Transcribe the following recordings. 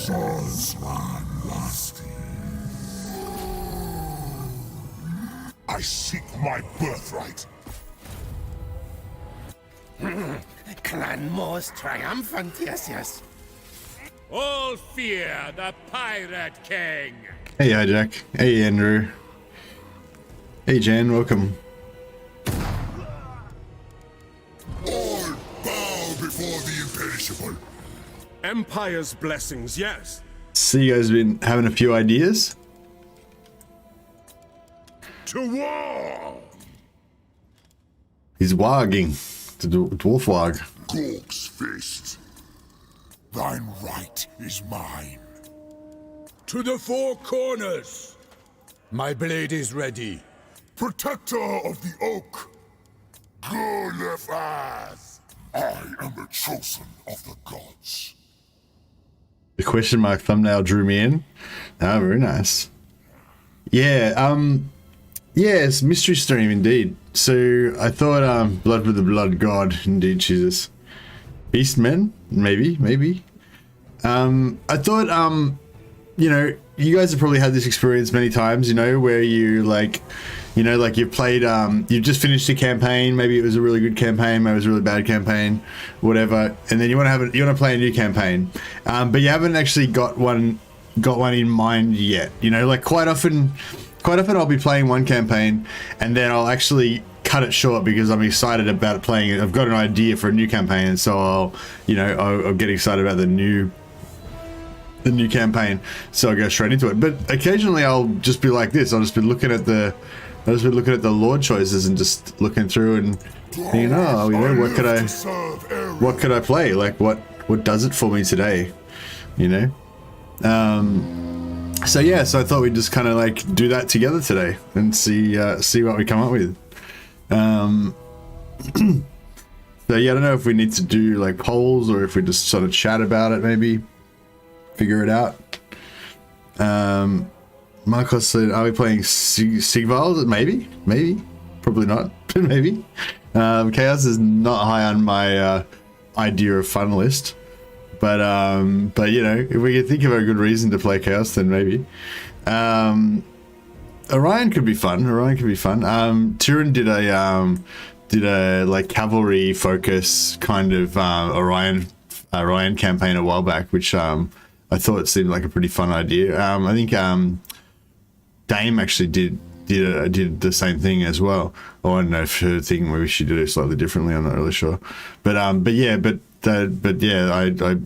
I seek my birthright. Clan most triumphant, yes. All fear the Pirate King. Hey, Jack. Hey, Andrew. Hey, Jan. Welcome. All bow before the imperishable. Empire's blessings, yes. So you guys been having a few ideas? To war! He's wagging. The dwarf wag. Gorg's fist. Thine right is mine. To the four corners! My blade is ready. Protector of the oak. Golefaz. I am the chosen of the gods. The question mark thumbnail drew me in. Ah, very nice. Yeah, yes, mystery stream indeed. So I thought Blood with the Blood God, indeed, Jesus. Beastmen, maybe. I thought you know, you guys have probably had this experience many times, you know, where you like, you know, like you've played, you've just finished a campaign, maybe it was a really good campaign, maybe it was a really bad campaign, whatever, and then you want to play a new campaign, but you haven't actually got one in mind yet, you know, like quite often I'll be playing one campaign and then I'll actually cut it short because I'm excited about playing it. I've got an idea for a new campaign, and so I'll get excited about the new campaign, so I'll go straight into it. But occasionally I'll just be like this. I'll just be looking at the lore choices and just looking through and thinking, oh, you know, what could I play? Like what does it for me today? You know? So yeah, so I thought we'd just kind of like do that together today and see what we come up with. So yeah, I don't know if we need to do like polls or if we just sort of chat about it, maybe figure it out. Michael said, are we playing Sigvald? Maybe, probably not, but maybe. Chaos is not high on my idea of fun list, but you know, if we can think of a good reason to play Chaos, then maybe. Orion could be fun. Tyrion did a like cavalry focus kind of Orion campaign a while back, which I thought it seemed like a pretty fun idea. I think Dame actually did the same thing as well. Or I don't know if her thing maybe she did it slightly differently. I'm not really sure. But yeah, I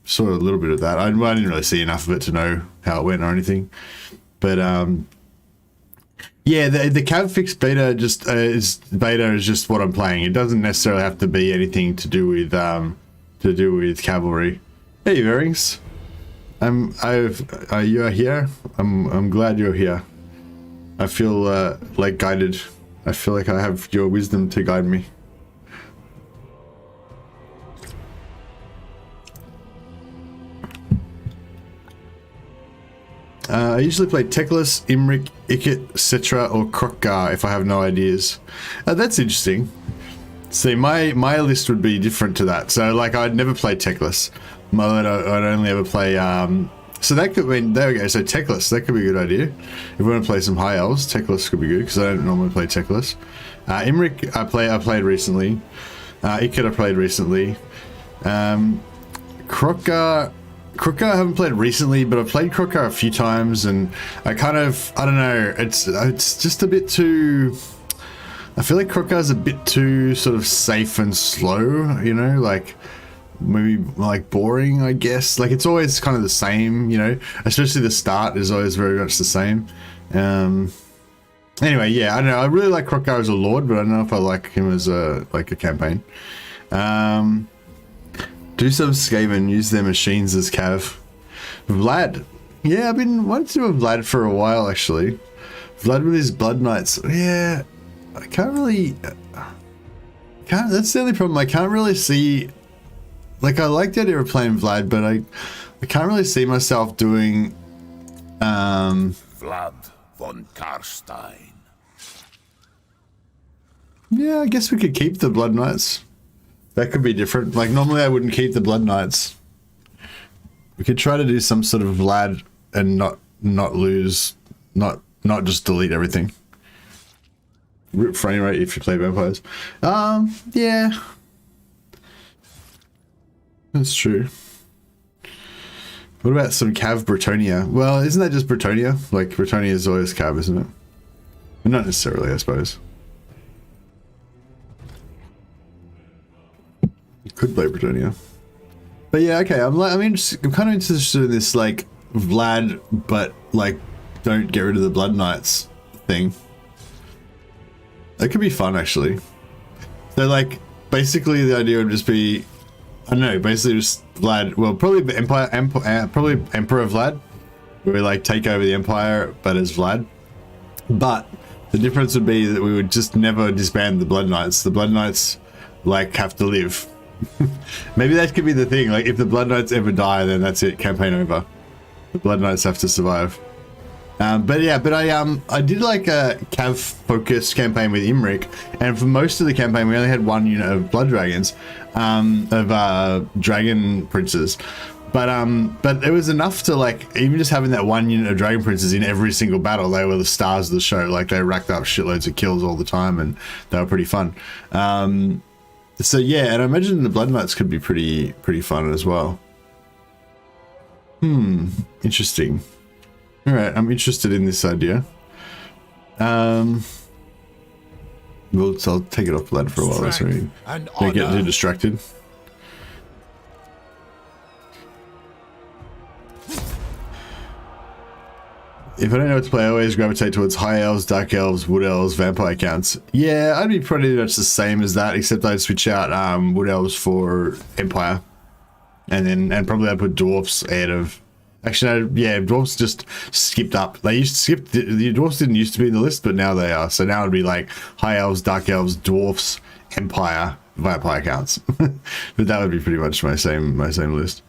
saw a little bit of that. I didn't really see enough of it to know how it went or anything. But yeah, the Cav fix beta is just what I'm playing. It doesn't necessarily have to be anything to do with cavalry. Hey, Verings. You are here. I'm glad you're here. I feel like guided. I feel like I have your wisdom to guide me. I usually play Teclis, Imrik, Ikit, Citra, or Krokgar if I have no ideas. That's interesting. See, my list would be different to that. So, like, I'd never play Teclis. I'd only ever play. So that could mean, there we go. So Teclis, that could be a good idea. If we want to play some High Elves, Teclis could be good because I don't normally play Teclis. Imrik, I played recently. Ikit, I played recently. Krokgar I haven't played recently, but I've played Krokgar a few times, and I don't know, it's just a bit too, I feel like Krokgar's a bit too sort of safe and slow, you know, like maybe like boring, I guess. Like it's always kind of the same, you know, especially the start is always very much the same. Anyway, yeah, I don't know, I really like Krokgar as a lord, but I don't know if I like him as a campaign. Do some Skaven, use their machines as Cav. Vlad. Yeah, I've been wanting to do a Vlad for a while, actually. Vlad with his Bloodknights. Yeah, I can't really... that's the only problem. I can't really see... Like, I like the idea of playing Vlad, but I can't really see myself doing... Vlad von Karstein. Yeah, I guess we could keep the Bloodknights. That could be different. Like, normally I wouldn't keep the Bloodknights. We could try to do some sort of Vlad and not lose, not just delete everything. Rip frame rate if you play vampires. Yeah. That's true. What about some Cav Bretonia? Well, isn't that just Bretonia? Like, Bretonia is always Cav, isn't it? Not necessarily, I suppose. You could play Bretonia. But yeah, okay, I'm kind of interested in this, like, Vlad, but, like, don't get rid of the Bloodknights thing. That could be fun, actually. So, like, basically the idea would just be, I don't know, basically just Vlad, well, probably probably Emperor Vlad, where we, like, take over the Empire, but as Vlad. But the difference would be that we would just never disband the Bloodknights. The Bloodknights, like, have to live. Maybe that could be the thing, like, if the Bloodknights ever die, then that's it, campaign over. The Bloodknights have to survive. But yeah, I did like a Cav focused campaign with Imric, and for most of the campaign we only had one unit of blood dragons, dragon princes, but it was enough to, like, even just having that one unit of dragon princes in every single battle, they were the stars of the show. Like, they racked up shitloads of kills all the time, and they were pretty fun. So yeah, and I imagine the Bloodknights could be pretty fun as well. Interesting. All right, I'm interested in this idea. Well, I'll take it off Vlad for a while, so we don't get too distracted. If I don't know what to play, I always gravitate towards high elves, dark elves, wood elves, vampire counts. Yeah, I'd be pretty much the same as that, except I'd switch out wood elves for empire, and probably I'd put dwarfs ahead of. Actually, no, yeah, dwarfs just skipped up. They used to skip. The dwarfs didn't used to be in the list, but now they are. So now it'd be like high elves, dark elves, dwarfs, empire, vampire counts. But that would be pretty much my same list.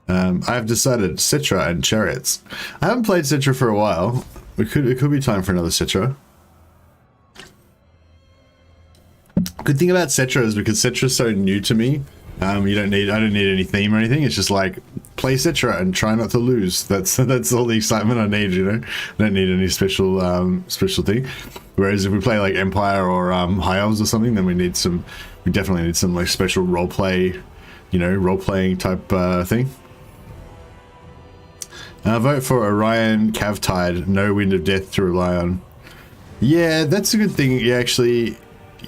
I've decided Citra and chariots. I haven't played Citra for a while. It could be time for another Citra. Good thing about Citra is because Citra's so new to me. I don't need any theme or anything. It's just like play Citra and try not to lose. That's all the excitement I need, you know. I don't need any special thing. Whereas if we play like Empire or High Elves or something, then we definitely need some like special role playing type thing. Vote for Orion Cav Tide, no Wind of Death to rely on. Yeah, that's a good thing. Yeah, actually.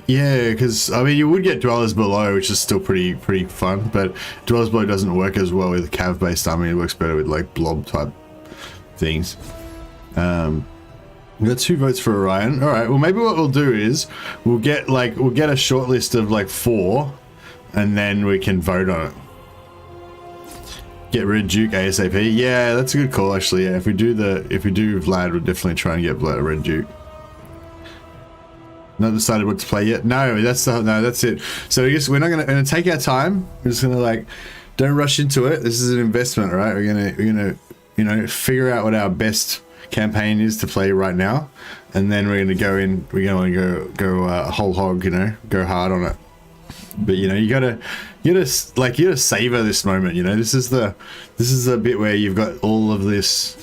Yeah, because I mean you would get Dwellers Below, which is still pretty fun, but Dwellers Below doesn't work as well with Cav based army. It works better with like blob type things. We got 2 votes for Orion. All right, well maybe what we'll do is we'll get a short list of like 4, and then we can vote on it. Get rid of Duke ASAP. Yeah, that's a good call actually. Yeah, if we do Vlad, we'll definitely try and get Vlad Red Duke. Not decided what to play yet. No, that's it. So I guess we're not gonna take our time. We're just gonna don't rush into it. This is an investment, right? We're gonna figure out what our best campaign is to play right now, and then we're gonna go in. We're gonna go whole hog. Go hard on it. But you gotta savor this moment. This is the bit where you've got all of this.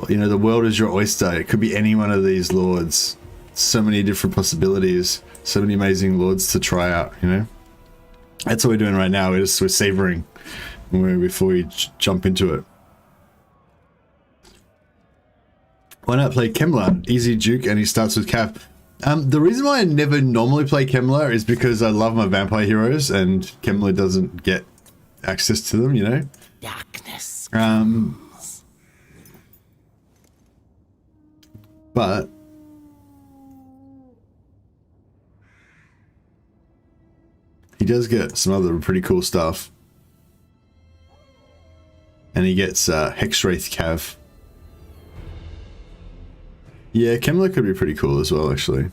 The world is your oyster. It could be any one of these lords. So many different possibilities, so many amazing lords to try out. That's what we're doing right now. We're savoring before we jump into it. Why not play Kemmler? Easy Duke, and he starts with Cav. The reason why I never normally play Kemmler is because I love my vampire heroes, and Kemmler doesn't get access to them. Darkness. But he does get some other pretty cool stuff. And he gets Hexwraith Cav. Yeah, Kemmler could be pretty cool as well, actually.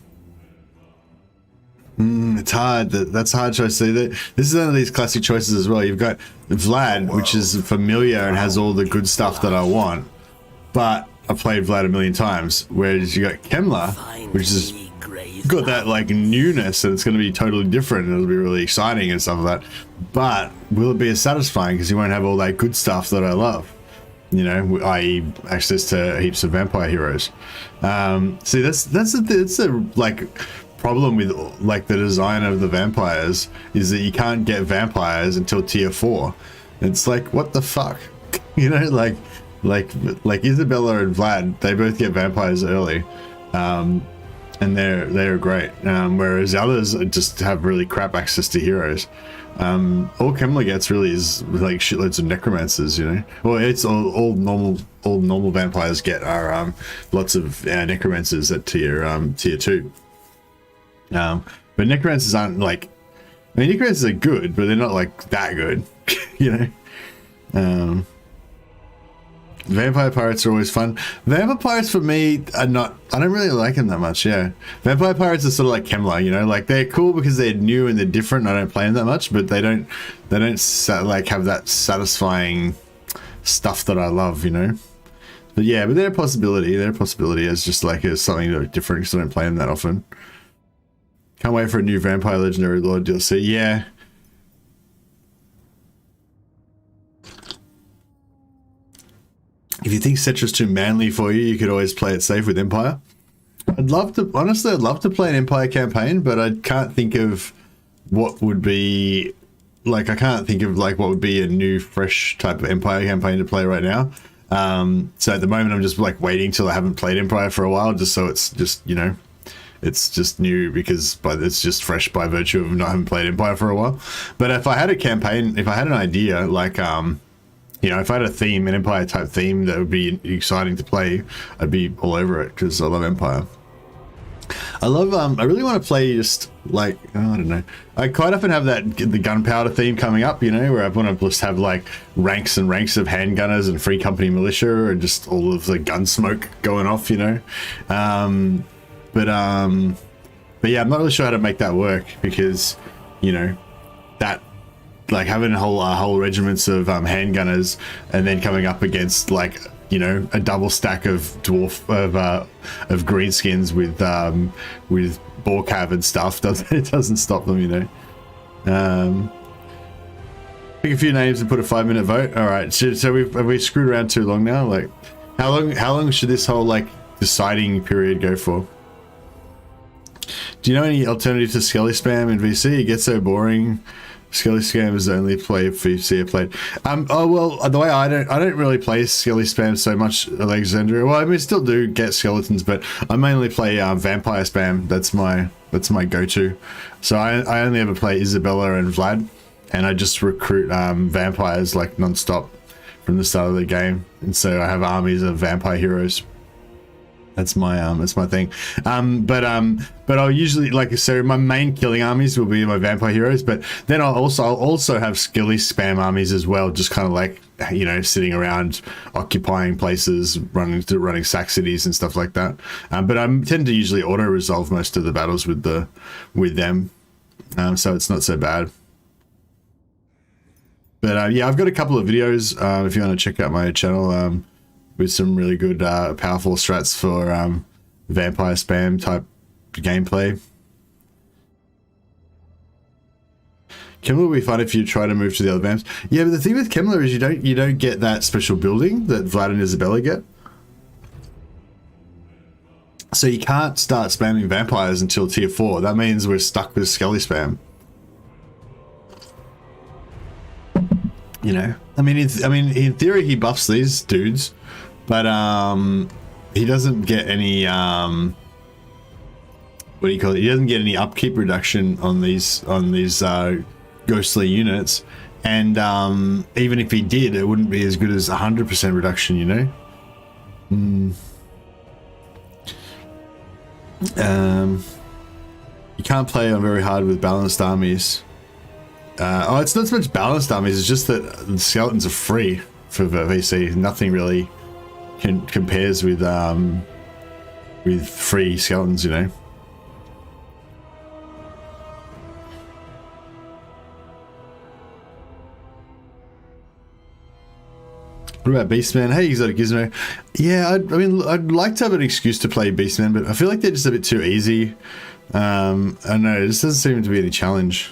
It's hard. That's a hard choice. This is one of these classic choices as well. You've got Vlad, which is familiar and has all the good stuff that I want. But I've played Vlad a million times. Whereas you got Kemmler, which is got that like newness, and it's going to be totally different, and it'll be really exciting and stuff like that. but will it be as satisfying because you won't have all that good stuff that I love? You know, i.e. access to heaps of vampire heroes. See, that's the like problem with like the design of the vampires is that you can't get vampires until tier 4. It's like, what the fuck? You know, like Isabella and Vlad, they both get vampires early, and they're great. Whereas others just have really crap access to heroes. All Kemmler gets really is like shitloads of necromancers, you know. Well, it's all normal vampires get are lots of necromancers at tier 2. But necromancers aren't like, I mean, necromancers are good, but they're not like that good, you know. Vampire pirates are always fun. Vampire pirates for me are not, I don't really like them that much, yeah. Vampire pirates are sort of like Kemmler, you know, like they're cool because they're new and they're different and I don't play them that much, but they don't like have that satisfying stuff that I love, you know. But yeah, but they're a possibility as just like as something different because I don't play them that often. Can't wait for a new Vampire Legendary Lord DLC, yeah. If you think Cetra's too manly for you, you could always play it safe with Empire. Honestly, I'd love to play an Empire campaign, but I can't think of what would be, like, I can't think of, like, what would be a new, fresh type of Empire campaign to play right now. So at the moment, I'm just, like, waiting till I haven't played Empire for a while, just so it's just, you know, it's just new because it's just fresh by virtue of not having played Empire for a while. But if I had a campaign, if I had an idea, like, you know, if I had a theme, an Empire type theme that would be exciting to play, I'd be all over it because I love Empire. I really want to play just like, oh, I don't know. I quite often have the gunpowder theme coming up, you know, where I want to just have like ranks and ranks of handgunners and free company militia and just all of the gun smoke going off, you know. But yeah, I'm not really sure how to make that work because, you know, that, like having whole regiments of handgunners and then coming up against like, you know, a double stack of dwarf of greenskins with boar cav and stuff doesn't stop them, you know. Pick a few names and put a 5-minute vote. All right, so have we screwed around too long now? Like, how long should this whole like deciding period go for? Do you know any alternative to Skelly spam in VC? It gets so boring. Skelly spam is the only play VC I played. Oh well, the way I don't really play Skelly spam so much, Alexandria. Well, I mean, I still do get skeletons, but I mainly play vampire spam. That's my go-to. So I only ever play Isabella and Vlad, and I just recruit vampires like non-stop from the start of the game, and so I have armies of vampire heroes. That's my thing. But I'll usually, like, so my main killing armies will be my vampire heroes, but then I'll also have skilly spam armies as well, just kind of like, you know, sitting around occupying places, running sack cities and stuff like that. But I tend to usually auto resolve most of the battles with them, so it's not so bad. But yeah, I've got a couple of videos if you want to check out my channel. With some really good powerful strats for vampire spam type gameplay. Kemmler will be fun if you try to move to the other vamps. Yeah, but the thing with Kemmler is you don't get that special building that Vlad and Isabella get. So you can't start spamming vampires until tier 4. That means we're stuck with Skelly spam. You know, I mean, in theory, he buffs these dudes. But he doesn't get any what do you call it? He doesn't get any upkeep reduction on these ghostly units, and even if he did, it wouldn't be as good as 100% reduction, you know. You can't play on very hard with balanced armies. Oh, it's not so much balanced armies. It's just that the skeletons are free for VC. Nothing really compares with free skeletons, you know. What about Beastman? Hey, Exotic Gizmo. Yeah, I mean, I'd like to have an excuse to play Beastman, but I feel like they're just a bit too easy. I don't know, it just doesn't seem to be any challenge.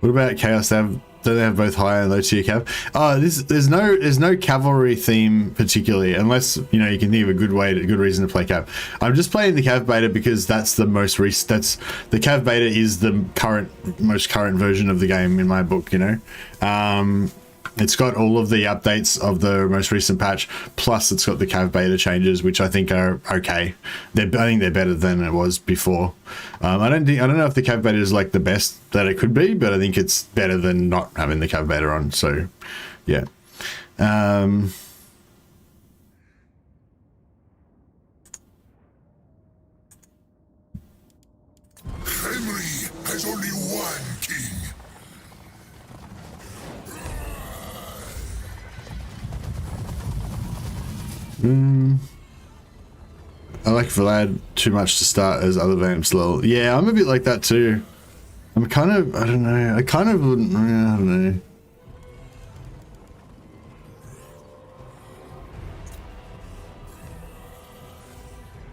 What about Chaos? Don't they have both high and low tier cav? Oh, there's no cavalry theme particularly, unless you know you can think of a good reason to play cav. I'm just playing the cav beta because that's the most the cav beta is the most current version of the game in my book. You know, it's got all of the updates of the most recent patch, plus it's got the cav beta changes, which I think are okay. I think they're better than it was before. I don't know if the cav beta is like the best that it could be, but I think it's better than not having the cav beta on. So, yeah. Henry has only one king. I like Vlad too much to start as other vamps, lol. Yeah, I'm a bit like that too. I'm kind of, I don't know, I don't know.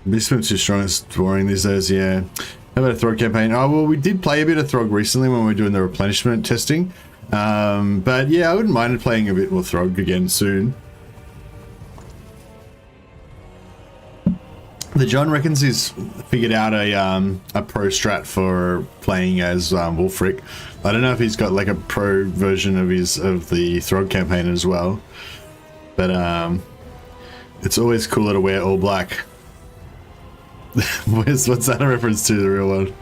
Beastman's too strong, it's boring these days, yeah. How about a Throg campaign? Oh, well, we did play a bit of Throg recently when we were doing the replenishment testing. But yeah, I wouldn't mind playing a bit more Throg again soon. The John reckons he's figured out a pro strat for playing as Wolfric. I don't know if he's got like a pro version of the Throg campaign as well. But it's always cooler to wear all black. What's that a reference to, the real one?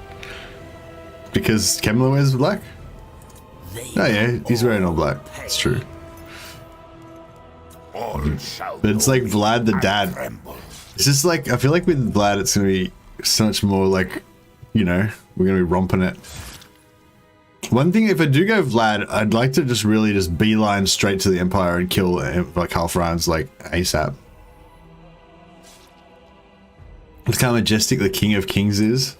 Because Kemmler wears black? Oh yeah, he's wearing all black. It's true. But it's like Vlad the dad. It's just like, I feel like with Vlad it's gonna be so much more like, you know, we're gonna be romping it. One thing, if I do go Vlad, I'd like to just really just beeline straight to the Empire and kill like Karl Franz like ASAP. Look how majestic the King of Kings is.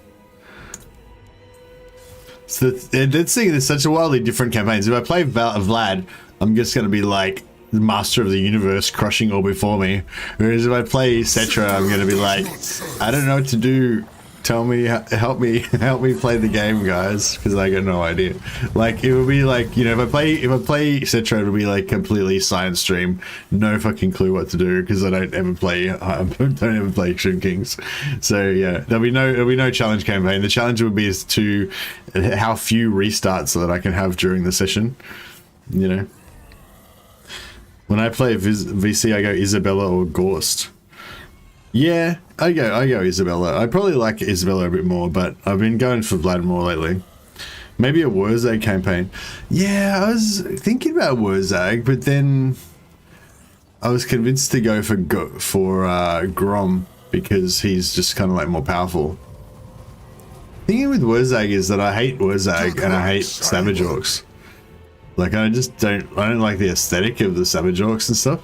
So let's see, there's such a wildly different campaigns. If I play Vlad, I'm just gonna be like the master of the universe crushing all before me. Whereas if I play Cetra, I'm gonna be like, I don't know what to do. Tell me, help me play the game, guys, because I got no idea. Like it would be like, you know, if I play Cetra, it'll be like completely science stream, no fucking clue what to do because I don't ever play Extreme Kings. So yeah, there'll be no challenge campaign. The challenge would be as to how few restarts that I can have during the session. You know, when I play VC, I go Isabella or Gorst. Yeah, I go Isabella. I probably like Isabella a bit more, but I've been going for Vlad more lately. Maybe a Wurzag campaign. Yeah, I was thinking about Wurzag, but then I was convinced to go for Grom because he's just kind of like more powerful. The thing with Wurzag is that I hate Wurzag and I hate Savage Orcs. Like I don't like the aesthetic of the Savage Orcs and stuff.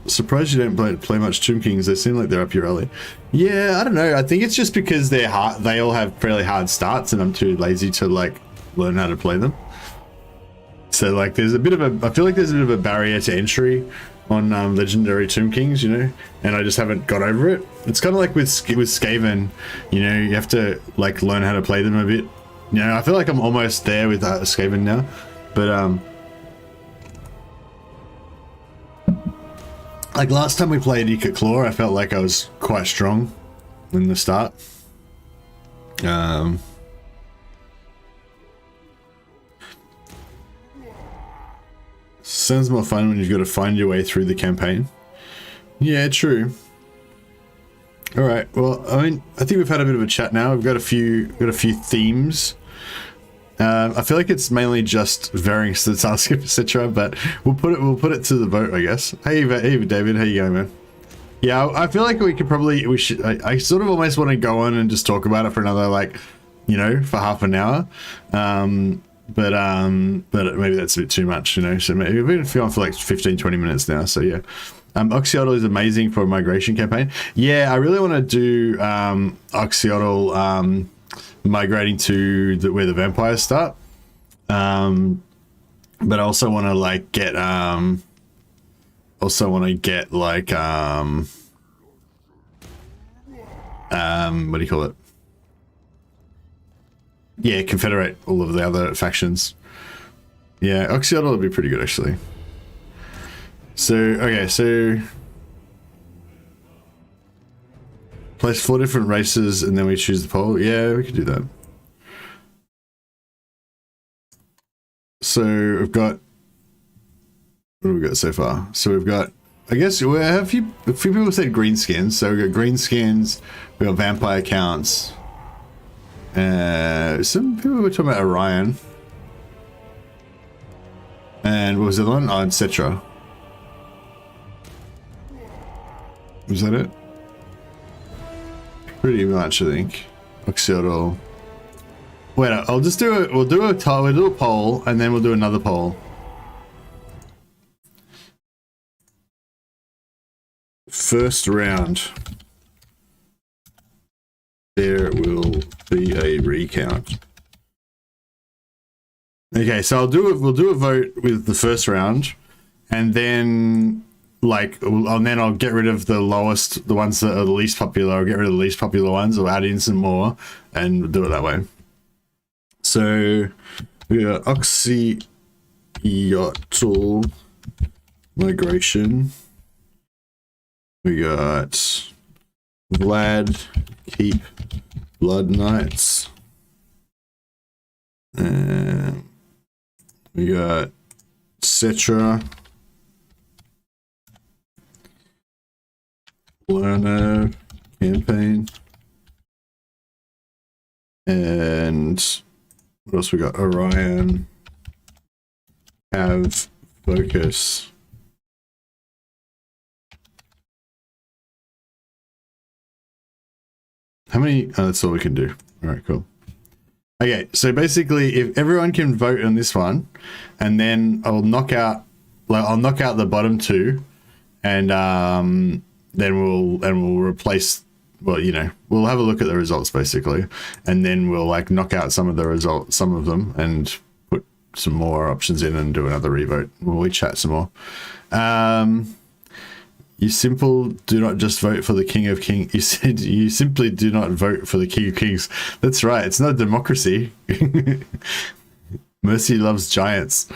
Surprised you don't play much Tomb Kings. They seem like they're up your alley. Yeah, I don't know. I think it's just because they're hard. They all have fairly hard starts, and I'm too lazy to like learn how to play them. So like, there's a bit of a. I feel like there's a bit of a barrier to entry on legendary Tomb Kings, you know, and I just haven't got over it. It's kind of like with Skaven, you know, you have to like learn how to play them a bit. You know, I feel like I'm almost there with Skaven now, but like last time we played Ikat Claw, I felt like I was quite strong in the start. Sounds more fun when you've got to find your way through the campaign. Yeah, true. All right. Well, I mean, I think we've had a bit of a chat now. We've got a few themes. I feel like it's mainly just varying task, etc. But we'll put it to the vote, I guess. Hey, David, how you going, man? Yeah, I feel like we should. I sort of almost want to go on and just talk about it for another, like, you know, for half an hour. But maybe that's a bit too much, you know. So maybe we've been on for like 15-20 minutes now. So yeah, Oxyotl is amazing for a migration campaign. Yeah, I really want to do Oxyotl. Migrating to where the vampires start, but I also want to like get what do you call it? Yeah, confederate all of the other factions. Yeah, Oxyotl would be pretty good actually. So, okay, so place 4 different races and then we choose the poll. Yeah, we could do that. So we've got, what have we got so far? So we've got, I guess we have a few people said green skins. So we've got green skins, we've got vampire counts. Some people were talking about Orion. And what was the other one? Oh, etc. Was that it? Pretty much, I think. Oxyotl. Wait, I'll just do it. We'll do a poll, and then we'll do another poll. First round. There will be a recount. Okay, so we'll do a vote with the first round, and then I'll get rid of the lowest, the ones that are the least popular. I'll get rid of the least popular ones, or add in some more, and do it that way. So we got Oxyotl migration. We got Vlad keep Bloodknights. And we got Cetra. Learner campaign. And what else we got? Orion. Have focus. How many? Oh, that's all we can do. All right, cool. Okay, so basically, if everyone can vote on this one, and then I'll knock out the bottom two, and then we'll replace. Well, you know, we'll have a look at the results basically, and then we'll knock out some of the results, some of them, and put some more options in and do another revote. We'll chat some more. You do not just vote for the King of Kings. You said you simply do not vote for the King of Kings. That's right. It's not democracy. Mercy loves giants.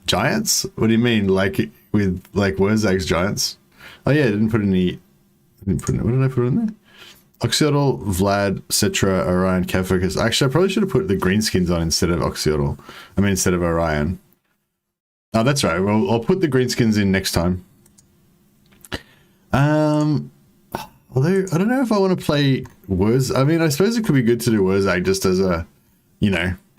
Giants? What do you mean? Like Wurzag's giants? Oh yeah, I didn't put any. What did I put in there? Oxyotl, Vlad, Cetra, Orion, Cav focus. Actually, I probably should have put the greenskins on instead of Oxyotl. I mean, instead of Orion. Oh, that's right. Well, I'll put the greenskins in next time. Although I don't know if I want to play Wurz. I mean, I suppose it could be good to do Wurzag just as a,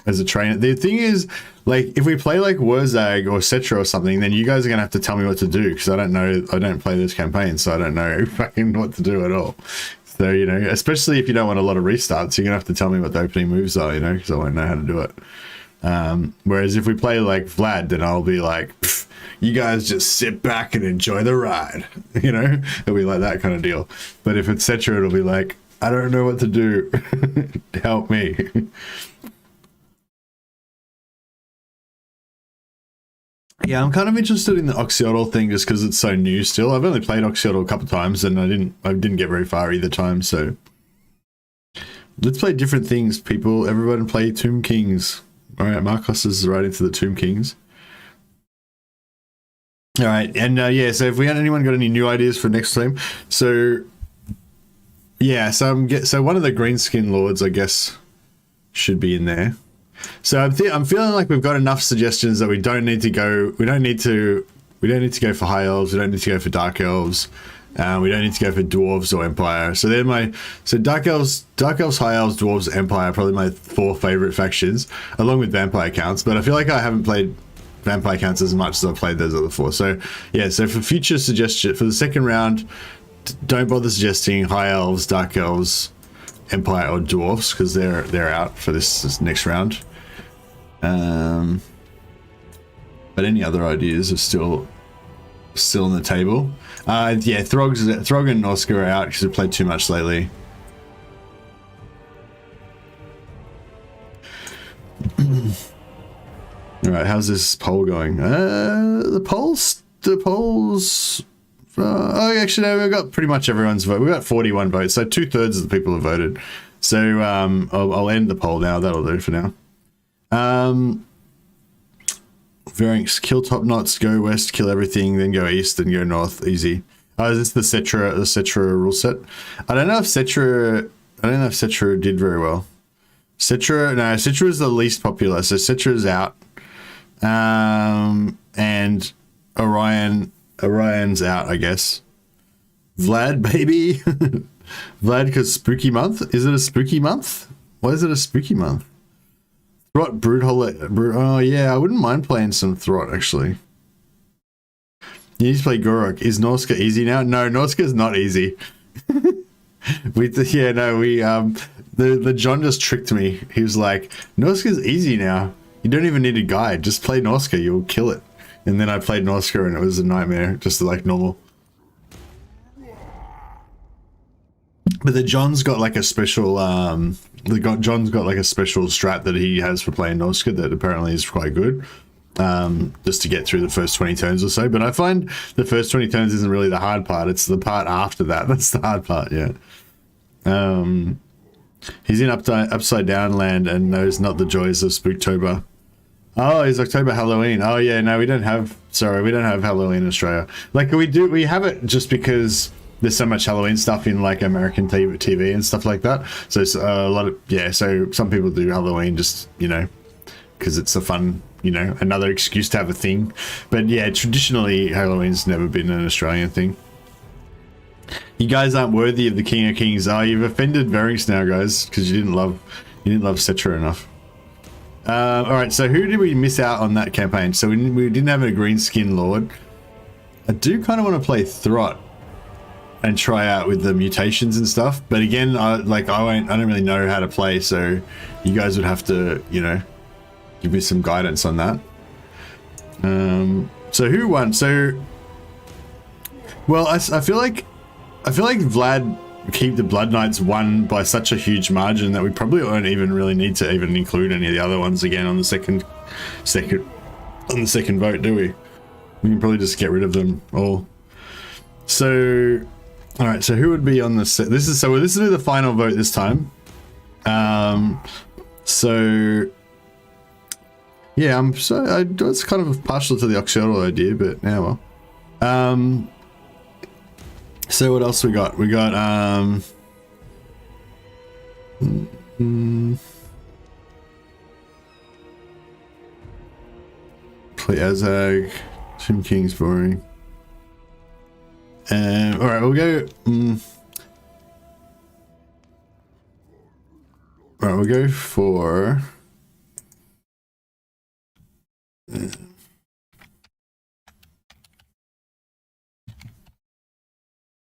as a trainer. The thing is, if we play Wurzag or Cetra or something, then you guys are gonna have to tell me what to do because I don't know. I don't play this campaign, so I don't know fucking what to do at all. So especially if you don't want a lot of restarts, you're gonna have to tell me what the opening moves are, because I won't know how to do it. Whereas if we play Vlad, then I'll be you guys just sit back and enjoy the ride. It'll be like that kind of deal. But if it's Cetra, it'll be I don't know what to do. Help me. Yeah, I'm kind of interested in the Oxyotl thing just because it's so new still. I've only played Oxyotl a couple of times and I didn't get very far either time, so let's play different things, people. Everyone play Tomb Kings. Alright, Marcos is right into the Tomb Kings. All right, and so if anyone got any new ideas for next time, so one of the greenskin lords, I guess, should be in there. So I'm feeling like we've got enough suggestions that we don't need to go. We don't need to go for high elves. We don't need to go for dark elves. We don't need to go for dwarves or empire. So dark elves, high elves, dwarves, empire are probably my 4 favorite factions, along with vampire counts. But I feel like I haven't played vampire counts as much as I've played those other 4. So so for future suggestion for the second round, don't bother suggesting high elves, dark elves, empire, or dwarfs because they're out for this next round. But any other ideas are still on the table. Throg and Oscar are out because they've played too much lately. All right, how's this poll going? The polls. Actually, no, we've got pretty much everyone's vote. We've got 41 votes, so 2/3 of the people have voted. So I'll end the poll now. That'll do for now. Variants, kill top knots, go west, kill everything, then go east, then go north. Easy. Oh, is this the Cetra rule set? I don't know if Cetra did very well. Cetra is the least popular, so Cetra's out. And Orion's out, I guess. Vlad, baby. Vlad, because spooky month? Is it a spooky month? Why is it a spooky month? Throt, oh yeah, I wouldn't mind playing some Throt, actually. You need to play Gorok. Is Norska easy now? No, Norska's not easy. The John just tricked me. He was like, Norska's easy now. You don't even need a guide. Just play Norska, you'll kill it. And then I played Norska and it was a nightmare, just like normal. But the John's got like a special John's got like a special strat that he has for playing Norska that apparently is quite good. Just to get through the first 20 turns or so. But I find the first 20 turns isn't really the hard part. It's the part after that. That's the hard part, yeah. He's in upside down land and knows not the joys of Spooktober. Oh, it's October Halloween. Oh yeah, no, we don't have Halloween in Australia. Like we have it just because there's so much Halloween stuff in like American TV and stuff like that. So it's a lot of, yeah, so some people do Halloween just, you know, because it's a fun, you know, another excuse to have a thing. But yeah, traditionally Halloween's never been an Australian thing. You guys aren't worthy of the King of Kings. Oh, you've offended Varings now, guys, because you didn't love Cetra enough. All right, so who did we miss out on that campaign? So we didn't have a green skin lord. I do kind of want to play Throt and try out with the mutations and stuff, but again, I don't really know how to play, so you guys would have to, you know, give me some guidance on that. So who won? So, well, I feel like Vlad keep the Bloodknights won by such a huge margin that we probably won't even really need to even include any of the other ones again on the second vote, do we? We can probably just get rid of them all. So, all right. So who would be on the set? This is the final vote this time. So yeah, I was kind of partial to the Oxyotl idea, but now well. So what else we got? We got play Azag. Tim King's boring. All right, we'll go. All right, we'll go for.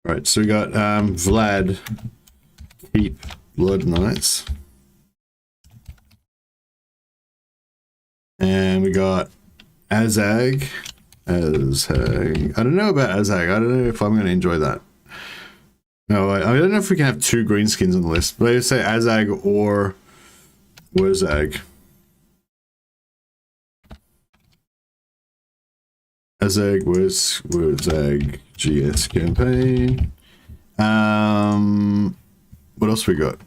Right, so we got Vlad keep Bloodknights, and we got Azag. I don't know about Azag. I don't know if I'm going to enjoy that. No, I don't know if we can have two green skins on the list, but I would say Azag or Wurzag. Azag Wurzag GS campaign. What else we got?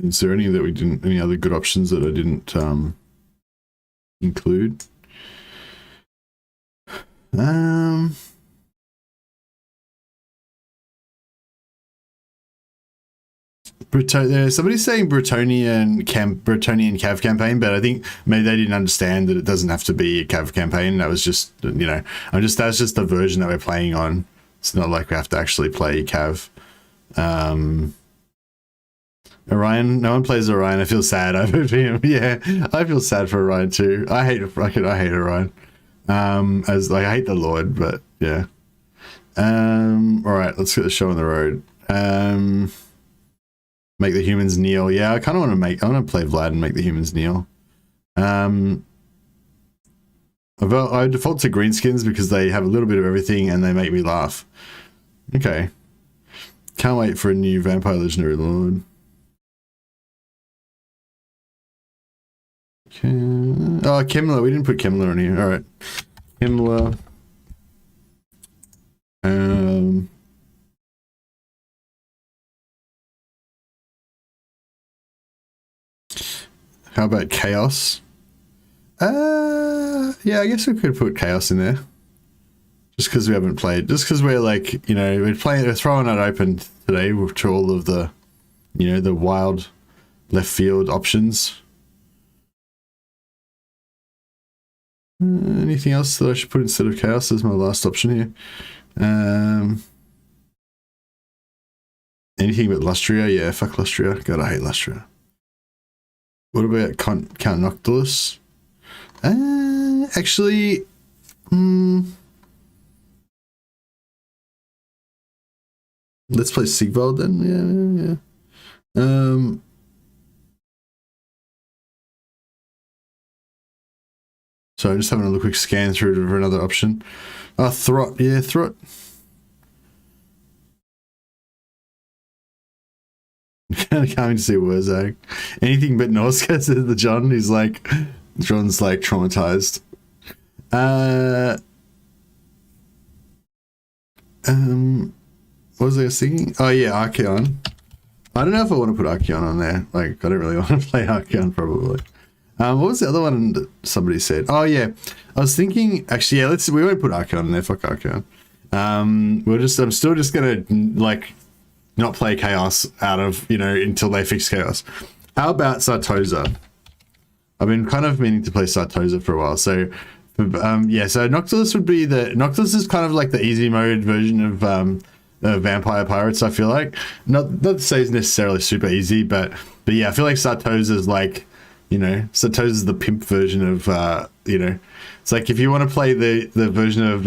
Is there any that we didn't? Any other good options that I didn't include? Somebody's saying Bretonian Cav campaign, but I think maybe they didn't understand that it doesn't have to be a Cav campaign. That was just, you know, that's just the version that we're playing on. It's not like we have to actually play Cav. Orion, no one plays Orion. I feel sad over him. Yeah, I feel sad for Orion too. I hate Orion. As like, I hate the Lord, but yeah. All right, let's get the show on the road. Make the humans kneel. Yeah, I kind of want to play Vlad and make the humans kneel. I default to greenskins because they have a little bit of everything and they make me laugh. Okay. Can't wait for a new Vampire Legendary Lord. Okay. Oh, Kemler. We didn't put Kemler on here. All right. Kemler. How about Chaos? Yeah, I guess we could put Chaos in there. Just because we haven't played. Just because we're like, you know, we're throwing it open today to all of the, you know, the wild left field options. Anything else that I should put instead of Chaos as my last option here? Anything but Lustria? Yeah, fuck Lustria. God, I hate Lustria. What about Count Noctilus? Actually, let's play Sigvald then. Yeah. So I'm just having a quick scan through for another option. Throt. Yeah, Throt. Coming to see Wurzag. Anything but Norska, says the John. He's like, John's like traumatized. What was I thinking? Oh yeah, Archeon. I don't know if I want to put Archeon on there. Like, I don't really want to play Archeon probably. What was the other one that somebody said? Oh yeah, I was thinking. Actually, yeah. We won't put Archeon in there. Fuck Archeon. I'm still just gonna like not play Chaos out of, you know, until they fix Chaos. How about Sartosa? I've been kind of meaning to play Sartosa for a while. So yeah. So Noctilus would be Noctilus is kind of like the easy mode version of Vampire Pirates. I feel like not to say it's necessarily super easy, but yeah. I feel like Sartosa is like, you know, Sartosa is the pimp version of, you know, it's like if you want to play the version of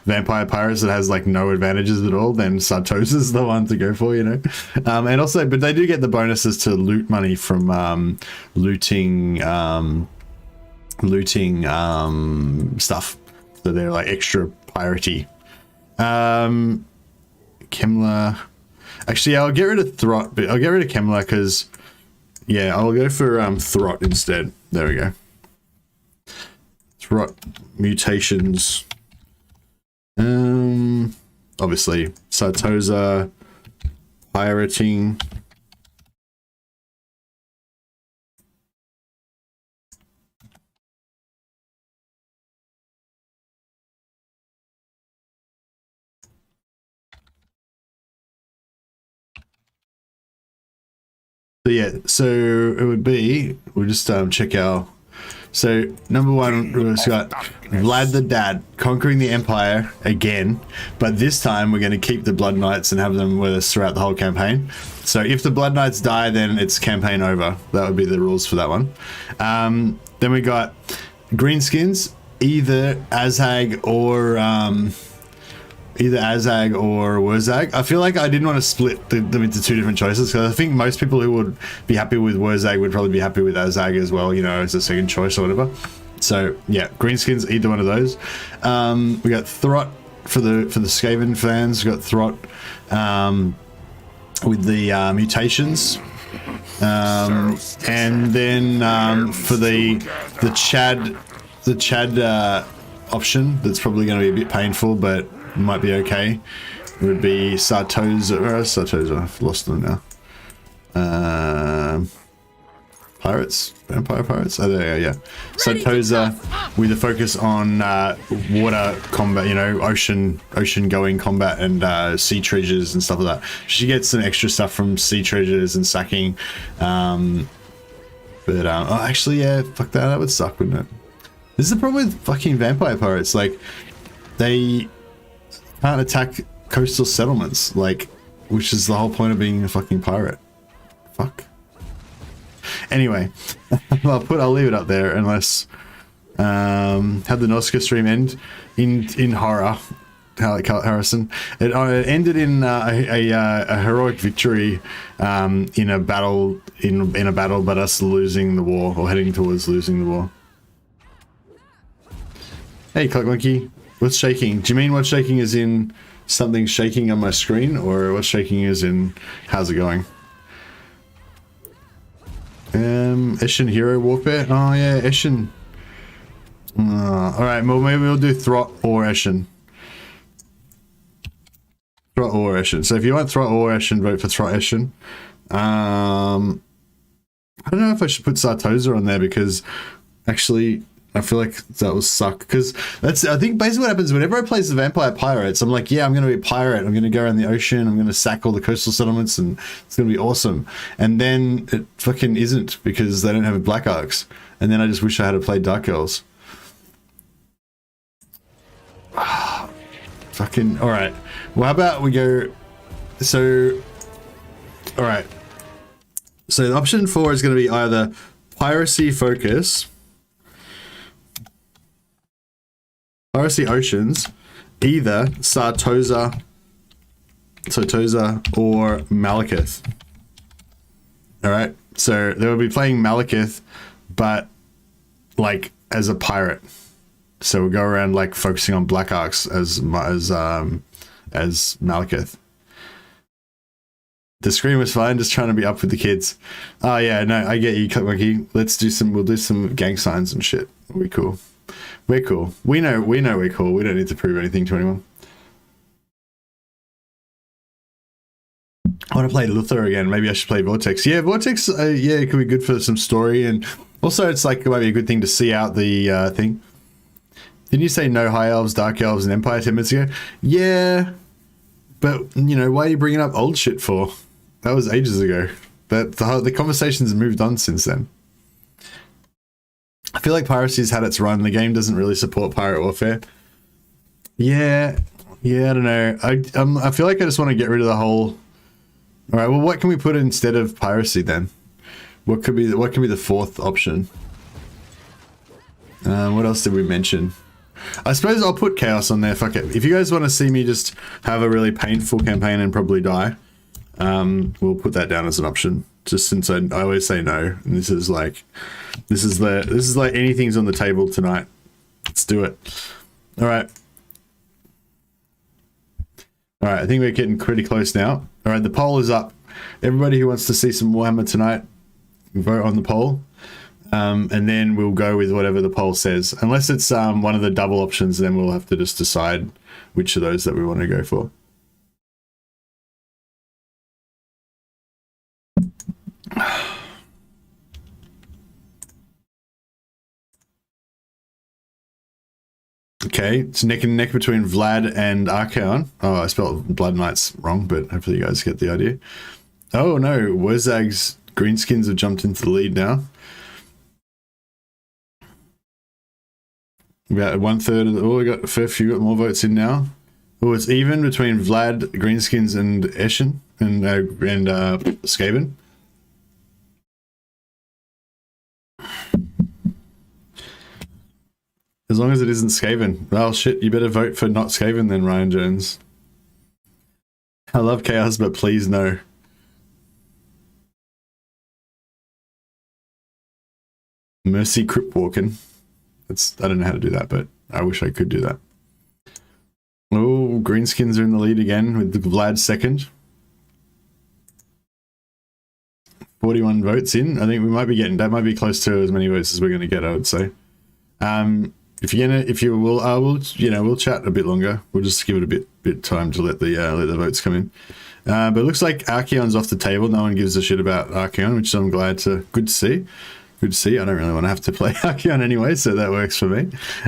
Vampire Pirates that has like no advantages at all, then Sartosa is the one to go for, you know. And also, but they do get the bonuses to loot money from looting stuff. So they're like extra piratey. Kemla. Actually, I'll get rid of Throt, but I'll get rid of Kemla because, yeah, I'll go for Throt instead. There we go. Throt mutations. Obviously, Sartosa, pirating. So yeah, so it would be, we'll just check our, so number one, we've got Vlad the Dad conquering the Empire again, but this time we're going to keep the Bloodknights and have them with us throughout the whole campaign. So if the Bloodknights die, then it's campaign over. That would be the rules for that one. Then we got Greenskins, either Azag or Wurzag. I feel like I didn't want to split them into two different choices because I think most people who would be happy with Wurzag would probably be happy with Azag as well, you know, as a second choice or whatever. So yeah, Greenskins, either one of those. We got Throt for the Skaven fans. We got Throt with the mutations. And then for the Chad option, that's probably going to be a bit painful, but might be okay. It would be Sartosa. Where is Sartosa? I've lost them now. Pirates? Vampire Pirates? Oh, there you go, yeah. Sartosa with a focus on water combat, you know, ocean going combat and sea treasures and stuff like that. She gets some extra stuff from sea treasures and sacking. Oh, actually, yeah, fuck that. That would suck, wouldn't it? This is the problem with fucking Vampire Pirates. Like, they can't attack coastal settlements, like, which is the whole point of being a fucking pirate. Fuck. Anyway, I'll leave it up there unless had the Norska stream end in horror. Harrison. It ended in a heroic victory in a battle, but us losing the war or heading towards losing the war. Hey, Clock Monkey. What's shaking? Do you mean what's shaking is in something shaking on my screen, or what's shaking is in how's it going? Eshin Hero Warfare? Oh yeah, Eshin. Alright, well maybe we'll do Throt or Eshin. Throt or Eshin. So if you want Throt or Eshin, vote for Throt Eshin. I don't know if I should put Sartosa on there because actually I feel like that will suck because I think basically what happens whenever I play the Vampire Pirates, I'm like, yeah, I'm going to be a pirate. I'm going to go around the ocean. I'm going to sack all the coastal settlements and it's going to be awesome. And then it fucking isn't because they don't have Black Arcs. And then I just wish I had played Dark Elves. Fucking, all right. Well, how about we go, so, all right. So the option 4 is going to be either Piracy Focus, Piracy Oceans, either Sartosa or Malekith. All right, so they will be playing Malekith, but like as a pirate. So we'll go around like focusing on Black Arcs as Malekith. The screen was fine, just trying to be up with the kids. Oh yeah, no, I get you, Monkey. We'll do some gang signs and shit. We're cool. We're cool. We know we're cool. We don't need to prove anything to anyone. I want to play Luther again. Maybe I should play Vortex. Yeah, Vortex, yeah, it could be good for some story. And also it's like, it might be a good thing to see out the thing. Didn't you say no High Elves, Dark Elves, and Empire 10 minutes ago? Yeah, but, you know, why are you bringing up old shit for? That was ages ago. The conversation's moved on since then. I feel like piracy's had its run. The game doesn't really support pirate warfare. Yeah, I don't know. I feel like I just want to get rid of the whole... All right, well, what can we put instead of piracy then? What can be the fourth option? What else did we mention? I suppose I'll put chaos on there. Fuck it. If you guys want to see me just have a really painful campaign and probably die, we'll put that down as an option. Just since I always say no, and this is like anything's on the table tonight. Let's do it. All right. I think we're getting pretty close now. All right, the poll is up. Everybody who wants to see some Warhammer tonight, vote on the poll. And then we'll go with whatever the poll says. Unless it's one of the double options, then we'll have to just decide which of those that we want to go for. Okay, it's neck and neck between Vlad and Archaon. Oh, I spelled Bloodknights wrong, but hopefully you guys get the idea. Oh no, Wurzag's greenskins have jumped into the lead now. About 1/3 of the... Oh, we got a fair few, got more votes in now. Oh, it's even between Vlad, greenskins, and Eshin, and Skaven. As long as it isn't Skaven. Well, shit, you better vote for not Skaven then, Ryan Jones. I love chaos, but please no. Mercy Crypt Walking. I don't know how to do that, but I wish I could do that. Oh, greenskins are in the lead again with Vlad second. 41 votes in. I think we might be getting, that might be close to as many votes as we're going to get, I would say. We'll chat a bit longer. We'll just give it a bit time to let the votes come in. But it looks like Archaon's off the table. No one gives a shit about Archaon, which I'm glad to. Good to see. Good to see. I don't really want to have to play Archaon anyway, so that works for me.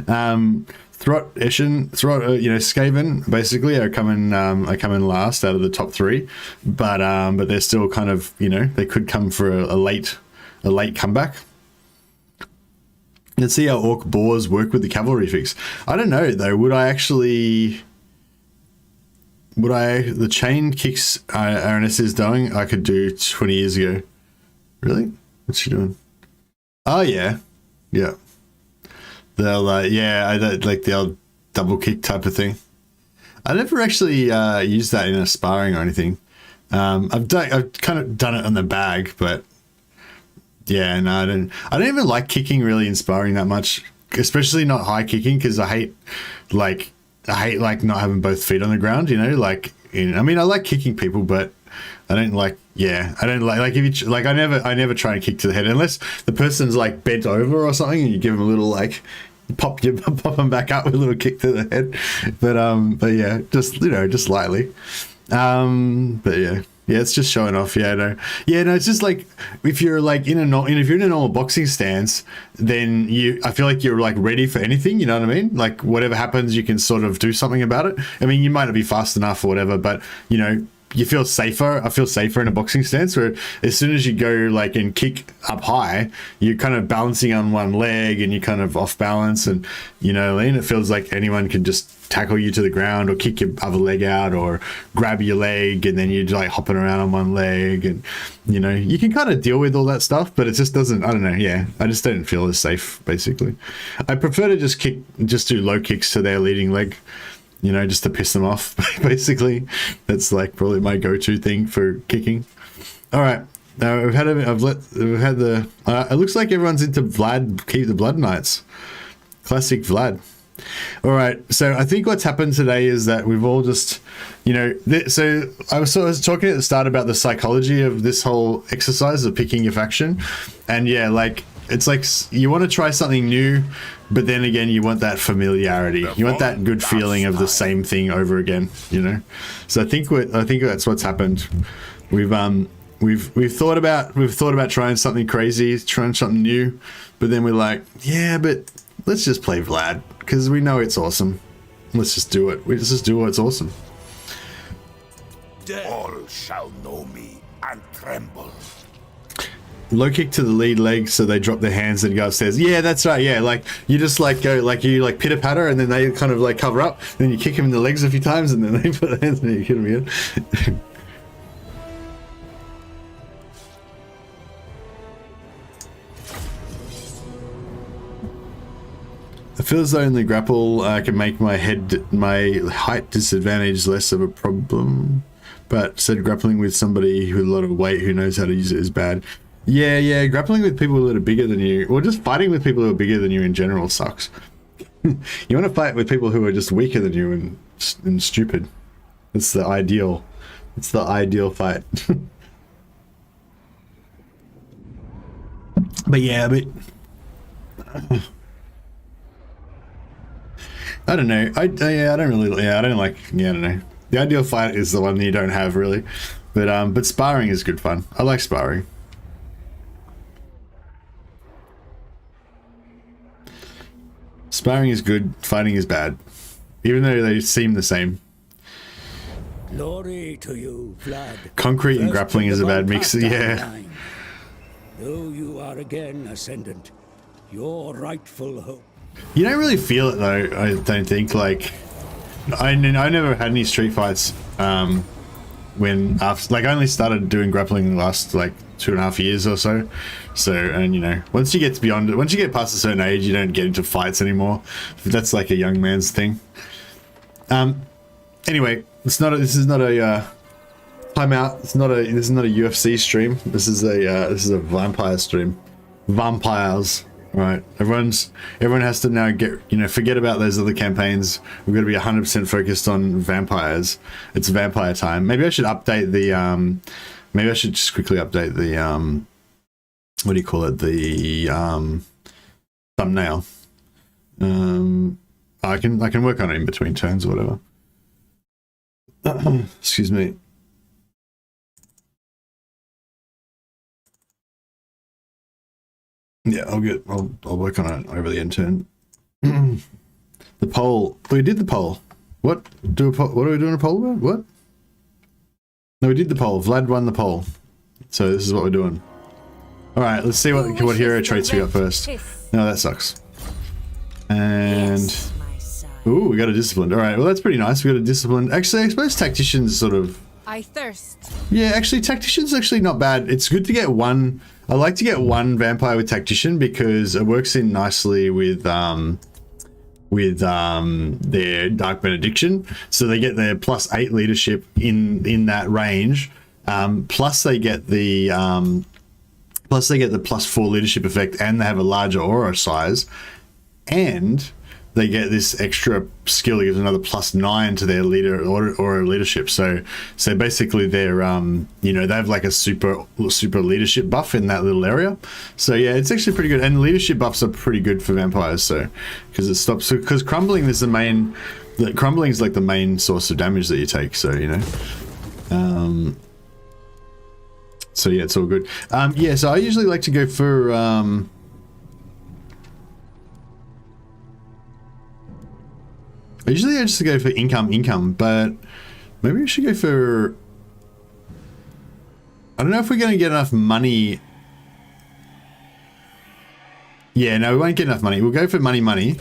Throt, Eshin, Skaven basically are coming last out of the top three, but they're still kind of, they could come for a late comeback. Let's see how Orc Boars work with the cavalry fix. I don't know though. The chain kicks RNS is doing, I could do 20 years ago. Really? What's she doing? Oh yeah. They'll like the old double kick type of thing. I never actually used that in a sparring or anything. I've kind of done it on the bag, but yeah, no, I don't even like kicking really in sparring that much, especially not high kicking, because I hate not having both feet on the ground. I like kicking people, but I don't like. Yeah, I don't like if you like. I never try and kick to the head unless the person's like bent over or something, and you give them a little like pop them back up with a little kick to the head. But yeah, just lightly. But yeah, Yeah, it's just showing off. Yeah, no. Yeah, no, it's just like if you're like if you're in a normal boxing stance, then I feel like you're like ready for anything, you know what I mean? Like whatever happens, you can sort of do something about it. I mean, you might not be fast enough or whatever, but you know, you feel safer. I feel safer in a boxing stance where as soon as you go like and kick up high, you're kind of balancing on one leg and you're kind of off balance, and you know, and it feels like anyone can just tackle you to the ground or kick your other leg out or grab your leg, and then you're like hopping around on one leg, and you know, you can kind of deal with all that stuff, but it just doesn't, I don't know. Yeah, I just don't feel as safe basically. I prefer to just do low kicks to their leading leg, you know, just to piss them off basically. That's like probably my go-to thing for kicking. All right, now it looks like everyone's into Vlad, keep the Bloodknights, classic Vlad. All right, so I think what's happened today is that we've all just, you know, so I was talking at the start about the psychology of this whole exercise of picking your faction, and yeah, like it's like you want to try something new, but then again you want that familiarity, you want that good feeling of the same thing over again, you know. So I think that's what's happened. We've thought about trying something crazy, trying something new, but then we're like, yeah, but let's just play Vlad because we know it's awesome. Let's just do it. Let's just do what's awesome. All shall know me and tremble. Low kick to the lead leg so they drop their hands and go upstairs. Yeah, that's right. Yeah, like you just like go like you like pitter patter and then they kind of like cover up. Then you kick them in the legs a few times and then they put their hands and you hit them again. I feel as though in the grapple I can make my height disadvantage less of a problem, but said grappling with somebody with a lot of weight who knows how to use it is bad. Yeah, grappling with people that are bigger than you, or just fighting with people who are bigger than you in general sucks. You want to fight with people who are just weaker than you and stupid. It's the ideal fight. But yeah, I don't know. I don't know. The ideal fight is the one that you don't have really, but sparring is good fun. I like sparring. Sparring is good. Fighting is bad, even though they seem the same. Glory to you, Vlad. Concrete and grappling is a bad mix. Yeah. Though you are again ascendant, your rightful hope. You don't really feel it though, I don't think. Like, I never had any street fights when after, like, I only started doing grappling in the last like 2.5 years or so. So, and you know, once you get past a certain age, you don't get into fights anymore. That's like a young man's thing. Anyway, this is not a timeout. This is not a UFC stream. This is a vampire stream. Vampires. Right, everyone has to now forget about those other campaigns. We've got to be 100% focused on vampires. It's vampire time. Maybe I should update the maybe I should just quickly update the what do you call it, the thumbnail. I can work on it in between turns or whatever. Excuse me. Yeah, I'll work on it over the intern. The poll. We did the poll. What are we doing a poll about? What? No, we did the poll. Vlad won the poll. So this is what we're doing. All right, let's see what hero traits we got first. No, that sucks. And ooh, we got a disciplined. All right, well that's pretty nice. We got a disciplined. Actually, I suppose tactician's sort of. I thirst. Yeah, actually, tactician's actually not bad. It's good to get one. I like to get one vampire with tactician because it works in nicely with their dark benediction. So they get their +8 leadership in that range. Plus they get the +4 leadership effect, and they have a larger aura size, and they get this extra skill that gives another +9 to their leader or leadership. So basically they're they have like a super leadership buff in that little area. So yeah, it's actually pretty good, and leadership buffs are pretty good for vampires. So because crumbling is crumbling is like the main source of damage that you take. So So yeah, it's all good. Yeah, so I usually like to go for usually I just go for income, but maybe we should go for, I don't know if we're going to get enough money. Yeah, no, we won't get enough money. We'll go for money.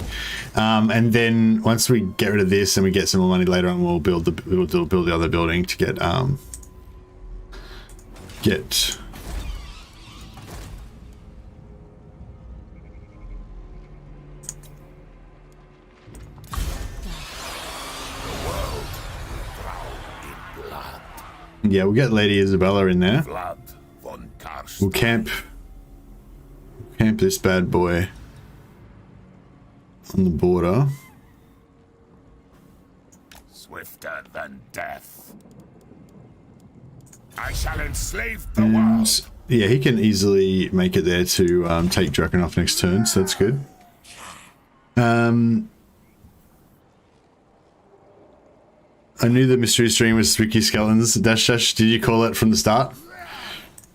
And then once we get rid of this and we get some more money later on, we'll build the other building to get yeah, we'll get Lady Isabella in there. Vlad von Karst. We'll camp this bad boy on the border. Swifter than death. I shall enslave the world. Yeah, he can easily make it there to take Drakenhof next turn, so that's good. I knew the mystery stream was Spooky Skeletons. Dash Dash, did you call it from the start?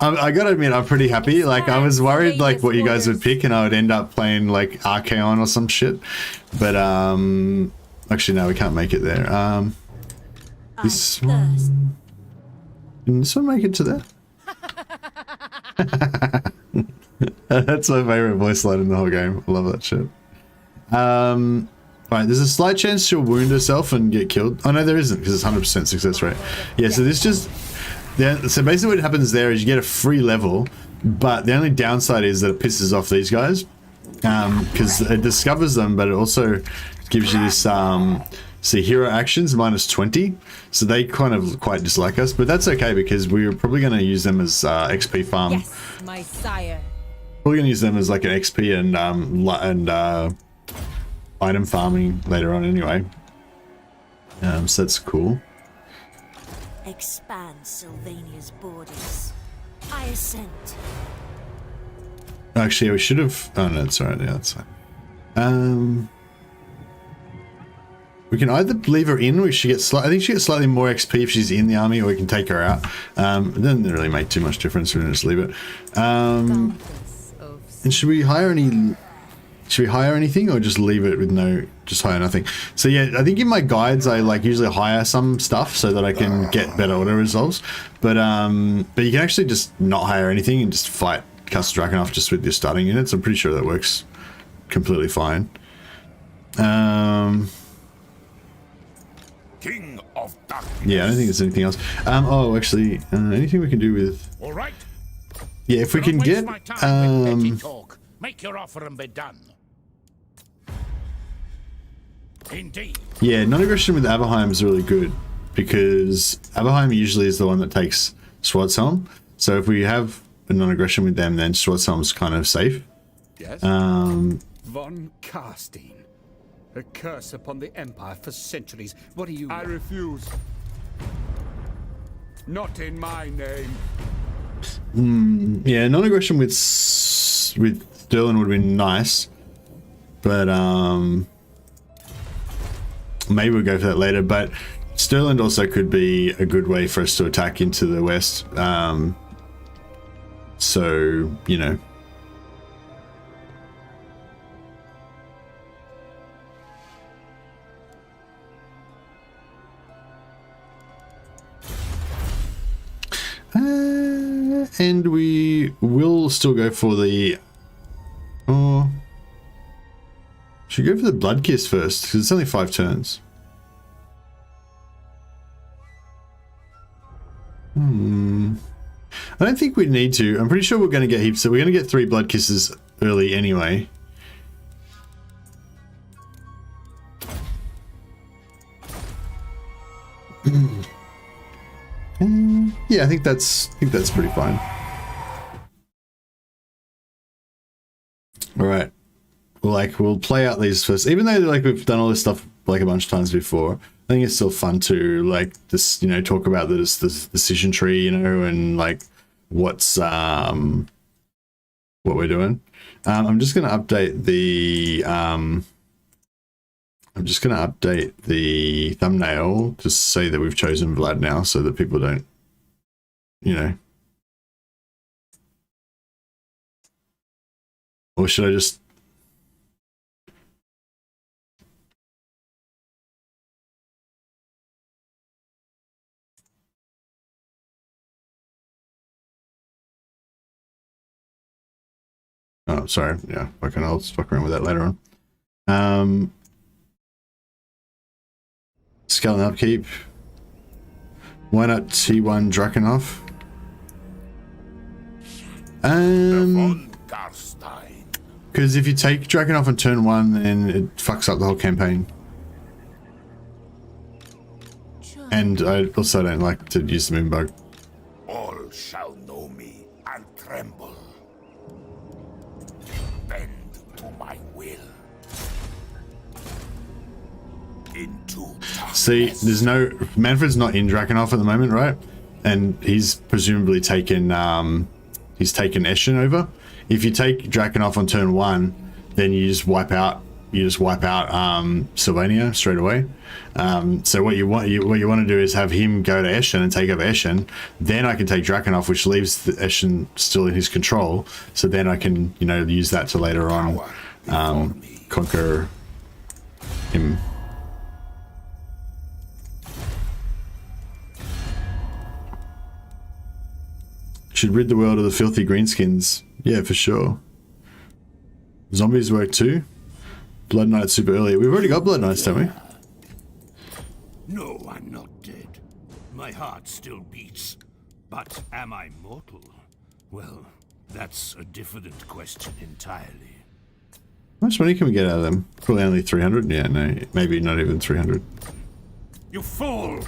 I gotta admit, I'm pretty happy. Like, I was worried, like, what you guys would pick, and I would end up playing, like, Archaon or some shit. But, actually, no, we can't make it there. This one... Didn't this one make it to there? That's my favorite voice line in the whole game. I love that shit. Right, there's a slight chance she'll wound herself and get killed. Oh, no, there isn't, because it's 100% success rate. Yeah, so this just... Yeah, so basically what happens there is you get a free level, but the only downside is that it pisses off these guys, because it discovers them, but it also gives you this, see, hero actions minus 20, so they kind of quite dislike us, but that's okay because we're probably going to use them as XP farm. Yes, my sire. We're going to use them as like an XP and item farming later on anyway. So that's cool. Expand Sylvania's borders. I assent. Actually, yeah, we should have... Oh, no, it's alright. Yeah, that's fine. We can either leave her in, or she gets I think she gets slightly more XP if she's in the army, or we can take her out. It doesn't really make too much difference. We're going to just leave it. And should we hire any... Should we hire anything, or just leave it with no, just hire nothing? So yeah, I think in my guides I like usually hire some stuff so that I can get better auto resolves. But you can actually just not hire anything and just fight Cast Drakenhof just with your starting units. I'm pretty sure that works completely fine. King of Darkness. Yeah, I don't think there's anything else. Oh, actually, anything we can do with... All right. Yeah, if we can get... Make your offer and be done. Indeed. Yeah, non-aggression with Aberheim is really good because Aberheim usually is the one that takes Schwarzhelm. So if we have a non-aggression with them, then Schwarzhelm's kind of safe. Yes? Von Karstein. A curse upon the Empire for centuries. What do you... I refuse. Not in my name. Yeah, non-aggression with Sterling would have been nice, but maybe we'll go for that later. But Sterling also could be a good way for us to attack into the west. So, you know. And we will still go for the... Oh, should we go for the Blood Kiss first? Because it's only 5 turns. I don't think we need to. I'm pretty sure we're going to get heaps. So we're going to get 3 Blood Kisses early anyway. Yeah, I think that's pretty fine. All right. We'll play out these first, even though like we've done all this stuff like a bunch of times before. I think it's still fun to like this, you know, talk about this decision tree, you know, and like what's what we're doing. I'm just gonna update the thumbnail to say that we've chosen Vlad now, so that people don't, you know, Or should I just... Oh, sorry. Yeah, I'll fuck around with that later on. Scale and upkeep. Why not T1 Drakenhof? Because if you take Drakenhof on turn 1, then it fucks up the whole campaign. And I also don't like to use the Moonbug. All shall know me and tremble. Bend to my will. Into See, there's no... Manfred's not in Drakenhof at the moment, right? And he's presumably taken... he's taken Eshin over. If you take Drakenhof on turn 1, then you just wipe out... Sylvania straight away. So what you want to do is have him go to Eshin and take over Eshin. Then I can take Drakenhof, which leaves the Eshin still in his control. So then I can, you know, use that to later on conquer him. Should rid the world of the filthy greenskins. Yeah, for sure. Zombies work too. Bloodknights super early. We've already got Bloodknights, don't we? No, I'm not dead. My heart still beats. But am I mortal? Well, that's a different question entirely. How much money can we get out of them? Probably only 300? Yeah, no, maybe not even 300. You fool!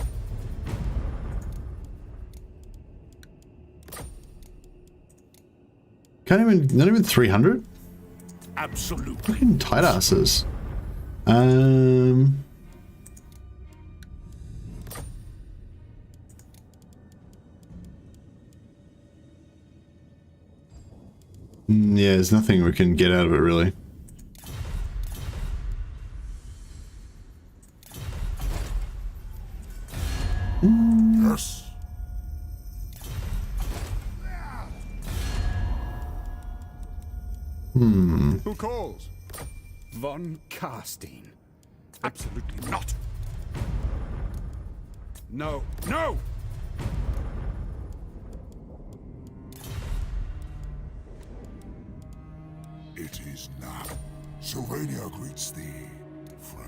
Not even 300? Absolutely. Fucking tight asses. Yeah, there's nothing we can get out of it, really. yes. Who calls? Von Karstein. Absolutely not. No. No! It is now. Sylvania greets thee, friend.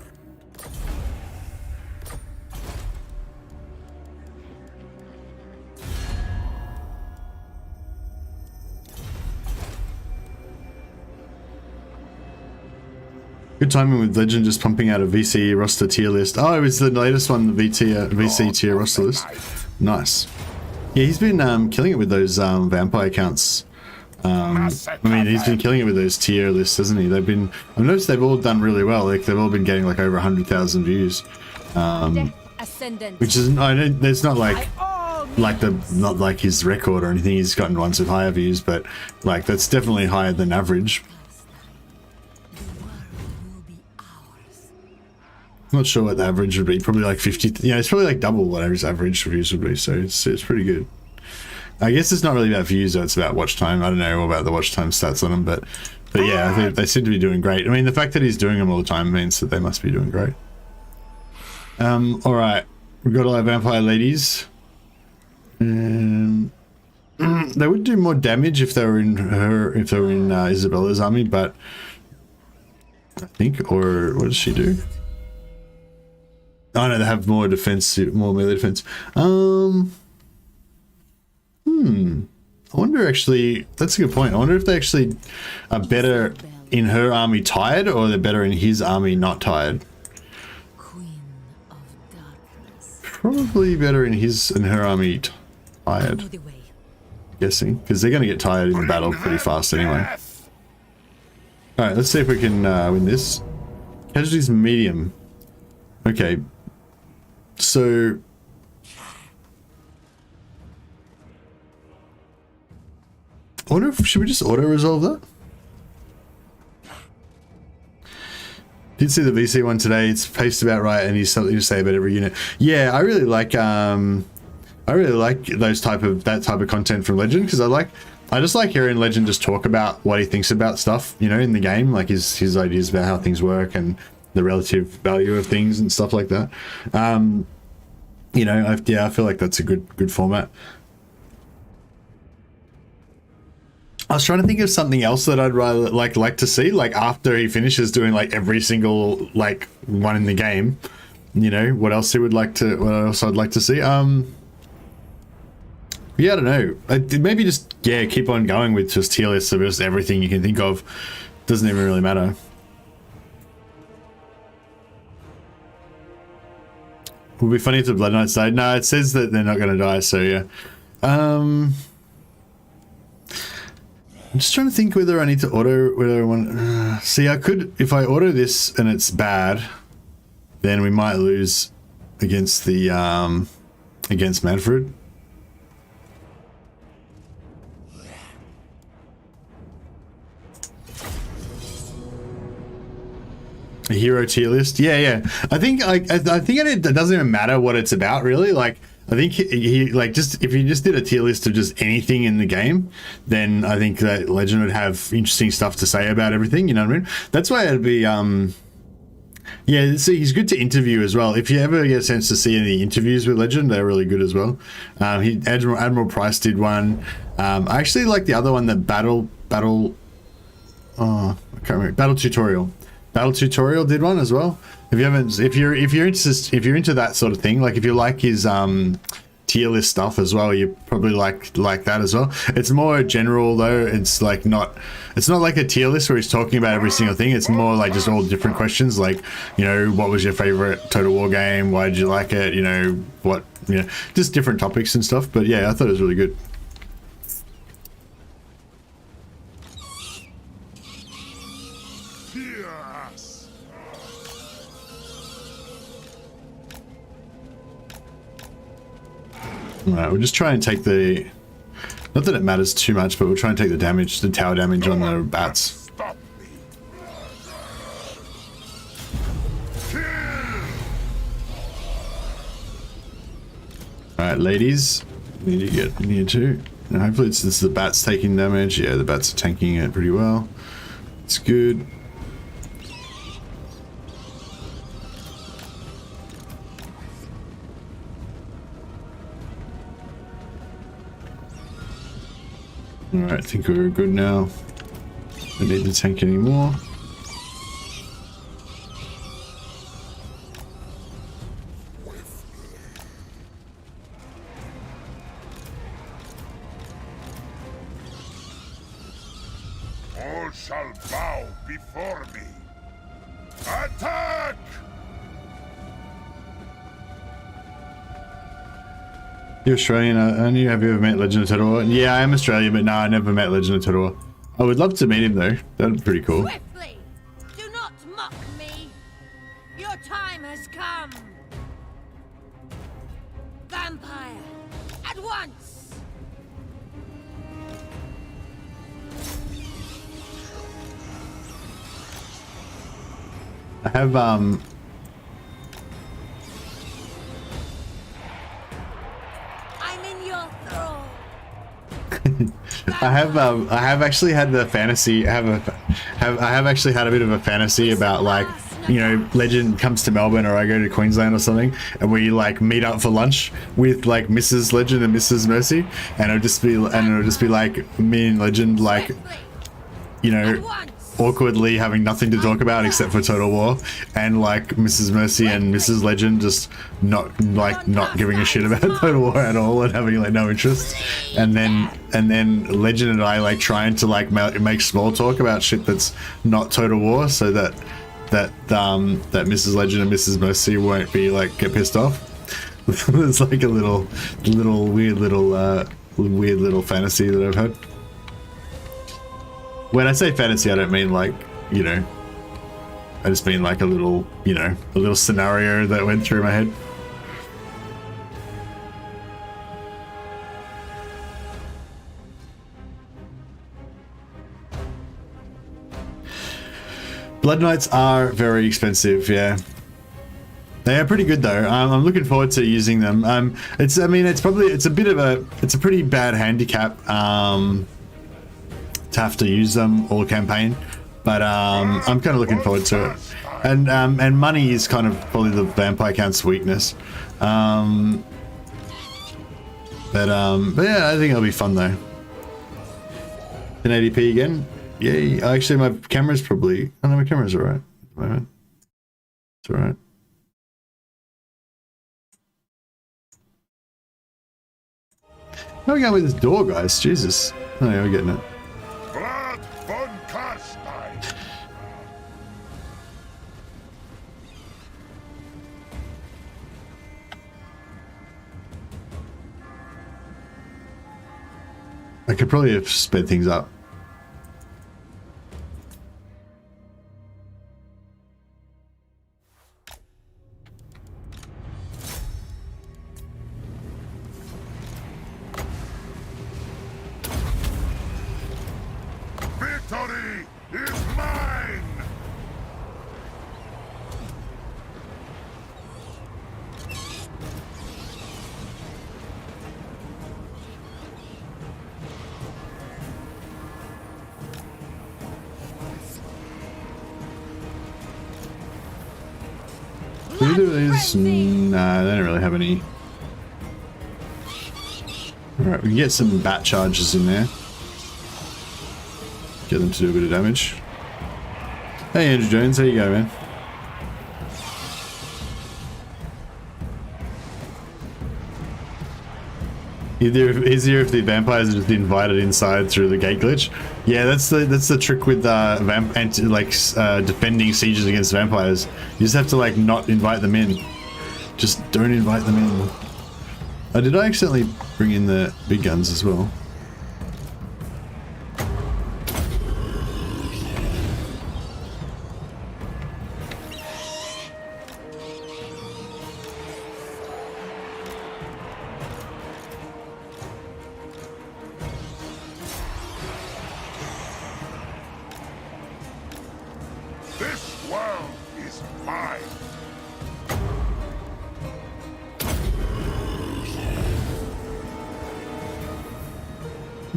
Good timing with Legend just pumping out a VC roster tier list. Oh, it was the latest one, the VC tier roster list. Nice. Yeah, he's been killing it with those vampire counts. I mean, he's been killing it with those tier lists, hasn't he? I've noticed they've all done really well. Like, they've all been getting like over 100,000 views. Which is, it's not like not like his record or anything. He's gotten ones with higher views, but like that's definitely higher than average. I'm not sure what the average would be. Probably like 50. Yeah, it's probably like double what his average views would be. So it's pretty good. I guess it's not really about views, though. It's about watch time. I don't know about the watch time stats on them, but yeah, I think they seem to be doing great. I mean, the fact that he's doing them all the time means that they must be doing great. All right, we've got all our vampire ladies. They would do more damage if they were in Isabella's army, but I think, or what does she do? Oh no, they have more defense, more melee defense. I wonder actually, that's a good point. I wonder if they actually are better in her army tired, or they're better in his army not tired. Queen of Darkness. Probably better in her army tired. Know the way. Guessing, because they're going to get tired in the battle pretty fast anyway. Alright, let's see if we can win this. Casualties medium. Okay. So... I wonder if, should we just auto-resolve that? Did see the VC one today. It's paced about right, and he's something to say about every unit. Yeah, I really like those that type of content from Legend, because I like I just like hearing Legend just talk about what he thinks about stuff, you know, in the game, like his ideas about how things work and the relative value of things and stuff like that. You know, I feel like that's a good format. I was trying to think of something else that I'd rather like to see, like after he finishes doing like every single like one in the game, you know, what else he would like to, what else I'd like to see. Yeah, I don't know. Maybe just, yeah, keep on going with just tier lists of just everything you can think of. Doesn't even really matter. Would be funny if the Bloodknights died. No, it says that they're not going to die, so yeah. I'm just trying to think whether I need to auto, whether I want... see, I could, if I auto this and it's bad, then we might lose against the, against Manfred. A hero tier list, yeah. I think it doesn't even matter what it's about, really. Like, I think he like, just if you just did a tier list of just anything in the game, then I think that Legend would have interesting stuff to say about everything. You know what I mean? That's why it'd be yeah. See, he's good to interview as well. If you ever get a chance to see any interviews with Legend, they're really good as well. Admiral Price did one. I actually like the other one, that Battle. Oh, I can't remember. Battle Tutorial did one as well. If you haven't, if you're into that sort of thing, like if you like his tier list stuff as well, you probably like that as well. It's more general though. It's like it's not like a tier list where he's talking about every single thing. It's more like just all different questions, like, you know, what was your favorite Total War game? Why did you like it? You know, what, you know, just different topics and stuff. But yeah, I thought it was really good. Alright, we'll just try and take the... Not that it matters too much, but we'll try and take the damage, the tower damage on the bats. Alright, ladies. We need to get near too. Now, hopefully it's the bats taking damage. Yeah, the bats are tanking it pretty well. It's good. Alright, I think we're good now. Don't need to tank anymore. All shall bow before me. Attack! You're Australian. I knew. Have you ever met Legend of Total War? Yeah, I am Australian, but no, I never met Legend of Total War. I would love to meet him though. That'd be pretty cool. Swiftly! Do not mock me! Your time has come! Vampire! At once! I have I have actually had the fantasy. I have actually had a bit of a fantasy about, like, you know, Legend comes to Melbourne or I go to Queensland or something, and we like meet up for lunch with like Mrs. Legend and Mrs. Mercy, and it'll just be like me and Legend, like, you know, awkwardly having nothing to talk about except for Total War, and like Mrs. Mercy and Mrs. Legend just not giving a shit about Total War at all and having like no interest, and then Legend and I like trying to like make small talk about shit that's not Total War, so that Mrs. Legend and Mrs. Mercy won't be like get pissed off. It's like a little weird little fantasy that I've had. When I say fantasy, I don't mean like, you know, I just mean like a little, you know, a little scenario that went through my head. Bloodknights are very expensive, yeah. They are pretty good though. I'm looking forward to using them. It's a pretty bad handicap. to have to use them all campaign, but I'm kind of looking forward to it. And money is kind of probably the vampire count's weakness. But yeah, I think it'll be fun though. 1080p again? Yay. Actually, my camera's probably... Oh no, my camera's alright at the moment. It's alright. How are we going with this door, guys? Jesus. Oh yeah, we're getting it. Vlad von Karstein. I could probably have sped things up. Victory is mine! Do we do these? Nah, they don't really have any. Alright, we can get some bat charges in there. Get them to do a bit of damage. Hey Andrew Jones, how you go, man? Easier if the vampires are just invited inside through the gate glitch. Yeah, that's the trick with defending sieges against vampires. You just have to like not invite them in. Just don't invite them in. Oh, did I accidentally bring in the big guns as well? This world is mine!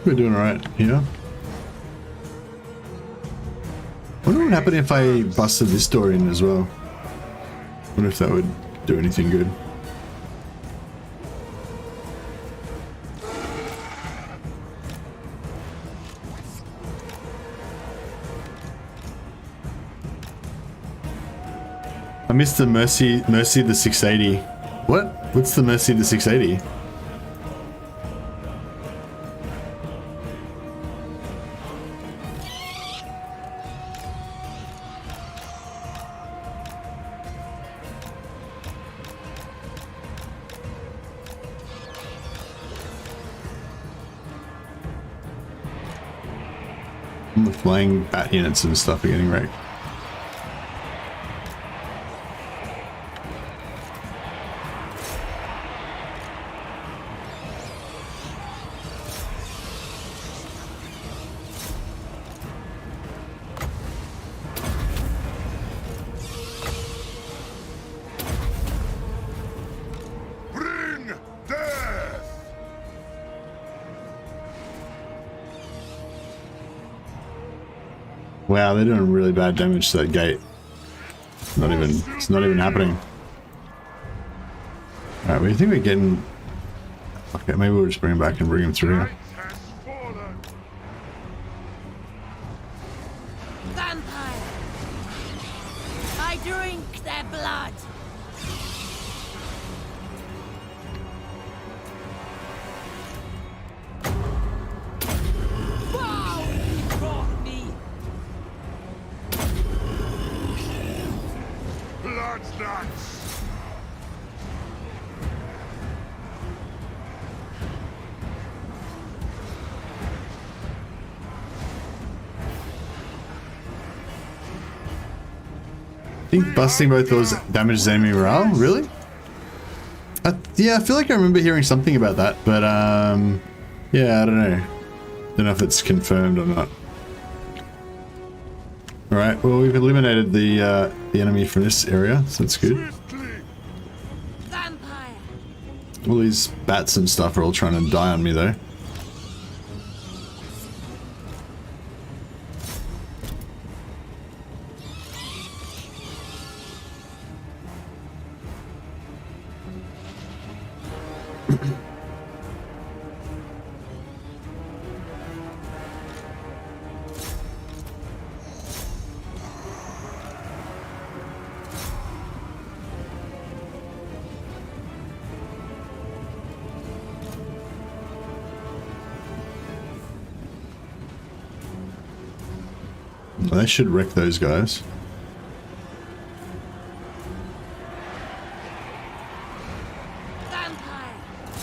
We're doing alright here. Wonder what happened if I busted this door in as well. Wonder if that would do anything good. I missed the Mercy the 680. What? What's the Mercy the 680? The flying bat units and stuff are getting wrecked. Bring death! Wow, they're doing really bad damage to that gate. It's not even happening. Alright, we think we're getting... Okay, maybe we'll just bring him back and bring him through here. Has fallen! Vampire! I drink their blood! Wow! He brought me! Bloodknights! I think busting both those damages enemy morale? Really? Yeah, I feel like I remember hearing something about that, but yeah, I don't know. Don't know if it's confirmed or not. Alright, well we've eliminated the enemy from this area, so that's good. Vampire! All these bats and stuff are all trying to die on me though. Well, they should wreck those guys. Vampire,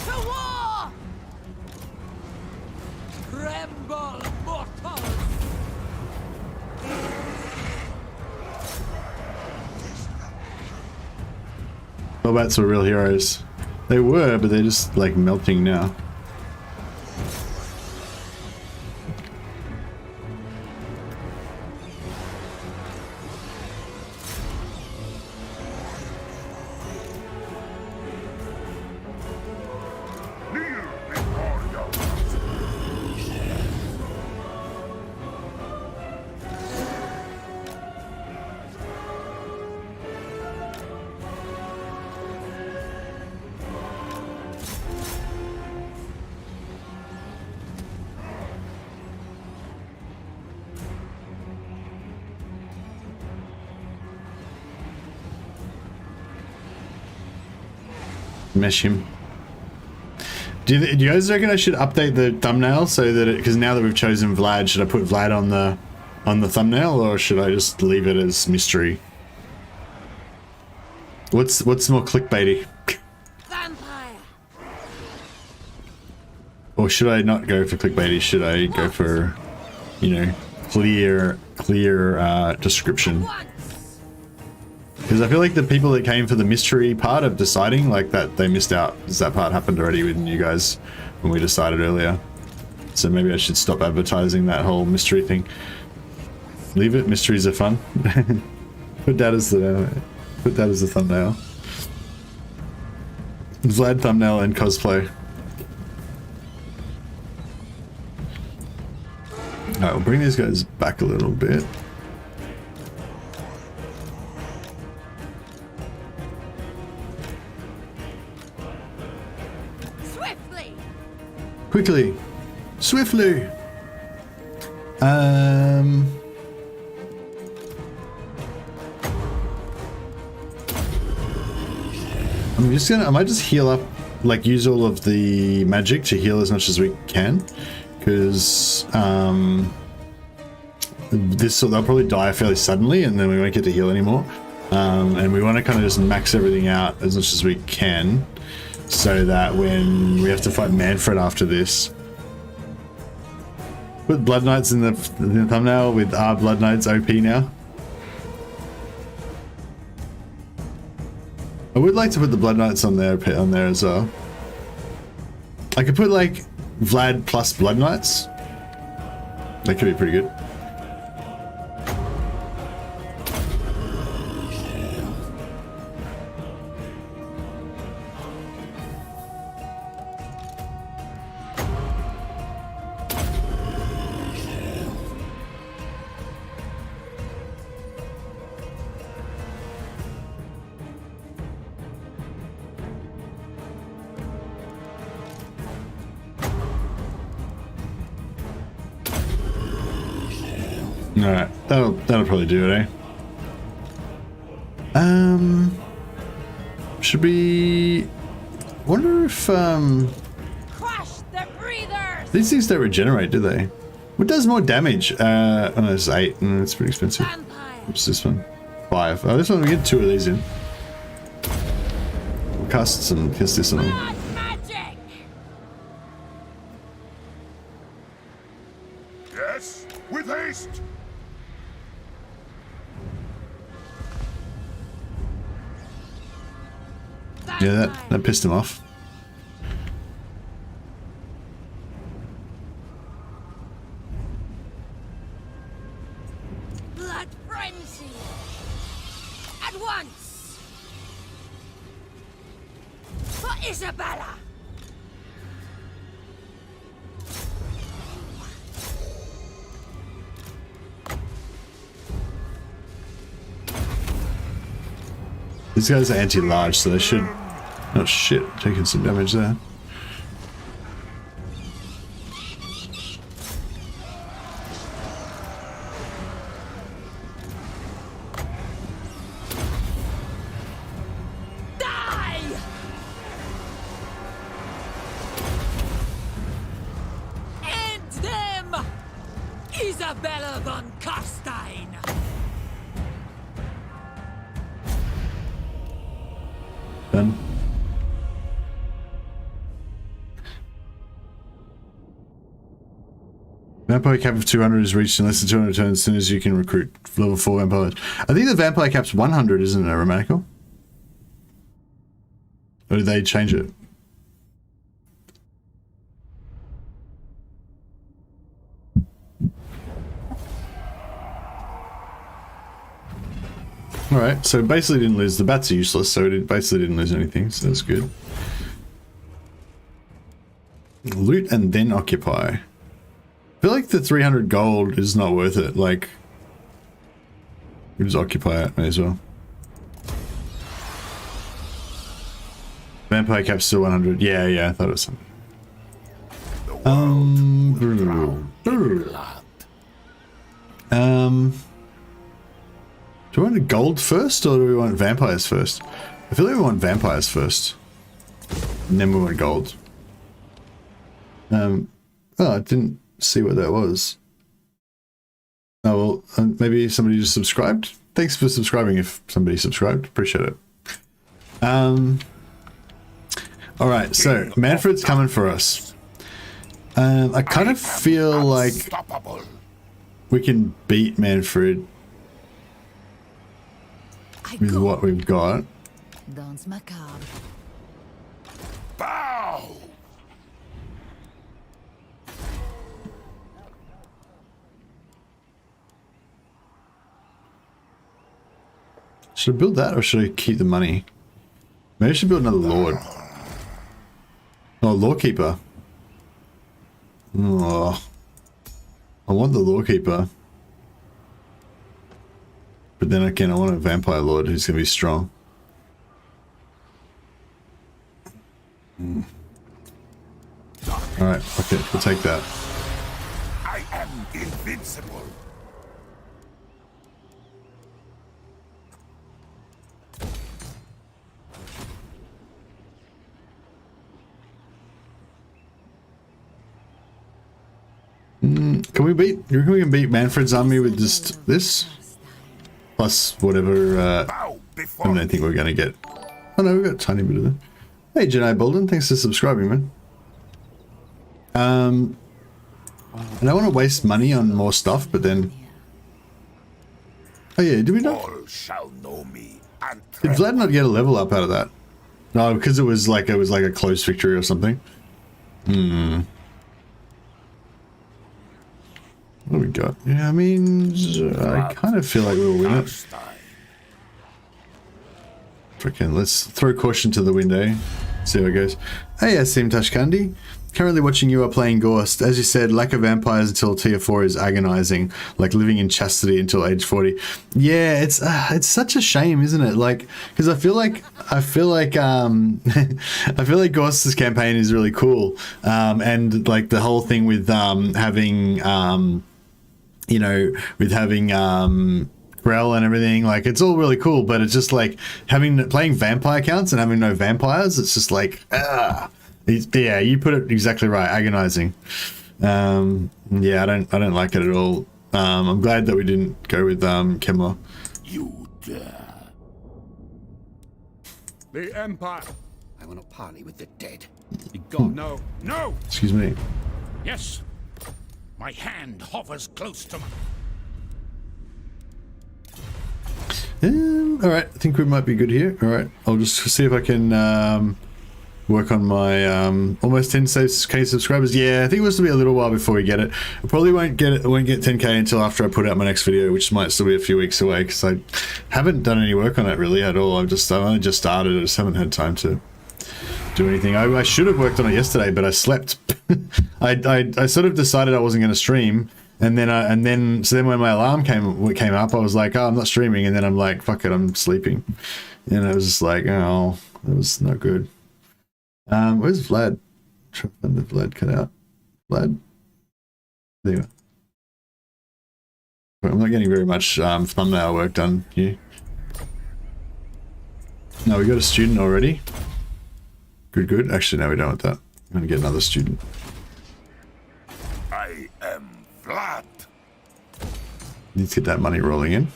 to war! Tremble, mortals! Hellbats were real heroes. They were, but they're just like melting now. Mesh him. Do you guys reckon I should update the thumbnail so that it, because now that we've chosen Vlad, should I put Vlad on the thumbnail, or should I just leave it as mystery? What's more clickbaity? Vampire! Or should I not go for clickbaity? Should I go for, you know, clear description? Once! Because I feel like the people that came for the mystery part of deciding, like, that they missed out, because that part happened already with you guys when we decided earlier. So maybe I should stop advertising that whole mystery thing. Leave it. Mysteries are fun. Put that as the thumbnail. Vlad thumbnail and cosplay. Alright, we'll bring these guys back a little bit. Quickly, swiftly. I'm just gonna. I might just heal up, like use all of the magic to heal as much as we can, because they'll probably die fairly suddenly, and then we won't get to heal anymore. And we want to kind of just max everything out as much as we can, so that when we have to fight Manfred after this, put Bloodknights in the thumbnail with our Bloodknights OP now. I would like to put the Bloodknights on there as well. I could put like Vlad plus Bloodknights. That could be pretty good. Alright, that'll probably do it, eh? Should we... wonder if, Crush the breathers! these things don't regenerate, do they? What does more damage? Oh no, it's 8. It's pretty expensive. Vampire! What's this one? 5. Oh, this one, we get 2 of these in. We'll cast this on them. Blood magic! Yes, with haste. Yeah, that pissed him off. Blood frenzy! At once! For Isabella! These guys are anti-large, so they should... oh shit, taking some damage there. Belagon Carstein! Done. Vampire cap of 200 is reached in less than 200 turns as soon as you can recruit level 4 vampires. I think the vampire cap's 100, isn't it, Romanical? Or did they change it? Alright, so basically didn't lose. The bats are useless, so it basically didn't lose anything, so that's good. Loot and then occupy. I feel like the 300 gold is not worth it. Like, we just occupy it, may as well. Vampire cap's still 100. Yeah, I thought it was something. Do we want gold first, or do we want vampires first? I feel like we want vampires first, and then we want gold. Oh, I didn't see what that was. Oh, well, maybe somebody just subscribed? Thanks for subscribing if somebody subscribed. Appreciate it. Alright, so Manfred's coming for us. I kind of feel like we can beat Manfred with what we've got. Dance macabre. Bow! Should I build that or should I keep the money? Maybe I should build another lord. Oh, lawkeeper. Oh, I want the lawkeeper. But then again, I want a vampire lord who's going to be strong. Alright, okay, we'll take that. I am invincible. Can we beat? You reckon we can beat Manfred's army with just this? Plus whatever, I don't think we're going to get. Oh no, we've got a tiny bit of it. Hey, Jedi Bolden, thanks for subscribing, man. And I don't want to waste money on more stuff, but then... Oh yeah, did we not? All shall know me and Did Vlad not get a level up out of that? No, because it was like a close victory or something. What do we got? Yeah, I mean, I kind of feel like we'll win it. Freaking, let's throw caution to the window. See how it goes. Hey, Asim Tashkandi. Currently watching you are playing Ghost. As you said, lack of vampires until tier 4 is agonizing, like living in chastity until age 40. Yeah, it's such a shame, isn't it? Like, because I feel like I feel like Ghost's campaign is really cool, and like the whole thing with having you know, with having Grell and everything, like it's all really cool, but it's just like playing vampire counts and having no vampires. It's just like yeah, you put it exactly right. Agonizing. Yeah, I don't like it at all. I'm glad that we didn't go with Kemler. You dare. The Empire. I want to parley with the dead. Be gone. No. No! Excuse me. Yes. My hand hovers close to my... Alright, I think we might be good here. Alright, I'll just see if I can work on my almost 10k subscribers. Yeah, I think it was to be a little while before we get it. I probably won't get 10k until after I put out my next video, which might still be a few weeks away because I haven't done any work on it really at all. I've only just started. I just haven't had time to do anything. I should have worked on it yesterday, but I slept. I sort of decided I wasn't going to stream, and then so when my alarm came up, I was like, oh, I'm not streaming, and then I'm like, fuck it, I'm sleeping, and I was just like, oh, that was not good. Where's Vlad? Try to find the Vlad cut out. Vlad. There you are. I'm not getting very much thumbnail work done here. No, we got a student already. Good. Actually, no, we don't want that. I'm going to get another student. I am Vlad. Need to get that money rolling in.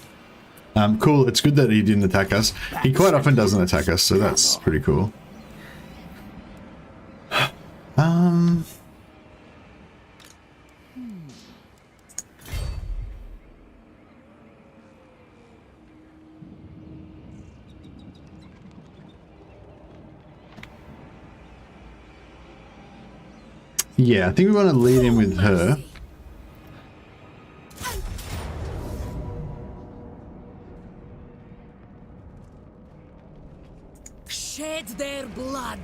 Cool. It's good that he didn't attack us. He quite often doesn't attack us, so that's pretty cool. Yeah, I think we want to lead in with her. Shed their blood.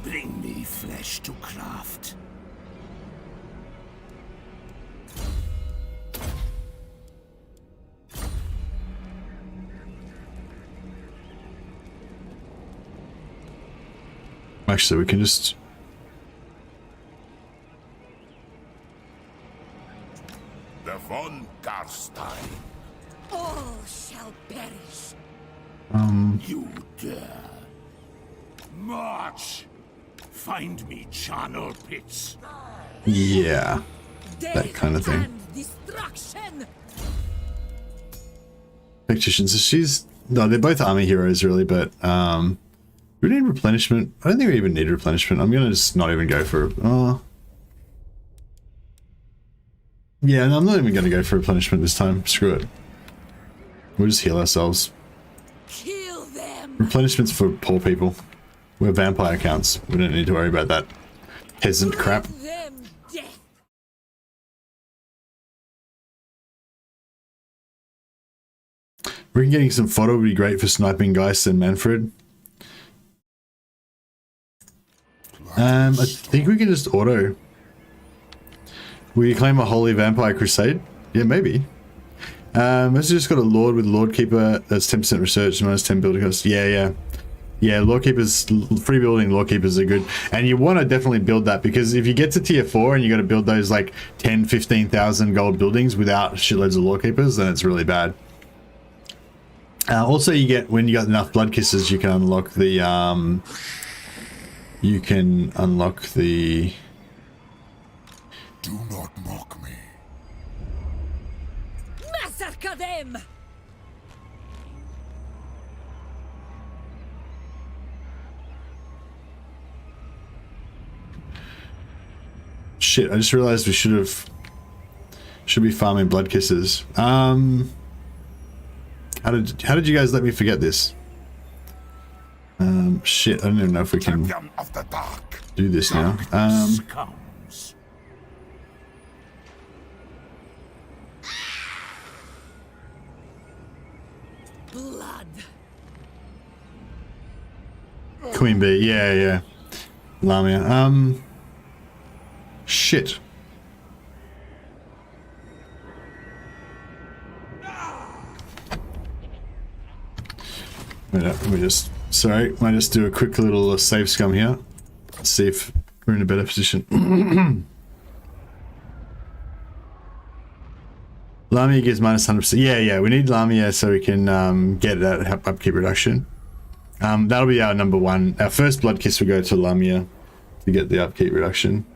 Bring me flesh to craft. Actually, we can just... The von Karstein. All shall perish. You dare. March! Find me charnel pits. Yeah. That kind of thing. And destruction. Tacticians. So she's... No, they're both army heroes, really, but... we need replenishment. I don't think we even need replenishment. I'm going to just not even go for... yeah, no, I'm not even going to go for replenishment this time. Screw it. We'll just heal ourselves. Kill them. Replenishment's for poor people. We're vampire accounts. We don't need to worry about that peasant crap. Them death. We're getting some fodder would be great for sniping Geist and Manfred. I think we can just auto. Will you claim a holy vampire crusade? Yeah, maybe. Let's just got a lord with lord keeper. That's 10% research, minus 10 building cost. Yeah. Lord keepers, free building lord keepers are good, and you want to definitely build that, because if you get to tier 4 and you got to build those like 10-15,000 gold buildings without shitloads of lord keepers, then it's really bad. Also, you get, when you got enough blood kisses, you can unlock the Do not mock me. Massacre them. Shit, I just realized we should be farming blood kisses. How did you guys let me forget this? Shit, I don't even know if we can Champion of the dark. do this now. Comes. Blood. Queen Bee, yeah. Lamia. Shit. Wait, let me just... Sorry, might just do a quick little save scum here. See if we're in a better position. Lamia gives minus 100%. Yeah, we need Lamia so we can get that upkeep reduction. That'll be our number one. Our first blood kiss will go to Lamia to get the upkeep reduction.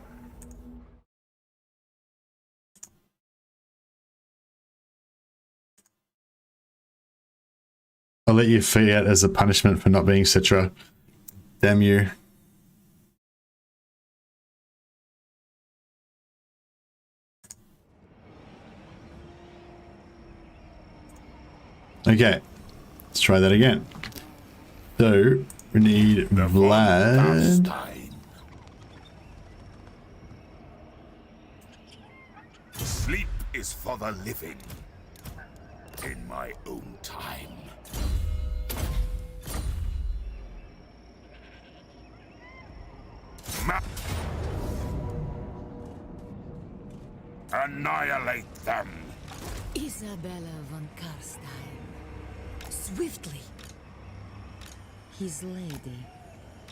I'll let you fiat as a punishment for not being Citra. Damn you. Okay, let's try that again. So, we need Vlad. Sleep is for the living. In my own time. Annihilate them. Isabella von Karstein. Swiftly. His lady.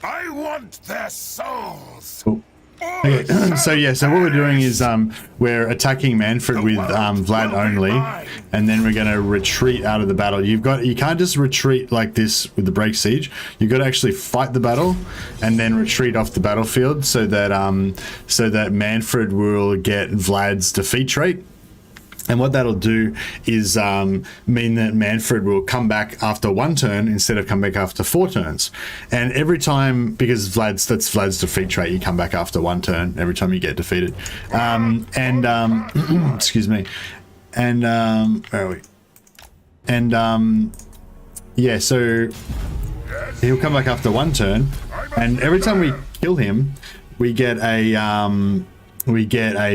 I want their souls. Oh. Okay, so what we're doing is we're attacking Manfred with Vlad only, and then we're going to retreat out of the battle. You can't just retreat like this with the break siege. You've got to actually fight the battle and then retreat off the battlefield so that Manfred will get Vlad's defeat trait. And what that'll do is mean that Manfred will come back after 1 turn instead of come back after 4 turns. And every time, because that's Vlad's defeat trait, you come back after 1 turn every time you get defeated. Excuse me. And where are we? And yeah, so he'll come back after 1 turn, and every time we kill him, we get a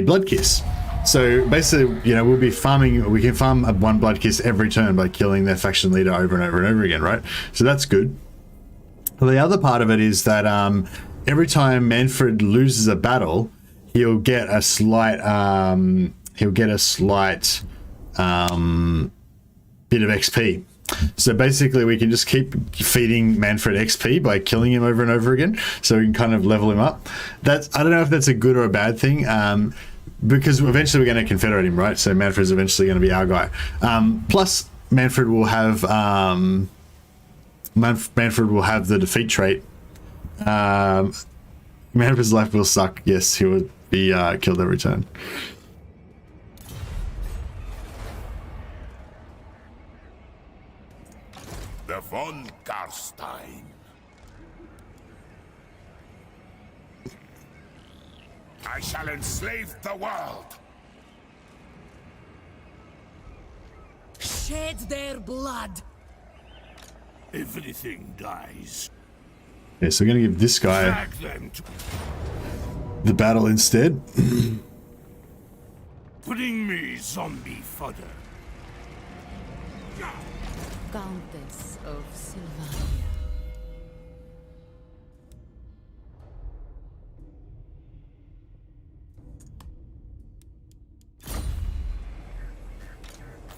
blood kiss. So basically, we'll be farming. We can farm 1 blood kiss every turn by killing their faction leader over and over and over again, right? So that's good. Well, the other part of it is that every time Manfred loses a battle, he'll get a slight bit of XP. So basically, we can just keep feeding Manfred XP by killing him over and over again, so we can kind of level him up. I don't know if that's a good or a bad thing. Because eventually we're going to confederate him, right? So Manfred's eventually going to be our guy. Plus, Manfred will have the defeat trait. Manfred's life will suck. Yes, he will be killed every turn. The von Karstein. I shall enslave the world. Shed their blood. Everything dies. Yeah, so we're going to give this guy Drag them to the battle instead. bring me zombie fodder. Countess of Sylvania.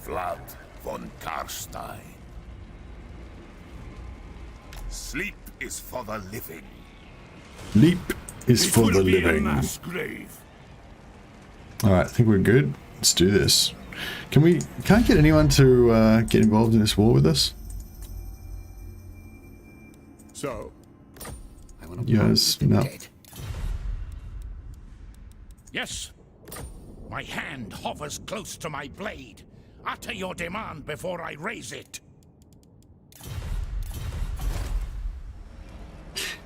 Vlad von Karstein. Sleep is for the living. Leap is It for will the be a living. mass grave. All right, I think we're good. Let's do this. Can't get anyone to get involved in this war with us? So, Yes, no. Yes. My hand hovers close to my blade. Utter your demand before I raise it.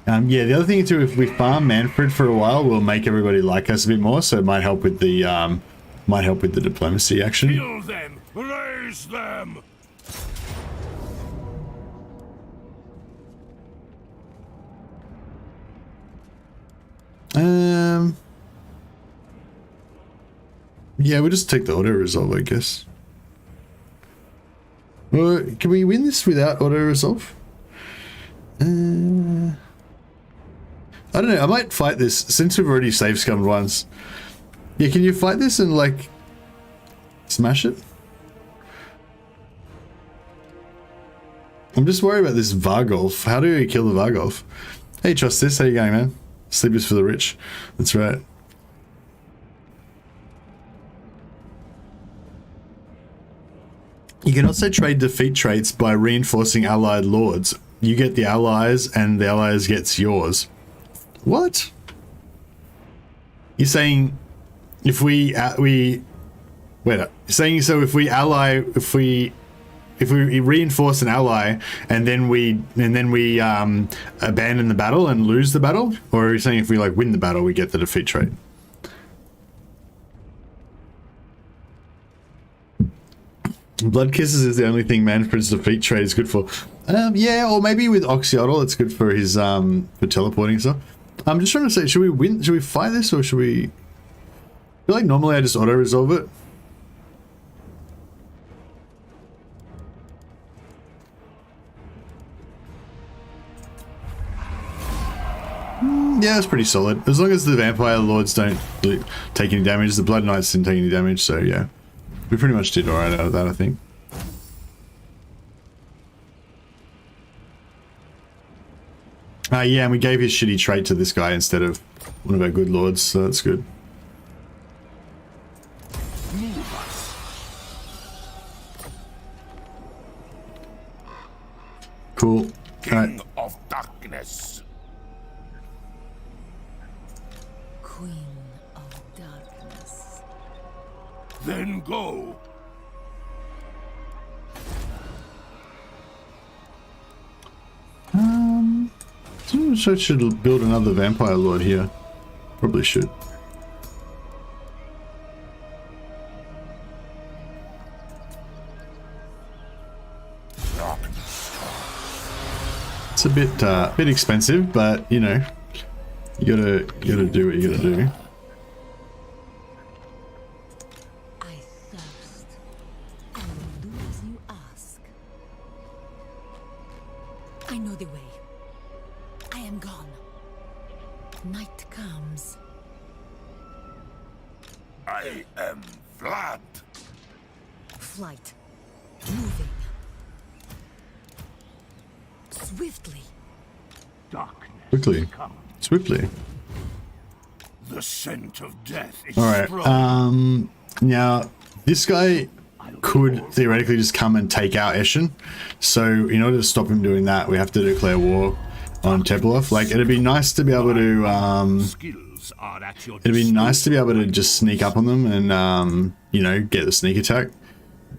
Yeah, the other thing too, if we farm Manfred for a while, we'll make everybody like us a bit more, so it might help with the diplomacy action. Kill them! Raise them! Yeah, we'll just take the auto resolve, I guess. Well, can we win this without auto resolve? I don't know. I might fight this since we've already save scummed once. Yeah, can you fight this and like smash it? I'm just worried about this Vargolf. How do we kill the Vargolf? Hey, trust this. How you going, man? Sleep is for the rich. That's right. You can also trade defeat traits by reinforcing allied lords. You get the allies and the allies gets yours. What? You're saying if we wait up. You're saying so if we reinforce an ally and then we abandon the battle and lose the battle, or are you saying if we like win the battle we get the defeat trait? Blood kisses is the only thing Manfred's defeat trait is good for. Yeah, or maybe with Oxyotl it's good for his for teleporting stuff. I'm just trying to say, should we win? Should we fight this, or should we? I feel like normally I just auto resolve it. Yeah, it's pretty solid. As long as the vampire lords don't take any damage, the Bloodknights didn't take any damage, so yeah. We pretty much did alright out of that, I think. Yeah, and we gave his shitty trait to this guy instead of one of our good lords, so that's good. Move us. Cool. King of darkness. Queen of darkness. Then go. So I should build another vampire lord here. Probably should. It's a bit expensive, but you know, you gotta do what you gotta do. I thirst. I will do as you ask. I know the way. I am gone. Night comes. I am Vlad. Flight. Moving. Swiftly. Darkness. Quickly, Come. swiftly. The scent of death is All right. strong. Now this guy could theoretically just come and take out Eshin. So in order to stop him doing that, we have to declare war on Tepelov. Like, it'd be nice to be able to Skills are at your it'd be nice to be able to just sneak up on them and you know, get the sneak attack.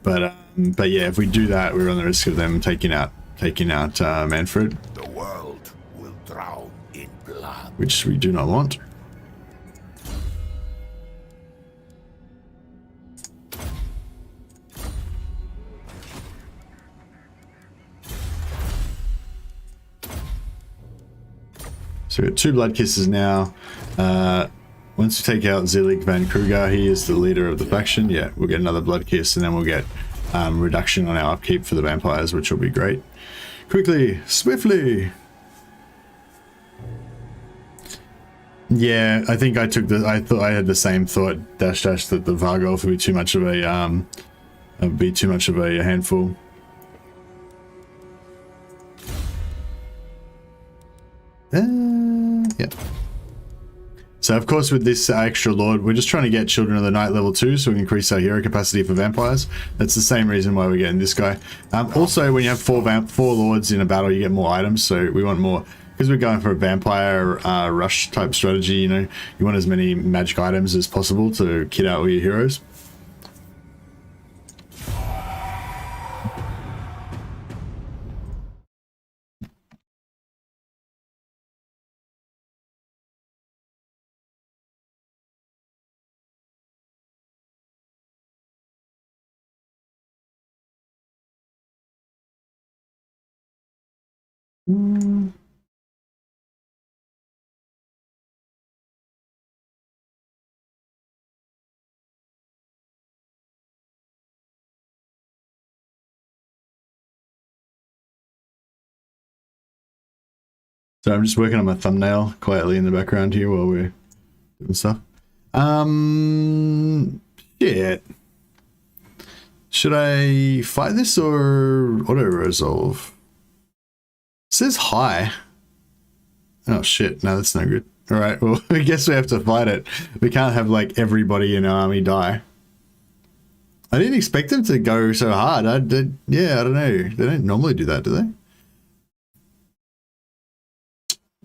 But yeah, if we do that, we run the risk of them taking out Manfred, The world will drown in blood. which we do not want. So we got 2 blood kisses now. Once we take out Zelig Van Kruger, he is the leader of the faction. Yeah, we'll get another blood kiss, and then we'll get reduction on our upkeep for the vampires, which will be great. Quickly, swiftly. Yeah, I think I took the. I thought I had the same thought. Dash that the Vargolf would be too much of a handful. Yeah. So of course with this extra lord, we're just trying to get Children of the Night level 2 so we can increase our hero capacity for vampires. That's the same reason why we're getting this guy. Also, when you have four lords in a battle, you get more items, so we want more. Because we're going for a vampire rush type strategy, you know, you want as many magic items as possible to kit out all your heroes. So I'm just working on my thumbnail quietly in the background here while we're doing stuff. Shit. Should I fight this or auto-resolve? It says hi. Oh shit, no, that's no good. Alright, well, I guess we have to fight it. We can't have, like, everybody in our army die. I didn't expect them to go so hard. Yeah, I don't know. They don't normally do that, do they?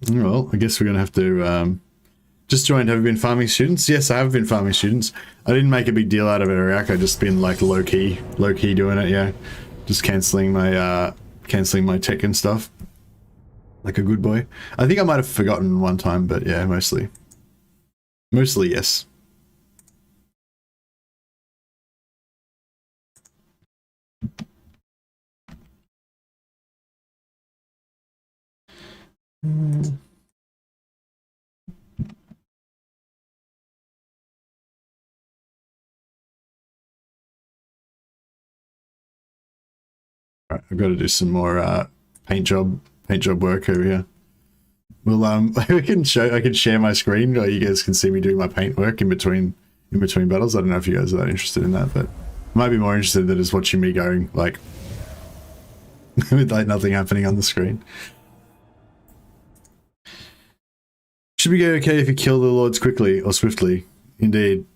Well, I guess we're going to have to just joined. Have you been farming students? Yes, I have been farming students. I didn't make a big deal out of it, Iraq. I just been like low-key doing it, yeah. Just cancelling my tech and stuff. Like a good boy. I think I might have forgotten one time, but yeah, mostly yes. Alright, I've got to do some more paint job work over here. Well, I can share my screen, or you guys can see me doing my paint work in between battles. I don't know if you guys are that interested in that, but I might be more interested in just watching me going like with like nothing happening on the screen. Should be okay if you kill the lords quickly or swiftly. Indeed.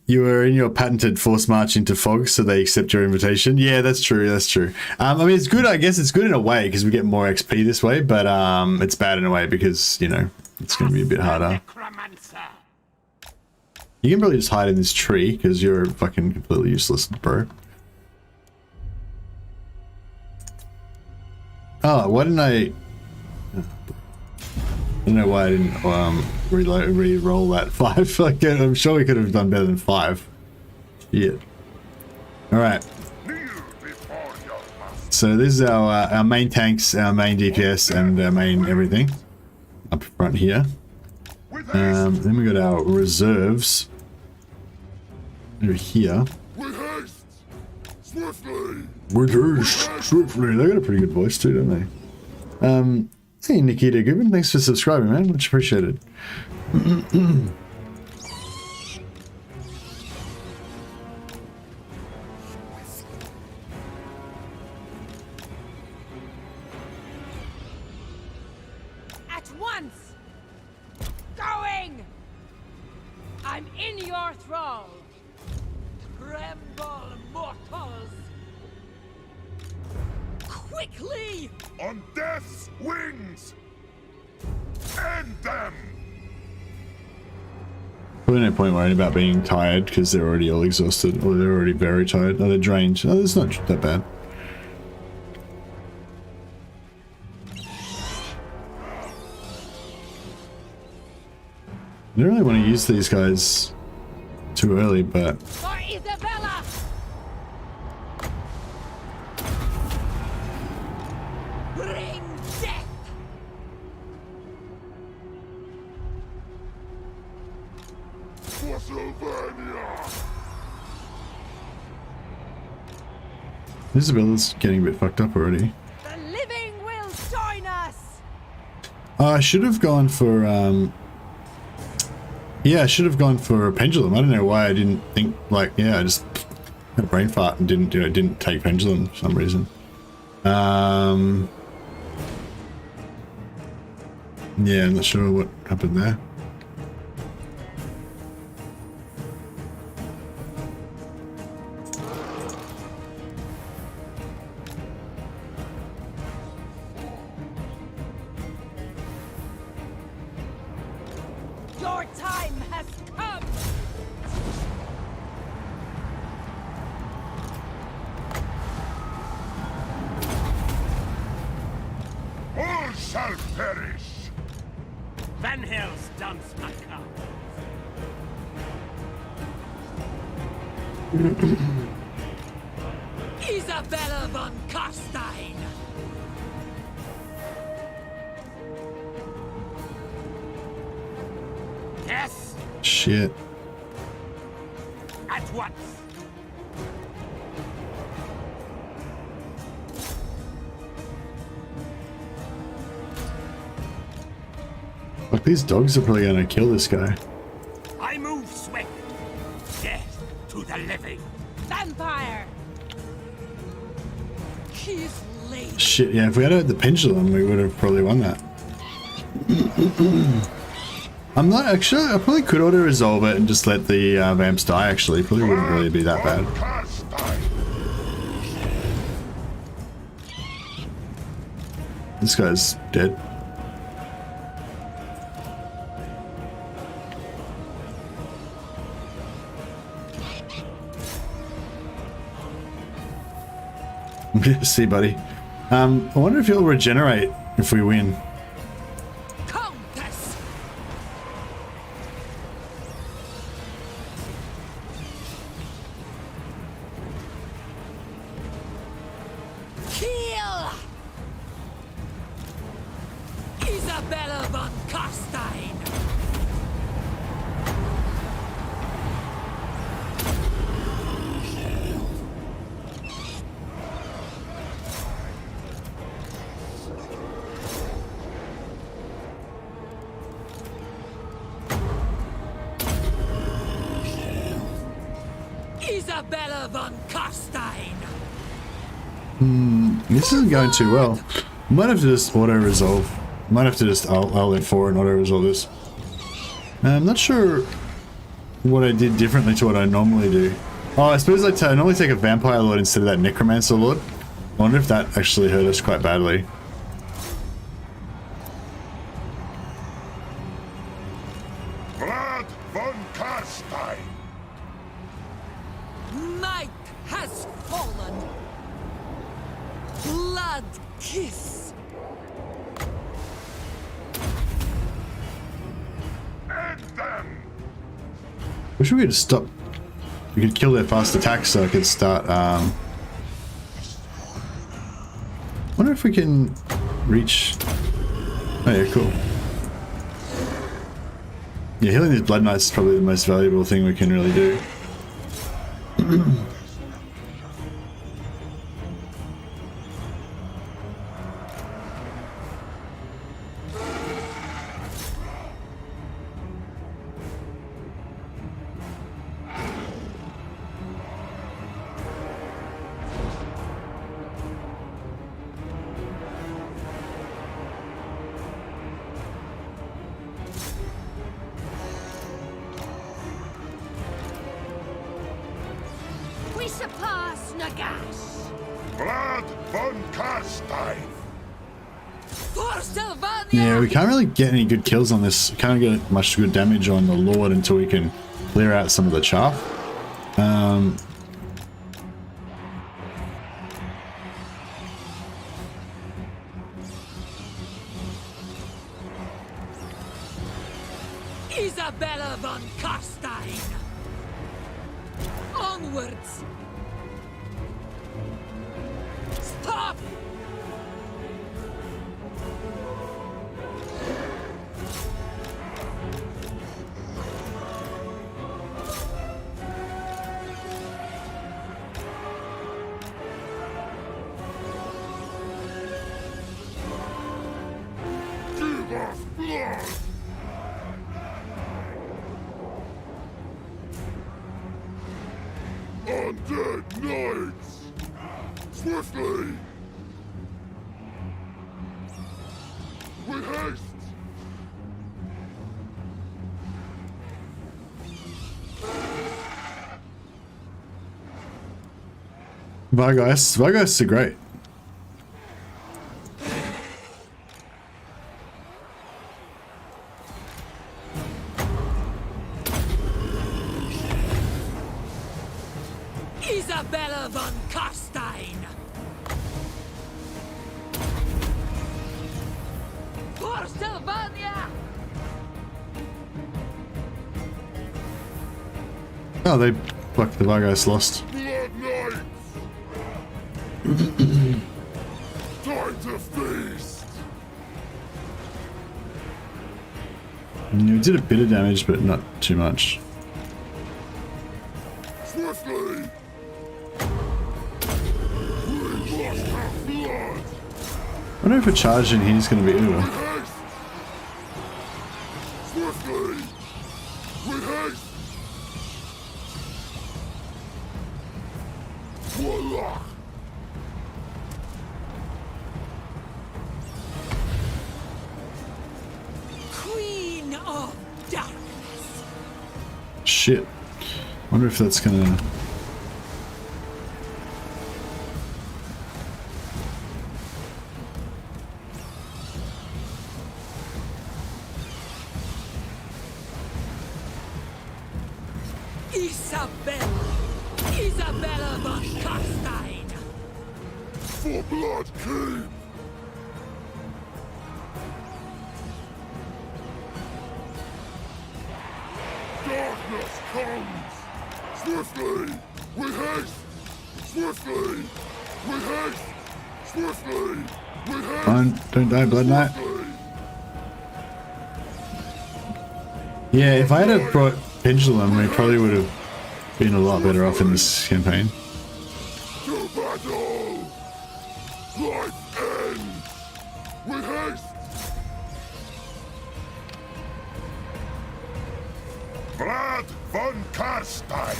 You are in your patented forced march into fog, so they accept your invitation. Yeah, that's true. That's true. I mean, it's good. I guess it's good in a way because we get more XP this way, but it's bad in a way because, you know, it's going to be a bit harder. You can probably just hide in this tree because you're fucking completely useless, bro. Oh, why didn't I don't know why I didn't re-roll that 5. Like, I'm sure we could have done better than 5. Yeah. All right. So this is our main tanks, our main DPS, and our main everything up front here. Then we got our reserves over here. With haste, swiftly. With haste, swiftly. They got a pretty good voice too, don't they? Hey Nikita Goodman, thanks for subscribing, man. Much appreciated. At once! Going! I'm in your thrall! Tremble, mortals! Quickly! On death's wings! End them! Probably no point worrying about being tired because they're already all exhausted, or they're already very tired. Oh, they're drained. Oh, that's not that bad. I don't really want to use these guys too early, but For Isabella! Bring death! For Sylvania! Isabella's getting a bit fucked up already. The living will join us! I should have gone for yeah, I should have gone for a pendulum. I don't know why I didn't think, like, yeah, I just had a brain fart and didn't take pendulum for some reason. Yeah, I'm not sure what happened there. Your time has come! All shall perish! Van Hell's dance my cup. Isabella von Karstein! Yes, Shit. at once. Like, these dogs are probably gonna kill this guy. I move swift. Death to the living. Vampire! He's late. Shit, yeah, if we had the pendulum, we would have probably won that. I'm not actually, I probably could auto resolve it and just let the vamps die, actually. Probably wouldn't really be that bad. This guy's dead. See, buddy. I wonder if he'll regenerate if we win. Countess! Kill! Isabella von Karstein! Isabella von Karstein! This isn't going too well. Might have to just auto resolve Might have to just I'll F4 and auto resolve this. I'm not sure what I did differently to what I normally do. Oh, I suppose I normally take a Vampire Lord instead of that Necromancer Lord. I wonder if that actually hurt us quite badly. Vlad von Karstein! Night has fallen. Blood kiss. End them! Wish we could stop. We could kill their fast attacks so I could start. Wonder if we can reach. Oh yeah, cool. Yeah, healing these Bloodknights is probably the most valuable thing we can really do. We surpass Nagash. Vlad von Karstein! For Sylvania. Yeah, we can't really get any good kills on this. Can't get much good damage on the Lord until we can clear out some of the chaff. Isabella von Karstein. Onwards. Stop. Give us blood! Undead knights! Swiftly! With haste! Vargeists are great. Isabella von Karstein. For Sylvania. Oh, they fuck the Vargeists lost. Bloodknights! Time to feast! We did a bit of damage, but not too much. Swiftly! We must have blood! I wonder if a charge in here is going to be ooh. Haste! Swiftly! With haste! Voila! Queen of Darkness. Shit. Wonder if that's gonna. Isabella von Karstein. For blood keep! Darkness comes! Swiftly! With haste! Swiftly! With haste! Swiftly! With haste! Don't die, Blood Knight. Swiftly! Yeah, if I had brought Pendulum, we probably would have been a lot better off in this campaign. To battle! Life ends! With haste! Vlad von Karstein!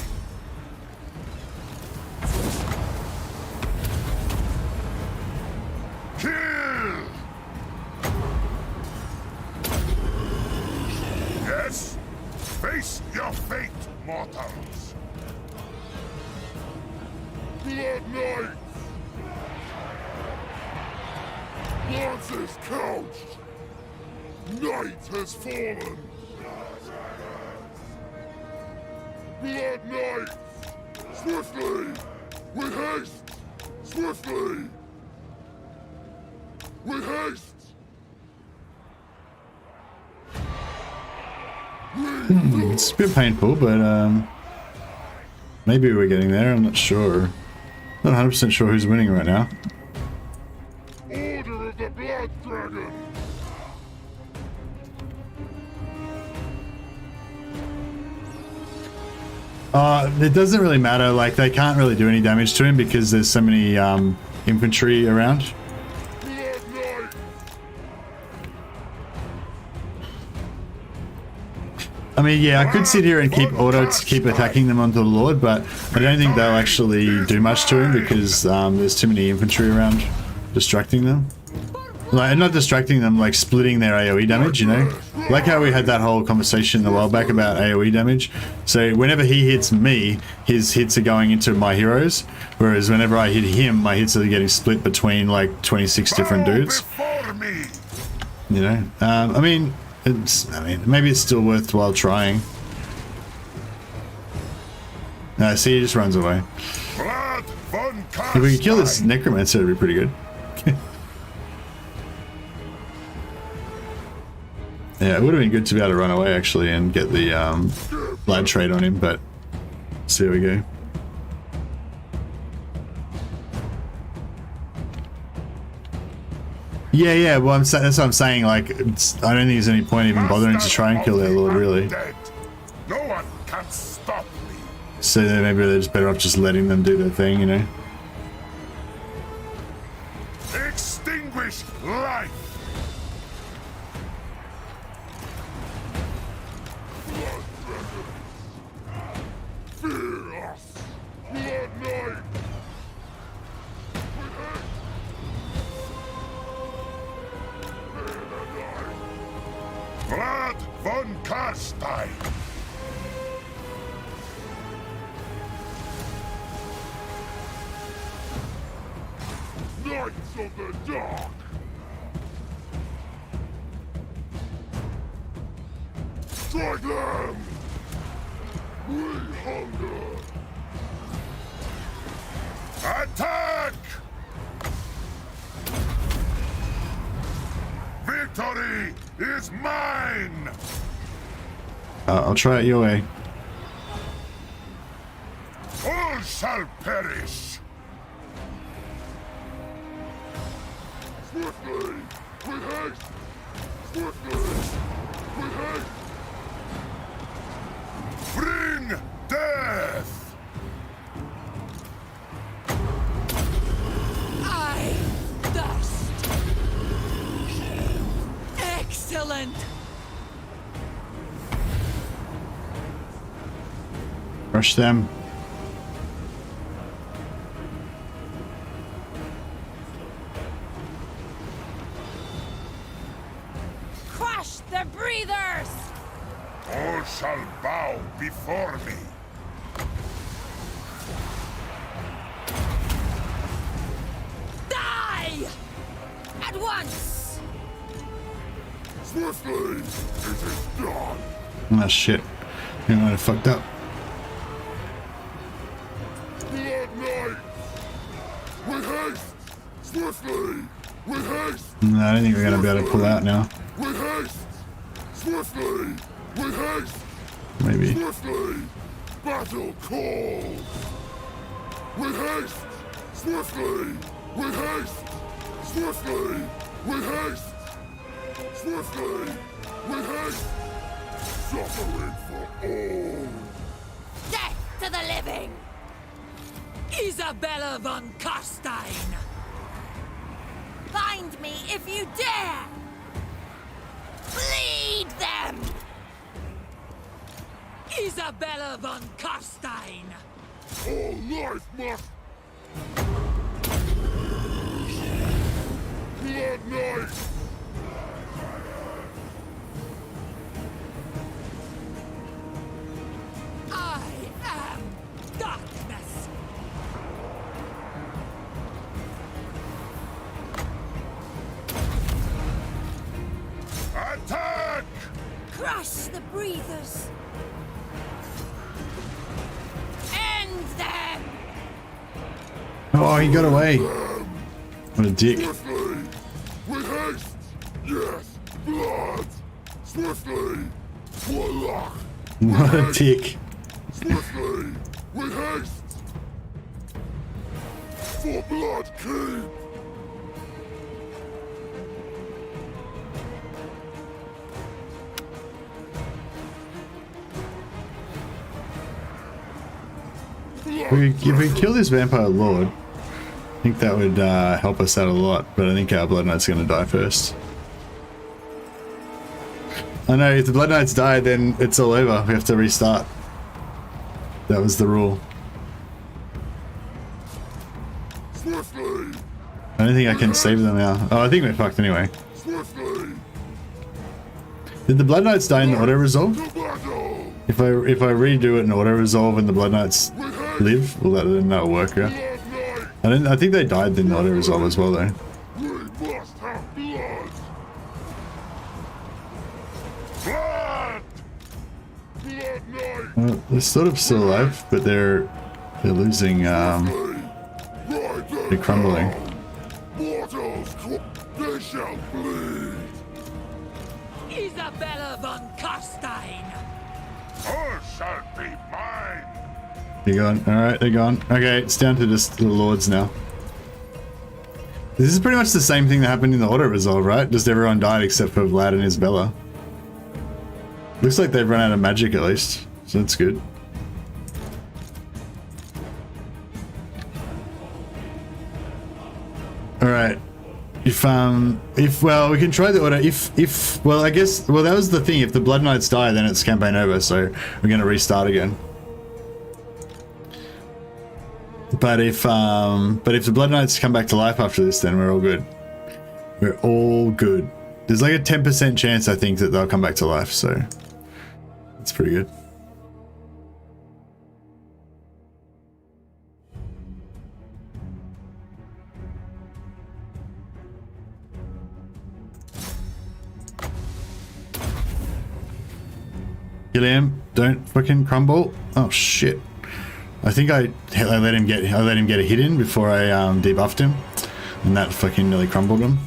Kill! Lance is couched. Night has fallen. Bloodknights! Swiftly! With haste! Swiftly! With haste! It's a bit painful, but maybe we're getting there. I'm not sure. Not 100% sure who's winning right now. Order of the Blood Dragon! It doesn't really matter. Like, they can't really do any damage to him because there's so many infantry around. I mean, yeah, I could sit here and keep keep attacking them onto the Lord, but I don't think they'll actually do much to him because there's too many infantry around distracting them. Like, not distracting them, like splitting their AoE damage, you know? Like how we had that whole conversation a while back about AoE damage. So whenever he hits me, his hits are going into my heroes, whereas whenever I hit him, my hits are getting split between like 26 different dudes. You know? I mean, maybe it's still worthwhile trying. See, he just runs away. If we could kill this necromancer, it'd be pretty good. Yeah, it would have been good to be able to run away actually and get the Vlad trade on him, but see how we go. Yeah, well, that's what I'm saying, like, I don't think there's any point even bothering to try and kill their lord, really. No one can stop me. So then maybe they're just better off just letting them do their thing, you know? Extinguish life. Fear us, Blood Knight. Vlad von Karstein. Knights of the Dark. Strike them. We hunger. Attack! Victory is mine! I'll try it your way. All shall perish! Swiftly! With haste! Swiftly! With haste! Bring death! I thirst. Excellent. Rush them. Crush the breathers. All shall bow before me. Die at once. Swiftly, it is done. Oh shit. I might have fucked up. Blood Knight! With haste! Swiftly! With haste! No, I don't think we're gonna be able to pull out now. With haste! Swiftly! With haste! Maybe. Swiftly! Battle call! With haste! Swiftly! With haste! Swiftly! With haste! Swiftly! With haste! Suffering for all! Death to the living. Isabella von Karstein. Find me if you dare. Bleed them. Isabella von Karstein. All life must... Blood Knight! I am darkness. the breathers. End them! Oh, he got away. What a dick. Swiftly! With haste! Yes! Blood! Swiftly! Warlock! What a dick. Swiftly! With haste! For Blood King! If we kill this vampire lord, I think that would help us out a lot, but I think our Blood Knight's going to die first. I know, if the Blood Knights die, then it's all over. We have to restart. That was the rule. Swiftly! I don't think I can save them now. Oh, I think we're fucked anyway. Swiftly! Did the Blood Knights die in the auto-resolve? To battle! If I redo it in auto-resolve and the Blood Knights With haste! live, well, that'll work, yeah? Blood Knight! I think they died in the auto-resolve as well, though. We must have blood! Blood! Blood Knight! Well, they're sort of still alive, but they're losing, Right they're crumbling. Mortals, they shall bleed! Isabella von Karstein! Her shall be mine! They're gone. Alright, they're gone. Okay, it's down to just the lords now. This is pretty much the same thing that happened in the auto-resolve, right? Just everyone died except for Vlad and Isabella. Looks like they've run out of magic at least, so that's good. Alright. Well, we can try the auto, well, I guess, well, that was the thing. If the Blood Knights die, then it's campaign over, so we're gonna restart again. But if the Blood Knights come back to life after this, then we're all good. We're all good. There's like a 10% chance, I think, that they'll come back to life, so that's pretty good. Kill him! Don't fucking crumble! Oh shit! I think I let him get a hit in before I debuffed him, and that fucking nearly crumbled him.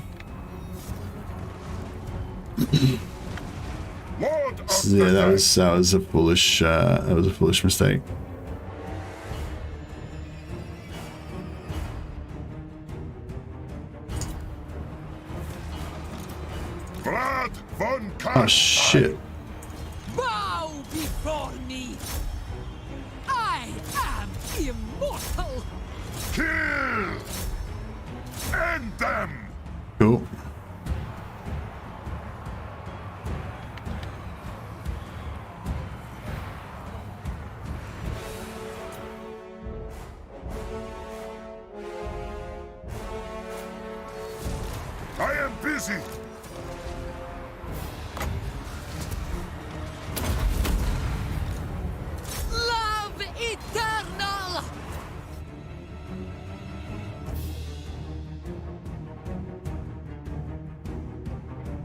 So, yeah, that was a foolish mistake. Vlad von Oh shit! Bow before me! I am immortal! Kill! End them! Cool. I am busy! Love eternal!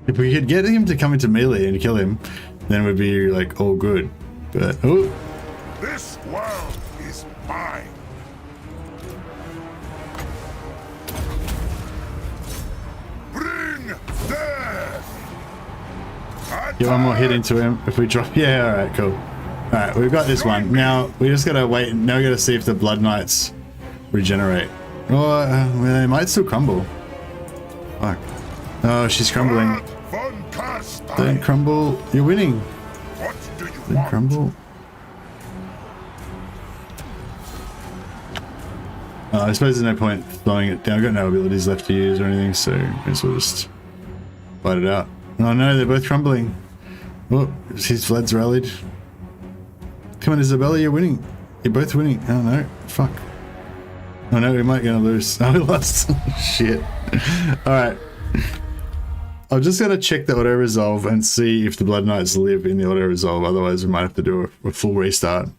If we could get him to come into melee and kill him, then we'd be like all good. But oh, This world is mine! Bring death! get one more hit into him if we drop. Yeah, all right, cool. All right, we've got this one. Now we just gotta wait. Now we gotta see if the Blood Knights regenerate. Or they might still crumble. Fuck. Oh, she's crumbling. Vlad von Karstein! Don't crumble. You're winning. What do you Don't want? crumble. I suppose there's no point slowing it down. I've got no abilities left to use or anything, so I guess we'll just fight it out. Oh no, they're both crumbling. Oh, his Vlad's rallied. Come on, Isabella, you're winning. You're both winning. Oh no, fuck. Oh no, we might gonna lose. Oh, we lost. Shit. Alright. I'm just gonna check the auto-resolve and see if the Blood Knights live in the auto-resolve, otherwise we might have to do a full restart.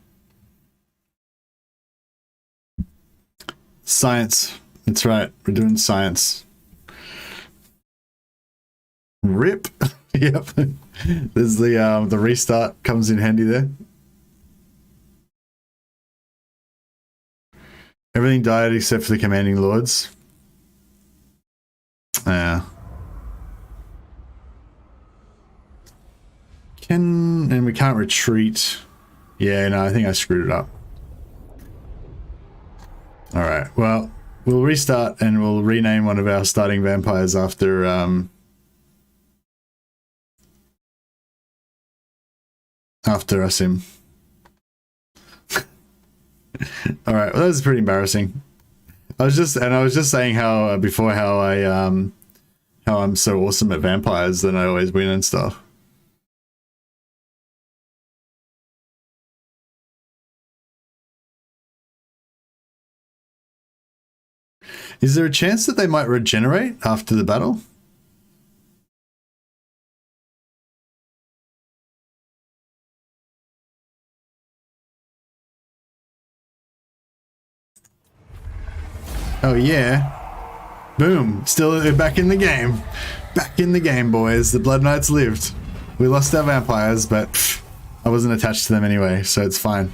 Science. That's right, we're doing science. RIP. Yep. There's the restart comes in handy there. Everything died except for the commanding lords. Yeah. And we can't retreat. Yeah, no, I think I screwed it up. Alright, well, we'll restart and we'll rename one of our starting vampires after Asim. Alright, well that was pretty embarrassing. I was just saying how before how I'm so awesome at vampires that I always win and stuff. Is there a chance that they might regenerate after the battle? Oh yeah. Boom. Still back in the game. Back in the game, boys. The Bloodknights lived. We lost our vampires, but pff, I wasn't attached to them anyway, so it's fine.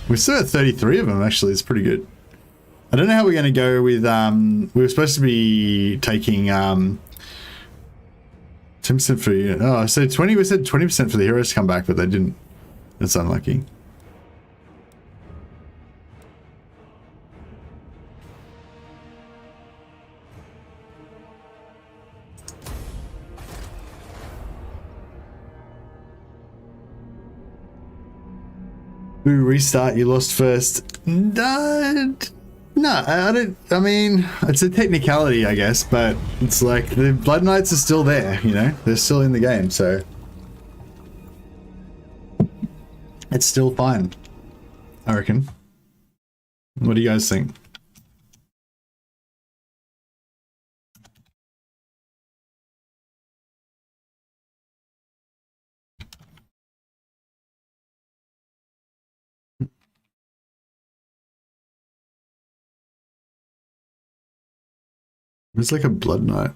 We still got 33 of them, actually. It's pretty good. I don't know how we're going to go with, we were supposed to be taking, 10% for unit. Oh, so 20, we said 20% for the heroes to come back, but they didn't. That's unlucky. Ooh, restart, you lost first. No, I don't. I mean, it's a technicality, I guess, but it's like the Bloodknights are still there, you know? They're still in the game, so it's still fine, I reckon. What do you guys think? It's like a Blood Knight.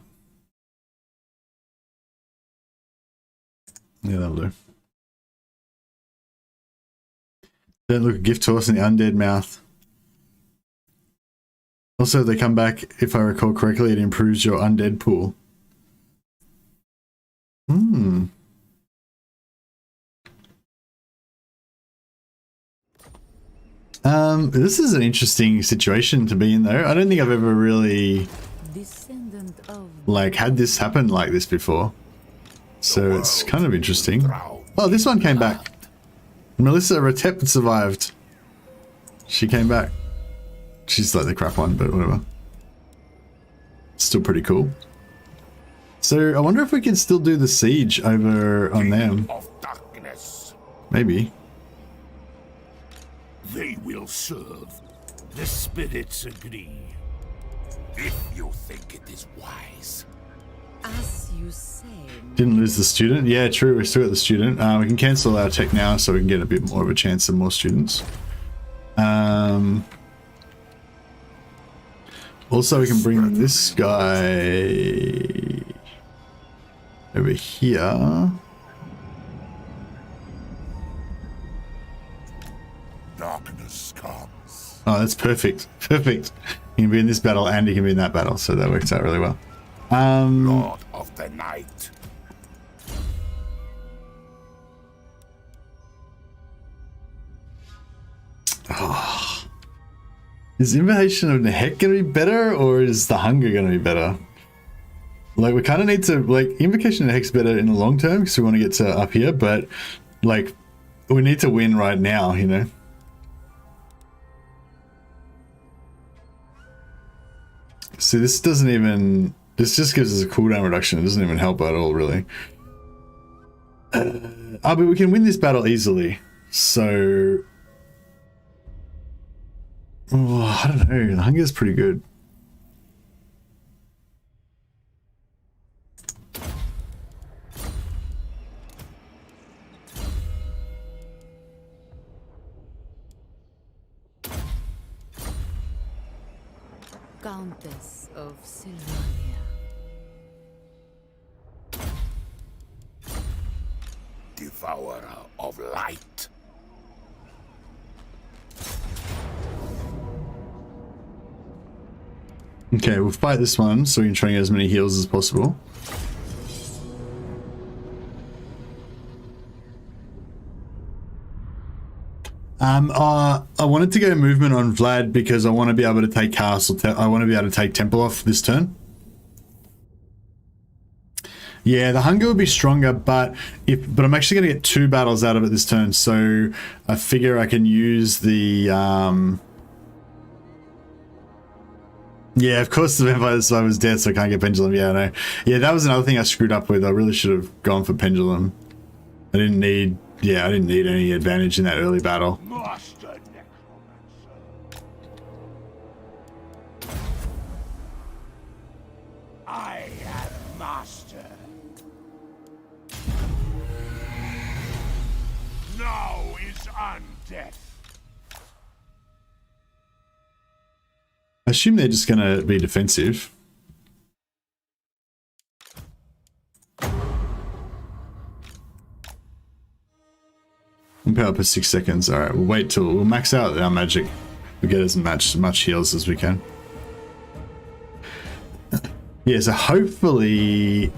Yeah, that'll do. Don't look a gift horse in the undead mouth. Also, if they come back, if I recall correctly, it improves your undead pool. Hmm. This is an interesting situation to be in, though. I don't think I've ever really like had this happen like this before, so it's kind of interesting. Oh, this one came back. Melissa Retep survived. She came back. She's like the crap one, but whatever. Still pretty cool. So I wonder if we can still do the siege over on them. Maybe. They will serve. The spirits agree. If you think it is wise. As you say. Didn't lose the student. Yeah, true. We still got the student. We can cancel our tech now so we can get a bit more of a chance of more students. Also, we can bring this guy over here. Darkness comes. Oh, that's perfect. Perfect. He can be in this battle and he can be in that battle, so that works out really well. Lord of the Night. Oh. Is Invocation of the Heck going to be better, or is the Hunger going to be better? Like, we kind of need to, like, Invocation of the Heck's better in the long term because we want to get to up here, but, like, we need to win right now, you know? See, this doesn't even... This just gives us a cooldown reduction. It doesn't even help at all, really. But we can win this battle easily. So... Oh, I don't know. The Hunger's pretty good. Countess of Sylvania. devourer of light. Okay, we'll fight this one so we can try and get as many heals as possible. I wanted to go movement on Vlad because I want to be able to take castle. I want to be able to take temple off this turn. Yeah, the hunger would be stronger, but I'm actually going to get 2 battles out of it this turn, so I figure I can use the yeah, of course the Vampire Survivor was dead, so I can't get Pendulum. Yeah, I know. Yeah, that was another thing I screwed up with. I really should have gone for Pendulum. I didn't need any advantage in that early battle. Master Necromancer. I am master. Now is undeath. I assume they're just going to be defensive. Power up for 6 seconds. Alright, we'll max out our magic. We'll get as much heals as we can. Yeah, so hopefully...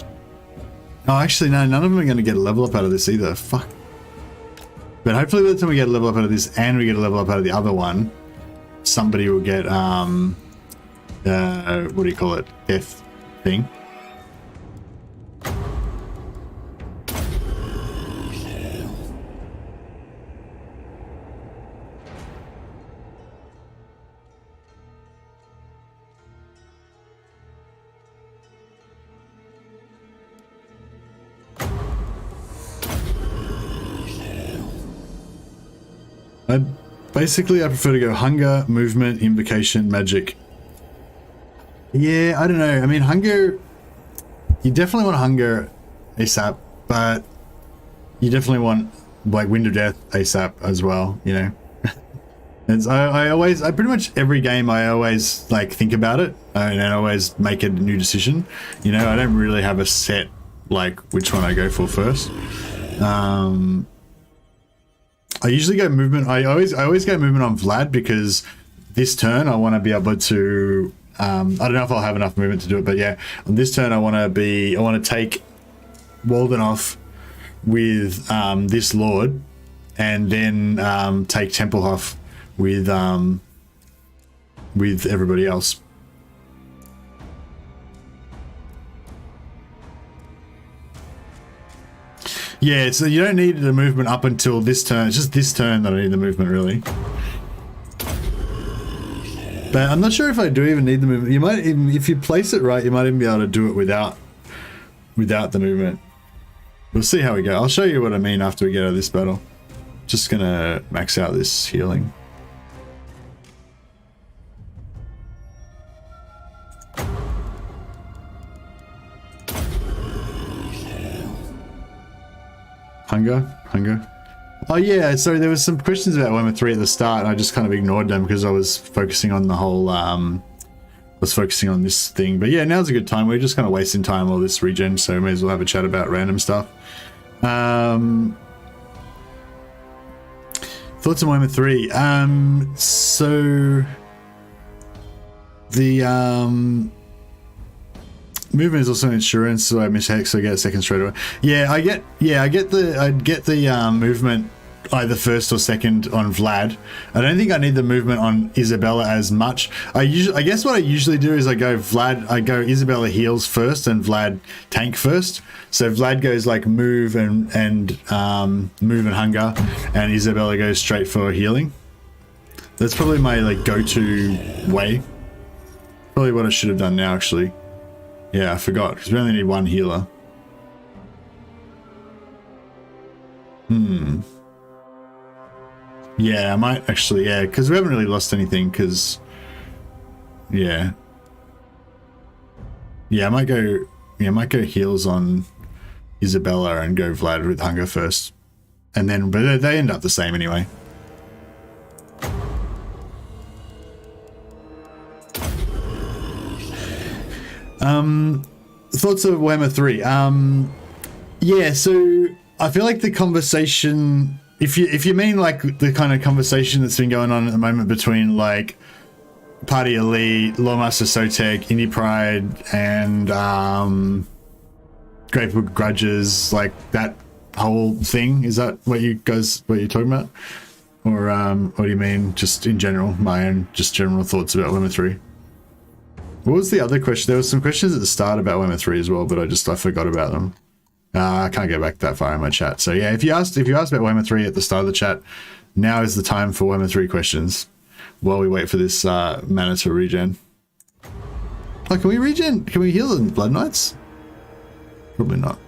Oh, actually, no, none of them are going to get a level up out of this either. Fuck. But hopefully by the time we get a level up out of this and we get a level up out of the other one, somebody will get, what do you call it? Death thing. Basically, I prefer to go hunger, movement, invocation, magic. Yeah, I don't know. I mean, hunger... You definitely want hunger ASAP, but you definitely want, like, Wind of Death ASAP as well, you know? And I pretty much every game I always, like, think about it, and I always make a new decision. You know, I don't really have a set, like, which one I go for first. I usually go movement. I always go movement on Vlad because this turn I want to be able to. I don't know if I'll have enough movement to do it, but yeah, on this turn I want to take Walden off with this Lord, and then take Templehoff with everybody else. Yeah, so you don't need the movement up until this turn. It's just this turn that I need the movement, really. But I'm not sure if I do even need the movement. You might even, if you place it right, you might even be able to do it without the movement. We'll see how we go. I'll show you what I mean after we get out of this battle. Just gonna max out this healing. Hunger. Oh yeah, so there was some questions about Warhammer 3 at the start, and I just kind of ignored them because I was focusing on the whole, focusing on this thing. But yeah, now's a good time. We're just kind of wasting time all this regen, so we may as well have a chat about random stuff. Thoughts on Warhammer 3? So the movement is also insurance, so I miss Hex, so I get a second straight away. Yeah, I'd get the movement either first or second on Vlad. I don't think I need the movement on Isabella as much. I guess what I usually do is I go Isabella heals first and Vlad tank first. So Vlad goes like move and move and hunger, and Isabella goes straight for healing. That's probably my like go-to way. Probably what I should have done now, actually. Yeah, I forgot, because we only need one healer. Yeah, I might actually, yeah, because we haven't really lost anything, because... Yeah. Yeah, I might go heals on Isabella and go Vlad with hunger first. And then, but they end up the same anyway. Thoughts of Warhammer 3. Yeah, so I feel like the conversation, if you mean like the kind of conversation that's been going on at the moment between like Party Elite, Lawmaster Sotek, Indie Pride, and Grateful Grudges, like that whole thing, is that what you're talking about? Or what do you mean just in general, my own just general thoughts about Warhammer 3? What was the other question? There was some questions at the start about Warhammer 3 as well, but I forgot about them. I can't get back that far in my chat. So yeah, if you asked about Warhammer 3 at the start of the chat, now is the time for Warhammer 3 questions while we wait for this mana to regen. Oh, can we regen? Can we heal in Bloodknights? Probably not.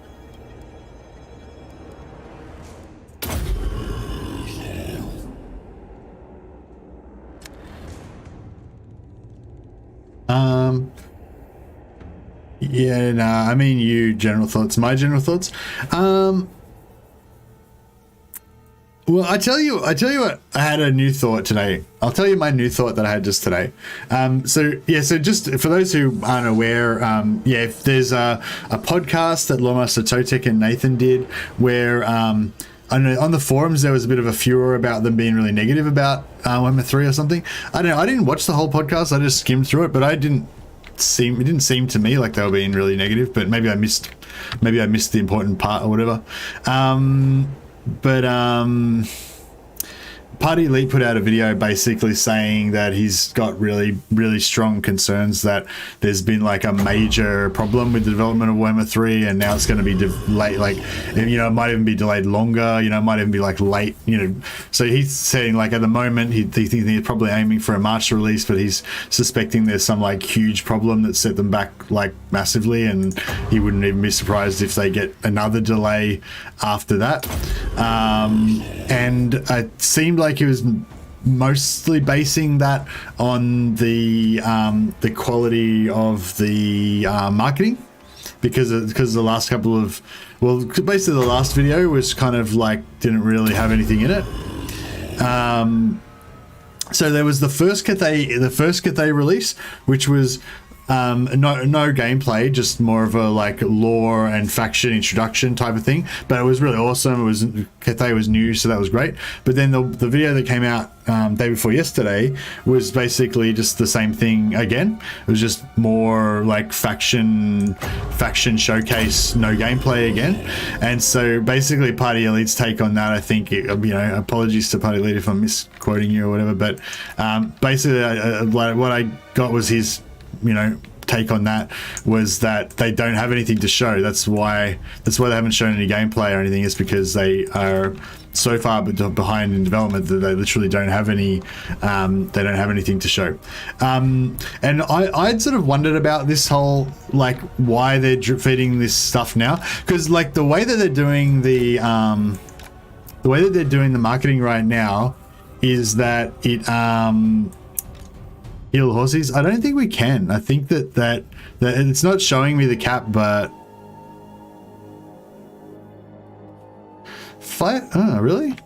Yeah, nah, I mean, general thoughts, my general thoughts. Well, I tell you what, I had a new thought today. I'll tell you my new thought that I had just today. So just for those who aren't aware, if there's a podcast that Lawmaster Totek and Nathan did where, I know on the forums there was a bit of a furor about them being really negative about Warhammer 3 or something. I don't know. I didn't watch the whole podcast. I just skimmed through it, but it didn't seem to me like they were being really negative. But maybe I missed the important part or whatever. Party Elite put out a video basically saying that he's got really, really strong concerns that there's been like a major problem with the development of Warhammer 3, and now it's going to be delayed, like, it might even be delayed longer, it might even be like late, so he's saying like at the moment he thinks he's probably aiming for a March release, but he's suspecting there's some like huge problem that set them back like massively, and he wouldn't even be surprised if they get another delay after that. And it seemed like he was mostly basing that on the quality of the marketing, because the last couple of, basically the last video was kind of like didn't really have anything in it. So there was the first Cathay release, which was no gameplay, just more of a like lore and faction introduction type of thing, but it was really awesome. Cathay was new, so that was great. But then the video that came out day before yesterday was basically just the same thing again. It was just more like faction showcase, no gameplay again. And so basically Party Elite's take on that, I think, apologies to Party Elite if I'm misquoting you or whatever, but basically what I got was his take on that was that they don't have anything to show. That's why they haven't shown any gameplay or anything, is because they are so far behind in development that they literally don't have any they don't have anything to show. And I'd sort of wondered about this whole, like, why they're feeding this stuff now, because like the way that they're doing the marketing right now is that it heal horses. I don't think we can. I think that it's not showing me the cap, but fight. Oh, really?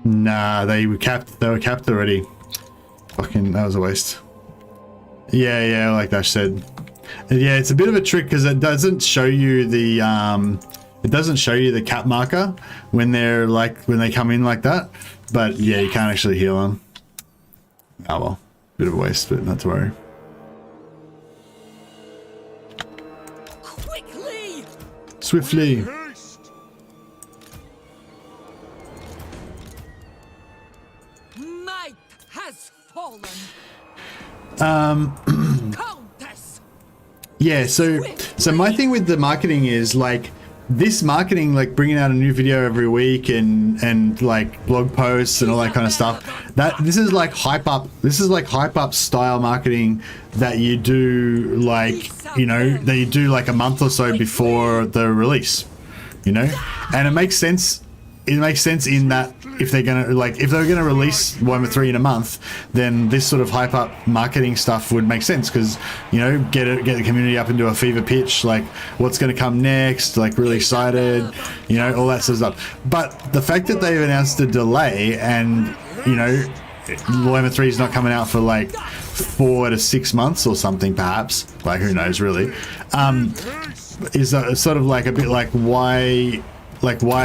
Nah, they were capped already. Fucking, that was a waste. Yeah, like Dash said. Yeah, it's a bit of a trick because it doesn't show you the cap marker when they come in like that. But yeah, you can't actually heal them. Oh well, bit of a waste, but not to worry. Quickly! Swiftly. Night has fallen. Countess! Yeah, so my thing with the marketing is like this marketing, like bringing out a new video every week and like blog posts and all that kind of stuff. This is like hype up style marketing that you do like, that you do like a month or so before the release, and it makes sense. it makes sense in that if they're gonna release Warhammer 3 in a month, then this sort of hype up marketing stuff would make sense, because you know, get the community up into a fever pitch, like what's going to come next, like really excited, you know, all that sort of stuff. But the fact that they've announced a delay, and you know, Warhammer 3 is not coming out for like 4 to 6 months or something, perhaps, like who knows really, is sort of like a bit like why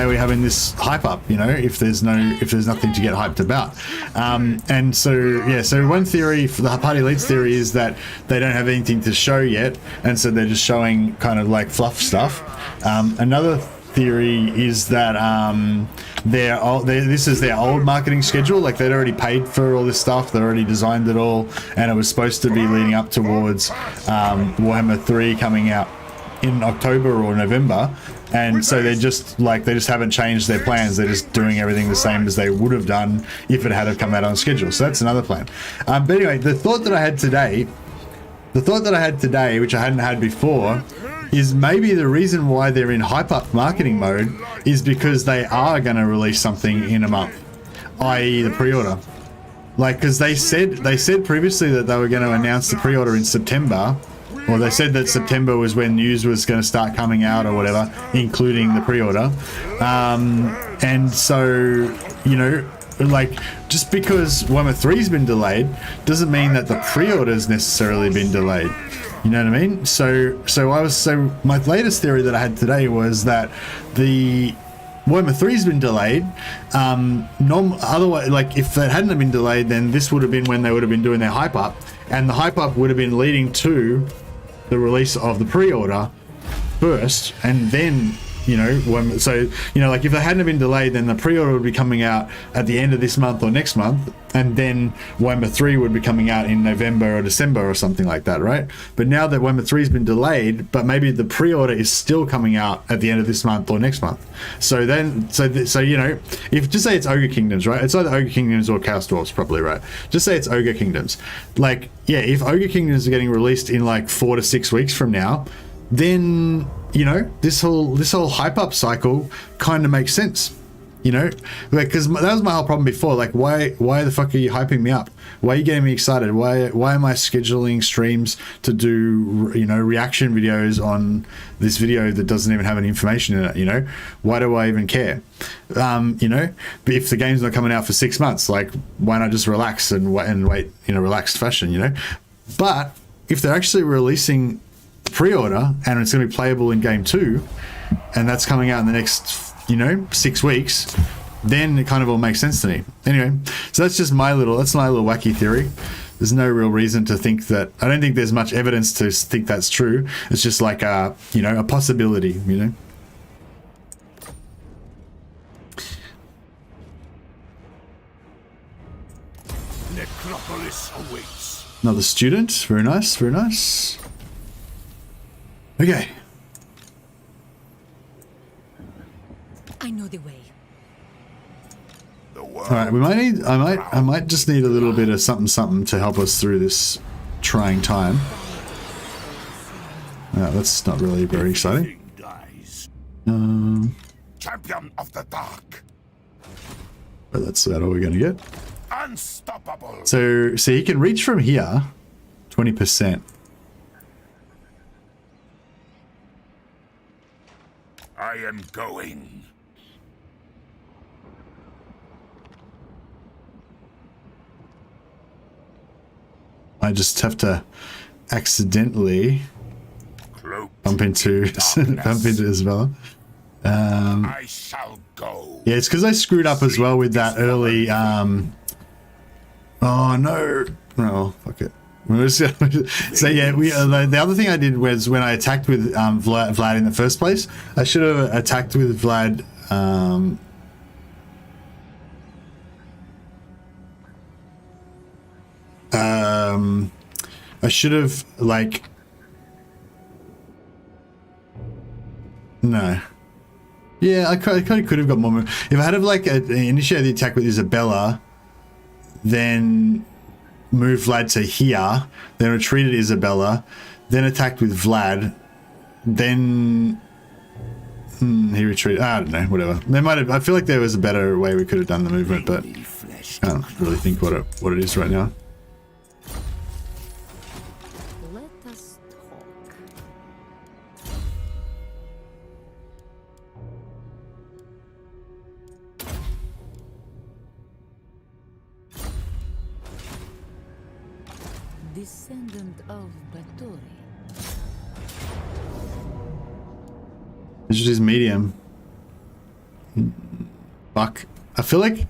are we having this hype up, you know, if there's nothing to get hyped about. And so yeah, so one theory for the party leads theory is that they don't have anything to show yet, and so they're just showing kind of like fluff stuff. Another theory is that this is their old marketing schedule, like they'd already paid for all this stuff, they already designed it all, and it was supposed to be leading up towards Warhammer 3 coming out in October or November, and so they just haven't changed their plans. They're just doing everything the same as they would have done if it had come out on schedule. So that's another plan. But anyway, the thought that I had today, which I hadn't had before, is maybe the reason why they're in hype up marketing mode is because they are going to release something in a month, i.e. the pre-order. Like, because they said previously that they were going to announce the pre-order in September, or they said that September was when news was going to start coming out or whatever, including the pre-order. And so, you know, like, just because Warhammer 3's been delayed doesn't mean that the pre-order's necessarily been delayed. You know what I mean? So my latest theory that I had today was that the Warhammer 3's been delayed. Otherwise, like, if it hadn't been delayed, then this would have been when they would have been doing their hype up, and the hype up would have been leading to the release of the pre-order first, and then, you know, like if they hadn't been delayed, then the pre-order would be coming out at the end of this month or next month, and then Warhammer 3 would be coming out in November or December or something like that, right? But now that Warhammer 3's been delayed, but maybe the pre-order is still coming out at the end of this month or next month. So you know, if just say it's Ogre Kingdoms, right? It's either Ogre Kingdoms or Chaos Dwarfs, probably, right? Just say it's Ogre Kingdoms. Like, yeah, if Ogre Kingdoms are getting released in like 4 to 6 weeks from now, then, you know, this whole hype up cycle kind of makes sense, you know, because that was my whole problem before. Like, why the fuck are you hyping me up? Why are you getting me excited? Why am I scheduling streams to do, you know, reaction videos on this video that doesn't even have any information in it? You know, why do I even care? You know, but if the game's not coming out for 6 months, like, why not just relax and wait in a relaxed fashion, you know? But if they're actually releasing pre-order and it's going to be playable in game 2, and that's coming out in the next, you know, 6 weeks, then it kind of all makes sense to me. Anyway, so that's my little wacky theory. There's no real reason to think that. I don't think there's much evidence to think that's true. It's just like a, you know, a possibility, you know. Necropolis awaits. Another student. Very nice, very nice. Okay. I know the way. All right, I might just need a little bit of something to help us through this trying time. That's not really very exciting. Champion of the dark. But that's about all we're gonna get. Unstoppable. So he can reach from here, 20%. I am going. I just have to accidentally bump into Isabella. I shall go. Yeah, it's because I screwed up as well with that early. Oh no! Oh, fuck it. So yeah, the other thing I did was when I attacked with Vlad in the first place, I should have attacked with Vlad. I should have no. Yeah, I could have got more. If I had initiated the attack with Isabella, then moved Vlad to here, then retreated Isabella, then attacked with Vlad, then He retreated. I don't know, whatever. There might have, I feel like there was a better way we could have done the movement, but I don't really think what it is right now. Let us talk. Descendant of Bathory. It's just medium. Fuck. I feel like...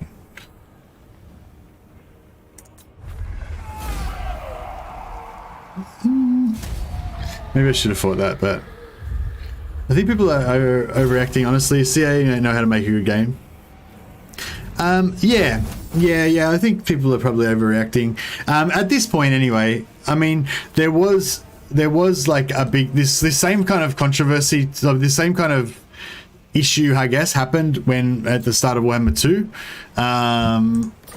Maybe I should have fought that, but... I think people are overreacting, honestly. CA don't know how to make a good game. Yeah. I think people are probably overreacting. At this point, anyway, I mean, there was like a big this same kind of controversy, this same kind of issue, I guess, happened when at the start of Warhammer 2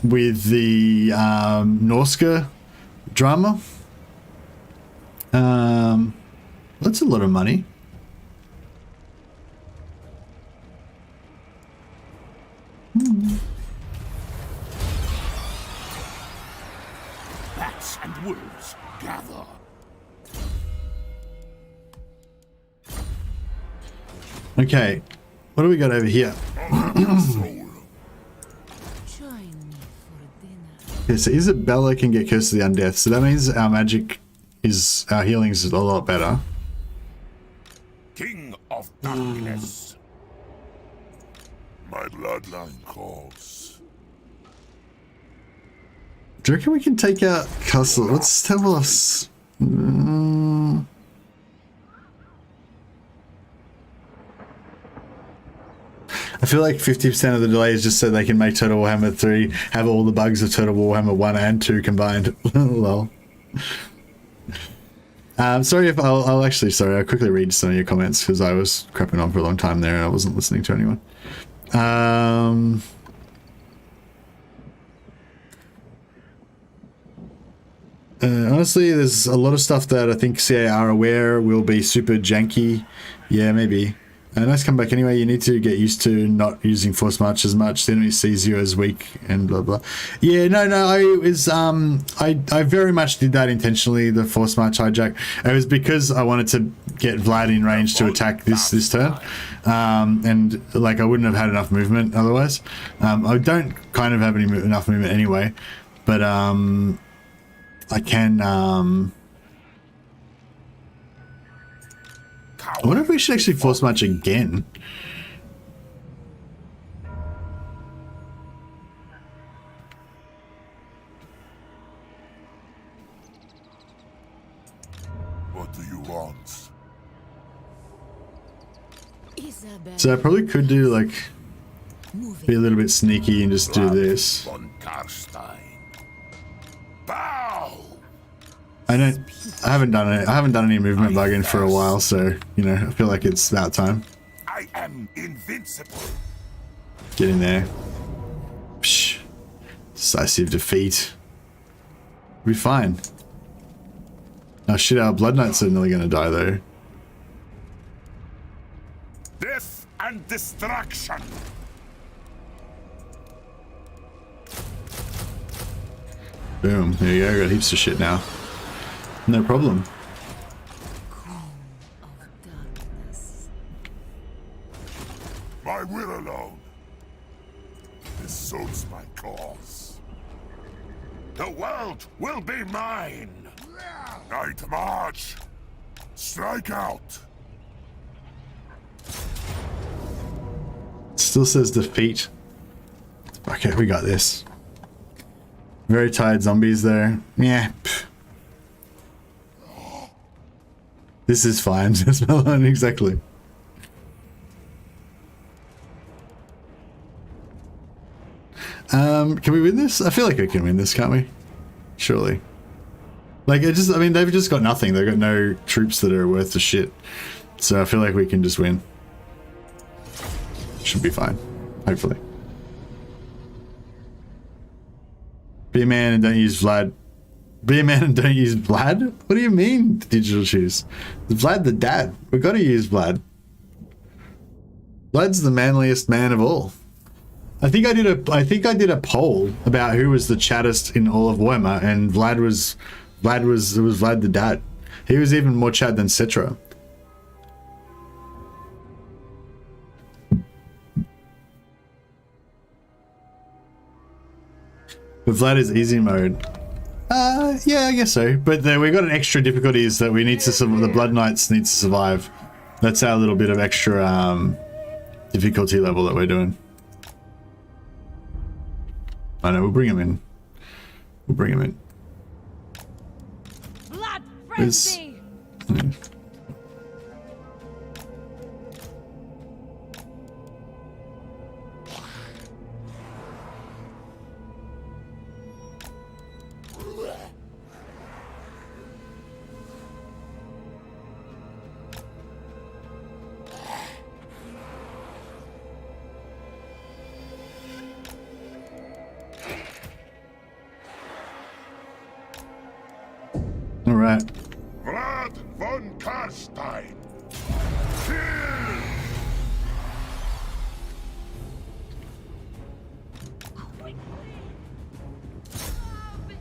with the Norska drama. That's a lot of money. Bats and wolves gather. Okay, what do we got over here? Join me for dinner. Okay, so Isabella can get Curse of the Undeath, so that means our magic is, our healing is a lot better. King of darkness. My bloodline calls. Do you reckon we can take out Castle? Let's tell us. I feel like 50% of the delay is just so they can make Total Warhammer 3 have all the bugs of Total Warhammer 1 and 2 combined. Lol. Sorry if I'll quickly read some of your comments because I was crapping on for a long time there and I wasn't listening to anyone. Honestly, there's a lot of stuff that I think CA are aware will be super janky. Yeah, maybe. Nice comeback anyway. You need to get used to not using Force March as much. The enemy sees you as weak and blah blah. Yeah, no. I very much did that intentionally. The Force March hijack. It was because I wanted to get Vlad in range to attack this turn, and like I wouldn't have had enough movement otherwise. I don't kind of have enough movement anyway, but I can. I wonder if we should actually Force March again. What do you want? Isabel. So I probably could do like be a little bit sneaky and just do this. Von Karstein. Bow! I haven't done any movement bugging for a while, so you know, I feel like it's about time. I am invincible. Get in there. Psh. Decisive defeat. We'll be fine. Oh shit, our Bloodknights are nearly gonna die though. Death and destruction. Boom, there you go, got heaps of shit now. No problem. Of darkness. My will alone. This suits my cause. The world will be mine. Night march. Strike out. Still says defeat. Okay, we got this. Very tired zombies there. Yeah. Pff. This is fine. Just Malone, exactly. Can we win this? I feel like we can win this, can't we? Surely. Like, I mean, they've just got nothing. They've got no troops that are worth the shit. So I feel like we can just win. Should be fine. Hopefully. Be a man and don't use Vlad. Be a man and don't use Vlad? What do you mean, digital shoes? Vlad the dad. We gotta use Vlad. Vlad's the manliest man of all. I think I did a poll about who was the chattest in all of Warhammer, and Vlad was Vlad the dad. He was even more chat than Citra. But Vlad is easy mode. Yeah, I guess so. But we got an extra difficulties that we need to. The Bloodknights need to survive. That's our little bit of extra difficulty level that we're doing. I know, we'll bring him in. We'll bring him in. Blood frenzy! All right. Vlad von Karstein. Kill!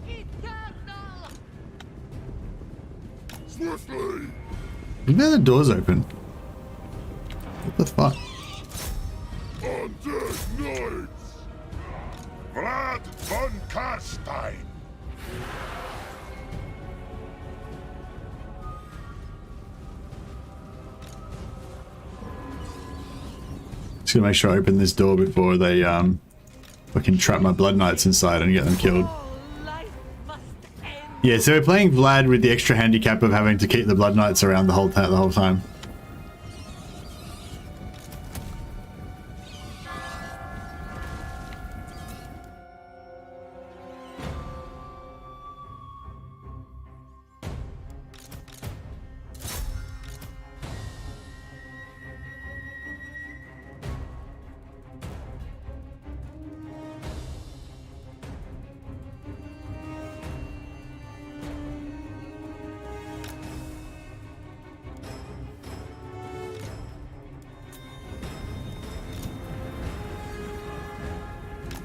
Eternal! Swiftly! Now the door's open. What the fuck? Undead Knights! Vlad von Karstein. Just gonna make sure I open this door before they fucking trap my Bloodknights inside and get them killed. Life must end. Yeah, so we're playing Vlad with the extra handicap of having to keep the Bloodknights around the whole time.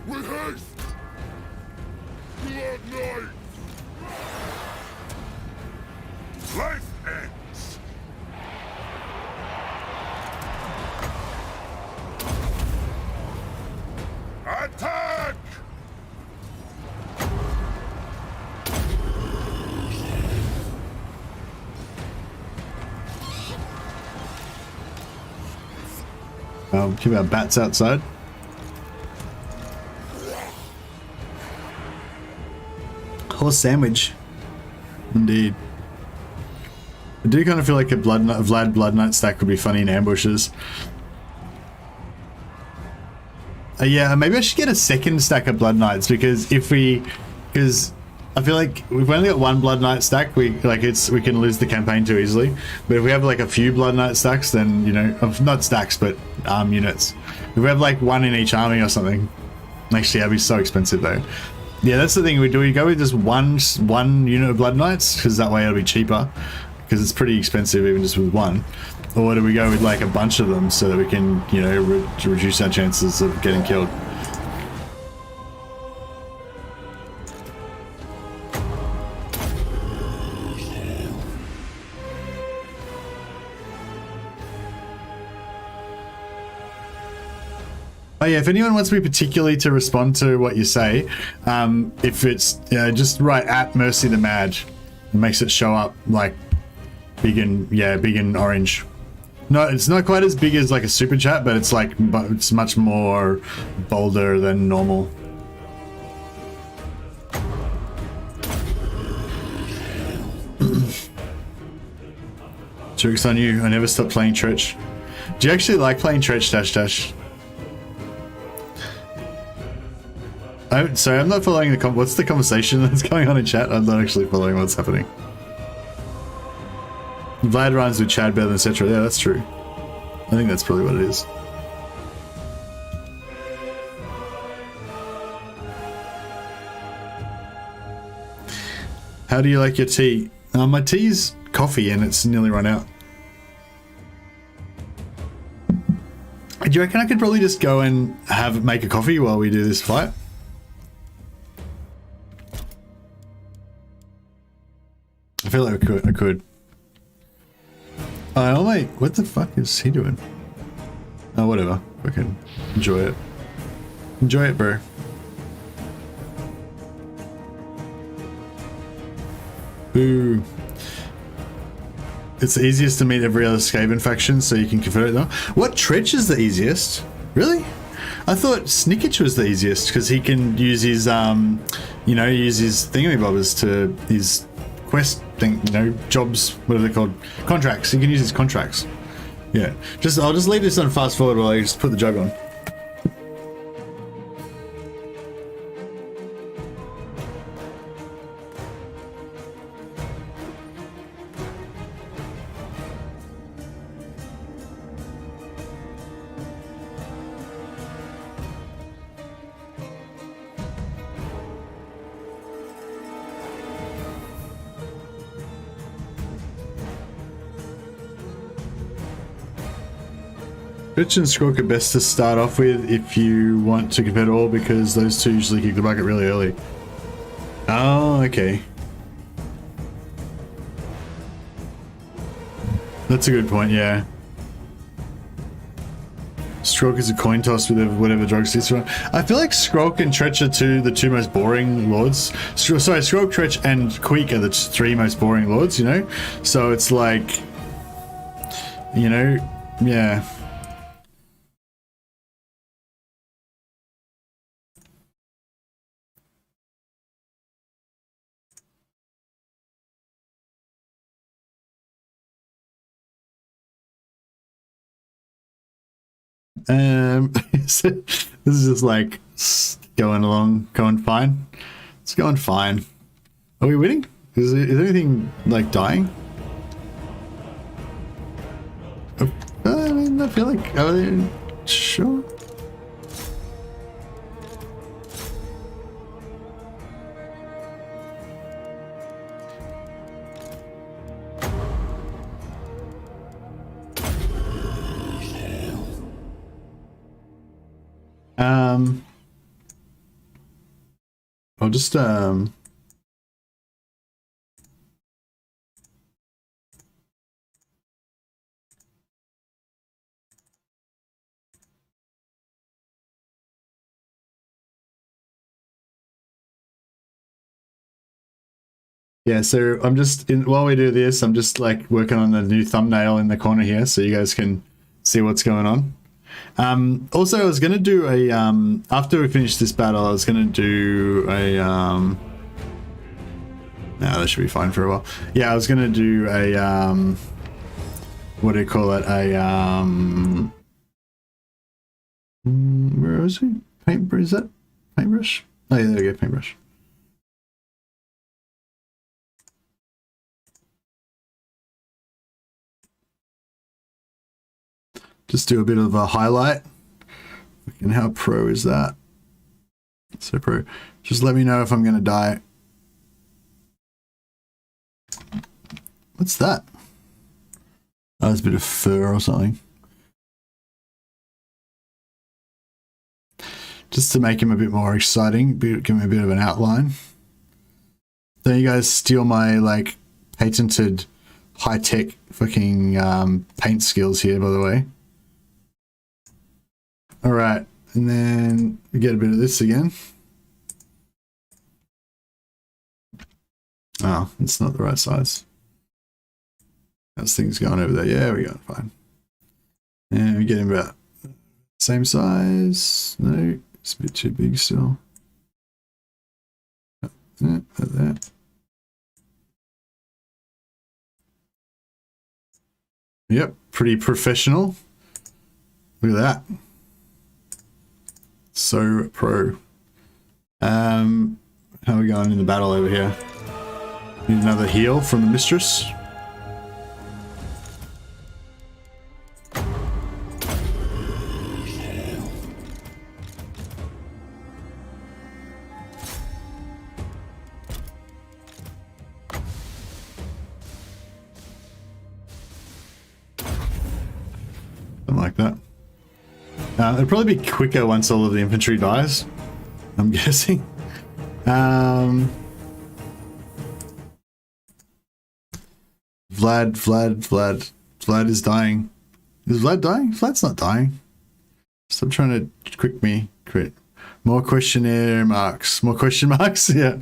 With haste! Blood Knights! Life ends! Attack! Keep our bats outside. Horse sandwich. Indeed. I do kind of feel like a Vlad Bloodknight stack would be funny in ambushes. Yeah, maybe I should get a second stack of Bloodknights because because I feel like we've only got one Bloodknight stack. We can lose the campaign too easily. But if we have like a few Bloodknight stacks, then not stacks but units. If we have like one in each army or something, actually that'd be so expensive though. Yeah, that's the thing. We go with just one unit of Bloodknights because that way it'll be cheaper because it's pretty expensive even just with one. Or do we go with like a bunch of them so that we can reduce our chances of getting killed? Oh yeah, if anyone wants me particularly to respond to what you say, if it's just write at Mercy the Mad, it makes it show up like big and orange. No, it's not quite as big as like a super chat, but it's much more bolder than normal. Joke's on you, I never stopped playing Trench. Do you actually like playing Trench, Dash? Sorry, I'm not following what's the conversation that's going on in chat? I'm not actually following what's happening. Vlad rhymes with Chad better than Citra. Yeah, that's true. I think that's probably what it is. How do you like your tea? My tea's coffee and it's nearly run out. Do you reckon I could probably just go and make a coffee while we do this fight? I feel like I could. Oh wait, what the fuck is he doing? Oh, whatever. Fucking enjoy it. Enjoy it, bro. Boo. It's the easiest to meet every other Skaven faction, so you can convert it though. What Tretch is the easiest? Really? I thought Snickich was the easiest because he can use his, you know, use his thingamabobbers to his quest thing, you know, jobs, what are they called? Contracts. He can use his contracts. Yeah. I'll just leave this on fast forward while I just put the jug on. Bitch and Squawk are best to start off with if you want to compare all, because those two usually kick the bucket really early. Oh, okay. That's a good point, yeah. Skrulk is a coin toss with whatever drug sits from. I feel like Skrulk and Tretch are the two most boring lords. Sorry, Skrulk, Tretch, and Queek are the three most boring lords, you know? So it's like, you know, yeah. This is just like going fine. It's going fine. Are we winning? Is anything like dying? I mean, I feel like, sure. I'll just yeah, so I'm just while we do this, I'm just like working on the new thumbnail in the corner here so you guys can see what's going on. Also, I was going to do a, after we finish this battle, I was going to do a, no, that should be fine for a while. Yeah, I was going to do a, what do you call it? A, where is he? Paintbrush, is that paintbrush? Oh yeah, there we go, paintbrush. Just do a bit of a highlight. And how pro is that? So pro. Just let me know if I'm going to die. What's that? Oh, it's a bit of fur or something. Just to make him a bit more exciting, give him a bit of an outline. Don't you guys steal my like patented high-tech fucking paint skills here, by the way. All right, and then we get a bit of this again. Oh, it's not the right size. How's things going over there? Yeah, we're going fine. And we get him about same size. No, it's a bit too big still. Like that. Yep, pretty professional. Look at that. So pro. How are we going in the battle over here? Need another heal from the mistress. Something like that. It'll probably be quicker once all of the infantry dies, I'm guessing. Vlad is dying. Is Vlad dying? Vlad's not dying. Stop trying to quick me. Crit. More questionnaire marks. More question marks. Yeah.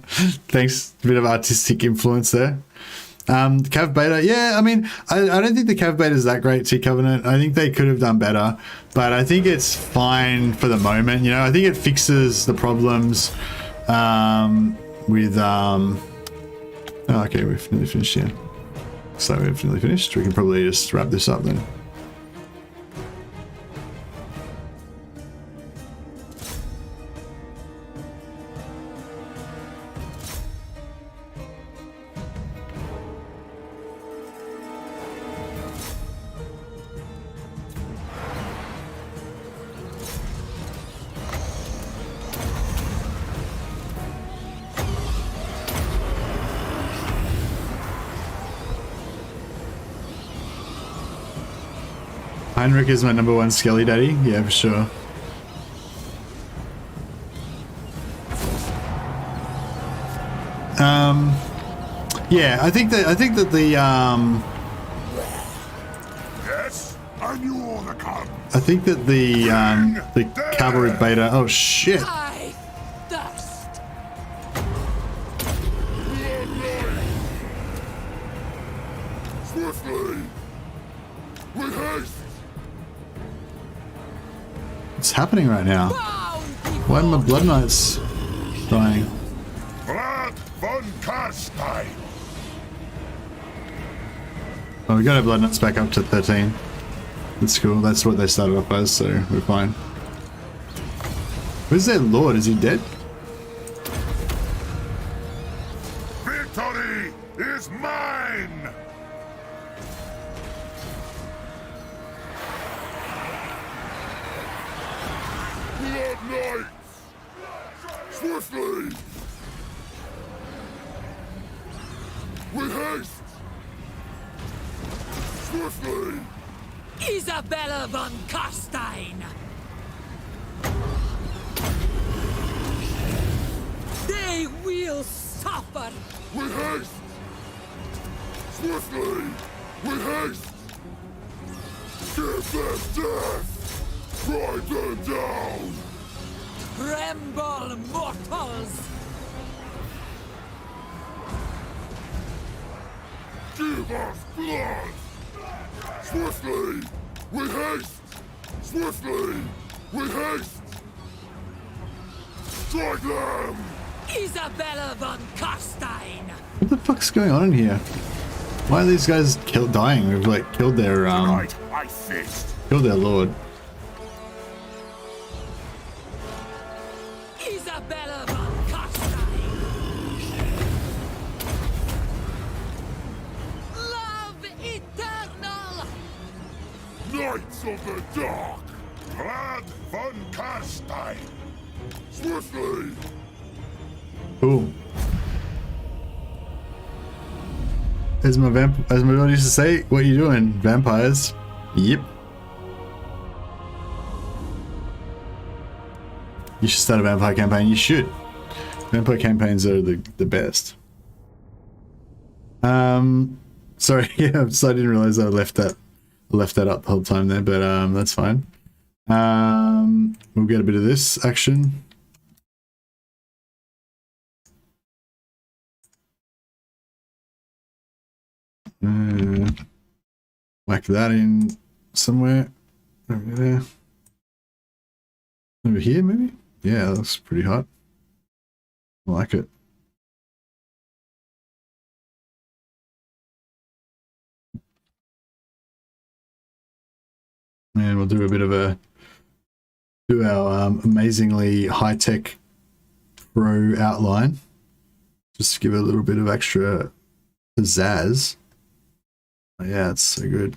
Thanks. A bit of artistic influence there. Cav beta. Yeah, I mean, I don't think the Cav beta is that great, T Covenant. I think they could have done better, but I think it's fine for the moment. You know, I think it fixes the problems with oh, okay, we've nearly finished here. So we've nearly finished. We can probably just wrap this up then. Heinrich is my #1 Skelly Daddy. Yeah, for sure. Yeah, I think that the Yes, I knew all the cards. I think that the cavalry beta. Oh shit! I thirst. Swiftly, with haste. What's happening right now? Why are my Bloodknights dying? Vlad von Karstein. Oh, we got our Bloodknights back up to 13. That's cool. That's what they started off as, so we're fine. Where's their lord? Is he dead? Victory is mine. Bloodknights, swiftly, with haste, swiftly. Isabella von Karstein. They will suffer. With haste, swiftly, with haste. Give them death. Ride them down. Tremble, mortals. Give us blood. Swiftly, with haste. Swiftly, with haste. Strike them. Isabella von Karstein. What the fuck's going on in here? Why are these guys dying? We've like killed their Tonight, I fist. killed their lord. Isabella von Karstein. Love eternal. Knights of the Dark. Vlad von Karstein. Swiftly. Cool. As my dad used to say, what you doing, vampires? Yep. You should start a vampire campaign. You should. Vampire campaigns are the best. Sorry, yeah, so I didn't realize I left that up the whole time there, but that's fine. We'll get a bit of this action. Whack that in somewhere over there. Over here, maybe? Yeah, that looks pretty hot. I like it. And we'll do a bit of our amazingly high-tech pro outline. Just to give it a little bit of extra pizzazz. Oh, yeah, it's so good.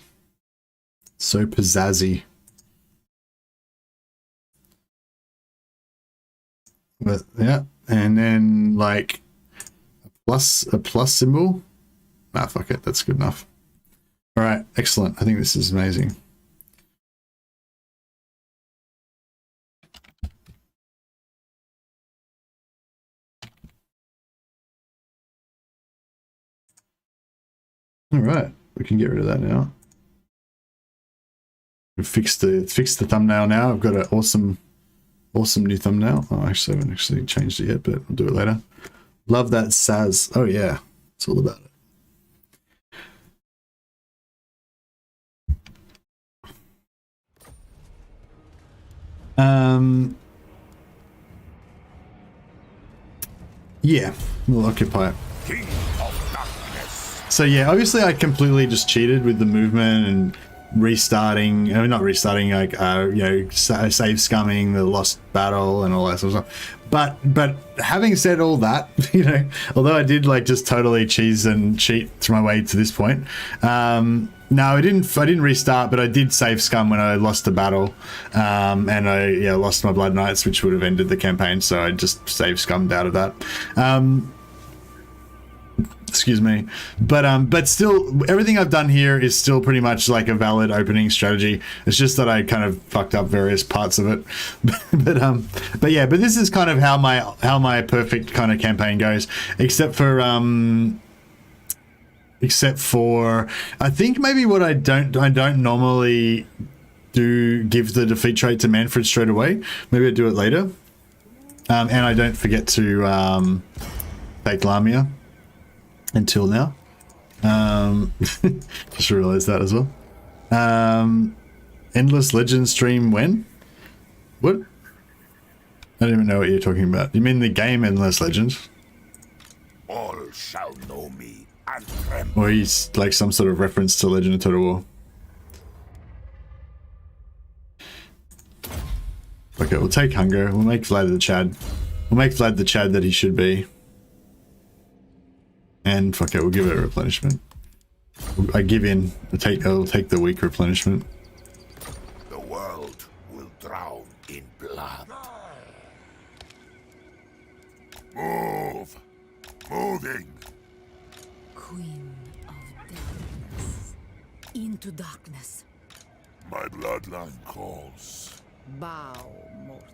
So pizzazzy. But yeah, and then like a plus symbol. Ah, fuck it, that's good enough. All right, excellent. I think this is amazing. All right, we can get rid of that now. We've fixed the thumbnail now. I've got an awesome new thumbnail. Oh, actually, I haven't actually changed it yet, but I'll do it later. Love that Saz. Oh yeah, it's all about it. Yeah, we'll occupy it. King of Darkness. So yeah, obviously I completely just cheated with the movement and restarting, not restarting, like save scumming the lost battle and all that sort of stuff. But having said all that, although I did like just totally cheese and cheat through my way to this point, no, I didn't restart, but I did save scum when I lost the battle, and I lost my Bloodknights, which would have ended the campaign. So I just save scummed out of that. Excuse me, but still, everything I've done here is still pretty much like a valid opening strategy. It's just that I kind of fucked up various parts of it. but this is kind of how my perfect kind of campaign goes, except for I think maybe what I don't normally do give the defeat trait to Manfred straight away. Maybe I do it later, and I don't forget to take Lamia until now. Just realized that as well. Endless Legends stream when? What? I don't even know what you're talking about. You mean the game Endless Legends? All shall know me and tremble. Or he's like some sort of reference to Legend of Total War. Okay, we'll take Hunger. We'll make Vlad the Chad. We'll make Vlad the Chad that he should be. And fuck it, we'll give it a replenishment. I give in. I'll take the weak replenishment. The world will drown in blood. Move! Moving! Queen of darkness. Into darkness. My bloodline calls. Bow, mortal.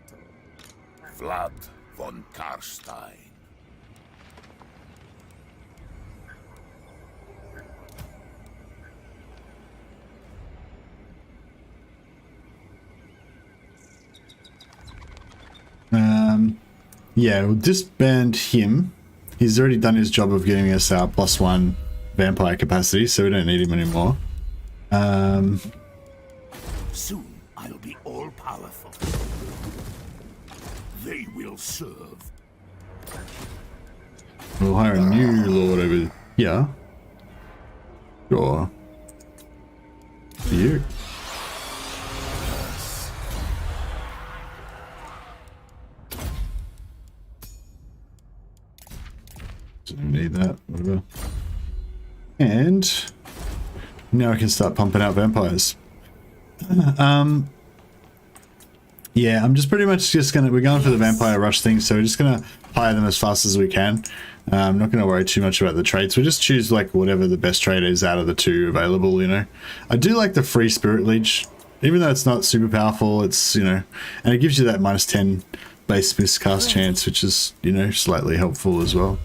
Vlad von Karstein. Yeah, we'll disband him. He's already done his job of giving us our +1 vampire capacity, so we don't need him anymore. Soon I'll be all powerful. They will serve. We'll hire a new lord over here. Sure. For you. Don't need that, whatever. And now I can start pumping out vampires. Yeah, I'm just pretty much we're going for the vampire rush thing, so we're just gonna hire them as fast as we can. I'm not gonna worry too much about the traits. We just choose like whatever the best trait is out of the two available, I do like the free spirit leech, even though it's not super powerful, it's, and it gives you that -10 base miscast chance, which is, slightly helpful as well.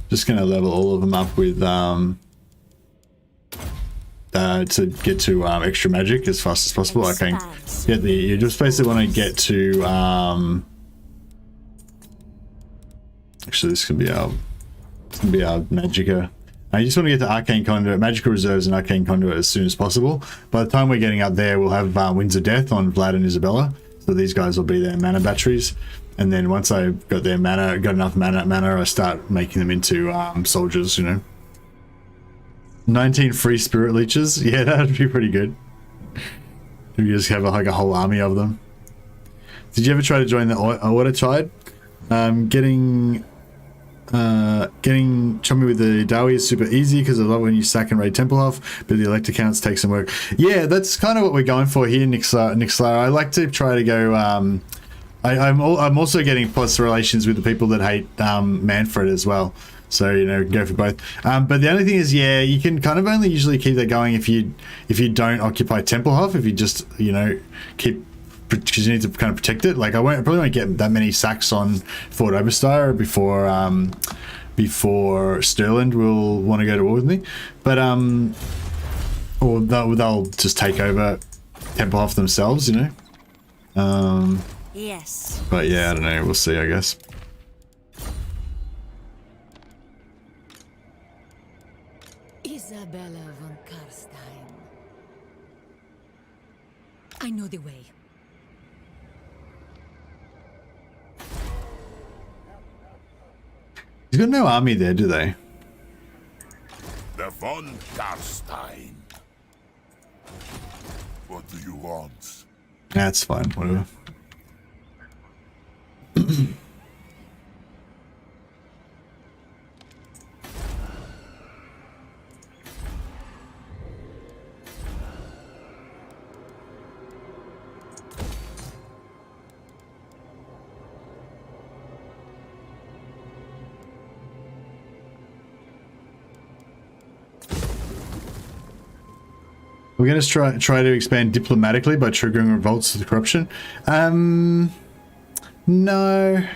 Just gonna level all of them up with to get to extra magic as fast as possible. I can get you just basically want to get to actually this can be our magicka. You just want to get to arcane conduit, magical reserves and arcane conduit as soon as possible. By the time we're getting up there, we'll have winds of death on Vlad and Isabella, so these guys will be their mana batteries. And then once I've got their mana, got enough mana, I start making them into soldiers, 19 free spirit leeches. Yeah, that'd be pretty good. We just have like a whole army of them. Did you ever try to join the Order Tide? Getting chummy with the Dawi is super easy because I love when you sack and raid Templehof, but the elector counts take some work. Yeah, that's kind of what we're going for here, Nixlar. I like to try to go. I'm also getting plus relations with the people that hate Manfred as well. So, go for both. But the only thing is, yeah, you can kind of only usually keep that going if you don't occupy Templehof, if you just, keep, because you need to kind of protect it. Like, I probably won't get that many sacks on Fort Oberstyre before before Sterling will want to go to war with me, but or they'll just take over Tempelhof themselves, you know. Yes. But yeah, I don't know. We'll see, I guess. Isabella von Karstein. I know the way. He's got no army there, do they? The von Karstein. What do you want? That's fine, whatever. We're going to try to expand diplomatically by triggering revolts to the corruption. No,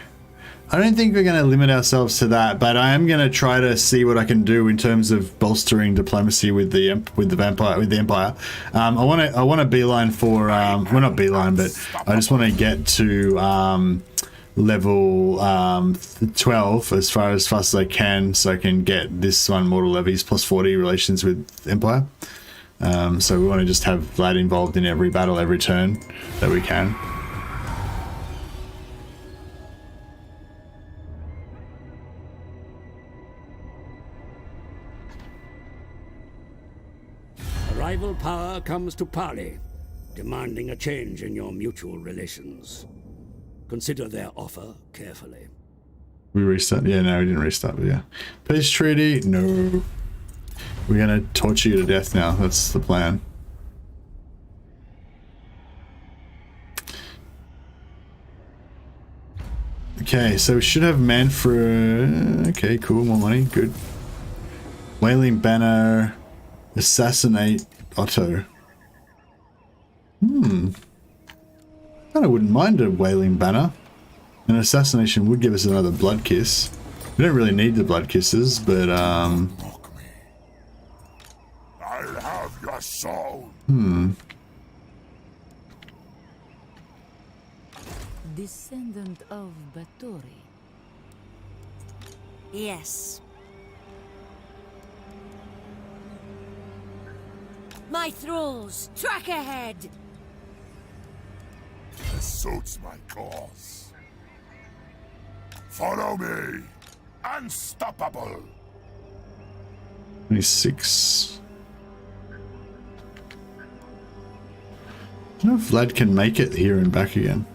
I don't think we're going to limit ourselves to that, but I am going to try to see what I can do in terms of bolstering diplomacy with the Empire. I want to beeline for well, not beeline, but I just want to get to level 12 as fast as I can, so I can get this one mortal levies plus 40 relations with Empire. So we want to just have Vlad involved in every battle, every turn that we can. A rival power comes to parley, demanding a change in your mutual relations. Consider their offer carefully. We restart? Yeah, no, we didn't restart, but yeah. Peace treaty? No. We're gonna torture you to death now. That's the plan. Okay, so we should have Manfred. Okay, cool, more money, good. Wailing Banner. Assassinate Otto. I wouldn't mind a Wailing Banner. An assassination would give us another blood kiss. We don't really need the blood kisses, but I'll have your soul. Descendant of Bathory. Yes. My thralls, track ahead! This suits my cause. Follow me. Unstoppable. 26. I don't know if Vlad can make it here and back again.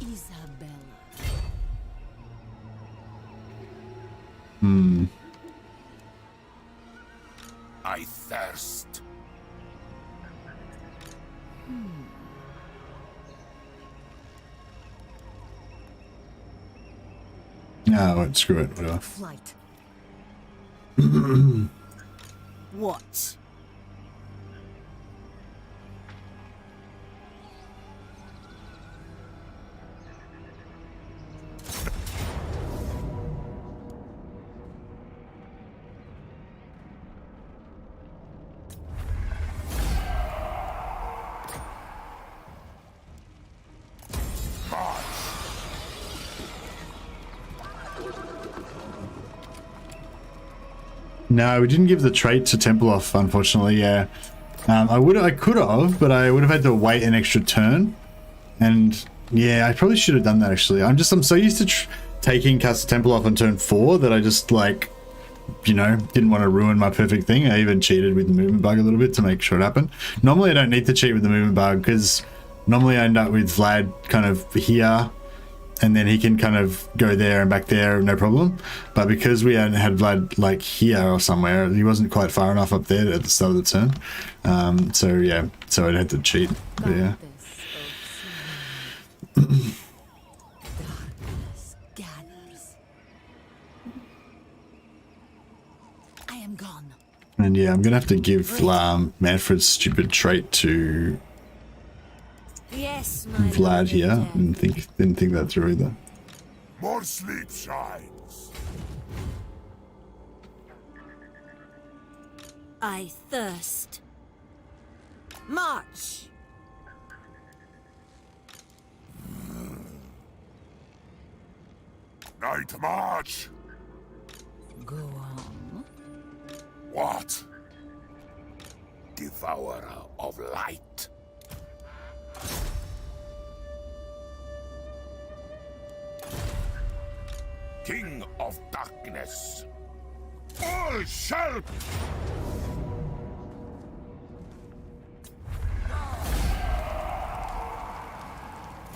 Isabella. I thirst. No, screw it, whatever. Flight. What? No, we didn't give the trait to Tempelhof, unfortunately. Yeah, I could have, but I would have had to wait an extra turn. And yeah, I probably should have done that actually. I'm so used to taking Castle Tempelhof on turn 4 that I just like, you know, didn't want to ruin my perfect thing. I even cheated with the movement bug a little bit to make sure it happened. Normally, I don't need to cheat with the movement bug because normally I end up with Vlad kind of here. And then he can kind of go there and back there, no problem. But because we hadn't had Vlad like here or somewhere, he wasn't quite far enough up there at the start of the turn. So yeah, so I'd had to cheat. But yeah. Darkness gathers. I am gone. And yeah, I'm gonna have to give Manfred's stupid trait to Yes, my Vlad here. Didn't think that through either. More sleep shines. I thirst. March! Night march. Go on. What? Devourer of light. King of darkness. All shall...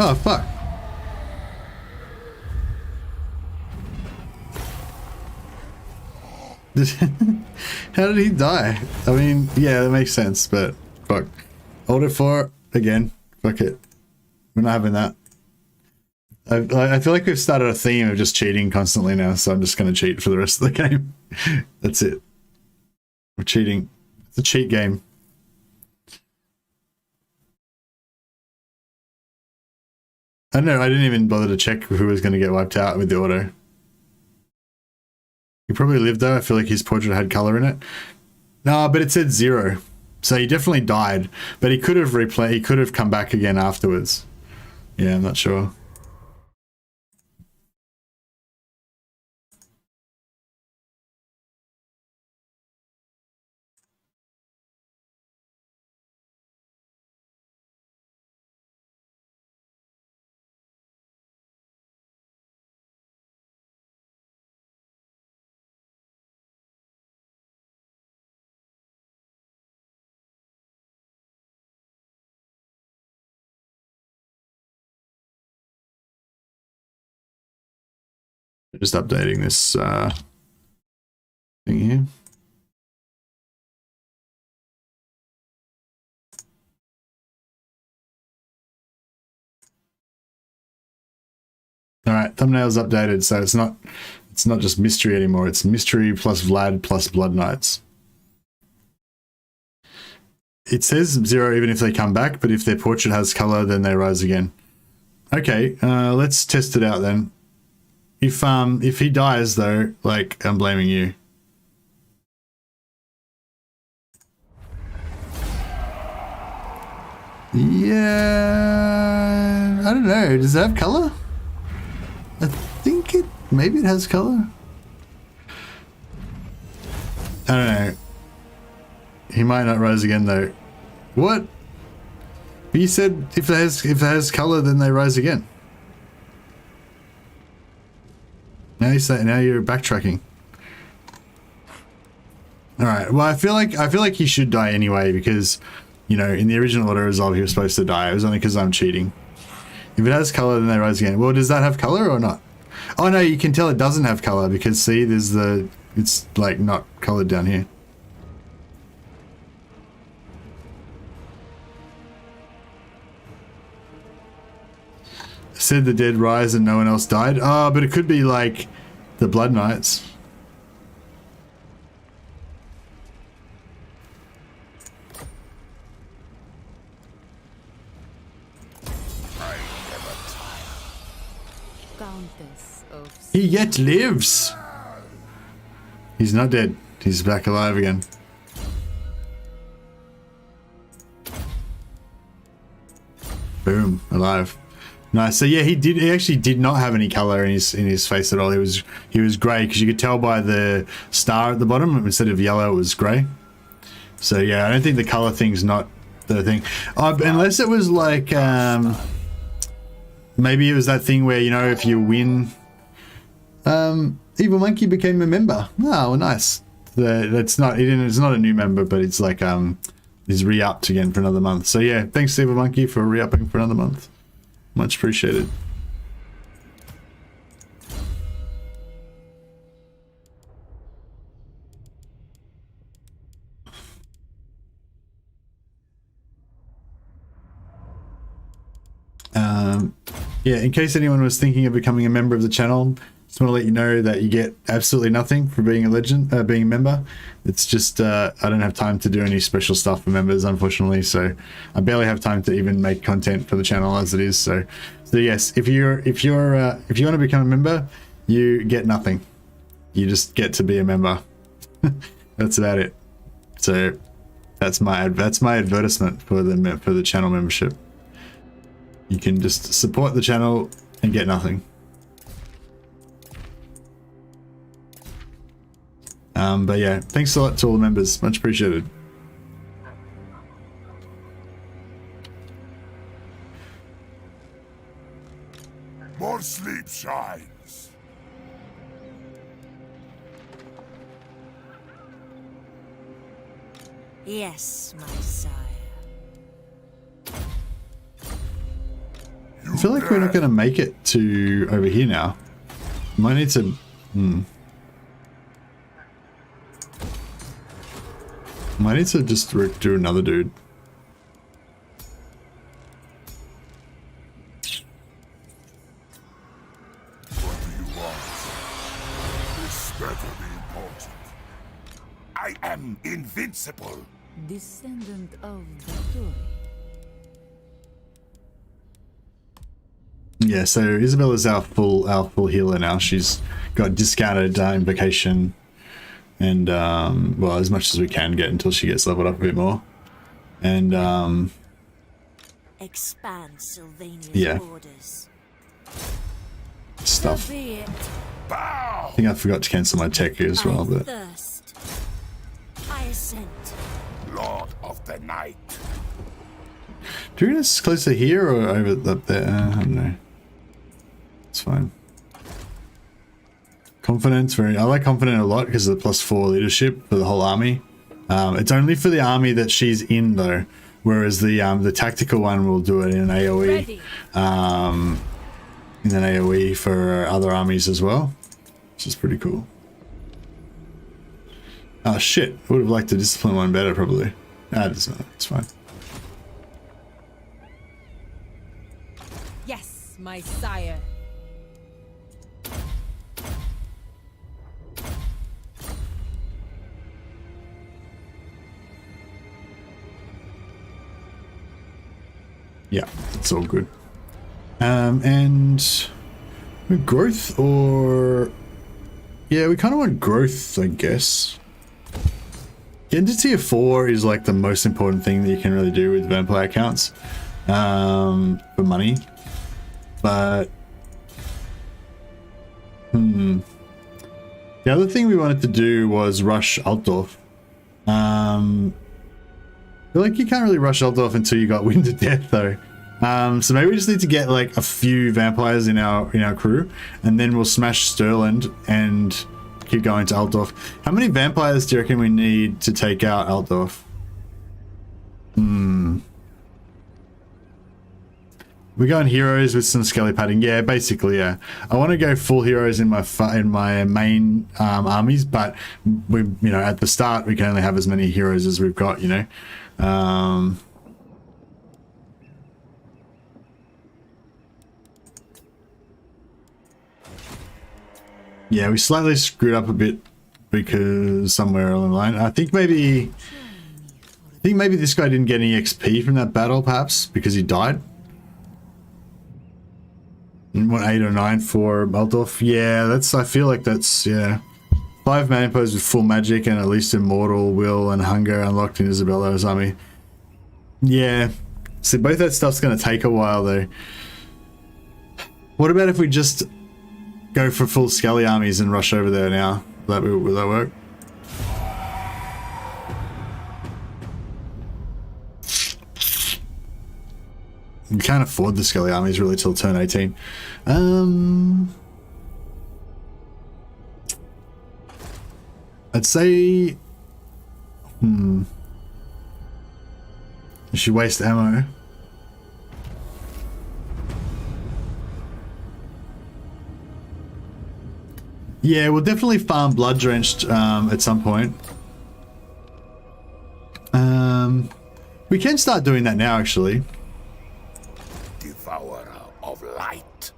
Oh, fuck. How did he die? I mean, yeah, that makes sense, but fuck. Hold it for again. Fuck it. We're not having that. I feel like we've started a theme of just cheating constantly now, so I'm just going to cheat for the rest of the game. That's it. We're cheating. It's a cheat game. I don't know, I didn't even bother to check who was going to get wiped out with the auto. He probably lived though. I feel like his portrait had color in it. No, but it said 0. So he definitely died, but he could have replayed. He could have come back again afterwards. Yeah, I'm not sure. Just updating this thing here. All right, thumbnail's updated, so it's not just mystery anymore. It's mystery plus Vlad plus Bloodknights. It says 0 even if they come back, but if their portrait has color, then they rise again. Okay, let's test it out then. If he dies though, like, I'm blaming you. Yeah, I don't know. Does it have color? I think maybe it has color. I don't know. He might not rise again though. What? But you said if it has color, then they rise again. Now you're backtracking. All right. Well, I feel like he should die anyway because, you know, in the original auto resolve he was supposed to die. It was only because I'm cheating. If it has color, then they rise again. Well, does that have color or not? Oh no, you can tell it doesn't have color because see, it's like not colored down here. Said the dead rise and no one else died. Oh, but it could be like the Bloodknights. He yet lives. He's not dead. He's back alive again. Boom, alive. Nice. So yeah, he actually did not have any color in his face at all. He was grey because you could tell by the star at the bottom. Instead of yellow, it was grey. So yeah, I don't think the color thing's not the thing. Unless it was like maybe it was that thing where, you know, if you win, Evil Monkey became a member. Oh, well, nice. It's not a new member, but it's like he's re-upped again for another month. So yeah, thanks Evil Monkey for re-upping for another month. Much appreciated. Yeah, in case anyone was thinking of becoming a member of the channel, Just want to let you know that you get absolutely nothing for being a legend, being a member. It's just I don't have time to do any special stuff for members, unfortunately. So I barely have time to even make content for the channel as it is. So yes, if you want to become a member, you get nothing. You just get to be a member. That's about it. So that's my advertisement for the channel membership. You can just support the channel and get nothing. But yeah, thanks a lot to all the members. Much appreciated. More sleep shines. Yes, my sire. I feel like we're not going to make it to over here now. Might need to... Might need to just do another dude. What do you want? This better be important. I am invincible. Descendant of the Fury. Yeah, so Isabella's our full healer now. She's got discounted invocation and well, as much as we can get until she gets leveled up a bit more. And expand Sylvania's yeah. borders. Stuff. So be it. I think I forgot to cancel my tech here as well, but Thirst. I assent. Lord of the Night. do you reckon it's closer here or over up there? I don't know. It's fine. Confidence, I like confident a lot because of the +4 leadership for the whole army. It's only for the army that she's in though, whereas the tactical one will do it in an AoE. In an AoE for other armies as well, which is pretty cool. Oh shit! I would have liked the discipline one better probably. Ah, it doesn't matter. It's fine. Yes, my sire. Yeah, it's all good. And growth or yeah, we kind of want growth, I guess. Getting to tier 4 is like the most important thing that you can really do with vampire accounts for money. But the other thing we wanted to do was rush Altdorf. I feel like you can't really rush Altdorf until you got Wind of Death though. So maybe we just need to get like a few vampires in our crew, and then we'll smash Stirland and keep going to Altdorf. How many vampires do you reckon we need to take out Altdorf? We're going heroes with some skelly padding. Yeah, basically, yeah. I want to go full heroes in my main armies, but we, at the start we can only have as many heroes as we've got, Yeah, we slightly screwed up a bit because somewhere along the line. I think maybe this guy didn't get any XP from that battle, perhaps because he died. And what 8 or 9 for Altdorf? Yeah, I feel like that's, yeah. 5 man pose with full magic and at least immortal will and hunger unlocked in Isabella's army. Yeah. So both that stuff's gonna take a while though. What about if we just go for full Skelly armies and rush over there now? Will that work? You can't afford the Skelly armies really till turn 18. I'd say... You should waste ammo. Yeah, we'll definitely farm Blood Drenched at some point. We can start doing that now, actually. Devourer of light.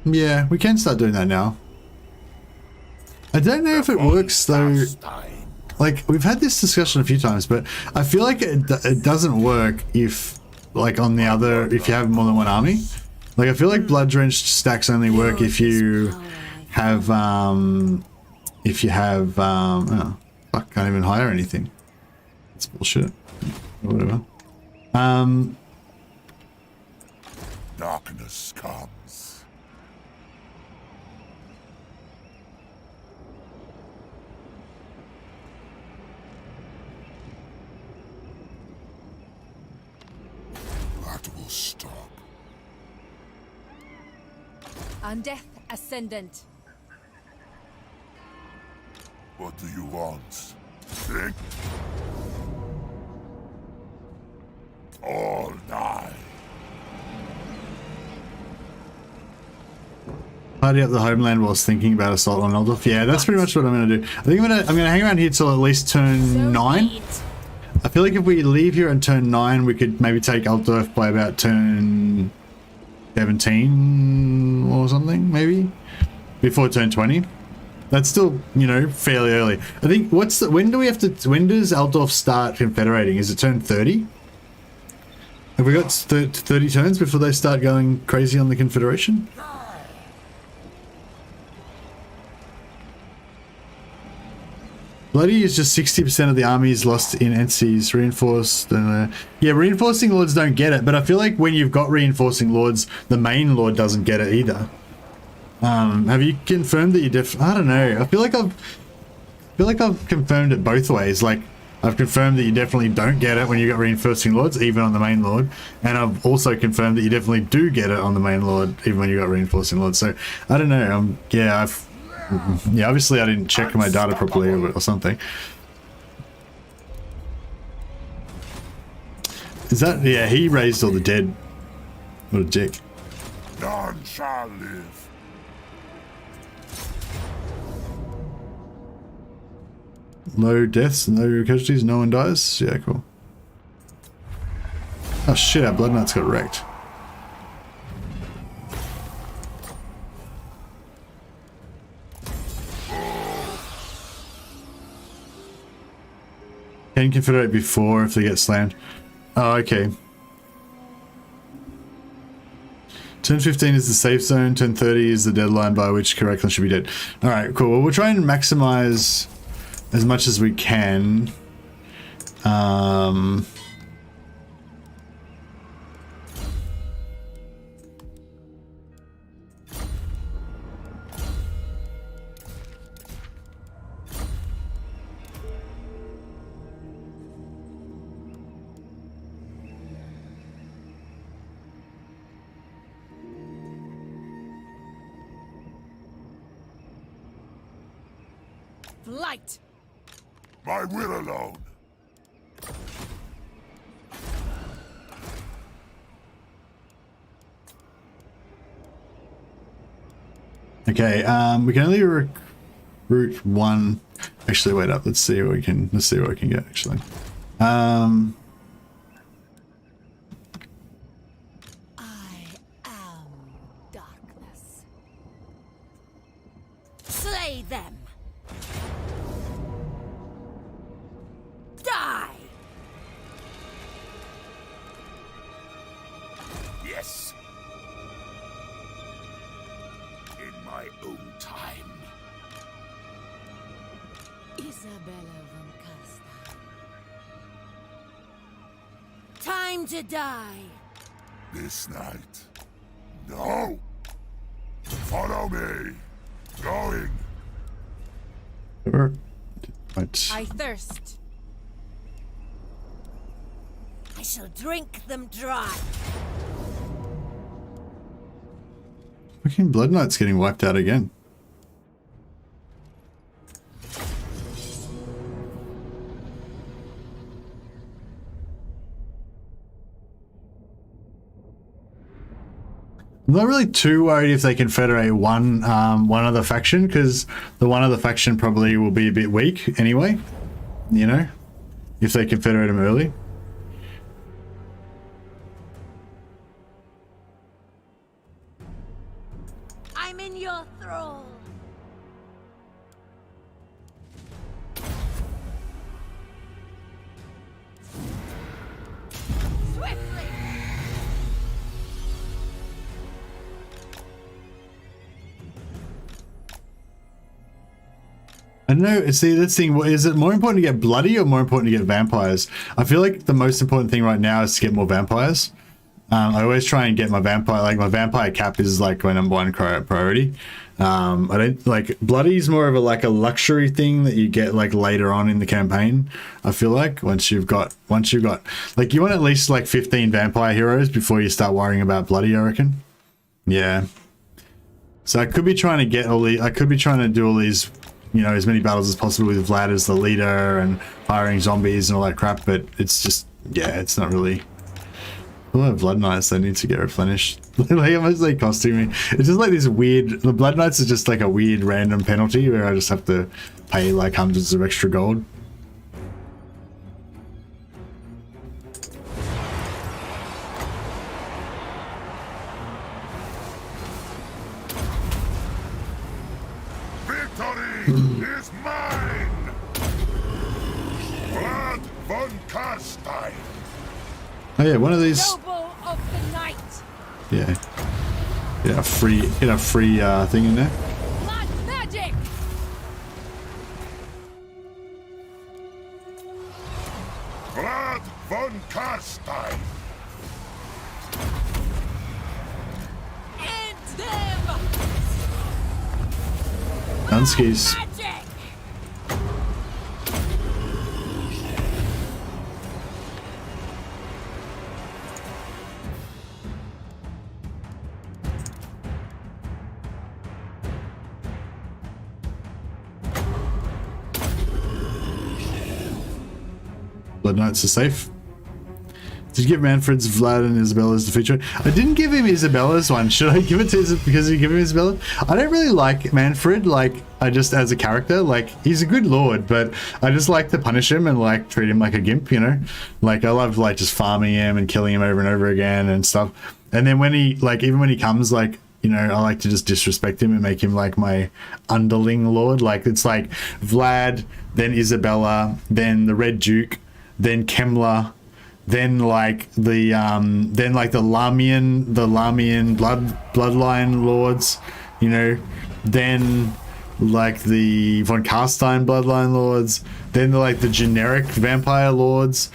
Yeah, we can start doing that now. I don't know if it works though. Like, we've had this discussion a few times, but I feel like it doesn't work if, like, on the other, if you have more than one army. Like, I feel like Blood Drenched stacks only work if you have, oh, fuck, can't even hire anything. That's bullshit. Whatever. Darkness comes. That will stop. Undeath Ascendant. What do you want? Think? All die. Party up the homeland whilst thinking about assault on Eldorf. Yeah, that's pretty much what I'm gonna do. I think I'm gonna hang around here till at least turn 9. I feel like if we leave here on turn 9, we could maybe take Eldorf by about turn 17 or something, maybe before turn 20. That's still, you know, fairly early. I think when does Eldorf start confederating? Is it turn 30? Have we got 30 turns before they start going crazy on the confederation? Bloody is just 60% of the army is lost in NCs. Reinforced. Yeah, reinforcing lords don't get it, but I feel like when you've got reinforcing lords, the main lord doesn't get it either. Have you confirmed that you I don't know. I feel like I've confirmed it both ways. Like, I've confirmed that you definitely don't get it when you got reinforcing lords, even on the main lord, and I've also confirmed that you definitely do get it on the main lord, even when you got reinforcing lords. So I don't know. Yeah, obviously I didn't check my data properly or something. Is that? Yeah, he raised all the dead. What a dick. None shall live. No deaths, no casualties, no one dies. Yeah, cool. Oh shit, our Bloodknights got wrecked. Can confederate before if they get slammed. Oh, okay. Turn 15 is the safe zone, turn 30 is the deadline by which Caracal should be dead. Alright, cool. Well, we'll try and maximize as much as we can. Flight! My will alone. Okay, we can only recruit one. Actually, wait up. Let's see what we can get. Actually, I am darkness. Slay them. Die. Yes. In my own time. Isabella von Casta. Time to die. This night. No. Follow me. Going. Right. I thirst. I shall drink them dry. Fucking Bloodknights getting wiped out again. I'm not really too worried if they confederate one other faction, because the one other faction probably will be a bit weak anyway, you know, if they confederate them early. I I'm in your thrall. Swiftly! I don't know. See, that's the thing. Is it more important to get bloody or more important to get vampires? I feel like the most important thing right now is to get more vampires. I always try and get my vampire, like my vampire cap is like my #1 priority. I don't like bloody is more of a like a luxury thing that you get like later on in the campaign. I feel like once you've got like you want at least like 15 vampire heroes before you start worrying about bloody, I reckon. Yeah. So I could be trying to get all these. I could be trying to do all these, you know, as many battles as possible with Vlad as the leader and hiring zombies and all that crap. But it's just, yeah, it's not really. Oh, Bloodknights, they need to get replenished. Like, how much they costing me? It's just like this weird. The Bloodknights is just like a weird random penalty where I just have to pay like hundreds of extra gold. Victory is mine! Vlad von Karstein! Oh yeah, one of these. Noble of the night! Yeah. Get a free thing in there. Blood magic! Vlad von Karstein! End them! Unskis. Magic! Bloodknights are safe. Did you give Manfred's, Vlad, and Isabella's the feature? I didn't give him Isabella's one. Should I give it to because you give him Isabella? I don't really like Manfred. Like, I just as a character, like he's a good lord, but I just like to punish him and like treat him like a gimp. You know, like I love like just farming him and killing him over and over again and stuff. And then when he like even when he comes like. You know, I like to just disrespect him and make him like my underling lord. Like it's like Vlad, then Isabella, then the Red Duke, then Kemler, then like the Lamian bloodline lords, you know, then like the von Karstein bloodline lords, then like the generic vampire lords,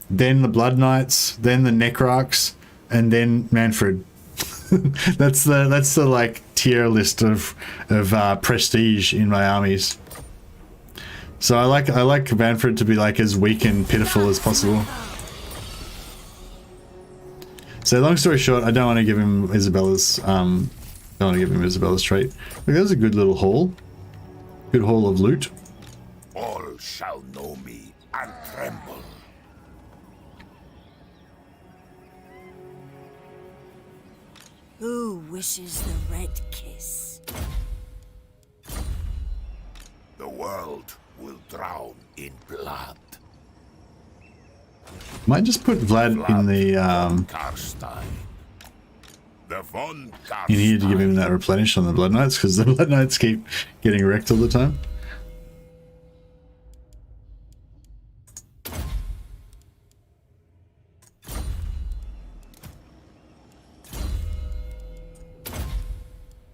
then the Bloodknights, then the Necrarchs, and then Manfred. that's the like tier list of prestige in my armies. So I like Manfred to be like as weak and pitiful as possible. So long story short, I don't want to give him Isabella's trait. Look, that was a good little haul. Good haul of loot. All shall know me and tremble. Who wishes the red kiss? The world will drown in blood. Might just put Vlad in the Karstein. The von Karstein. in here to give him that replenish on the Bloodknights because the Bloodknights keep getting wrecked all the time.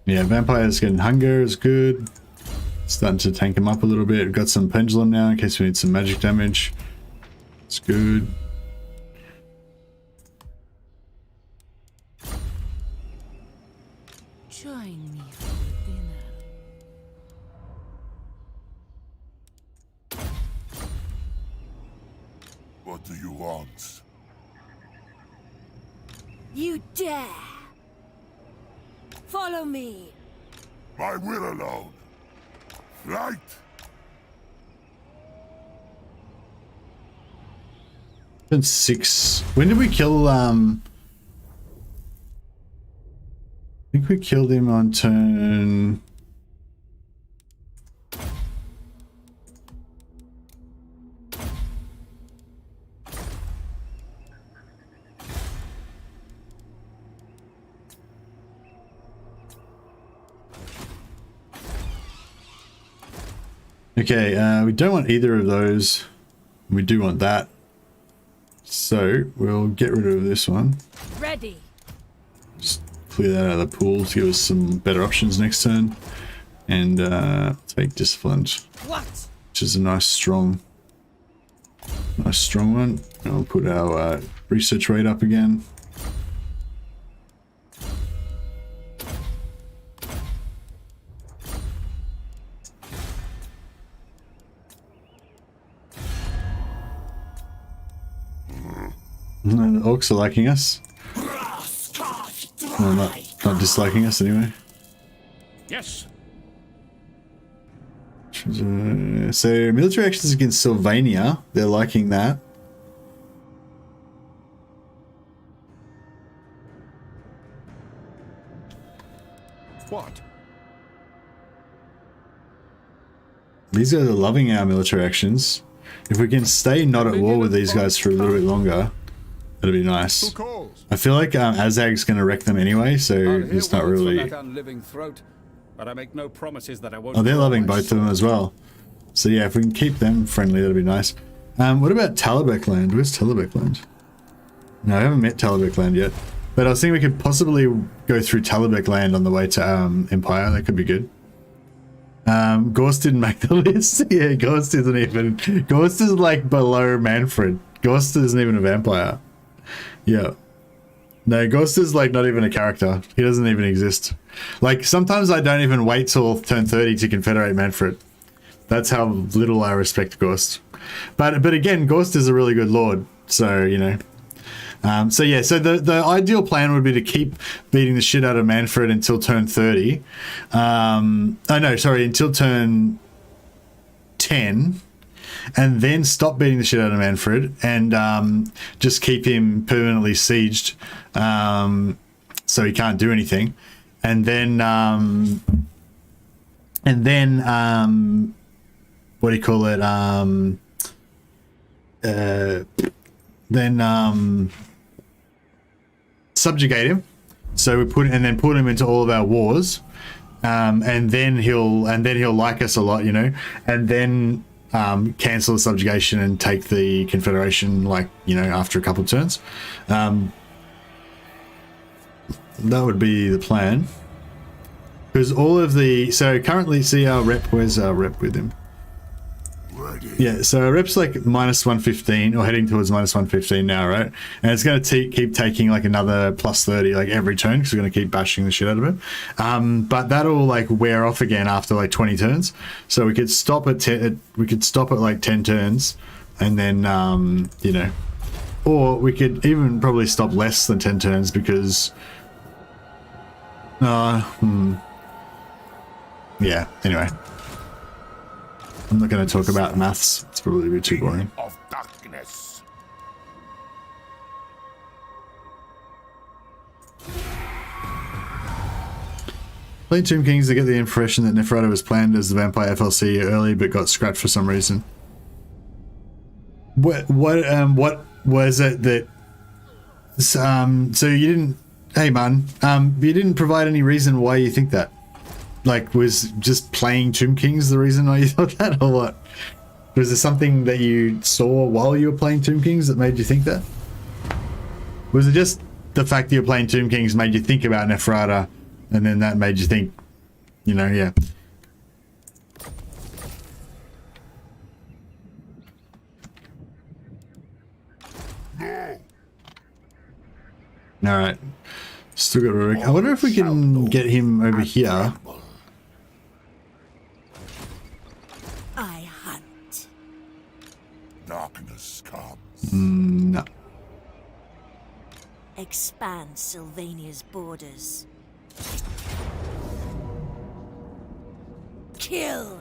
Yeah, Vampires getting hunger is good. Starting to tank him up a little bit. Got some pendulum now in case we need some magic damage. It's good. Join me for dinner. What do you want? You dare! Follow me! My will alone. Flight! Turn 6. When did we kill I think we killed him on turn... Okay, we don't want either of those. We do want that. So we'll get rid of this one. Ready. Just clear that out of the pool to give us some better options next turn. And take Disciplined. What? Which is a nice strong one. And we'll put our research rate up again. No, the orcs are liking us. Well, not disliking us anyway. Yes. So military actions against Sylvania, they're liking that. What? These guys are loving our military actions. If we can stay not at war with these guys for a little bit longer, that'd be nice. I feel like Azag's going to wreck them anyway, so it's not really... But I make no promises that I won't. Oh, they're loving both of them as well. So yeah, if we can keep them friendly, that'd be nice. What about Talabek land? Where's Talabek land? No, I haven't met Talabek land yet. But I was thinking we could possibly go through Talabek land on the way to Empire. That could be good. Gorst didn't make the list. Yeah, Gorst isn't even... Gorst is like below Manfred. Gorst isn't even a vampire. Yeah. No, Gorst is like not even a character. He doesn't even exist. Like, sometimes I don't even wait till turn 30 to confederate Manfred. That's how little I respect Gorst. But again, Gorst is a really good lord. So, you know... so yeah, so the ideal plan would be to keep beating the shit out of Manfred until turn 30. Until turn 10, and then stop beating the shit out of Manfred and just keep him permanently sieged, so he can't do anything. And then what do you call it? Subjugate him, so we put him into all of our wars, and then he'll like us a lot, you know, and then cancel the subjugation and take the confederation, like, you know, after a couple of turns. That would be the plan, because all of the currently, see our rep, where's our rep with him? Yeah, so our rep's like minus 115, or heading towards minus 115 now, right? And it's going to keep taking like another plus 30 like every turn, because we're going to keep bashing the shit out of it. But that'll like wear off again after like 20 turns. So we could stop at like 10 turns, and then you know, or we could even probably stop less than 10 turns, because yeah, anyway. I'm not going to talk about maths. It's probably a bit too boring. Of darkness. Playing Tomb Kings to get the impression that Neferata was planned as the Vampire FLC early, but got scrapped for some reason. What was it that? So you didn't. Hey man, you didn't provide any reason why you think that. Like, was just playing Tomb Kings the reason why you thought that, or what? Was there something that you saw while you were playing Tomb Kings that made you think that? Was it just the fact that you're playing Tomb Kings made you think about Neferata, and then that made you think, you know, yeah. Alright. Still got Rurik. I wonder if we can get him over here. I hunt. Darkness comes. No. Expand Sylvania's borders. Kill.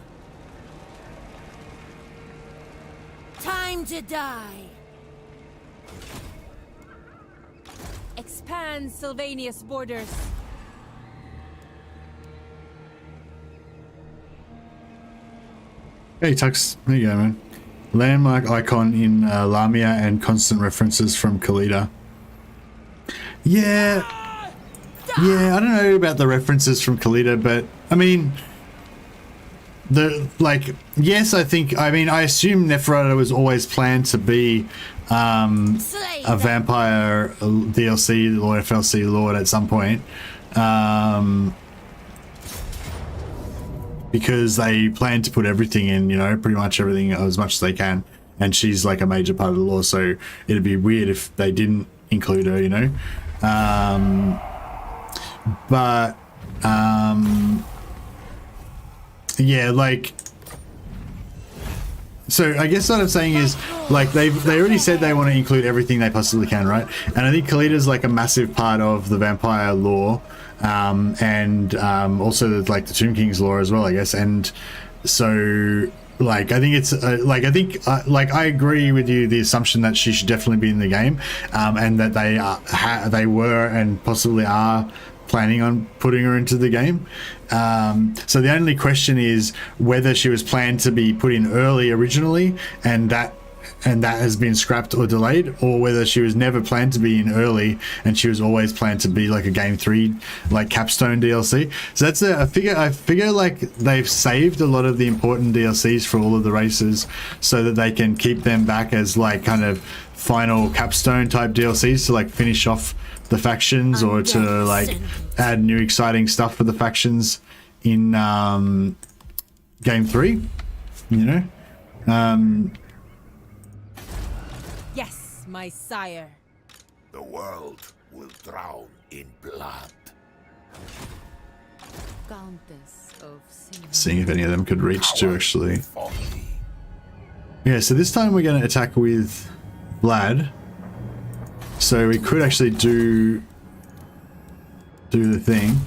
Time to die. Expand Sylvania's borders. Hey Tux, there you go, man. Landmark icon in Lamia and constant references from Khalida. Yeah, I don't know about the references from Khalida, but I mean, yes, I assume Neferata was always planned to be a vampire DLC or FLC Lord at some point, because they plan to put everything in, you know, pretty much everything as much as they can, and she's like a major part of the lore, so it'd be weird if they didn't include her, you know. Yeah, like, so I guess what I'm saying is, like, they already said they want to include everything they possibly can, right? And I think Kalita's like a massive part of the vampire lore, and also like the Tomb King's lore as well, I guess. And so, like, I think it's like I agree with you, the assumption that she should definitely be in the game, and that they were and possibly are planning on putting her into the game. So the only question is whether she was planned to be put in early originally, and that has been scrapped or delayed, or whether she was never planned to be in early and she was always planned to be like a game 3 like capstone DLC. So that's I figure like they've saved a lot of the important DLCs for all of the races so that they can keep them back as like kind of final capstone type DLCs to like finish off the factions, or to like add new exciting stuff for the factions in game 3, you know. Yes, my sire. The world will drown in blood. Countess of Seeing if any of them could reach to actually. Yeah, so this time we're going to attack with Vlad. So we could actually do the thing.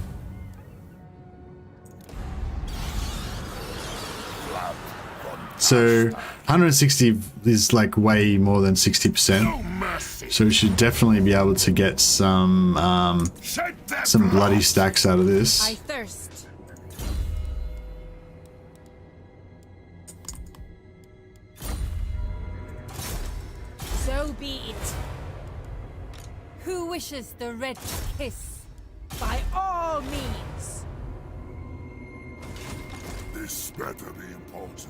So 160 is like way more than 60%. So we should definitely be able to get some bloody stacks out of this. I thirst. So be it. Who wishes the red kiss? By all means. This better be important.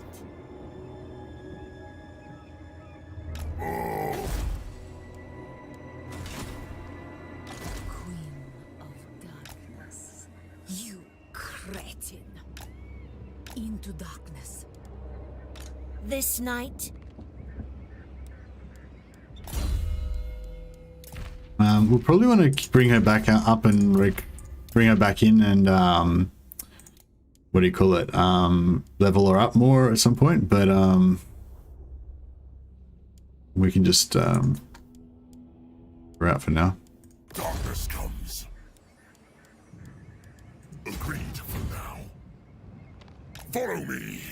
Oh. Queen of Darkness. You cretin. Into darkness. This night. We'll probably want to bring her back up and bring her back in and what do you call it? Level her up more at some point, but we can just we're out for now. Darkness comes. Agreed for now. Follow me.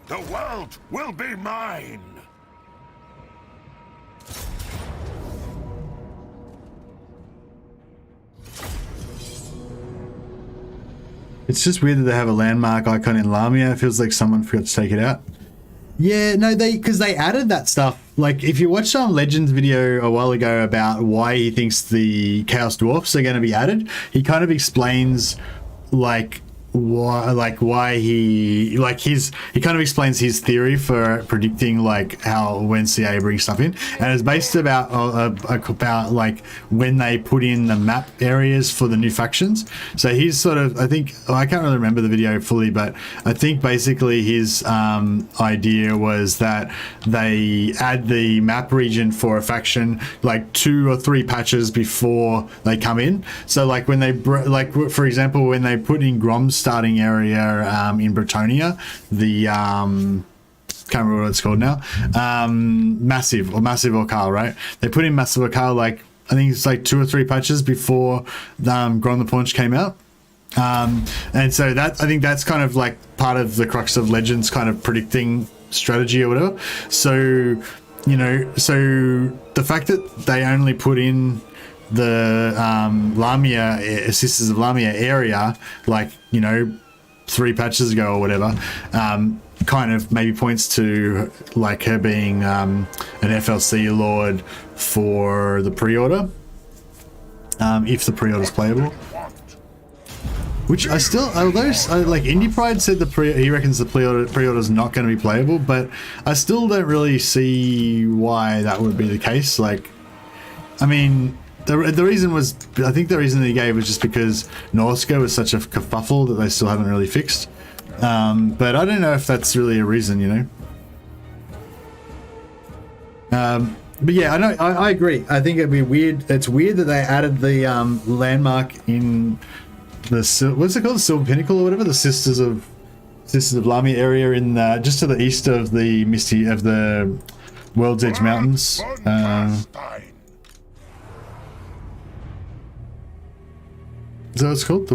The world will be mine! It's just weird that they have a landmark icon in Lamia. It feels like someone forgot to take it out. Yeah, no, because they added that stuff. Like, if you watch some Legends video a while ago about why he thinks the Chaos Dwarfs are going to be added, he kind of explains, like, why he kind of explains his theory for predicting like how when CA brings stuff in, and it's based about like when they put in the map areas for the new factions. So he's sort of, I can't really remember the video fully, but I think basically his idea was that they add the map region for a faction like 2 or 3 patches before they come in. So like when they for example, when they put in Grom's starting area in Bretonia, the can't remember what it's called now, Massive or Carl, right? They put in Massive or Carl like, I think it's like 2 or 3 patches before Grom the Paunch came out. And so that, I think that's kind of like part of the crux of Legends kind of predicting strategy or whatever. So, you know, so the fact that they only put in the Lamia, Sisters of Lamia area, like, you know, 3 patches ago or whatever, kind of maybe points to like her being an FLC lord for the pre-order, if the pre-order is playable. Which I still, although like Indie Pride said he reckons the pre-order is not going to be playable, but I still don't really see why that would be the case. Like, I mean, the reason was, I think the reason that he gave was just because Norska was such a kerfuffle that they still haven't really fixed. But I don't know if that's really a reason, you know. But yeah, I agree. I think it'd be weird. It's weird that they added the landmark in the, what's it called, the Silver Pinnacle or whatever, the Sisters of Lamia area in just to the east of the World's Edge Mountains. Is that what it's called? The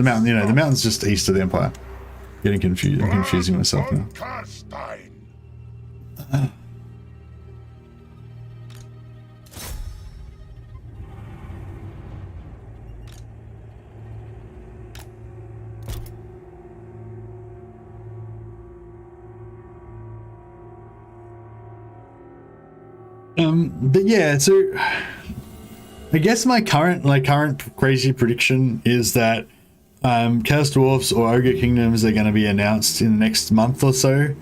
mountain. You know, the mountain's just east of the Empire. Getting confused. I'm confusing myself now. But yeah, so I guess my current crazy prediction is that Chaos Dwarfs or Ogre Kingdoms are going to be announced in the next month or so,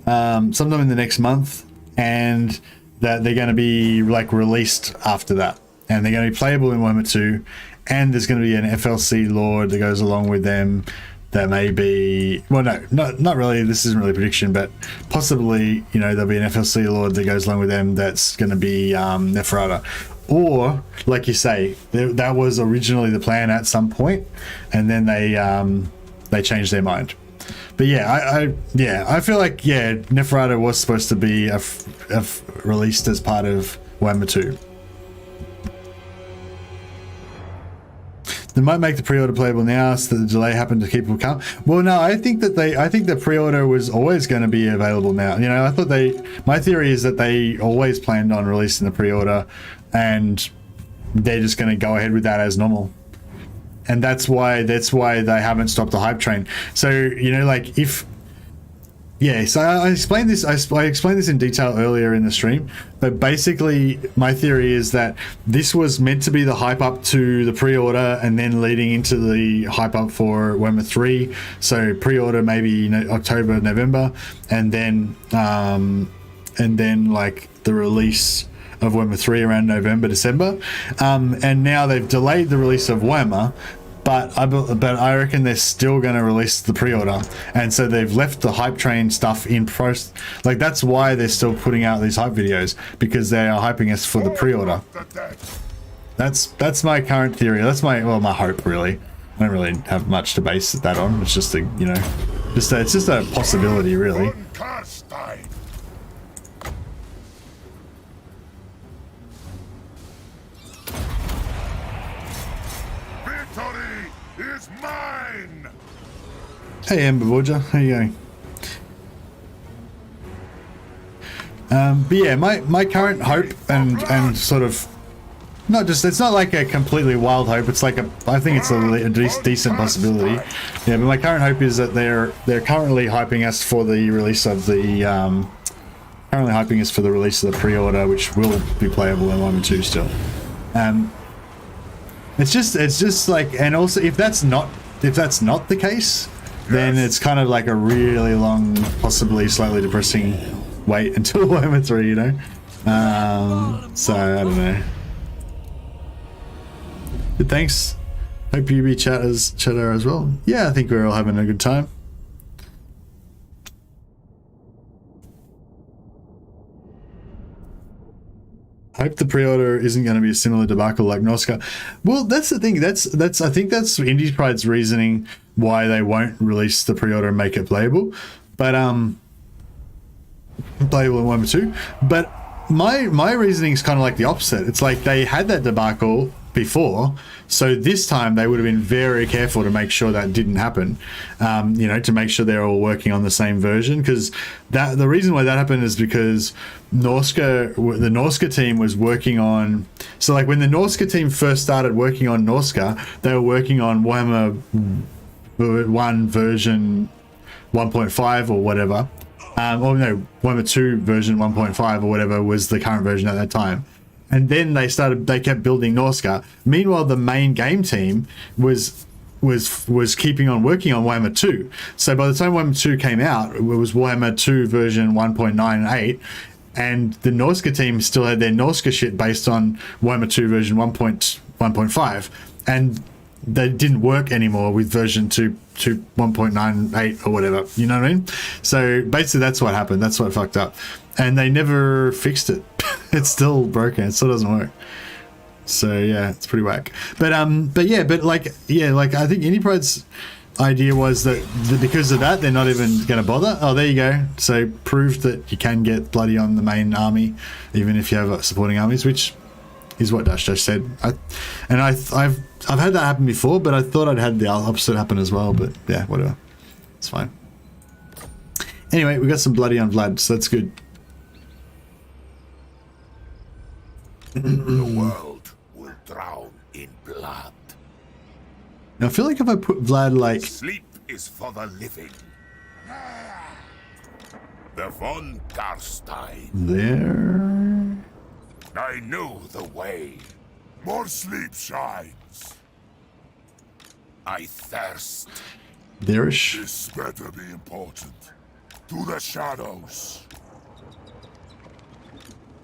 sometime in the next month, and that they're going to be like released after that, and they're going to be playable in Warhammer 2, and there's going to be an FLC Lord that goes along with them. That may be, well, no, not really. This isn't really a prediction, but possibly, you know, there'll be an FLC Lord that goes along with them. That's going to be Neferata, or like you say, that was originally the plan at some point, and then they changed their mind. But yeah, I feel like Neferata was supposed to be released as part of Warhammer 2. They might make the pre-order playable now, so the delay happened to keep people calm. Well, no, I think the pre-order was always going to be available now. You know, I thought my theory is that they always planned on releasing the pre-order, and they're just going to go ahead with that as normal. And that's why they haven't stopped the hype train. So, you know, like so I explained this. I explained this in detail earlier in the stream, but basically my theory is that this was meant to be the hype up to the pre-order, and then leading into the hype up for Warhammer 3. So pre-order maybe October, November, and then like the release of Warhammer 3 around November, December. And now they've delayed the release of Warhammer. But I reckon they're still going to release the pre-order, and so they've left the hype train stuff in process. Like, that's why they're still putting out these hype videos, because they are hyping us for the pre-order. That's my current theory. That's my hope, really. I don't really have much to base that on. It's just it's just a possibility, really. Is mine. Hey Amber Borgia, how you going? But yeah, my current hope and sort of it's not like a completely wild hope. It's like I think it's a decent possibility. Yeah, but my current hope is that they're currently hyping us for the release of the pre-order, which will be playable in 1 and 2 still. It's just like, and also if that's not the case, then it's kind of like a really long, possibly slightly depressing wait until Warhammer 3, you know. So I don't know. But thanks. Hope you be chatter as well. Yeah, I think we're all having a good time. Hope the pre-order isn't going to be a similar debacle like Norska. Well, that's the thing. That's I think that's Indie Pride's reasoning why they won't release the pre-order and make it playable. But playable in 1 and 2. But my reasoning is kind of like the opposite. It's like they had that debacle before, so this time they would have been very careful to make sure that didn't happen. You know, to make sure they're all working on the same version, because the reason why that happened is because the Norska team was working on. So like when the Norska team first started working on Norska, they were working on Warhammer 1 version 1.5 or whatever. Or no, Warhammer 2 version 1.5 or whatever was the current version at that time. And then they kept building Norska. Meanwhile, the main game team was keeping on working on Warhammer 2. So by the time Warhammer 2 came out, it was Warhammer 2 version 1.98, and the Norska team still had their Norska shit based on Warhammer 2 version 1.5, and they didn't work anymore with version 1.98 or whatever, you know what I mean? So basically that's what happened. That's what fucked up, and they never fixed it. It's still broken. It still doesn't work. So yeah, it's pretty whack. But I think Anypride's idea was that because of that, they're not even going to bother. Oh, there you go. So proved that you can get bloody on the main army, even if you have supporting armies, which is what Dash said. I've had that happen before, but I thought I'd had the opposite happen as well. But yeah, whatever. It's fine. Anyway, we got some bloody on Vlad, so that's good. The world will drown in blood. Now I feel like if I put Vlad like... Sleep is for the living. The von Garstein. There... I know the way. More sleep shines. I thirst. There-ish. This better be important. To the shadows.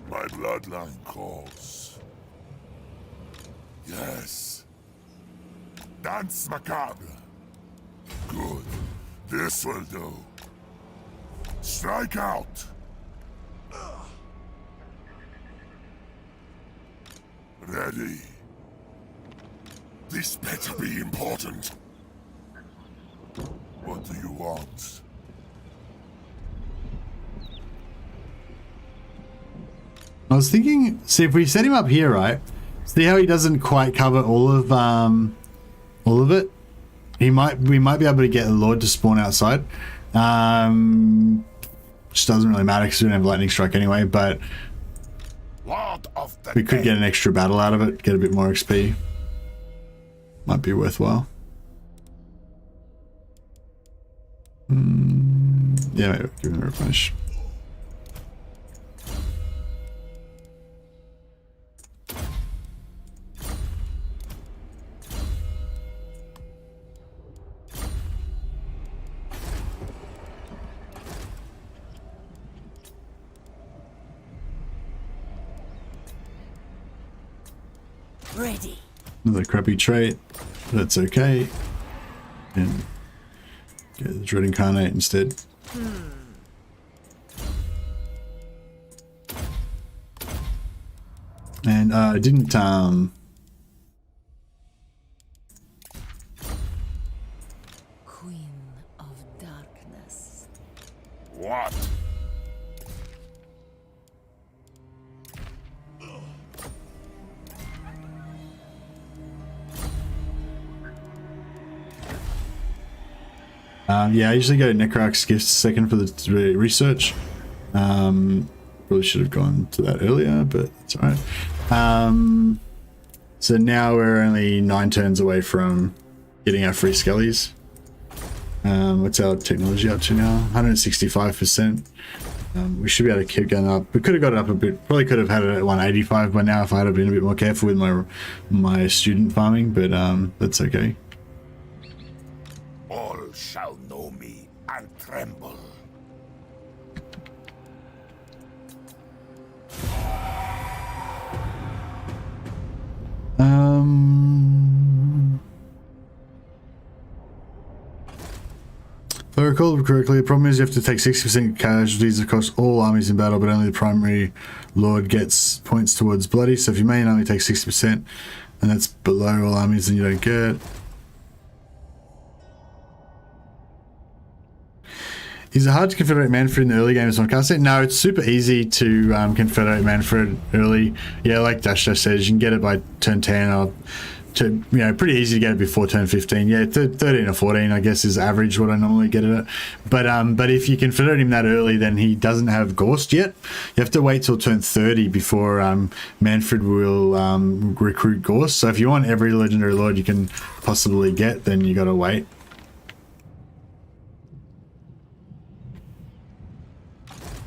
My bloodline calls. Yes. Dance macabre. Good. This will do. Strike out. Ready. This better be important. What do you want? I was thinking, see if we set him up here, right? See how he doesn't quite cover all of it. We might be able to get a Lord to spawn outside. Which doesn't really matter because we don't have lightning strike anyway. But we could get an extra battle out of it, get a bit more XP. Might be worthwhile. Yeah, maybe give him a replenish. Ready. Another crappy trait. That's okay. And get the Dread Incarnate instead. And I didn't Queen of Darkness. What? yeah, I usually go Necrarch's Gift second for the research. Probably should have gone to that earlier, but it's alright. So now we're only 9 turns away from getting our free skellies. What's our technology up to now? 165%. We should be able to keep going up. We could have got it up a bit. Probably could have had it at 185 by now if I had been a bit more careful with my student farming, but that's okay. All shall know me and tremble. If I recall correctly, the problem is you have to take 60% casualties across all armies in battle, but only the primary lord gets points towards bloody. So if your main army takes 60%, and that's below all armies, then you don't get. Is it hard to confederate Manfred in the early game as one cast it? No, it's super easy to confederate Manfred early. Yeah, like Dash says, you can get it by turn 10 or pretty easy to get it before turn 15. Yeah, 13 or 14 I guess is average what I normally get it at. But if you confederate him that early, then he doesn't have Gorst yet. You have to wait till turn 30 before Manfred will recruit Gorst. So if you want every legendary lord you can possibly get, then you got to wait.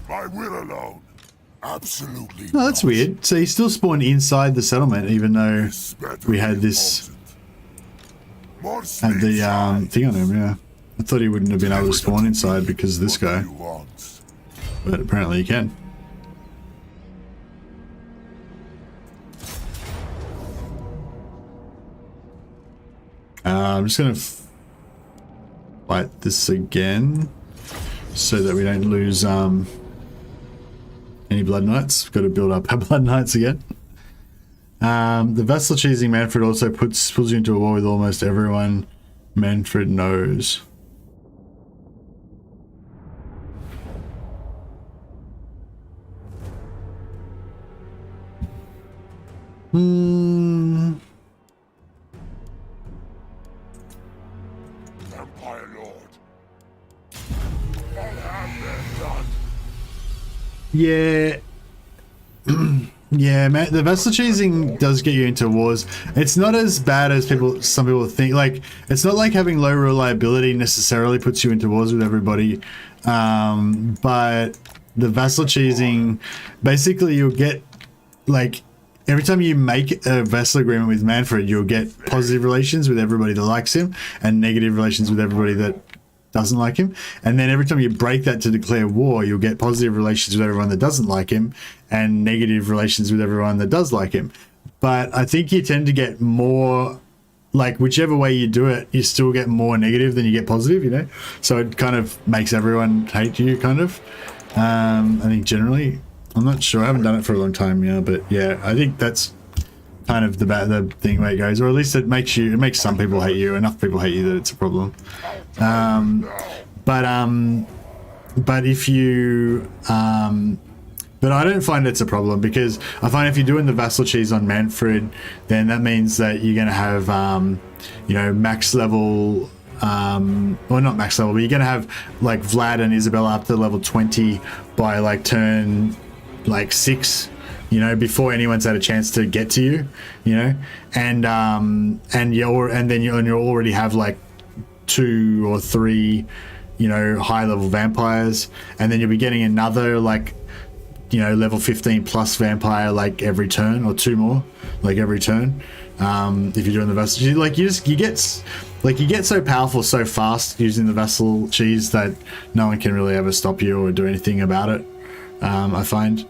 My will alone. Absolutely. Oh, that's not. weird. So he still spawned inside the settlement, even though we had this More had sleep the time. thing on him. Yeah, I thought he wouldn't have been able to spawn inside because of this guy, You want. but apparently he can. I'm just gonna fight this again so that we don't lose any Bloodknights. We've got to build up our Bloodknights again. The vessel cheesing Manfred also pulls you into a war with almost everyone Manfred knows. Empire Lord. I'll have their blood. Yeah. Yeah, man, the vessel cheesing does get you into wars. It's not as bad as some people think. Like, it's not like having low reliability necessarily puts you into wars with everybody. But the vessel cheesing, basically you'll get, like, every time you make a vessel agreement with Manfred, you'll get positive relations with everybody that likes him and negative relations with everybody that doesn't like him. And then every time you break that to declare war, you'll get positive relations with everyone that doesn't like him and negative relations with everyone that does like him. But I think you tend to get more, like, whichever way you do it, you still get more negative than you get positive, you know? So it kind of makes everyone hate you, kind of. I think generally, I'm not sure, I haven't done it for a long time, yeah, but yeah, I think that's kind of the thing where it goes, or at least it makes some people hate you, enough people hate you that it's a problem. But if you but I don't find it's a problem, because I find if you're doing the vassal cheese on Manfred, then that means that you're going to have you know, max level, well, not max level, but you're going to have like Vlad and Isabel up to level 20 by like turn like 6, you know, before anyone's had a chance to get to you, you know, and then you already have like 2 or 3, you know, high level vampires, and then you'll be getting another, like, you know, level 15 plus vampire like every turn, or 2 more like every turn. If you're doing the vessel, you get so powerful so fast using the vessel cheese that no one can really ever stop you or do anything about it. I find.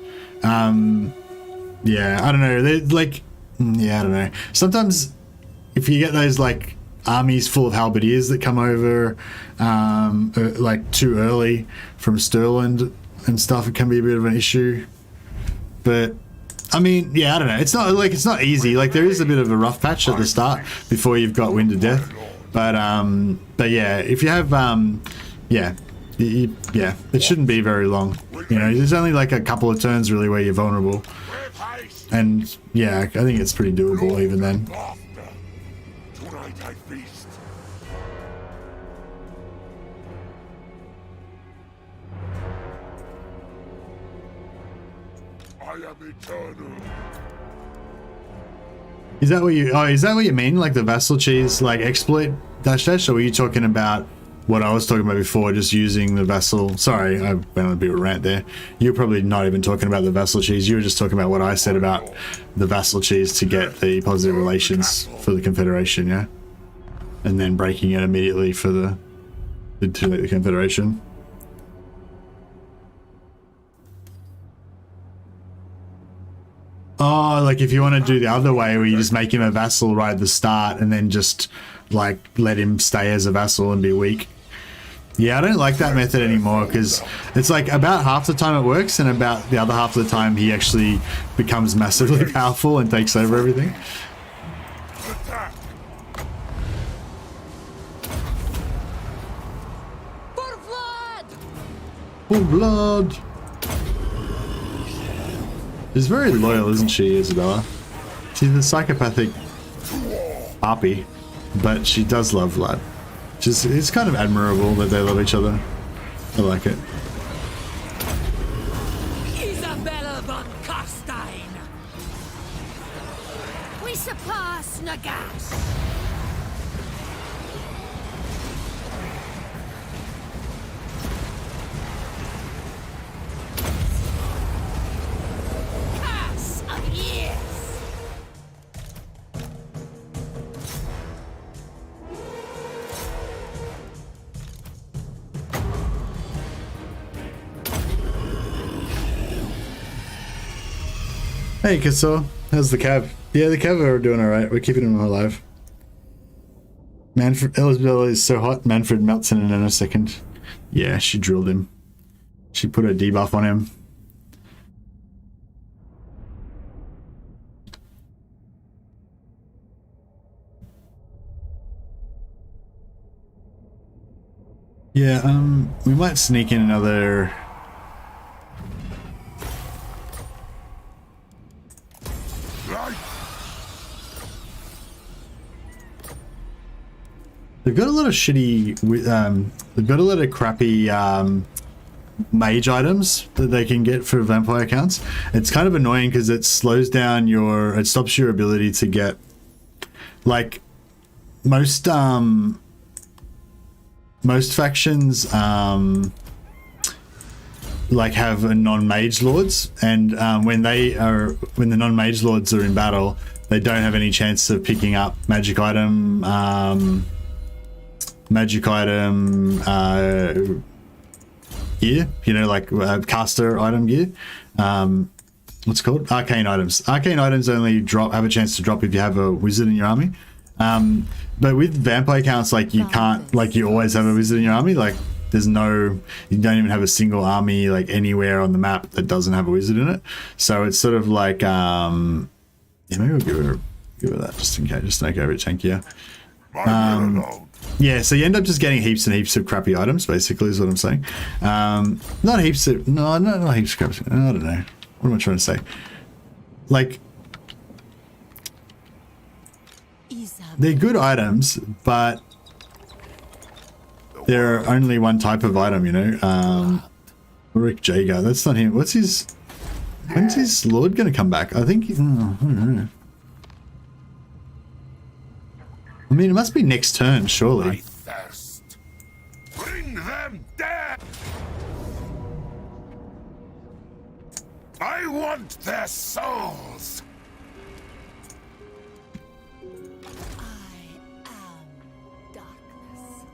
Yeah, I don't know. I don't know. Sometimes if you get those like armies full of halberdiers that come over like too early from Stirland and stuff, it can be a bit of an issue. But I mean, yeah, I don't know. It's not easy. Like, there is a bit of a rough patch at the start before you've got Wind of Death. But yeah, if you have yeah, it shouldn't be very long. You know, there's only like a couple of turns really where you're vulnerable. And yeah, I think it's pretty doable even then. Tonight I feast. I am eternal. Is that what you mean? Like the vassal cheese, like exploit dash, or were you talking about what I was talking about before, just using the vassal? Sorry, I went on a bit of a rant there. You're probably not even talking about the vassal cheese. You were just talking about what I said about the vassal cheese to get the positive relations for the Confederation, yeah? And then breaking it immediately for the Confederation. Oh, like if you want to do the other way where you just make him a vassal right at the start and then just like let him stay as a vassal and be weak. Yeah, I don't like that method anymore, because it's like about half the time it works and about the other half of the time he actually becomes massively powerful and takes over everything. For Vlad! For blood! She's very loyal, isn't she, Isabella? She's a psychopathic harpy, but she does love Vlad. It's kind of admirable that they love each other. I like it. Isabella von Karstein! We surpass Nagash! Hey, Kassor. How's the Cav? Yeah, the Cav are doing alright. We're keeping them alive. Manfred, Elizabeth is so hot, Manfred melts in a nanosecond. Yeah, she drilled him. She put a debuff on him. Yeah, we might sneak in another... They've got a lot of shitty, they've got a lot of crappy mage items that they can get for vampire accounts. It's kind of annoying because it slows down your, it stops your ability to get, like, most factions, like have a non-mage lords, and when the non-mage lords are in battle, they don't have any chance of picking up magic item gear, you know, like caster item gear. What's it called? Arcane items. Arcane items only have a chance to drop if you have a wizard in your army. But with vampire counts, like you can't, like you always have a wizard in your army. Like there's no, you don't even have a single army like anywhere on the map that doesn't have a wizard in it. So it's sort of like, yeah, maybe we'll give her that just in case, just to make her a bit tankier. Yeah, so you end up just getting heaps and heaps of crappy items, basically, is what I'm saying. Not heaps of, no, not heaps of crappy, I don't know. What am I trying to say? Like, they're good items, but they're only one type of item, you know? Rick Jager, that's not him. When's his lord going to come back? I think, I don't know. I mean, it must be next turn, surely. My thirst. Bring them down. I want their souls. I am darkness.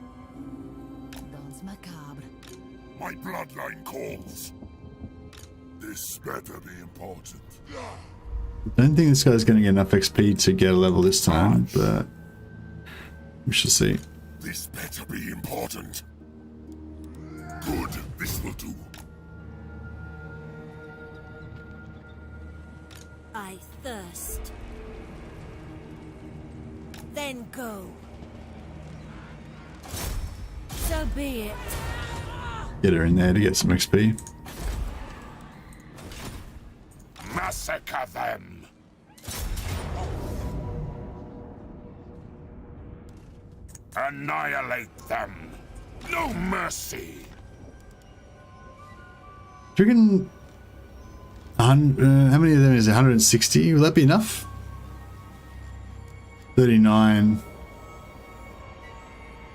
Dance macabre. My bloodline calls. This better be important. I don't think this guy's going to get enough XP to get a level this time, but we shall see. This better be important. Good, this will do. I thirst. Then go. So be it. Get her in there to get some XP. Massacre them. Annihilate them. No mercy. Do you reckon, how many of them is it? 160? Will that be enough? 39.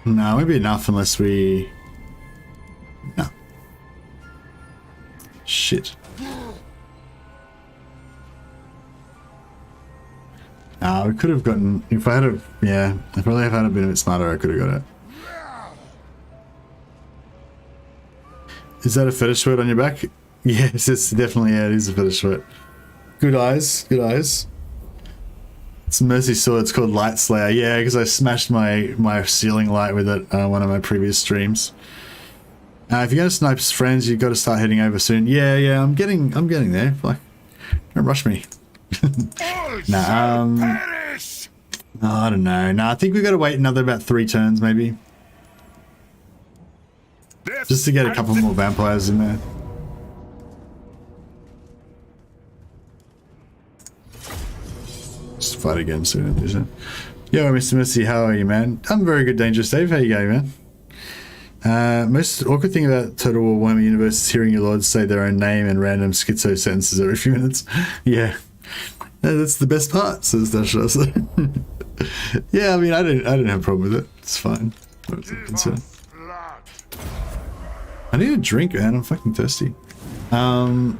No, it won't be enough unless we... No. Shit. We could have gotten... If I had a... Yeah, I probably have had a bit a bit smarter, I could have got it. Is that a fetish sweat on your back? Yes, it's definitely, yeah, it is a fetish sweat. Good eyes, good eyes. It's Mercy Sword, it's called Light Slayer. Yeah, because I smashed my ceiling light with it one of my previous streams. If you're going to snipe friends, you've got to start heading over soon. Yeah, I'm getting there. Like, don't rush me. Nah, oh, I don't know. Nah, I think we've got to wait another about 3 turns, maybe. Just to get a couple more vampires in there. Just fight again soon, isn't it? Yo, Mr. Missy, how are you, man? I'm very good, Dangerous Dave. How you going, man? Most awkward thing about Total War Warhammer Universe is hearing your lords say their own name and random schizo sentences every few minutes. Yeah. That's the best part, says Dasha. Yeah, I mean, I don't have a problem with it. It's fine. I need a drink, man. I'm fucking thirsty. I'm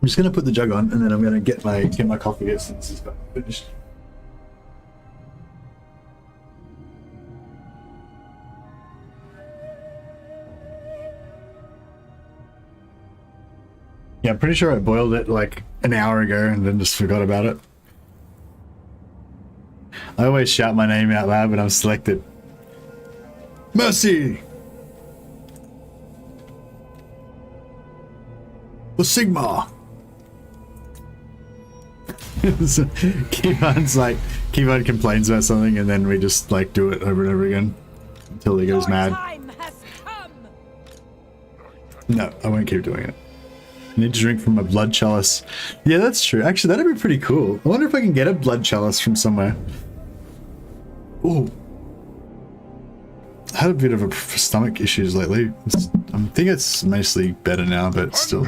just gonna put the jug on, and then I'm gonna get my coffee here since it's finished. Yeah, I'm pretty sure I boiled it like an hour ago and then just forgot about it. I always shout my name out loud when I'm selected. Mercy! The Sigma! So, Keyboard complains about something and then we just like do it over and over again until he goes mad. Time has come. No, I won't keep doing it. I need to drink from a blood chalice. Yeah, that's true. Actually, that'd be pretty cool. I wonder if I can get a blood chalice from somewhere. Ooh. I had a bit of stomach issues lately. I think it's mostly better now, but still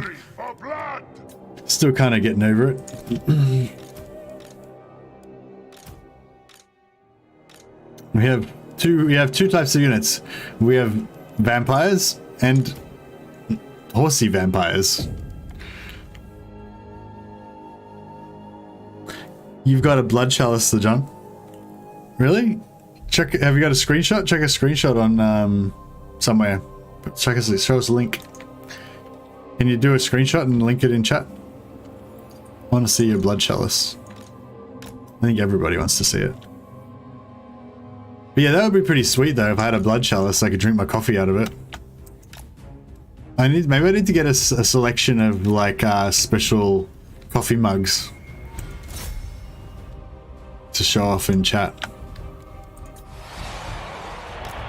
kind of getting over it. We have two types of units. We have vampires and horsey vampires. You've got a blood chalice, John. Really? Check. Have you got a screenshot? Check a screenshot on somewhere. Show us a link. Can you do a screenshot and link it in chat? I want to see your blood chalice. I think everybody wants to see it. But yeah, that would be pretty sweet though. If I had a blood chalice, I could drink my coffee out of it. Maybe I need to get a selection of like special coffee mugs to show off in chat.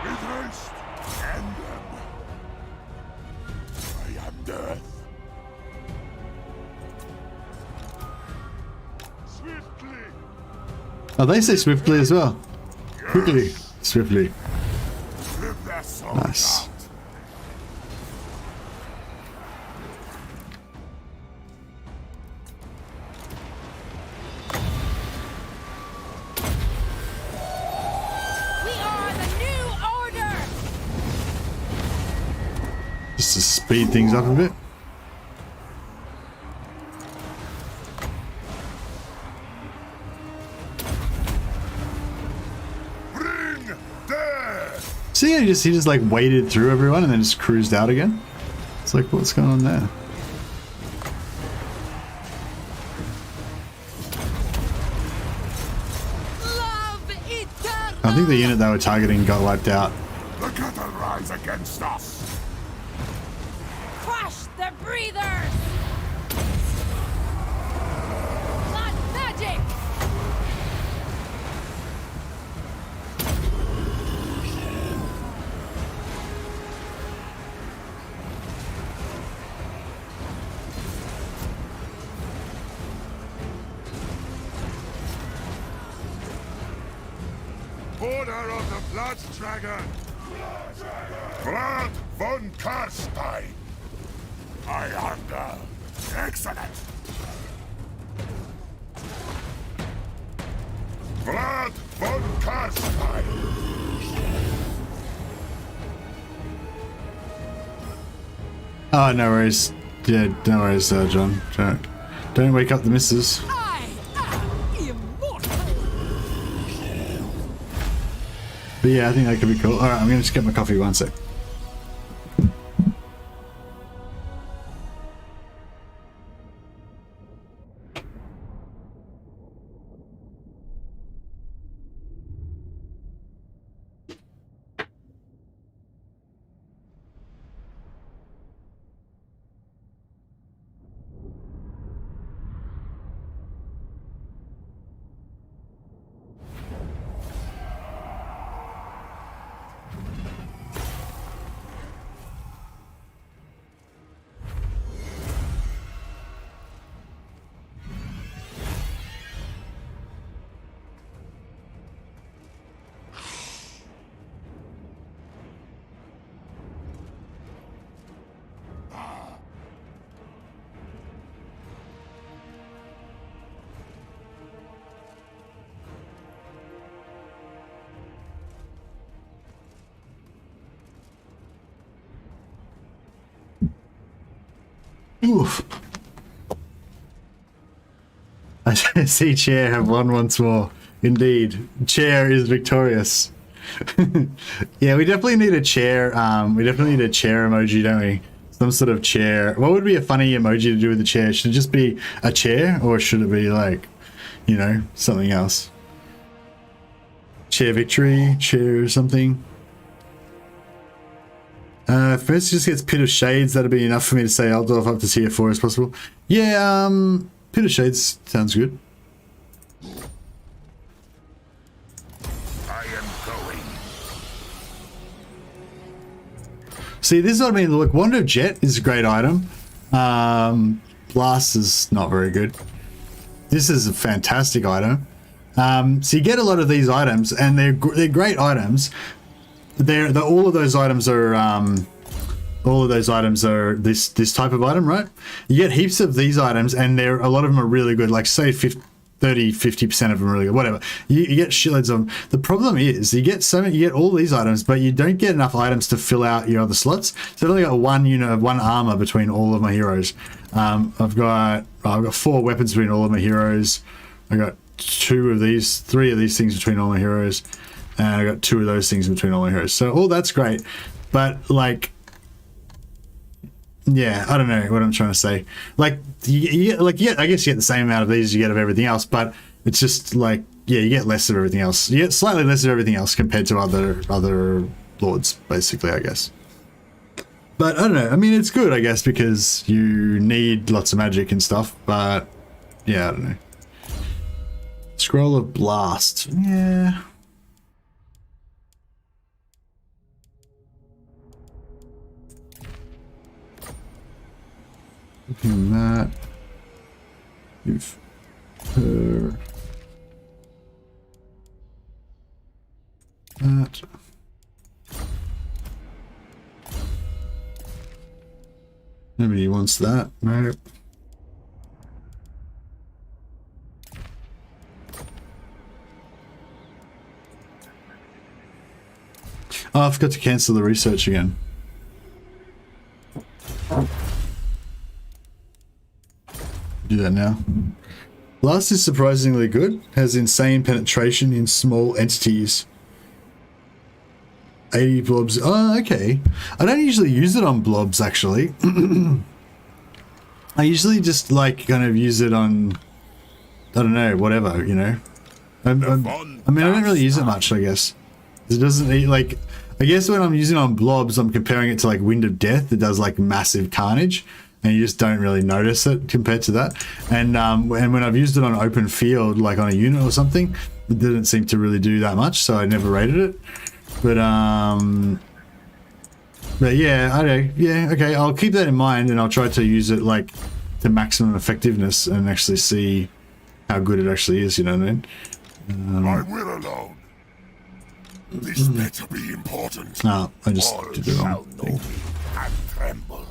With haste, end them. I am death. Swiftly. Oh, they say swiftly as well. Quickly, swiftly. Nice. Just to speed things up a bit. See, he just like waded through everyone and then just cruised out again. It's like, what's going on there? I think the unit they were targeting got wiped out. The cattle rise against us. Crush the breathers. Blood magic. Order of the Blood Dragon. Vlad von Karstein. I hunger. Excellent. Vlad von Karstein. Oh, no worries. Yeah, no worries, John. Don't wake up the missus. I am immortal. But yeah, I think that could be cool. Alright, I'm gonna just get my coffee 1 sec. Oof. I see Chair have won once more. Indeed, Chair is victorious. Yeah, we definitely need a chair. We definitely need a chair emoji, don't we? some sort of chair. What would be a funny emoji to do with the chair? Should it just be a chair, or should it be like, you know, something else? Chair victory, chair or something. First just gets Pit of Shades. That'd be enough for me to say I'll delve up to tier 4 as possible. Yeah, Pit of Shades sounds good. I am going. See, this is what I mean. Look, Wand of Jet is a great item. Blast is not very good. This is a fantastic item. So you get a lot of these items, and they're great items. All of those items are this type of item, right? You get heaps of these items, and a lot of them are really good. Like say 30-50% of them are really good. Whatever. You get shitloads of them. The problem is you get all these items, but you don't get enough items to fill out your other slots. So I've only got one unit of one armor between all of my heroes. I've got 4 weapons between all of my heroes. I got 3 of these things between all my heroes. And I got 2 of those things between all my heroes. So all that's great. But like, yeah, I don't know what I'm trying to say. Like, I guess you get the same amount of these as you get of everything else, but it's just like, yeah, you get less of everything else. You get slightly less of everything else compared to other lords, basically, I guess. But I don't know. I mean, it's good, I guess, because you need lots of magic and stuff. But yeah, I don't know. Scroll of Blast. Yeah. Looking that. Give her that. Nobody wants that. Nope. Oh, I forgot to cancel the research again. Do that now. Blast is surprisingly good. Has insane penetration in small entities. 80 blobs. Oh, okay. I don't usually use it on blobs, actually. I usually just like kind of use it on, I don't know, whatever, you know. I mean, I don't really use it much, I guess. It doesn't, like, I guess when I'm using it on blobs, I'm comparing it to like Wind of Death. It does like massive carnage, and you just don't really notice it compared to that. And when I've used it on open field, like on a unit or something, it didn't seem to really do that much, so I never rated it. But yeah, okay, I'll keep that in mind, and I'll try to use it like to maximum effectiveness and actually see how good it actually is, you know what I mean? I will alone. This better be important. No, I just All did the shall wrong know thing. me and tremble.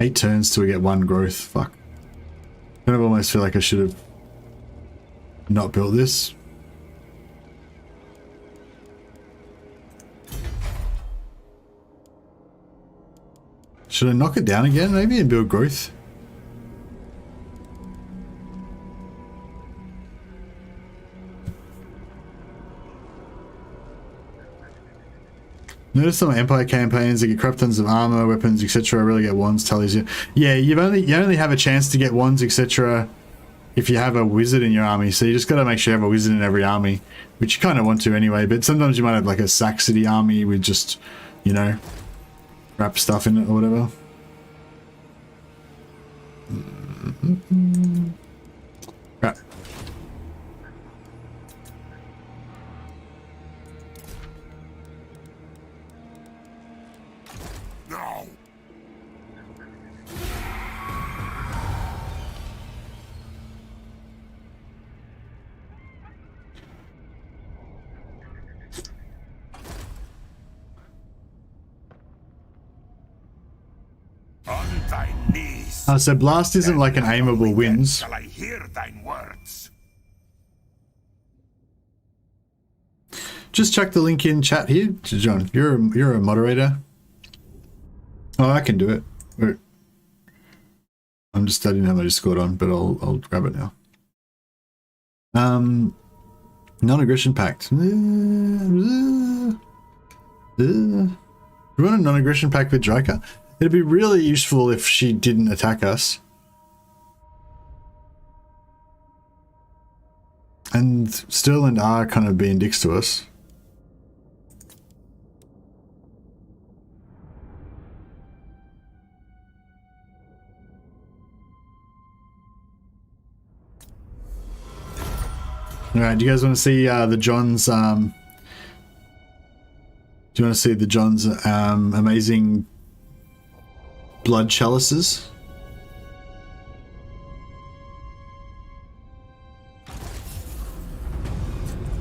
Eight turns till we get 1 growth. Fuck. Kind of almost feel like I should have not built this. Should I knock it down again, maybe, and build growth? Notice some Empire campaigns that get crap tons of armor, weapons, etc. I really get wands, tallies. Yeah, you only have a chance to get wands, etc. if you have a wizard in your army. So you just got to make sure you have a wizard in every army, which you kind of want to anyway. But sometimes you might have like a Saxony army with just, you know, wrap stuff in it or whatever. Right. Now. On thy knees. So blast isn't like an aimable wins. Shall I hear thine words? Just chuck the link in chat here, John. You're a moderator. Oh, I can do it. Wait. I'm I'm just, I didn't have my Discord on, but I'll grab it now. Non-aggression pact. We want a non-aggression pact with Draika. It'd be really useful if she didn't attack us. And Sterling are kind of being dicks to us. Alright, do you guys want to see the John's do you want to see the John's amazing blood chalices?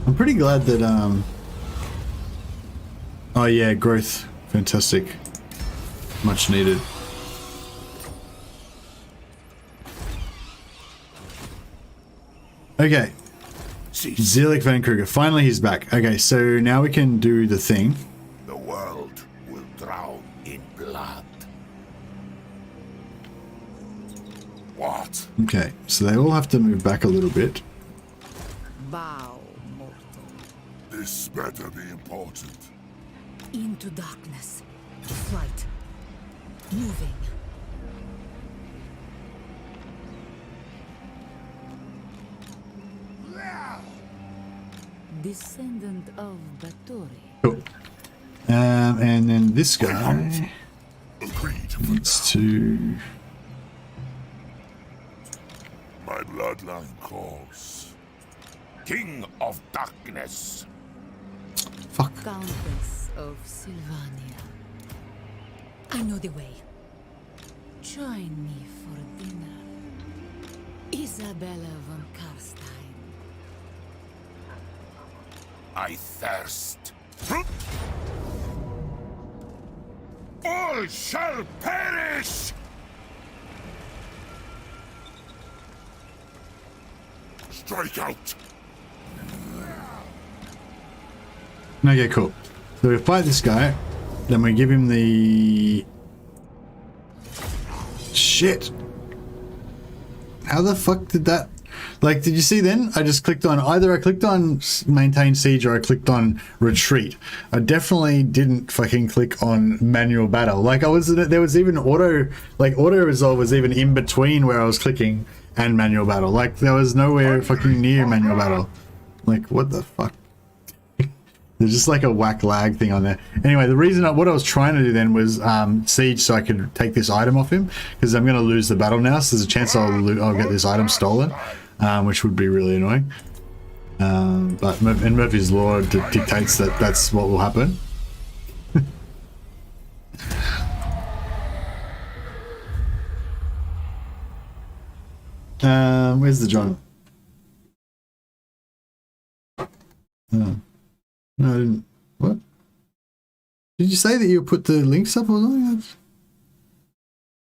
I'm pretty glad that oh yeah, growth. Fantastic. Much needed. Okay. Zelig Van Kruger. Finally he's back. Okay, so now we can do the thing. The world will drown in blood. What? Okay, so they all have to move back a little bit. Bow, mortal. This better be important. Into darkness. Flight. Moving. Descendant of Bathory. Cool. And then this guy Agreed. needs to... My bloodline calls. King of Darkness. Fuck. Countess of Sylvania. I know the way. Join me for dinner. Isabella von Karstein. I thirst. All shall perish! Strike out! Okay, cool. So we fight this guy, then we give him the... Shit! How the fuck did that... Like, did you see then? I just clicked on... Either I clicked on maintain siege or I clicked on retreat. I definitely didn't fucking click on manual battle. Like, I was... There was even auto... Like, auto resolve was even in between where I was clicking and manual battle. Like, there was nowhere fucking near manual battle. Like, what the fuck? There's just like a whack lag thing on there. Anyway, the reason what I was trying to do then was siege so I could take this item off him, because I'm going to lose the battle now, so there's a chance I'll get this item stolen, which would be really annoying. But in Murphy's Law dictates that that's what will happen. Where's the John? Oh. No, I didn't. What? Did you say that you put the links up or something?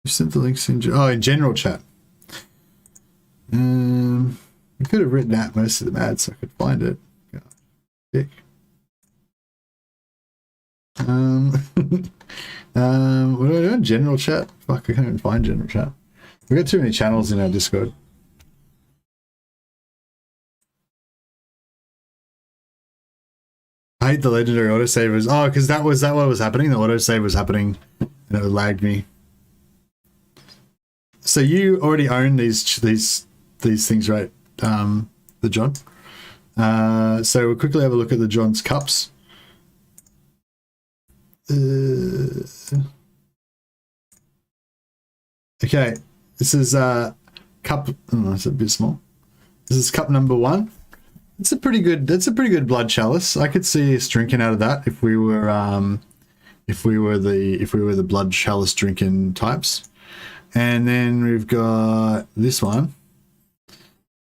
You sent the links in... in general chat. I could have written out most of them ads so I could find it. God, dick. What do I do in general chat? Fuck, I can't even find general chat. We've got too many channels in our Discord. I hate the legendary autosavers. Oh, because that what was happening. The autosave was happening, and it lagged me. So you already own these things, right? The John. So we'll quickly have a look at the John's cups. Okay, this is cup. Oh, it's a bit small. This is cup number 1. It's a pretty good. That's a pretty good blood chalice. I could see us drinking out of that if we were the blood chalice drinking types. And then we've got this one,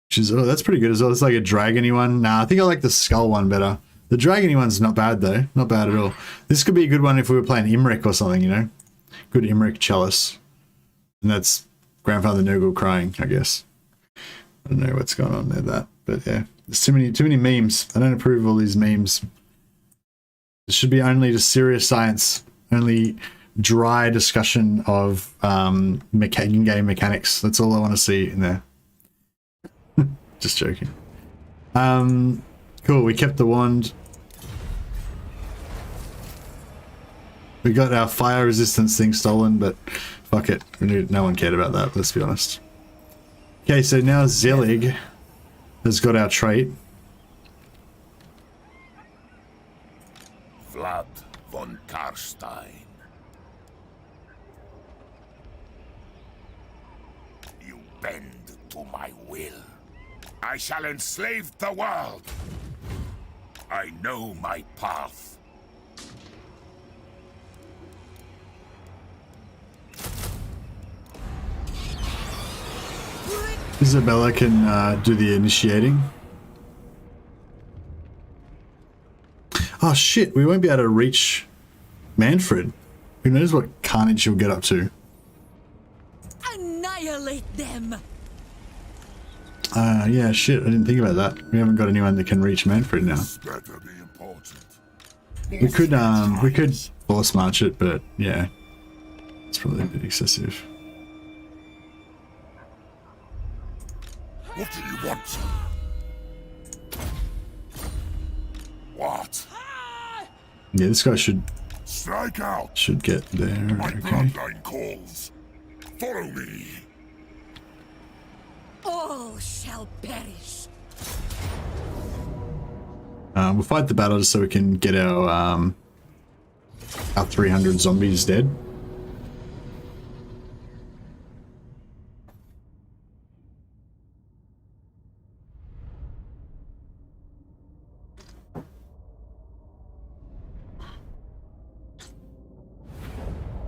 which is that's pretty good as well. It's like a dragony one. Nah, I think I like the skull one better. The dragony one's not bad though. Not bad at all. This could be a good one if we were playing Imric or something. You know, good Imric chalice. And that's Grandfather Nurgle crying, I guess. I don't know what's going on there, but yeah. There's too many memes. I don't approve of all these memes. It should be only just serious science. Only dry discussion of in-game mechanics. That's all I want to see in there. Just joking. Cool, we kept the wand. We got our fire resistance thing stolen, but fuck it. No one cared about that, let's be honest. Okay, so now Zelig has got our trait. Vlad von Karstein. You bend to my will. I shall enslave the world. I know my path. Isabella can do the initiating. Oh shit, we won't be able to reach Manfred. Who knows what carnage he'll get up to. Annihilate them. Yeah, shit, I didn't think about that. We haven't got anyone that can reach Manfred now. We could force march it, but yeah. It's probably a bit excessive. What do you want? What? Yeah, this guy should Strike out. get there. My Okay. bloodline calls. Follow me. All shall perish. We'll fight the battle just so we can get our 300 zombies dead.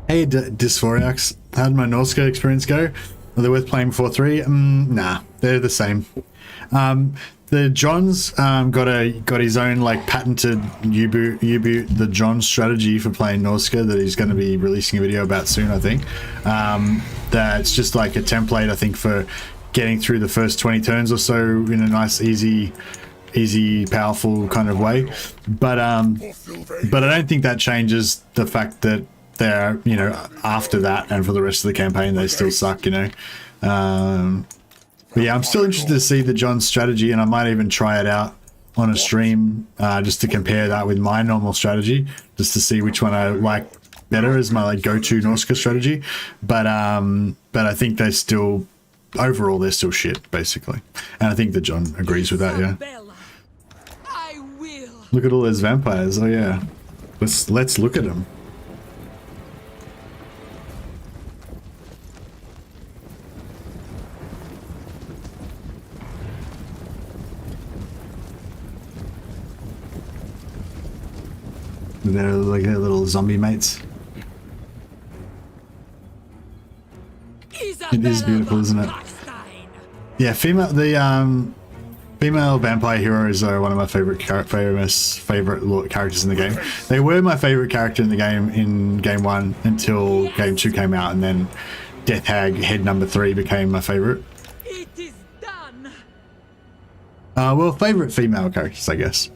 Hey, Dysphoriacs, how did my Norska experience go? Are they worth playing 4-3? Nah, they're the same. The John's got his own like patented U-boot the John strategy for playing Norska that he's going to be releasing a video about soon, I think. That's just like a template, I think, for getting through the first 20 turns or so in a nice, easy, powerful kind of way. But I don't think that changes the fact that they're, you know, after that and for the rest of the campaign they still suck, you know. But yeah, I'm still interested to see the John strategy, and I might even try it out on a stream just to compare that with my normal strategy, just to see which one I like better as my like go-to Norska strategy. But I think they still, overall, they're still shit basically, and I think that John agrees with that. Yeah. I will. Look at all those vampires. Oh yeah, let's look at them. They're like their little zombie mates. It is beautiful, isn't it? Yeah, female vampire heroes are one of my favorite characters in the game. They were my favorite character in the game in game 1 until game 2 came out, and then Death Hag Head number 3 became my favorite. It is done. Well, favorite female characters, I guess.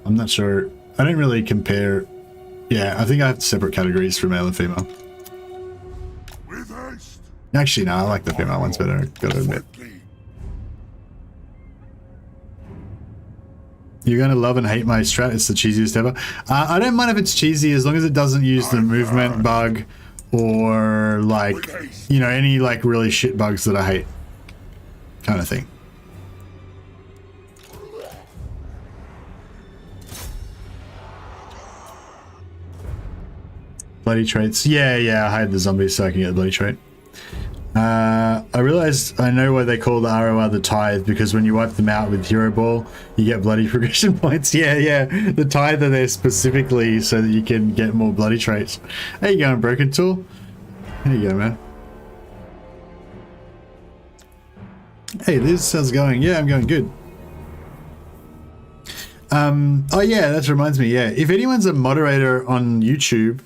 I'm not sure. I don't really compare. Yeah, I think I have separate categories for male and female. Actually, no, I like the female ones better, gotta admit. You're gonna love and hate my strat. It's the cheesiest ever. I don't mind if it's cheesy as long as it doesn't use the movement bug or like, you know, any like really shit bugs that I hate kind of thing. Bloody traits. Yeah, I hide the zombies so I can get the bloody trait. I realized I know why they call the ROR the tithe, because when you wipe them out with Hero Ball, you get bloody progression points. Yeah, the tithe are there specifically so that you can get more bloody traits. How you going, Broken Tool? There you go, man. Hey, Liz, how's it going? Yeah, I'm going good. Oh yeah, that reminds me. Yeah, if anyone's a moderator on YouTube,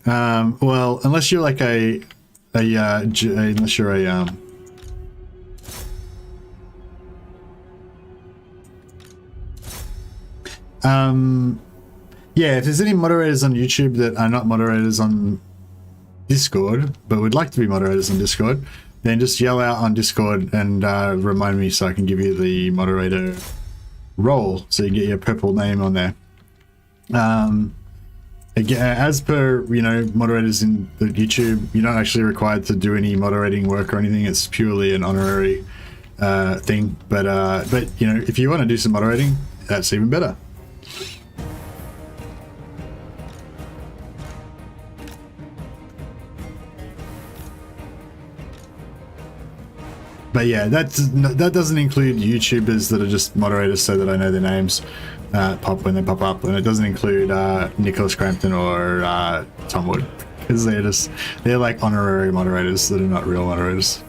well, unless you're like unless you're a yeah, if there's any moderators on YouTube that are not moderators on Discord, but would like to be moderators on Discord, then just yell out on Discord and remind me so I can give you the moderator role so you can get your purple name on there. Again, as per, you know, moderators in the YouTube, you're not actually required to do any moderating work or anything. It's purely an honorary thing. But you know, if you want to do some moderating, that's even better. But yeah, that doesn't include YouTubers that are just moderators so that I know their names pop when they pop up, and it doesn't include Nicholas Crampton or Tom Wood, because they're like honorary moderators that are not real moderators.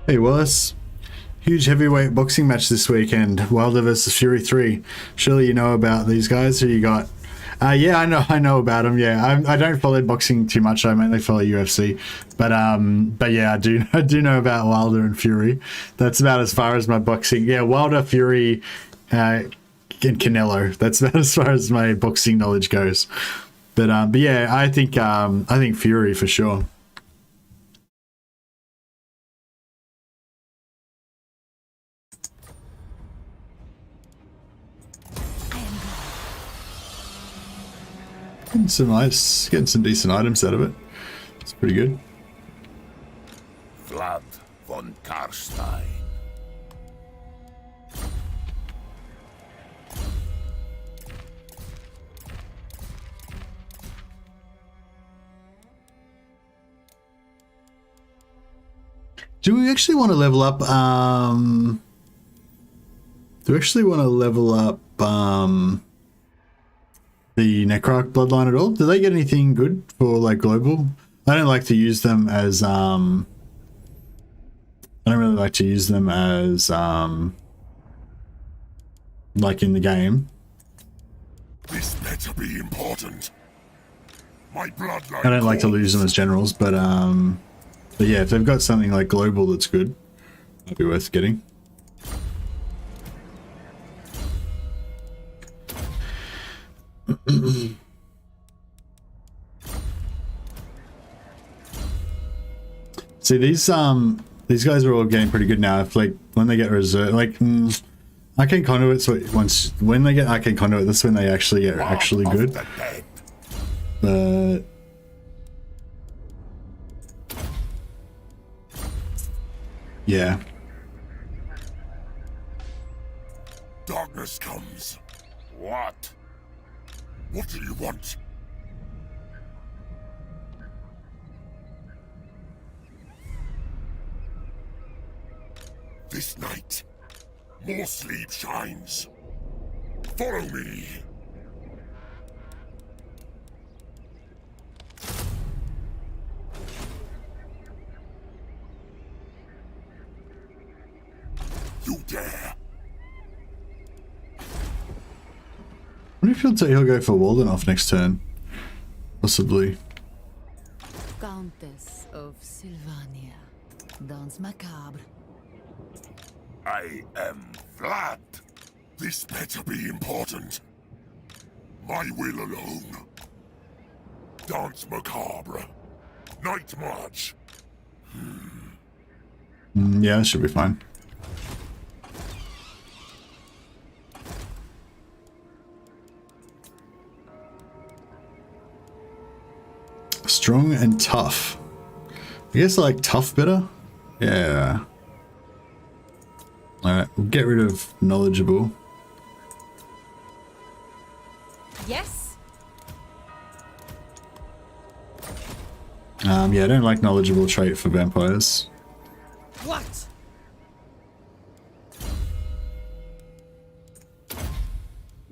Hey Wallace, huge heavyweight boxing match this weekend, Wilder versus Fury 3. Surely you know about these guys. Who you got? Yeah, I know about them. Yeah, I don't follow boxing too much. I mainly follow UFC, but yeah, I do know about Wilder and Fury. That's about as far as my boxing. Yeah, Wilder, Fury, and Canelo. That's about as far as my boxing knowledge goes. But yeah, I think Fury for sure. Getting some decent items out of it. It's pretty good. Vlad von Karstein. Do we actually want to level up? The Necroc bloodline at all? Do they get anything good for like global? I don't like to use them as I don't really like to use them as like in the game. This better be important. My bloodline. I don't like to lose them as generals, but yeah, if they've got something like global that's good, that'd be worth getting. See, these guys are all getting pretty good now. If like when they get reserve, like arcane conduits, when they get arcane conduit, that's when they actually get actually good. But yeah, darkness comes. What? What do you want? This night, more sleep shines. Follow me. You dare. I wonder if he'll go for Waldenoff next turn. Possibly. Countess of Sylvania. Danse macabre. I am Vlad. This better be important. My will alone. Dance macabre. Night march. Yeah, that should be fine. Strong and tough. I guess I like tough better. Yeah. Alright, we'll get rid of knowledgeable. Yes. Yeah, I don't like knowledgeable trait for vampires. What?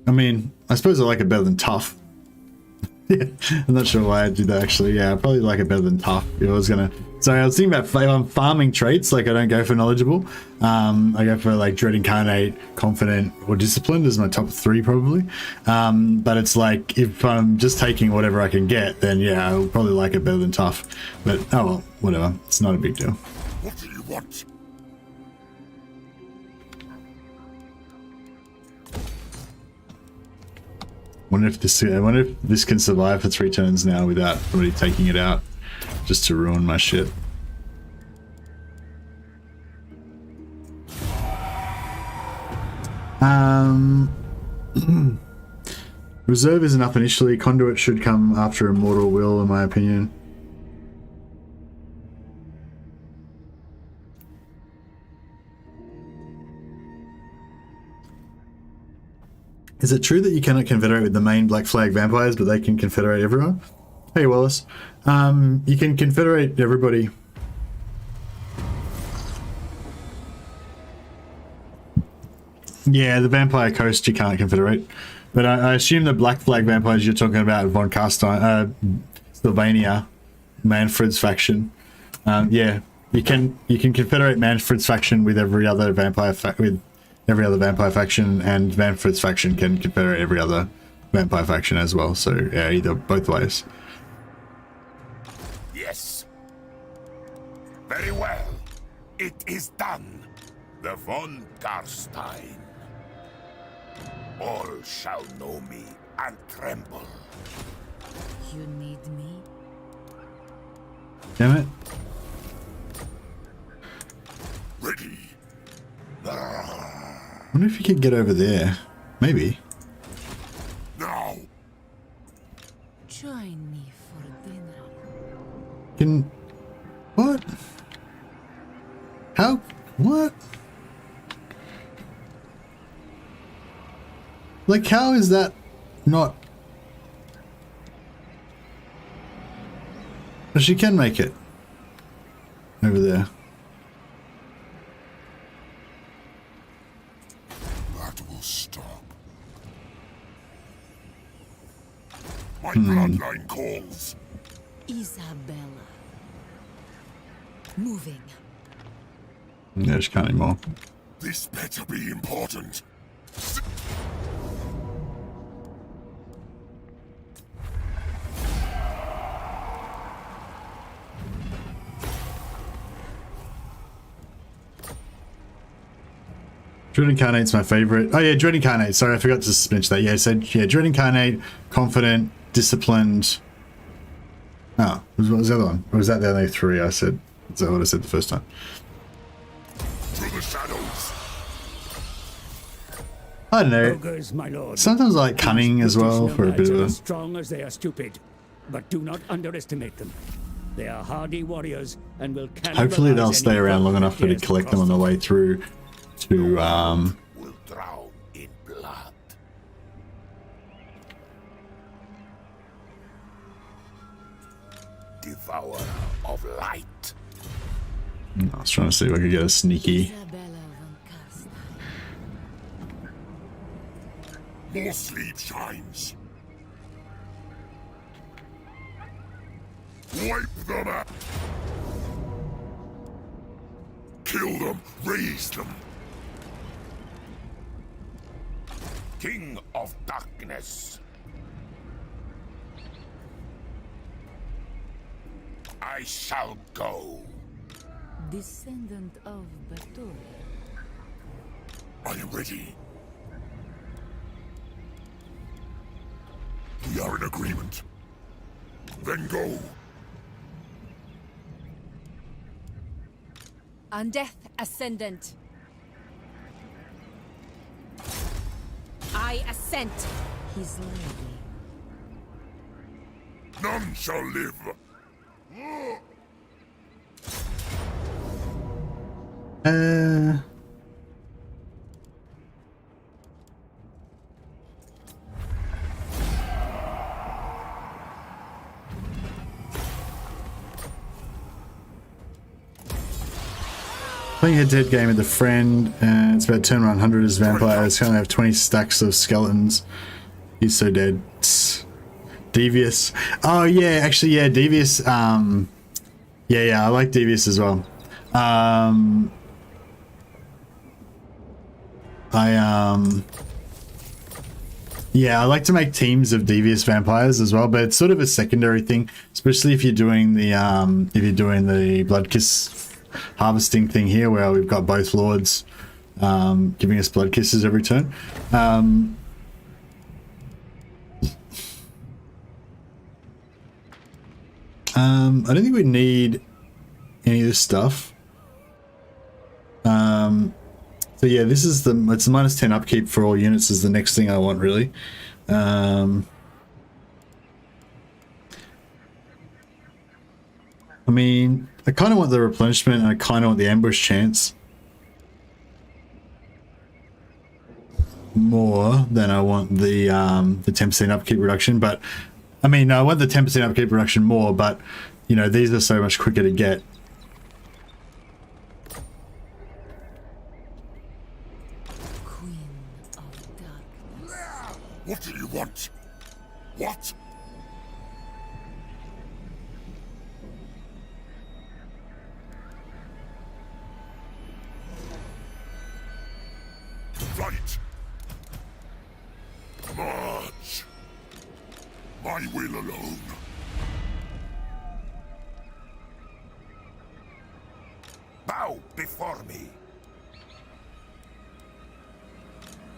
I mean, I suppose I like it better than tough. Yeah, I'm not sure why I did that actually. Yeah, I probably like it better than tough. If I was gonna. So I was thinking about if I'm farming traits, like I don't go for knowledgeable. I go for like Dread Incarnate, Confident, or Disciplined as my top 3 probably. But it's like if I'm just taking whatever I can get, then yeah, I'll probably like it better than tough. But oh well, whatever. It's not a big deal. What do you want? I wonder if this can survive for 3 turns now without somebody taking it out, just to ruin my shit. Reserve isn't up initially. Conduit should come after Immortal Will, in my opinion. Is it true that you cannot confederate with the main Black Flag vampires, but they can confederate everyone? Hey, Wallace. You can confederate everybody. Yeah, the Vampire Coast you can't confederate. But I assume the Black Flag vampires you're talking about, Von Carstein, Sylvania, Manfred's faction. Yeah, you can confederate Manfred's faction with every other vampire faction, and Manfred's faction can confederate every other vampire faction as well. So yeah, either both ways. Yes. Very well. It is done. The Von Carstein. All shall know me and tremble. You need me? Damn it. Ready. I wonder if you could get over there. Maybe. Now. Join me for dinner. Can... What? How? What? Like, how is that not... But she can make it. Over there. That will stop. My bloodline calls. Isabella. Moving. Yeah, she can't anymore. This better be important. Dread Incarnate's my favorite. Oh yeah, Dread Incarnate. Sorry, I forgot to mention that. Yeah, so yeah, Dread Incarnate, Confident, Disciplined. Oh, what was the other one? Or was that the only 3 I said? Is that what I said the first time? Through the shadows. I don't know. Ogres, my lord. Sometimes I like Cunning as well for a bit of a... As strong as they are stupid, but do not underestimate them. They are hardy warriors and will Hopefully they'll stay around long enough for me to collect them on the way through to Will drown in blood. Devourer of light. I was trying to see if I could get a sneaky. More sleep shines. Wipe them out. Kill them. Raise them. King of Darkness. I shall go. Descendant of Batory. Are you ready? We are in agreement. Then go. Undeath Ascendant. I assent. His lady. None shall live. Playing head-to-head game with a friend, and it's about turn 100 as vampires. Currently have 20 stacks of skeletons. He's so dead. Devious. Oh yeah, actually yeah, Devious. Yeah, I like Devious as well. Yeah, I like to make teams of Devious vampires as well, but it's sort of a secondary thing, especially if you're doing the Blood Kiss harvesting thing here, where we've got both lords giving us blood kisses every turn. I don't think we need any of this stuff. So yeah, this is it's minus 10 upkeep for all units is the next thing I want, really. I mean, I kind of want the replenishment and I kind of want the ambush chance more than I want the 10% upkeep reduction. But I mean, I want the 10% upkeep reduction more, but you know, these are so much quicker to get. What do you want? What? Right. March. My will alone. Bow before me.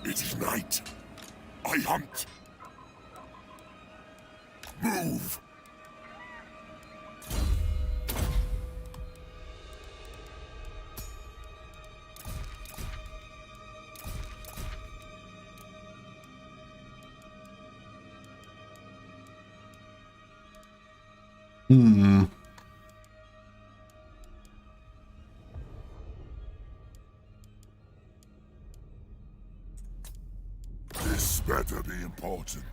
It is night. I hunt. Move. This better be important.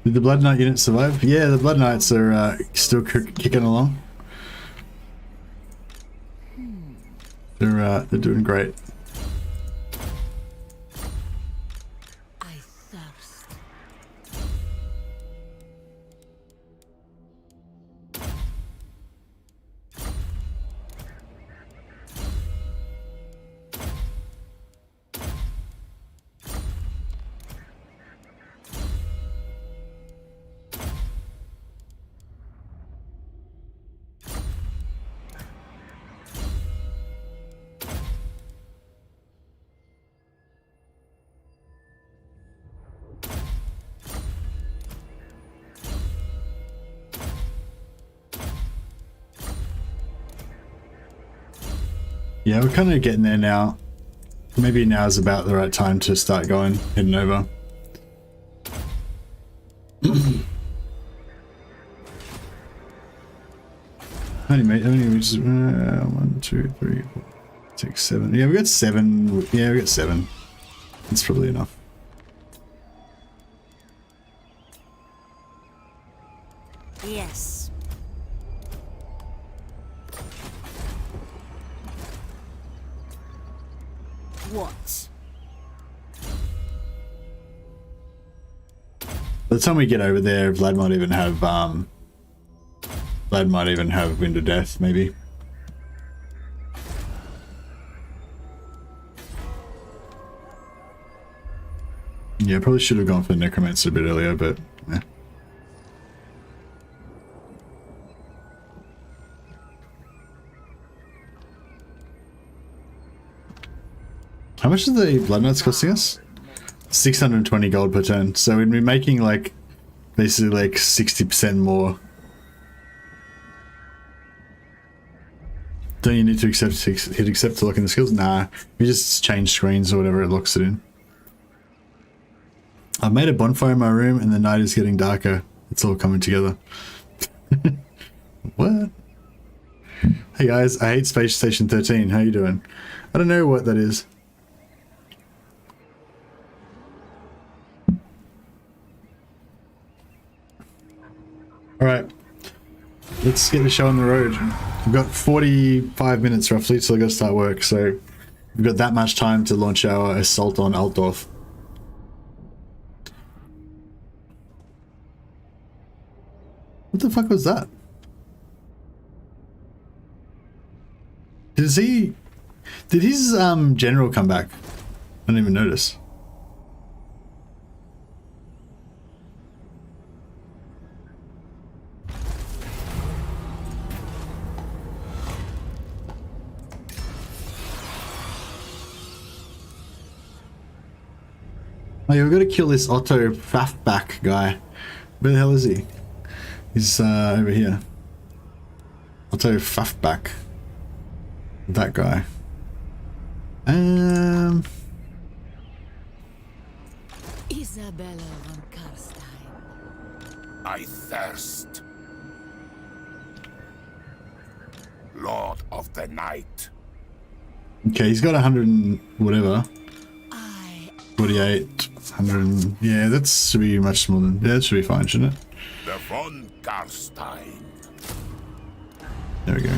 Did the Blood Knight unit survive? Yeah, the Blood Knights are still kicking along. They're doing great. I thirst. Yeah, we're kind of getting there now. Maybe now is about the right time to start heading over. How many we just 1, 2, 3, 4, 6, 7. Yeah, we got 7. Yeah, we got 7. That's probably enough. Yes. What? By the time we get over there, Vlad might even have Wind of Death, maybe. Yeah, probably should have gone for Necromancer a bit earlier, but yeah. How much is the Blood Knights costing us? 620 gold per turn. So we'd be making like basically like 60% more. Don't you need to hit accept to look in the skills? Nah, you just change screens or whatever it locks it in. I've made a bonfire in my room and the night is getting darker. It's all coming together. What? Hey guys, I hate Space Station 13. How you doing? I don't know what that is. Alright, let's get the show on the road. We've got 45 minutes roughly till I gotta start work, so we've got that much time to launch our assault on Altdorf. What the fuck was that? Did his general come back? I didn't even notice. Oh, yeah, we've got to kill this Otto Pfaffback guy. Where the hell is he? He's over here. Otto Pfaffback. That guy. Isabella von Karstein. I thirst. Lord of the Night. Okay, he's got 100 and whatever. 48, 100. Yeah, that should be much more than. Yeah, that should be fine, shouldn't it? The von Karstein. There we go.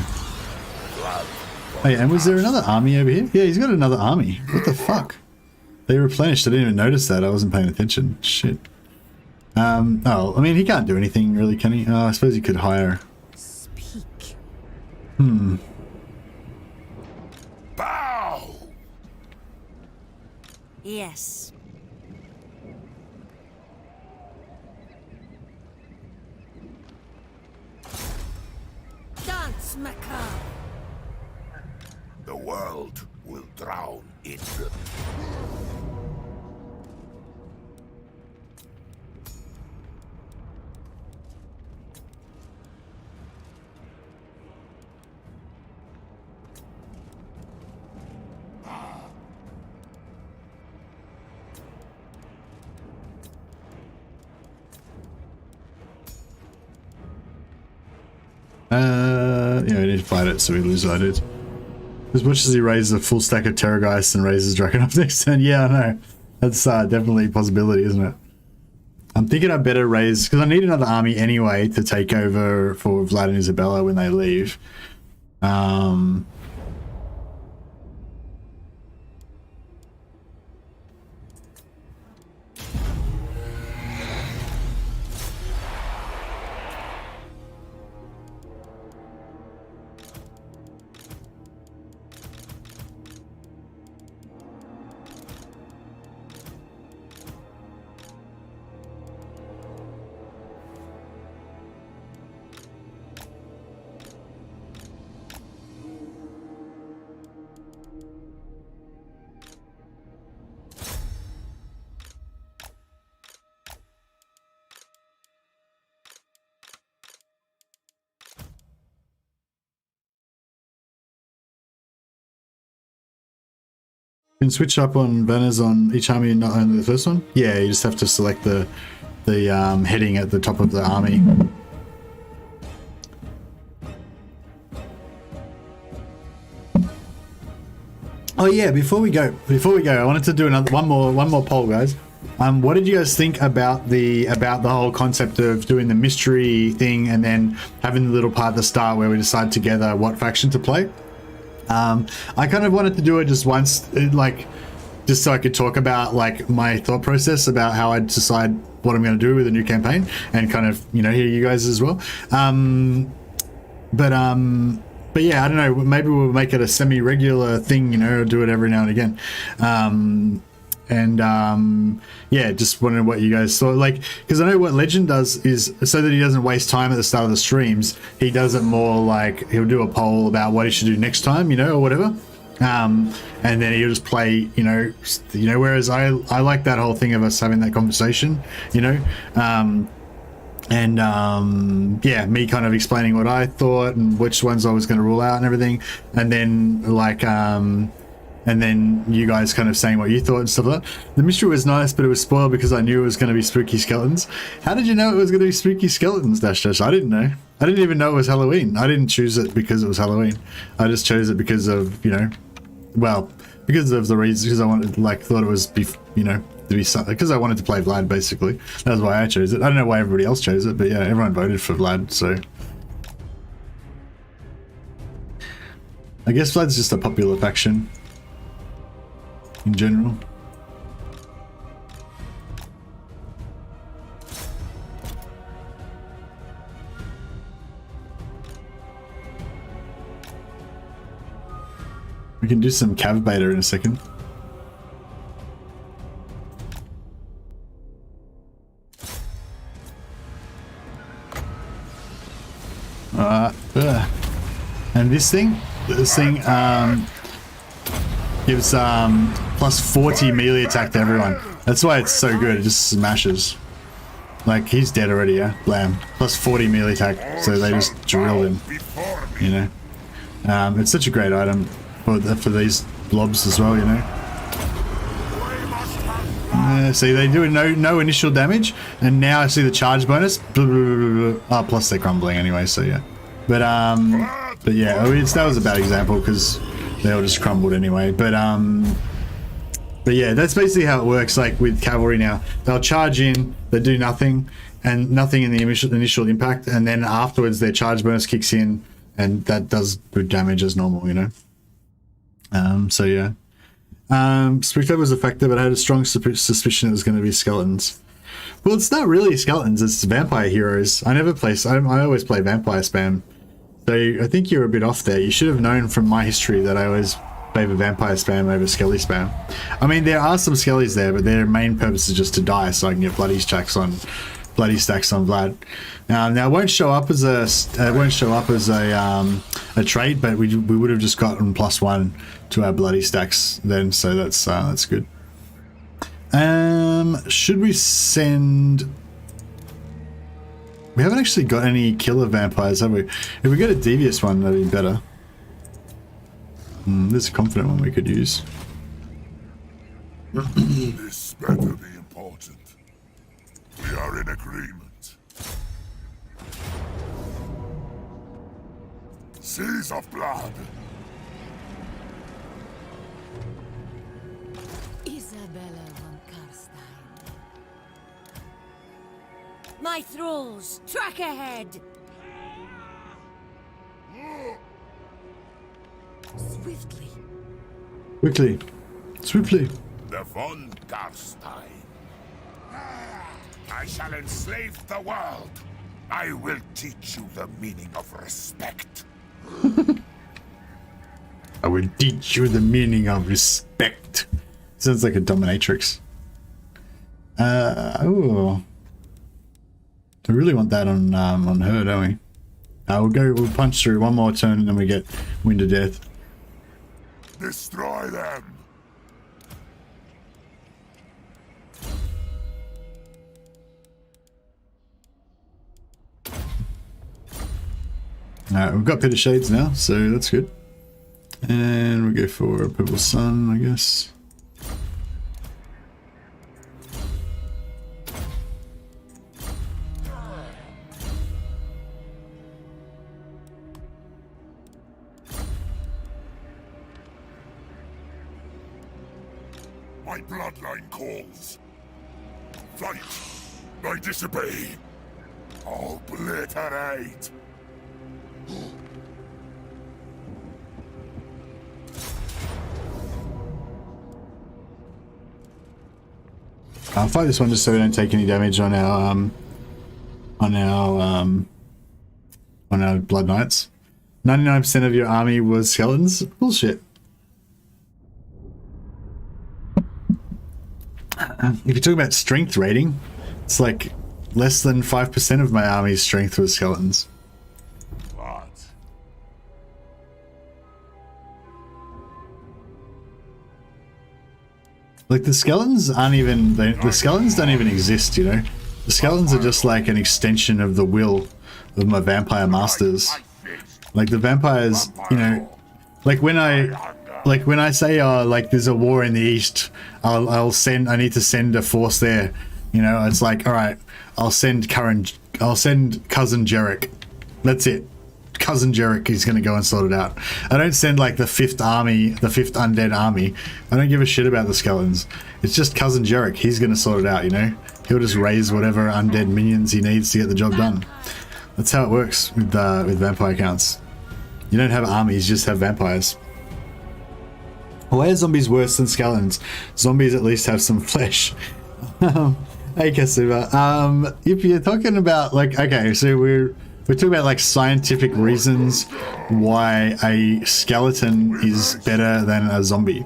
Hey, and was there another army over here? Yeah, he's got another army. What the fuck? They replenished. I didn't even notice that. I wasn't paying attention. Shit. Oh, I mean, he can't do anything really, can he? Oh, I suppose he could hire. Speak. Bow! Yes. Dance macabre. The world will drown in blood. Yeah, we need to fight it so we lose our dudes. As much as he raises a full stack of Terrorgeist and raises Drakenhof next turn, yeah, I know. That's definitely a possibility, isn't it? I'm thinking I better raise, because I need another army anyway to take over for Vlad and Isabella when they leave. You can switch up on banners on each army and not only the first one? Yeah, you just have to select the heading at the top of the army. Oh yeah, before we go, I wanted to do one more poll, guys. What did you guys think about the whole concept of doing the mystery thing and then having the little part at the start where we decide together what faction to play? I kind of wanted to do it just once, just so I could talk about my thought process about how I decide what I'm going to do with a new campaign and kind of, hear you guys as well. But yeah, I don't know, maybe we'll make it a semi-regular thing, or do it every now and again. Yeah, just wondering what you guys thought, because I know what Legend does is, so that he doesn't waste time at the start of the streams, he does it more he'll do a poll about what he should do next time, or whatever, and then he'll just play, whereas I like that whole thing of us having that conversation, yeah, me kind of explaining what I thought and which ones I was going to rule out and everything, and then and then you guys kind of saying what you thought and stuff like that. The mystery was nice, but it was spoiled because I knew it was going to be spooky skeletons. How did you know it was going to be spooky skeletons, Dash Dash? I didn't know. I didn't even know it was Halloween. I didn't choose it because it was Halloween. I just chose it because of, because of the reasons, because I wanted, thought it was, to be something, because I wanted to play Vlad, basically. That's why I chose it. I don't know why everybody else chose it, but yeah, everyone voted for Vlad, so. I guess Vlad's just a popular faction in general. We can do some Cav beta in a second. And this thing gives plus 40 melee attack to everyone. That's why it's so good. It just smashes. Like, he's dead already, yeah? Blam. Plus 40 melee attack, so they just drill him. You know? It's such a great item for these blobs as well, you know? See, they do no initial damage, and now I see the charge bonus. Blah, blah, blah, blah. Oh, plus they're crumbling anyway, so yeah. But yeah, I mean, that was a bad example because they all just crumbled anyway. But yeah, that's basically how it works. Like with cavalry now, they'll charge in, they do nothing, and nothing in the initial impact, and then afterwards their charge bonus kicks in, and that does good damage as normal, you know. So yeah. Spectre was a factor, but I had a strong suspicion it was going to be skeletons. Well, it's not really skeletons, it's vampire heroes. I always play vampire spam. So I think you're a bit off there. You should have known from my history that I always favor vampire spam over skelly spam. I mean, there are some skellies there, but their main purpose is just to die so I can get bloody stacks on Vlad. Now it won't show up as a trait, but we would have just gotten +1 to our bloody stacks then, so that's good. Should we send? We haven't actually got any killer vampires, have we? If we get a devious one, that'd be better. There's a confident one we could use. This better be important. We are in agreement. Seas of blood. My thralls, track ahead! Swiftly. Quickly. Swiftly. The von Garstein. I shall enslave the world. I will teach you the meaning of respect. I will teach you the meaning of respect. Sounds like a dominatrix. Oh. We really want that on her, don't we? We'll punch through one more turn and then we get Wind of Death. Destroy them. Alright, we've got Pit of Shades now, so that's good. And we go for a Purple Sun, I guess. My bloodline calls. Fight! I disobey. Obliterate! I'll fight this one just so we don't take any damage on our Bloodknights. 99% of your army was skeletons? Bullshit. If you talk about strength rating, it's like less than 5% of my army's strength was skeletons. What? Like the skeletons aren't even, the skeletons don't even exist, you know? The skeletons are just like an extension of the will of my vampire masters. Like the vampires, you know, like when I say, like there's a war in the east, I need to send a force there, you know, it's like, all right, I'll send cousin Jarek. That's it. Cousin Jarek is going to go and sort it out. I don't send like the 5th army, the 5th undead army. I don't give a shit about the skeletons. It's just cousin Jarek. He's going to sort it out, you know? He'll just raise whatever undead minions he needs to get the job done. That's how it works with vampire counts. You don't have armies, you just have vampires. Why are zombies worse than skeletons? Zombies at least have some flesh. Hey Kasuba, if you're talking about like, okay, so we're we're talking about like scientific reasons why a skeleton is better than a zombie.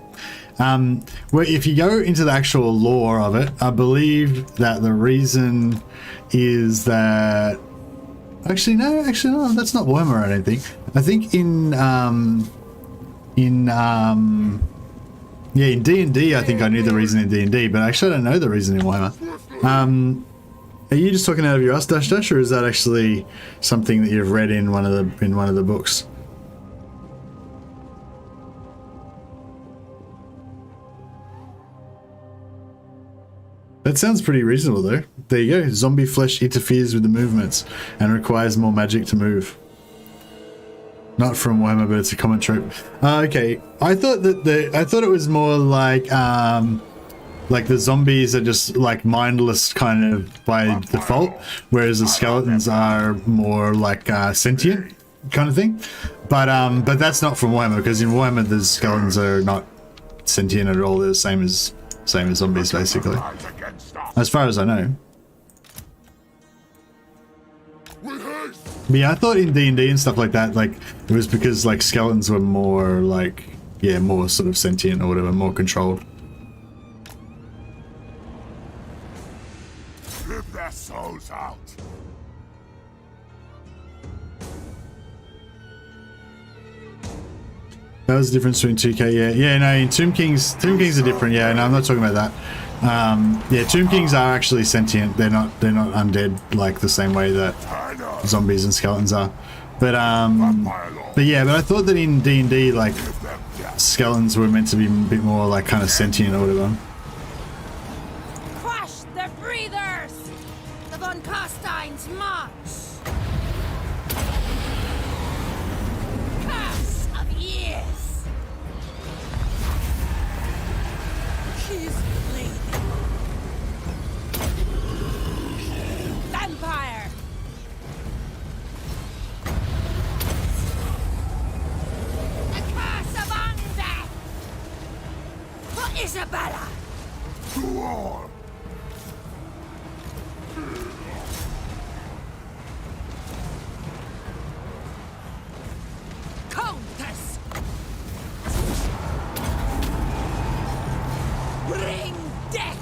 Well, if you go into the actual lore of it, I believe that the reason is that actually no, that's not Warhammer. I don't think. I think in D&D, I think I knew the reason in D&D, but actually I don't know the reason in Warhammer. Are you just talking out of your ass, Dash Dash, or is that actually something that you've read in one of the books? That sounds pretty reasonable though. There you go. Zombie flesh interferes with the movements and requires more magic to move. Not from Warhammer, but it's a common trope. Okay, I thought it was more like the zombies are just like mindless kind of by default, whereas the skeletons are more like sentient kind of thing. But that's not from Warhammer, because in Warhammer the skeletons are not sentient at all. They're the same as zombies basically, as far as I know. But yeah, I thought in D&D and stuff like that, like it was because like skeletons were more like, yeah, more sort of sentient or whatever, more controlled. Rip their souls out. That was the difference between 2K, yeah, no, in Tomb Kings are different, yeah, no, I'm not talking about that. Yeah, Tomb Kings are actually sentient, they're not undead like the same way that zombies and skeletons are. But yeah, but I thought that in D&D, like, skeletons were meant to be a bit more like kind of sentient or whatever. Crush the breathers! The Von Carstein's march! Curse of years! He's bleeding. Vampire! The curse of undeath! For Isabella! To war! Countess! Bring death!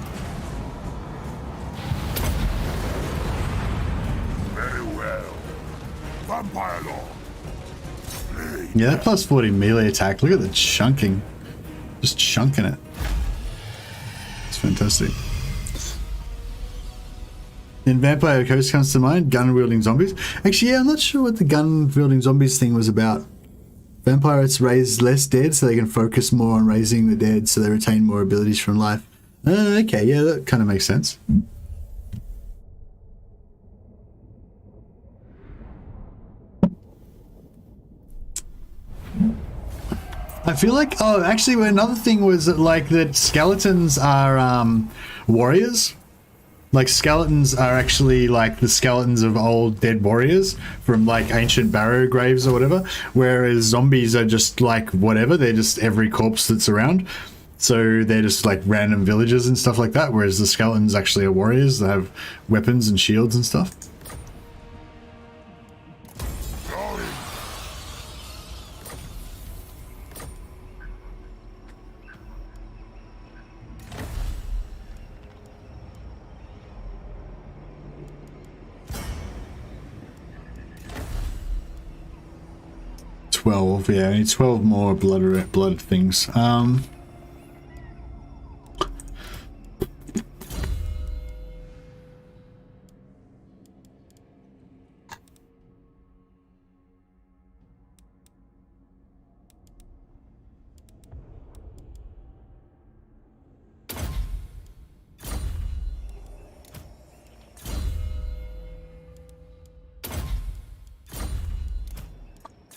Very well. Vampire law. Yeah, that plus 40 melee attack, look at the chunking. Just chunking it. It's fantastic. In Vampire Coast comes to mind, gun-wielding zombies. Actually, yeah, I'm not sure what the gun-wielding zombies thing was about. Vampires raise less dead so they can focus more on raising the dead so they retain more abilities from life. Okay, yeah, that kind of makes sense. I feel like, oh, actually another thing was that, like, that skeletons are warriors. Like, skeletons are actually like the skeletons of old dead warriors from like ancient barrow graves or whatever, whereas zombies are just like whatever, they're just every corpse that's around. So they're just like random villagers and stuff like that, whereas the skeletons actually are warriors that have weapons and shields and stuff. Yeah, only 12 more blood things.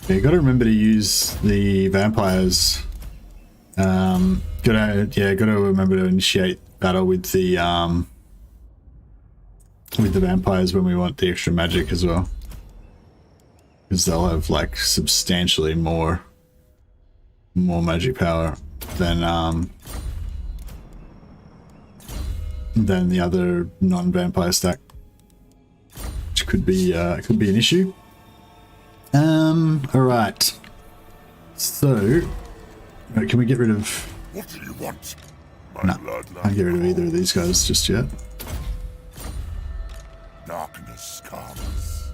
Yeah, gotta remember to use the vampires. Gotta remember to initiate battle with the vampires when we want the extra magic as well, because they'll have like substantially more magic power than the other non-vampire stack, which could be an issue. All right. So, right, can we get rid of? What do you want? No, can't get rid of either of these guys just yet. Darkness comes.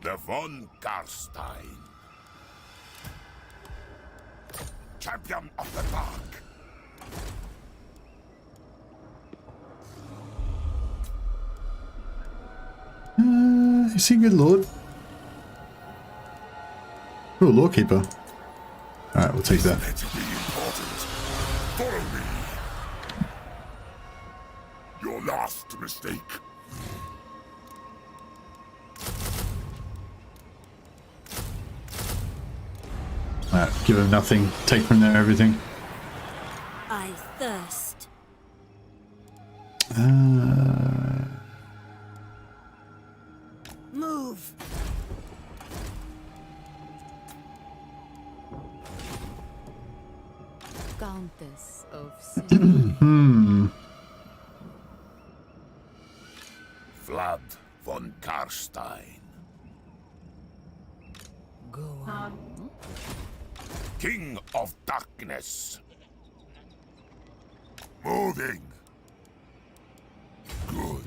The von Karstein. Champion of the Dark. Is he a good lord? Oh, Lawkeeper. Alright, we'll take that. Let it be important. Follow me. Your last mistake. Alright, give him nothing. Take from there everything. I thirst. Move. Countess of Sin. Vlad von Karstein. Go on. King of Darkness. Moving. Good.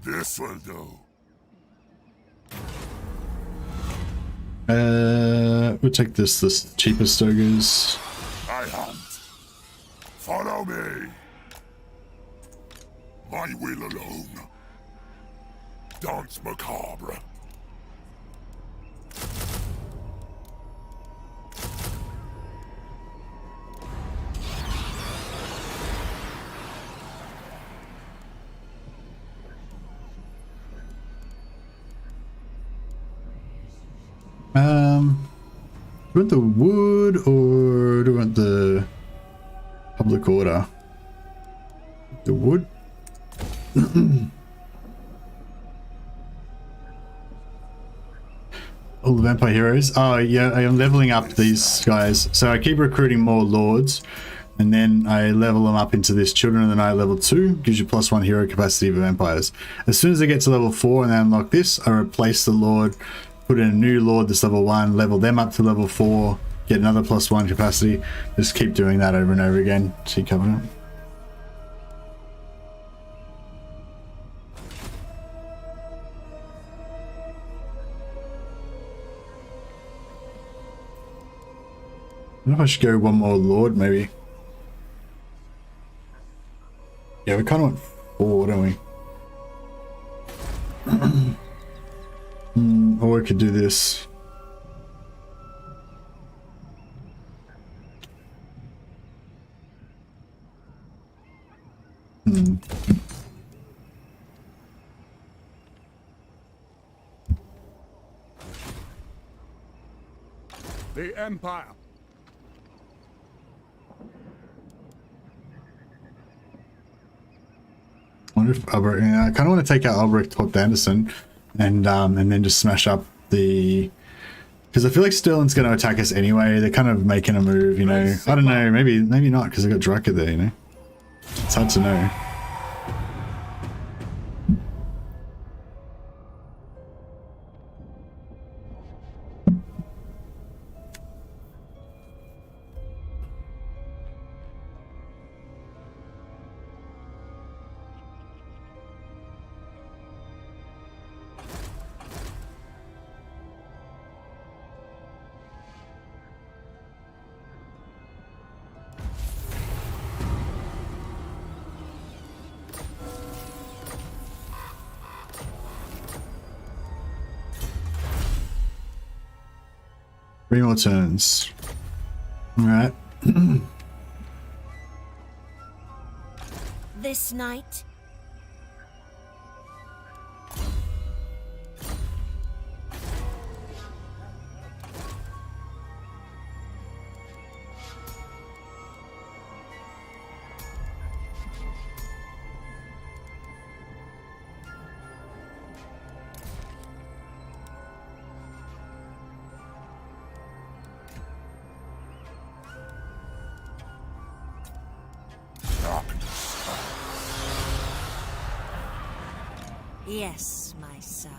This will do. We'll take this cheapest ogres. I hunt. Follow me. My will alone. Dance macabre. Do you want the wood or do you want the public order? The wood? All the vampire heroes? Oh yeah, I am leveling up these guys. So I keep recruiting more lords and then I level them up into this Children of the Night level 2. Gives you +1 hero capacity for vampires. As soon as I get to level 4 and I unlock this, I replace the lord, put in a new lord that's level 1, level them up to level 4, get another +1 capacity. Just keep doing that over and over again. See Covenant. I wonder if I should go one more lord, maybe. Yeah, we kind of want 4, don't we? Or we could do this. The Empire. I wonder if Albrecht, I kind of want to take out Albrecht Hort Anderson and then just smash up the, because I feel like Sterling's going to attack us anyway. They're kind of making a move, you know. I don't know, maybe not, because I got Draka there, you know. It's hard to know. Three more turns. All right. This night. Yes, my sire.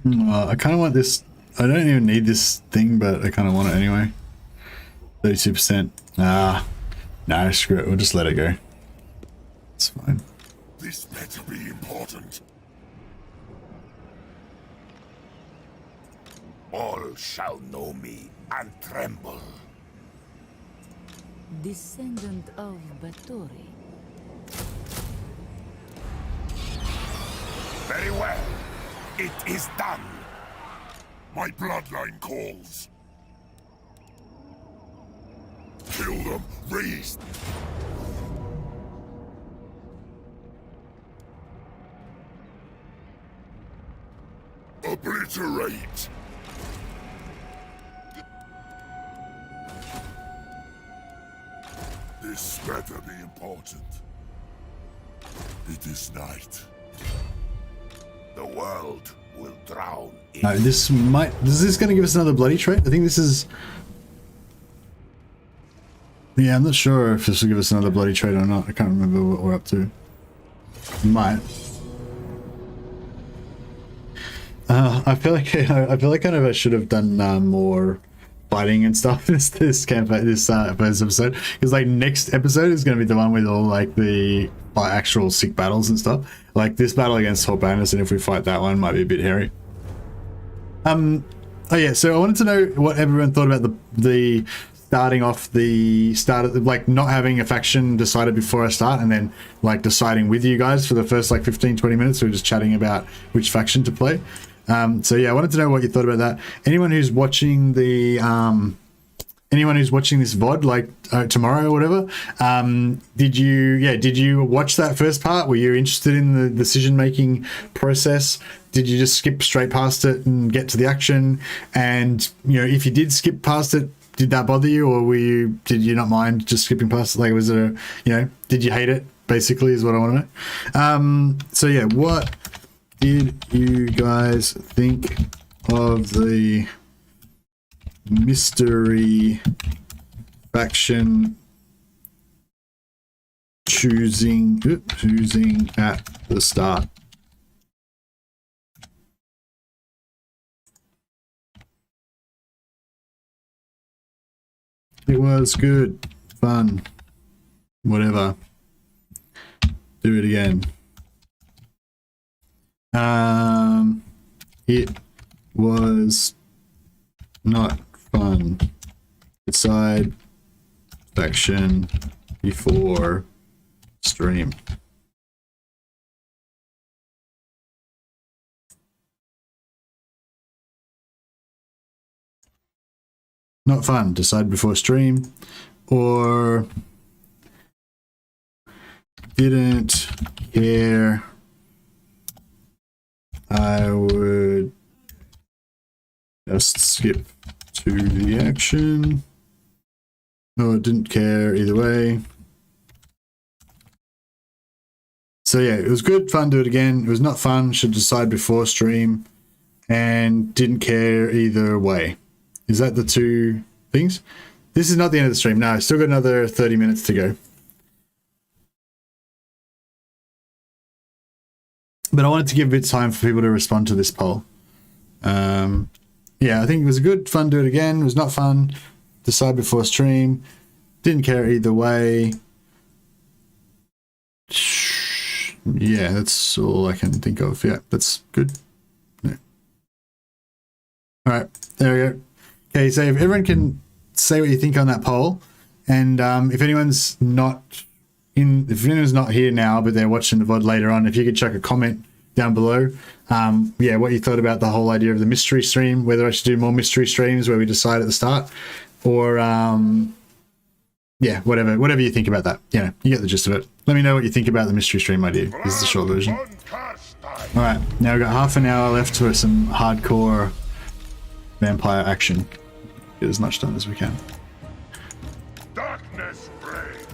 I kind of want this. I don't even need this thing, but I kind of want it anyway. 32%. No, screw it. We'll just let it go. It's fine. This better be important. All shall know me and tremble. Descendant of Bathory. Very well. It is done. My bloodline calls. Kill them, raise. Obliterate. This better be important. It is night. The world will drown in... No, this might... Is this going to give us another bloody trait? I think this is... Yeah, I'm not sure if this will give us another bloody trait or not. I can't remember what we're up to. Might. I feel like kind of I should have done more fighting and stuff this campaign, this episode, because like next episode is going to be the one with all like the actual sick battles and stuff. Like this battle against Horbanus, and if we fight that one, might be a bit hairy. Oh yeah, so I wanted to know what everyone thought about the starting off the start, like not having a faction decided before I start, and then like deciding with you guys for the first like 15-20 minutes. We were just chatting about which faction to play. So yeah, I wanted to know what you thought about that. Anyone who's watching the anyone who's watching this VOD like tomorrow or whatever, did you watch that first part? Were you interested in the decision-making process? Did you just skip straight past it and get to the action? And you know, if you did skip past it, did that bother you, or did you not mind just skipping past it? Like, was it did you hate it, basically, is what I want to know. So yeah, what did you guys think of the mystery faction choosing at the start? It was good, fun, whatever. Do it again. It was not fun. Decide faction before stream. Not fun. Decide before stream, or didn't care. I would just skip to the action. No, didn't care either way. So yeah, it was good, fun, do it again. It was not fun, should decide before stream, and didn't care either way. Is that the two things? This is not the end of the stream. No, still got another 30 minutes to go. But I wanted to give a bit of time for people to respond to this poll. Yeah, I think it was a good, fun, do it again. It was not fun, decide before stream. Didn't care either way. Yeah, that's all I can think of. Yeah, that's good. Yeah. All right, there we go. Okay, so if everyone can say what you think on that poll, and if anyone's not here now, but they're watching the VOD later on, if you could chuck a comment down below, yeah, what you thought about the whole idea of the mystery stream, whether I should do more mystery streams where we decide at the start, or yeah, whatever you think about that. You know, you get the gist of it. Let me know what you think about the mystery stream idea. This is the short version. All right, now we've got half an hour left for some hardcore vampire action. Get as much done as we can. Darkness reigns.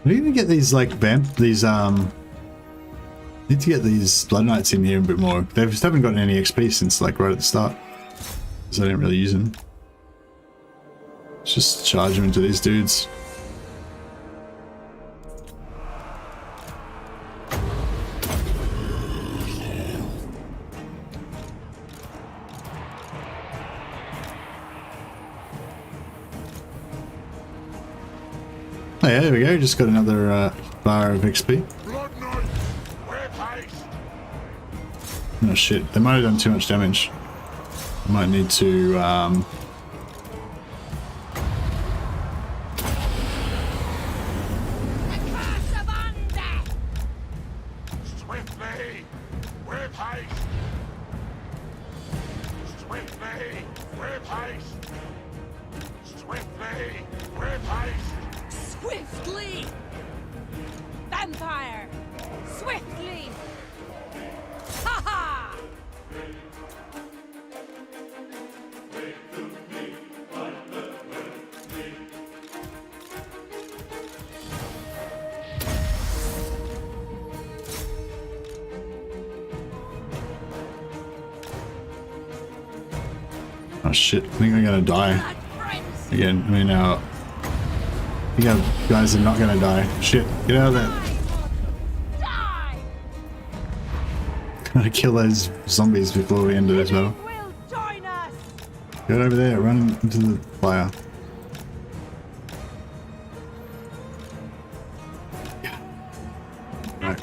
We even get these like Need to get these Bloodknights in here a bit more. They just haven't gotten any XP since like right at the start. Because I didn't really use them. Let's just charge them into these dudes. Oh yeah, there we go. Just got another bar of XP. Oh shit, they might have done too much damage. I might need to Swiftly! With haste! Swiftly! With haste! Swiftly! With haste! Swiftly! Vampire! Swiftly! Ha ha! oh shit, I think I'm gonna die. Again, I mean I think our guys are not gonna die. Shit, get out of there. Gotta kill those zombies before we end it as well. Get over there, run into the fire. Right.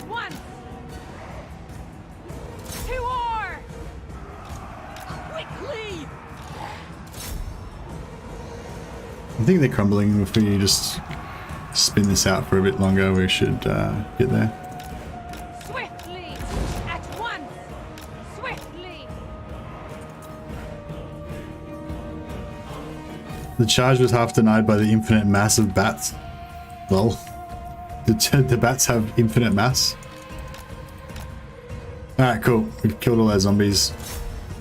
I think they're crumbling. If we just spin this out for a bit longer, we should get there. Swiftly! At once! Swiftly! The charge was half denied by the infinite mass of bats. Lol. The bats have infinite mass. Alright, cool. We've killed all our zombies.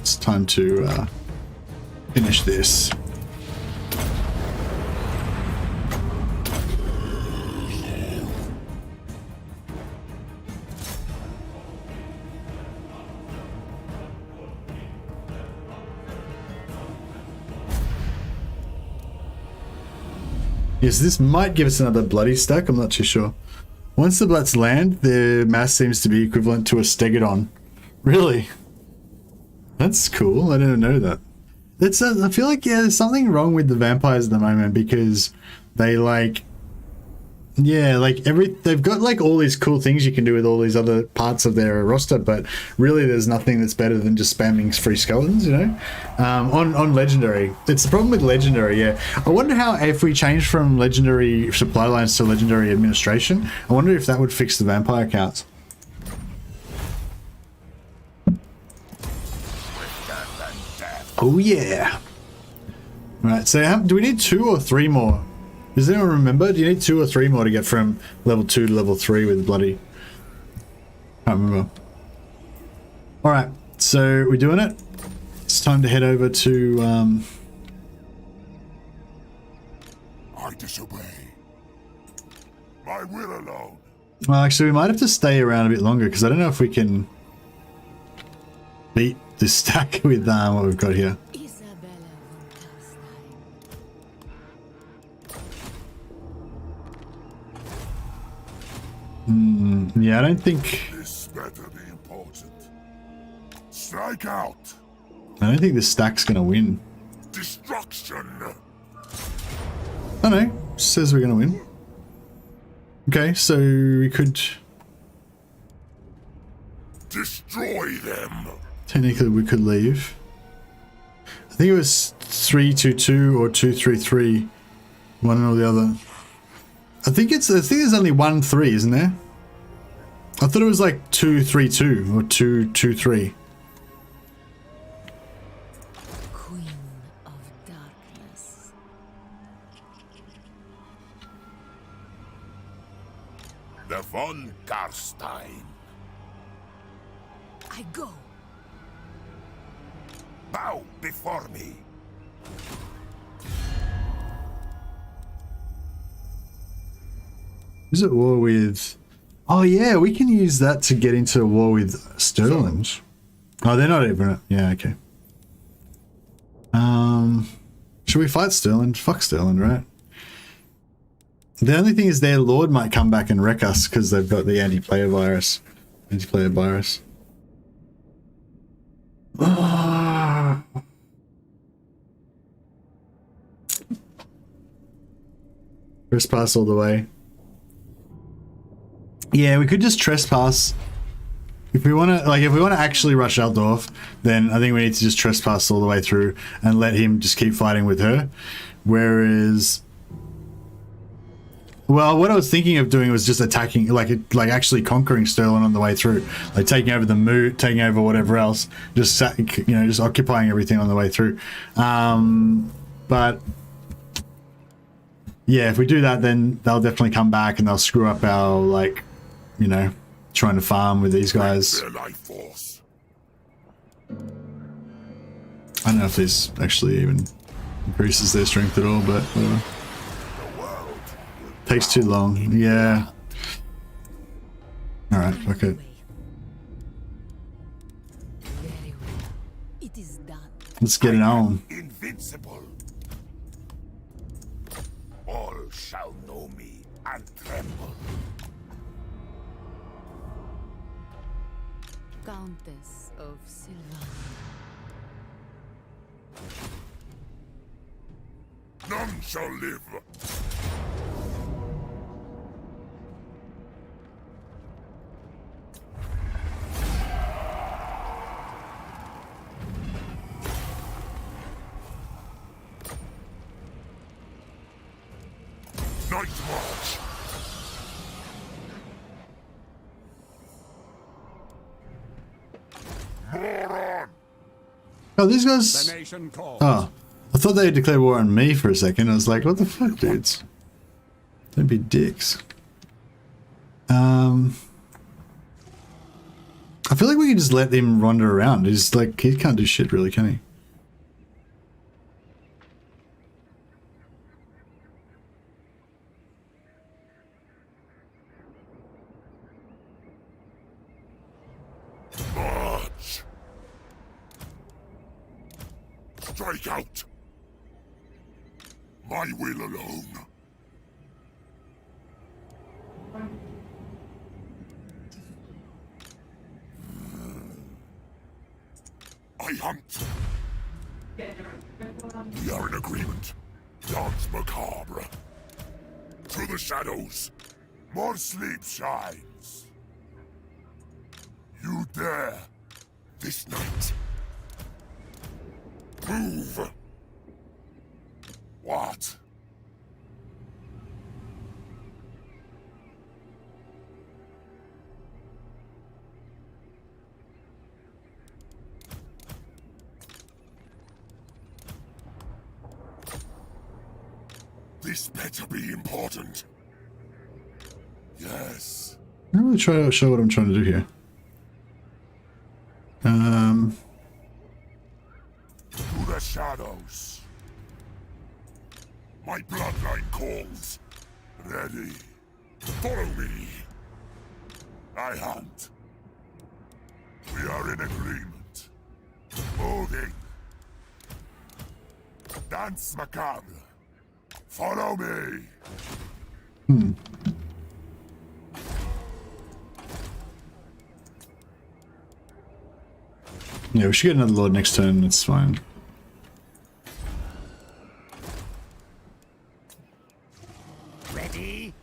It's time to finish this. Yes, this might give us another bloody stack, I'm not too sure. Once the Bloods land, their mass seems to be equivalent to a Stegodon. Really? That's cool, I didn't know that. It's I feel like, yeah, there's something wrong with the vampires at the moment because they like... Yeah, like they've got like all these cool things you can do with all these other parts of their roster, but really there's nothing that's better than just spamming free skeletons, you know? On legendary. It's the problem with legendary, yeah. I wonder how, if we change from legendary supply lines to legendary administration, I wonder if that would fix the vampire counts. Oh yeah. Right, so do we need 2 or 3 more? Does anyone remember? Do you need 2 or 3 more to get from level 2 to level 3 with bloody... Can't remember. Alright, so we're doing it. It's time to head over to... I disobey. My will alone. Well, actually, we might have to stay around a bit longer because I don't know if we can beat this stack with what we've got here. Yeah, I don't think... This better be important. Strike out. I don't think this stack's gonna win. Destruction. Oh no, says we're gonna win. Okay, so we could... Destroy them. Technically, we could leave. I think it was 3-2-2 or 2-3-3. One or the other. I think there's only 1-3, isn't there? I thought it was like 2-3-2 or 2-2-3. Queen of Darkness. The von Karstein. I go. Bow before me. Who's at war with Oh yeah, we can use that to get into a war with Sterling. Oh, they're not even. Yeah, okay. Should we fight Sterling? Fuck Sterling, right? The only thing is their lord might come back and wreck us because they've got the anti-player virus. Anti-player virus. Trespass all the way. Yeah, we could just trespass. If we want to, like, if we want to actually rush Altdorf, then I think we need to just trespass all the way through and let him just keep fighting with her. Whereas, well, what I was thinking of doing was just attacking, like actually conquering Sterling on the way through, like taking over the moot, taking over whatever else, just just occupying everything on the way through. But yeah, if we do that, then they'll definitely come back and they'll screw up our, like, trying to farm with these guys. I don't know if this actually even increases their strength at all, but takes too long. Yeah. All right. Okay. It is done. Let's get it on. Invincible. All shall know me and tremble. Countess of Sylvan. None shall live. Night march. Moron. Oh, these guys. The nation calls. Oh, I thought they had declared war on me for a second. I was like, what the fuck, dudes? Don't be dicks. I feel like we can just let him wander around. He's like, he can't do shit really, can he? March. Strike out. My will alone. I hunt. We are in agreement. Dance macabre. To the shadows. More sleep shines. You dare. This night. Move. What? This better be important. Yes. I'm really trying to show what I'm trying to do here. To the shadows. My bloodline calls. Ready. Follow me. I hunt. We are in agreement. Moving. Dance macabre. Follow me. Yeah, we should get another lord next turn. It's fine. Ready?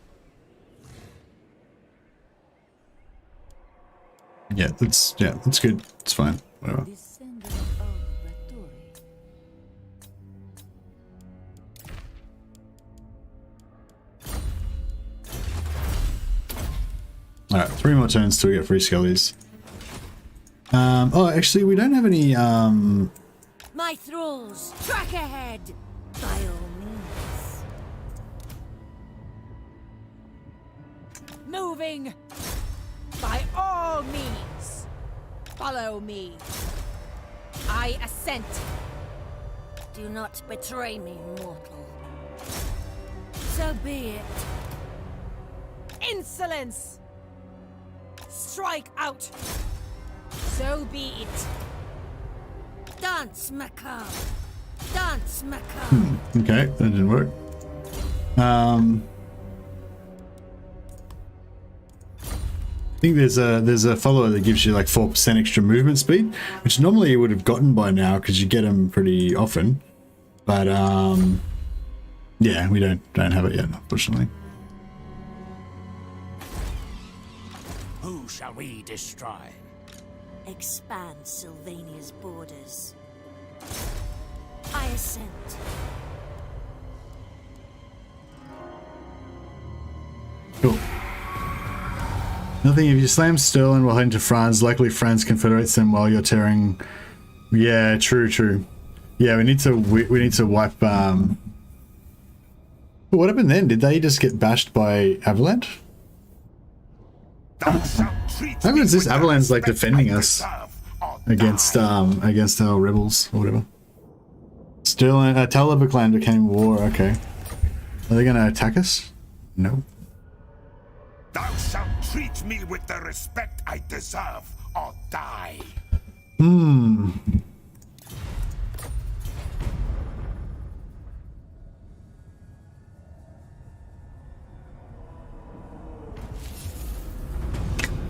Yeah, that's good. It's fine. Whatever. Descendant of Baturi. Alright, 3 more turns till we get free skellies. Oh, actually, we don't have any, My thralls, track ahead! By all means. Moving! By all means! Follow me! I assent! Do not betray me, mortal. So be it. Insolence! Strike out! So be it. Dance, macabre. Dance, macabre. Okay, that didn't work. I think there's a follower that gives you like 4% extra movement speed, which normally you would have gotten by now because you get them pretty often. But yeah, we don't have it yet, unfortunately. Who shall we destroy? Expand Sylvania's borders. I assent. Cool. Nothing if you slam Sterling while heading to France. Luckily, France confederates them while you're tearing. Yeah, true. Yeah, we need to wipe. What happened then? Did they just get bashed by Avalanche? How is this Avalanche like defending us against our rebels or whatever? Sterling, Talibah clan became war. Okay, are they going to attack us? No. Thou shalt treat me with the respect I deserve, or die.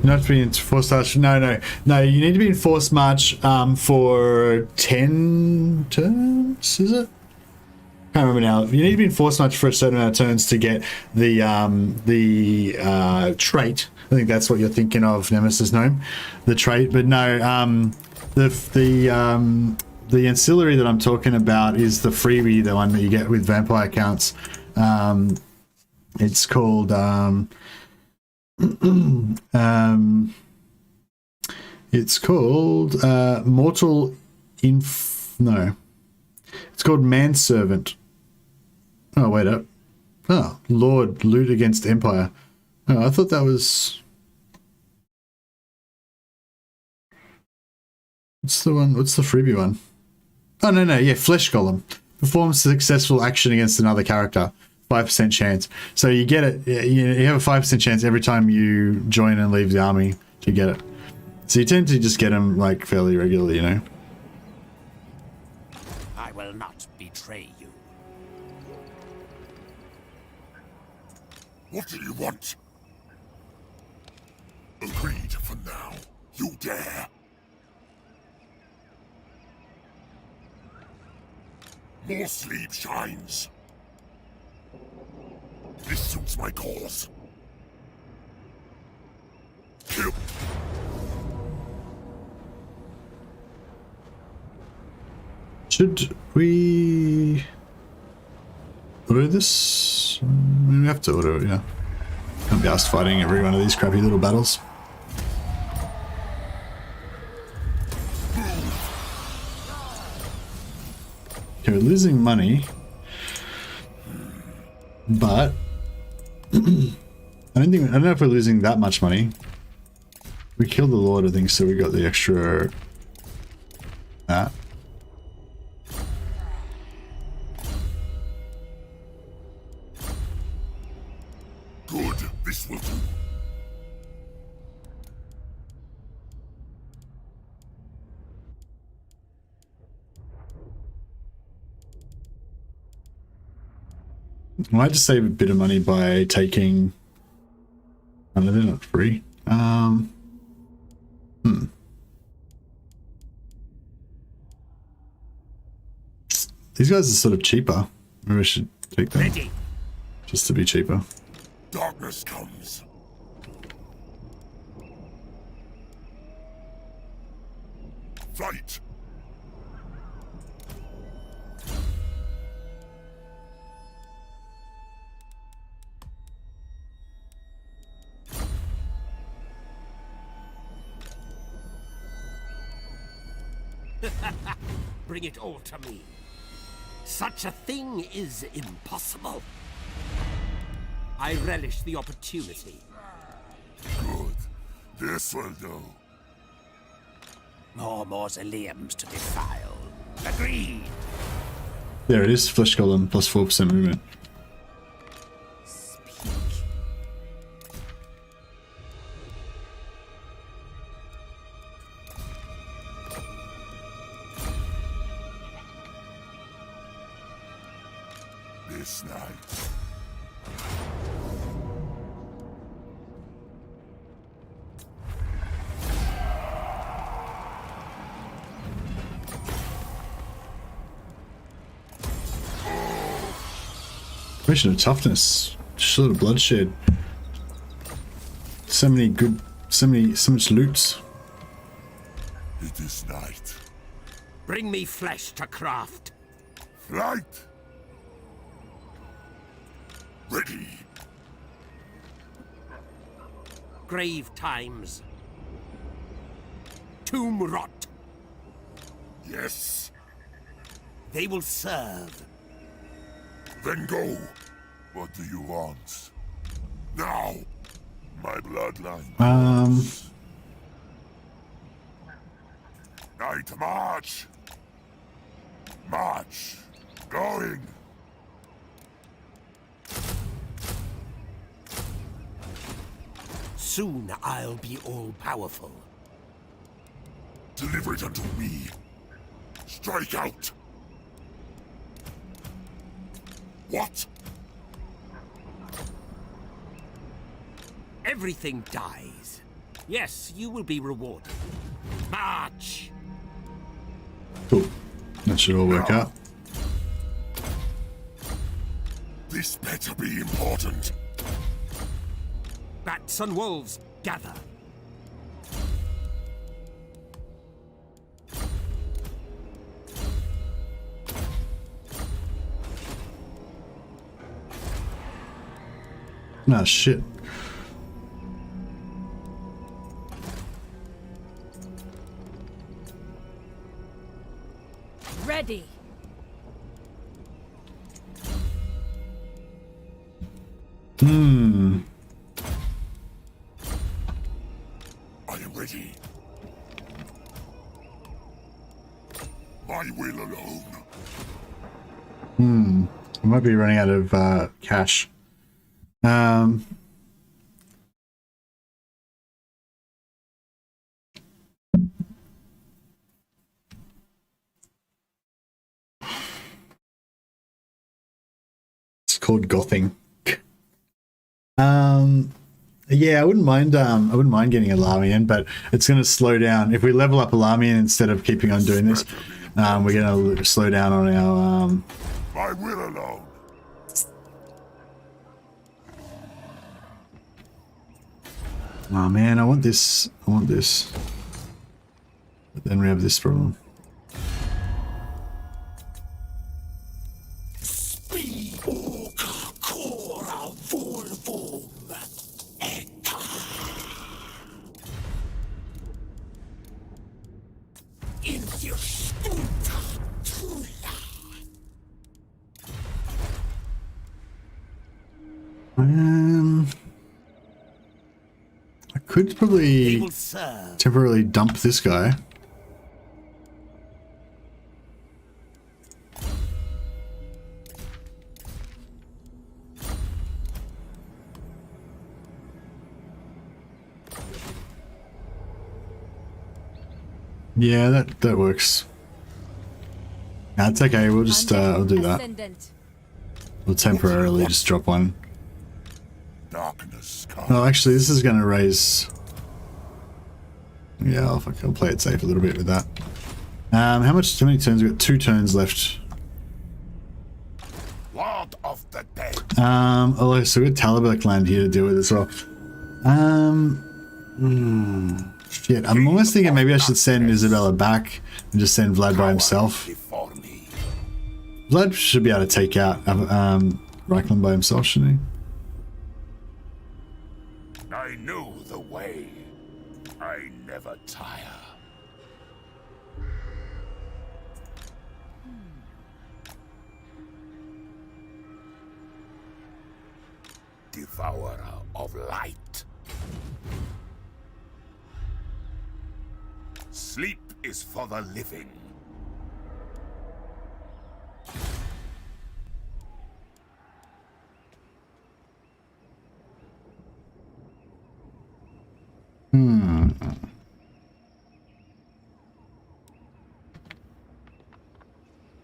Not to be in forced march. No. You need to be in forced march for 10 turns. Is it? Can't remember now. You need to be in forced march for a certain amount of turns to get the trait. I think that's what you're thinking of, Nemesis Gnome, the trait. But no, the ancillary that I'm talking about is the freebie, the one that you get with vampire accounts. It's called Mortal No. It's called Manservant. Oh, wait up. Oh, Lord, Loot Against Empire. Oh, I thought that was... What's the one? What's the freebie one? Oh, no. Yeah, Flesh Golem. Performs successful action against another character. 5% chance. So you get it. You have a 5% chance every time you join and leave the army to get it. So you tend to just get them like fairly regularly, you know. I will not betray you. What do you want? Agreed for now. You dare. More sleep shines. This suits my cause. Kill. Should we auto this? We have to auto it, yeah. Can't be asked fighting every one of these crappy little battles. Okay, we're losing money, but I don't know if we're losing that much money. We killed the Lord, I think, so we got the extra that. Good, this will do. I might just save a bit of money by taking... Oh, no, they're not free. These guys are sort of cheaper. Maybe I should take them. Ready. Just to be cheaper. Darkness comes. Fight. Bring it all to me. Such a thing is impossible. I relish the opportunity. Good. This will do. More mausoleums to defile. Agreed. There it is, Flesh Golem plus 4% movement. This night. Question of toughness. Shit of bloodshed. So many good, so much loot. It is night. Bring me flesh to craft. Flight. Ready. Grave times. Tomb rot. Yes. They will serve. Then go. What do you want? Now. My bloodline. Night march. March. Going. Soon I'll be all-powerful. Deliver it unto me. Strike out. What? Everything dies. Yes, you will be rewarded. March! Cool. That should all work out. This better be important. Bats and wolves, gather. Ah, shit. Ready. I am ready. My will alone. I might be running out of cash. It's called gothing. Yeah, I wouldn't mind getting a Lamian, but it's going to slow down if we level up a Lamian instead of keeping on doing this. We're going to slow down on our My will alone. oh man, I want this. But then we have this problem. I could probably temporarily dump this guy. Yeah, that works. No, it's okay. We'll just we'll do that. We'll temporarily just drop one. Darkness comes. Oh, actually, this is going to raise. Yeah, I'll play it safe a little bit with that. How many turns? We've got 2 turns left. Lord of the dead. Oh, so we've got Talabek land here to deal with as well. Shit, I'm almost thinking maybe I should send Isabella back and just send Vlad by himself. Vlad should be able to take out Reichland by himself, shouldn't he? I know the way. I never tire. Devourer of light. Sleep is for the living.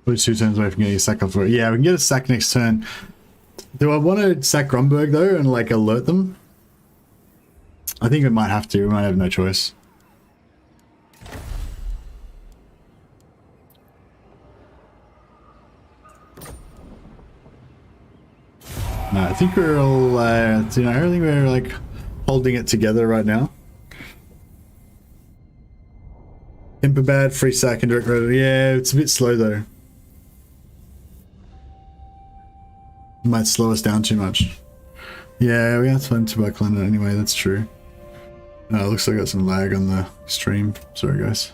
We're 2 turns away from getting a sack off. Yeah, we can get a sack next turn. Do I want to sack Gromberg though and like alert them? I think we might have to. We might have no choice. No, I think we're all, you know, I think we're like holding it together right now. Imperbad, free sack and direct rotor. Yeah, it's a bit slow though. Might slow us down too much. Yeah, we have to find 2 by calendar anyway, that's true. Oh, it looks like I got some lag on the stream. Sorry guys.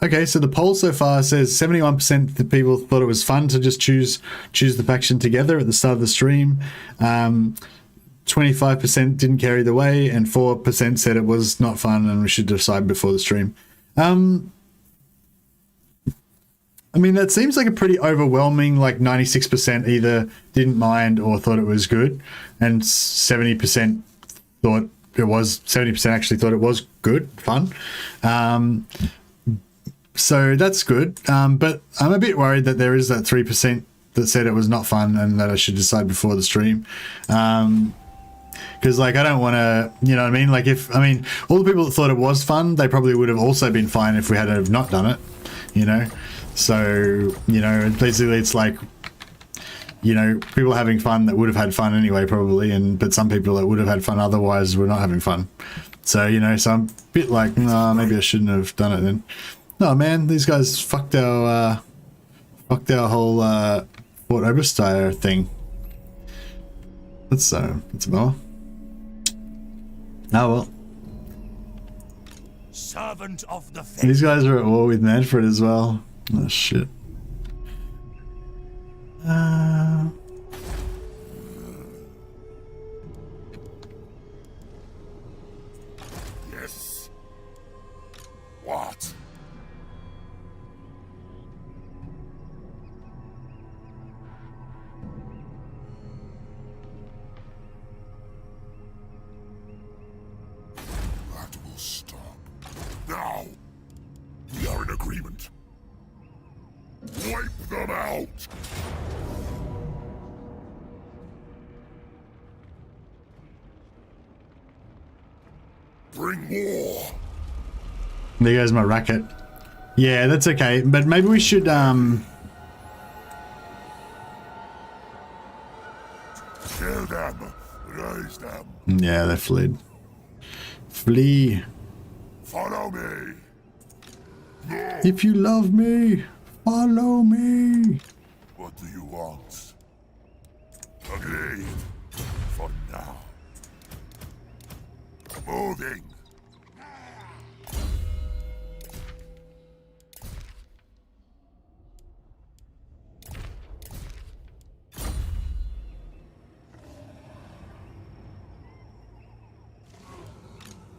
Okay, so the poll so far says 71% of the people thought it was fun to just choose the faction together at the start of the stream. 25% didn't care either way, and 4% said it was not fun and we should decide before the stream. I mean, that seems like a pretty overwhelming, like 96% either didn't mind or thought it was good, and 70% thought it was, 70% actually thought it was good, fun. So that's good, but I'm a bit worried that there is that 3% that said it was not fun and that I should decide before the stream. Because like I don't want to, you know what I mean? Like if, I mean, all the people that thought it was fun, they probably would have also been fine if we had have not done it, you know? So, you know, basically it's like, you know, people having fun that would have had fun anyway probably, but some people that would have had fun otherwise were not having fun. So, you know, so I'm a bit like, nah, maybe I shouldn't have done it then. No, man, these guys fucked our whole Fort Oberstyre thing. That's a bummer. Oh well. Servant of the faith. These guys are at war with Manfred as well. Oh shit. Yes. What? That will stop. Now! We are in agreement. Wipe them out! Bring war! There goes my racket. Yeah, that's okay, but maybe we should Kill them! Raise them! yeah, they fled. Flee. Follow me! No! If you love me, follow me. What do you want? Agreed. For now. Moving!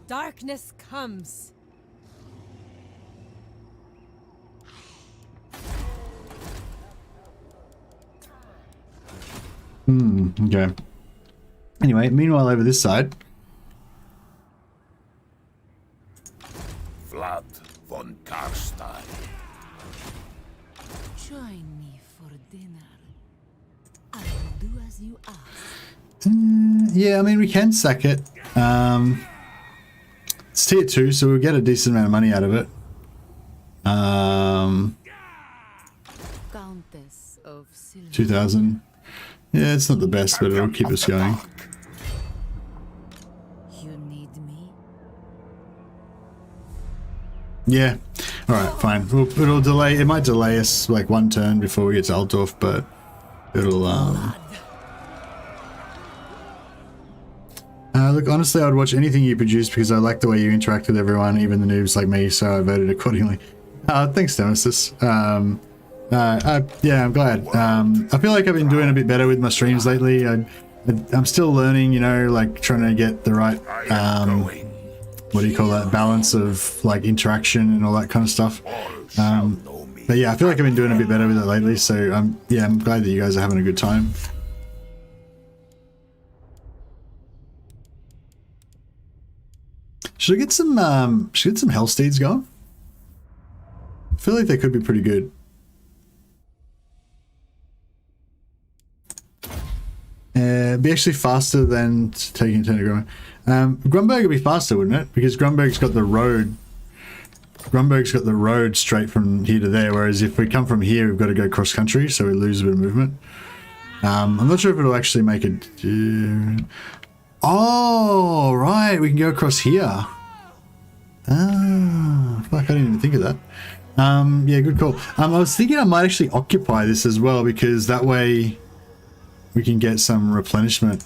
Darkness comes. Okay. Anyway, meanwhile over this side. Vlad von Karstein. Join me for dinner. I will do as you ask. Yeah, I mean, we can sack it. It's tier 2, so we'll get a decent amount of money out of it. Countess of Silver. 2,000. Yeah, it's not the best, but it'll keep us going. You need me? Yeah. Alright, fine. It'll delay, it might delay us like 1 turn before we get to Altdorf, but it'll, look, honestly, I would watch anything you produce because I like the way you interact with everyone, even the noobs like me, so I voted accordingly. Thanks, Nemesis. Yeah, I'm glad. I feel like I've been doing a bit better with my streams lately. I'm still learning, you know, like trying to get the right, what do you call that, balance of like interaction and all that kind of stuff. But yeah, I feel like I've been doing a bit better with it lately, so yeah, I'm glad that you guys are having a good time. Should I get some Hellsteeds going? I feel like they could be pretty good. Be actually faster than taking a turn to Grumberg. Grumberg would be faster, wouldn't it? Because Grumberg's got the road. Grumberg's got the road straight from here to there, whereas if we come from here, we've got to go cross country, so we lose a bit of movement. I'm not sure if it'll actually make it. Oh, right, we can go across here. Ah, fuck, I didn't even think of that. Yeah, good call. I was thinking I might actually occupy this as well, because that way we can get some replenishment.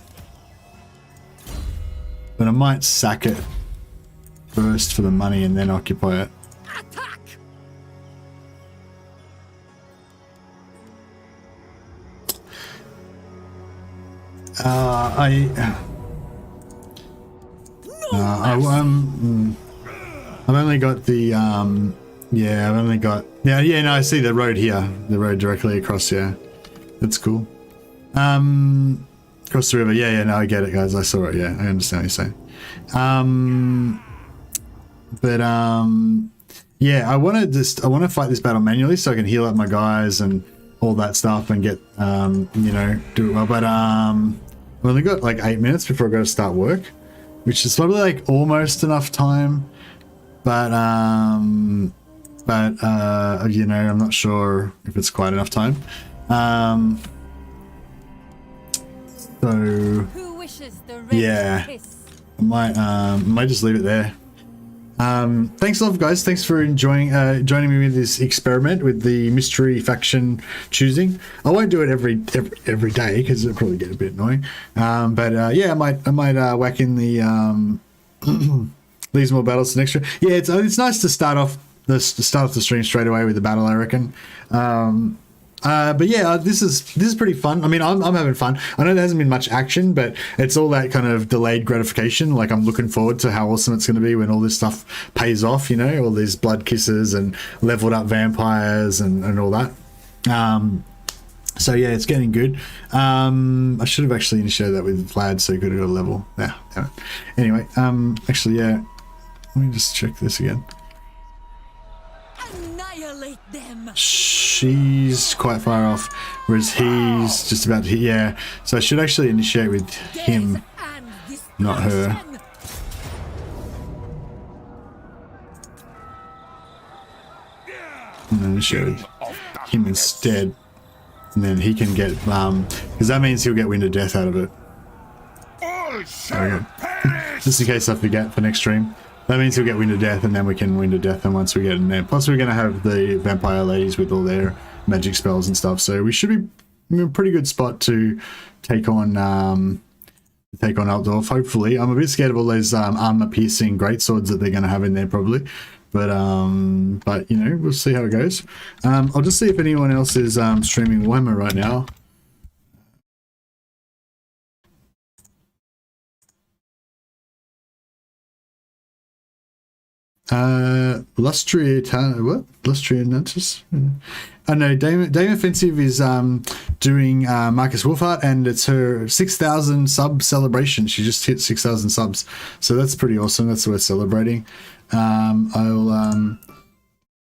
But I might sack it first for the money and then occupy it. Attack! I've only got the yeah, I've only got no, I see the road here, the road directly across here. That's cool. Across the river, yeah, no, I get it, guys. I saw it, yeah, I understand what you're saying. Yeah, I want to fight this battle manually so I can heal up my guys and all that stuff and get you know, do it well. But I've only got like 8 minutes before I got to start work, which is probably like almost enough time. But you know, I'm not sure if it's quite enough time. So Who wishes the red yeah, kiss? I might just leave it there. Thanks a lot, guys. Thanks for enjoying joining me with this experiment with the mystery faction choosing. I won't do it every day because it'll probably get a bit annoying. But yeah, I might whack in the these more battles next year. Yeah, it's nice to start off the stream straight away with the battle, I reckon. But yeah, this is pretty fun. I mean, I'm having fun. I know there hasn't been much action, but it's all that kind of delayed gratification. Like, I'm looking forward to how awesome it's going to be when all this stuff pays off, you know, all these blood kisses and leveled up vampires and all that. So yeah, it's getting good. I should have actually initiated that with Vlad so he could have got a level. Yeah, damn it. Anyway, actually, yeah, let me just check this again. Annihilate them. She's quite far off, whereas he's just about to hit. Yeah, so I should actually initiate with him, not her. And then initiate with him instead, and then he can get because that means he'll get Wind of Death out of it. Okay. Just in case I forget for next stream. That means he'll get Wind of Death, and then we can Wind of Death, and once we get in there. Plus, we're going to have the vampire ladies with all their magic spells and stuff, so we should be in a pretty good spot to take on Altdorf, hopefully. I'm a bit scared of all those armor-piercing greatswords that they're going to have in there, probably. But you know, we'll see how it goes. I'll just see if anyone else is streaming Warhammer right now. Lustrianatus? I know Dame Offensive is doing Marcus Wolfhart, and it's her 6,000 sub celebration. She just hit 6,000 subs, so that's pretty awesome. That's worth celebrating. I'll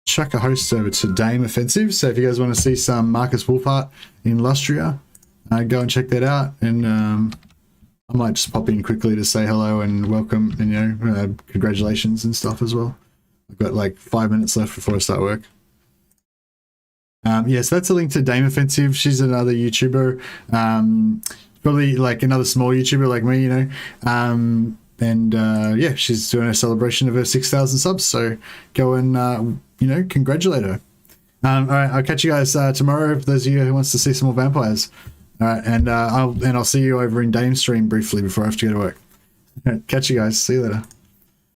chuck a host over to Dame Offensive, so if you guys want to see some Marcus Wolfhart in Lustria, go and check that out. And I might just pop in quickly to say hello and welcome, and you know, congratulations and stuff as well. I've got like 5 minutes left before I start work. Yes, that's a link to Dame Offensive. She's another YouTuber, probably like another small YouTuber like me, you know. And yeah, she's doing a celebration of her 6,000 subs. So go and you know, congratulate her. All right, I'll catch you guys tomorrow. For those of you who wants to see some more vampires. All right, and I'll see you over in Dame's stream briefly before I have to go to work. All right, catch you guys. See you later.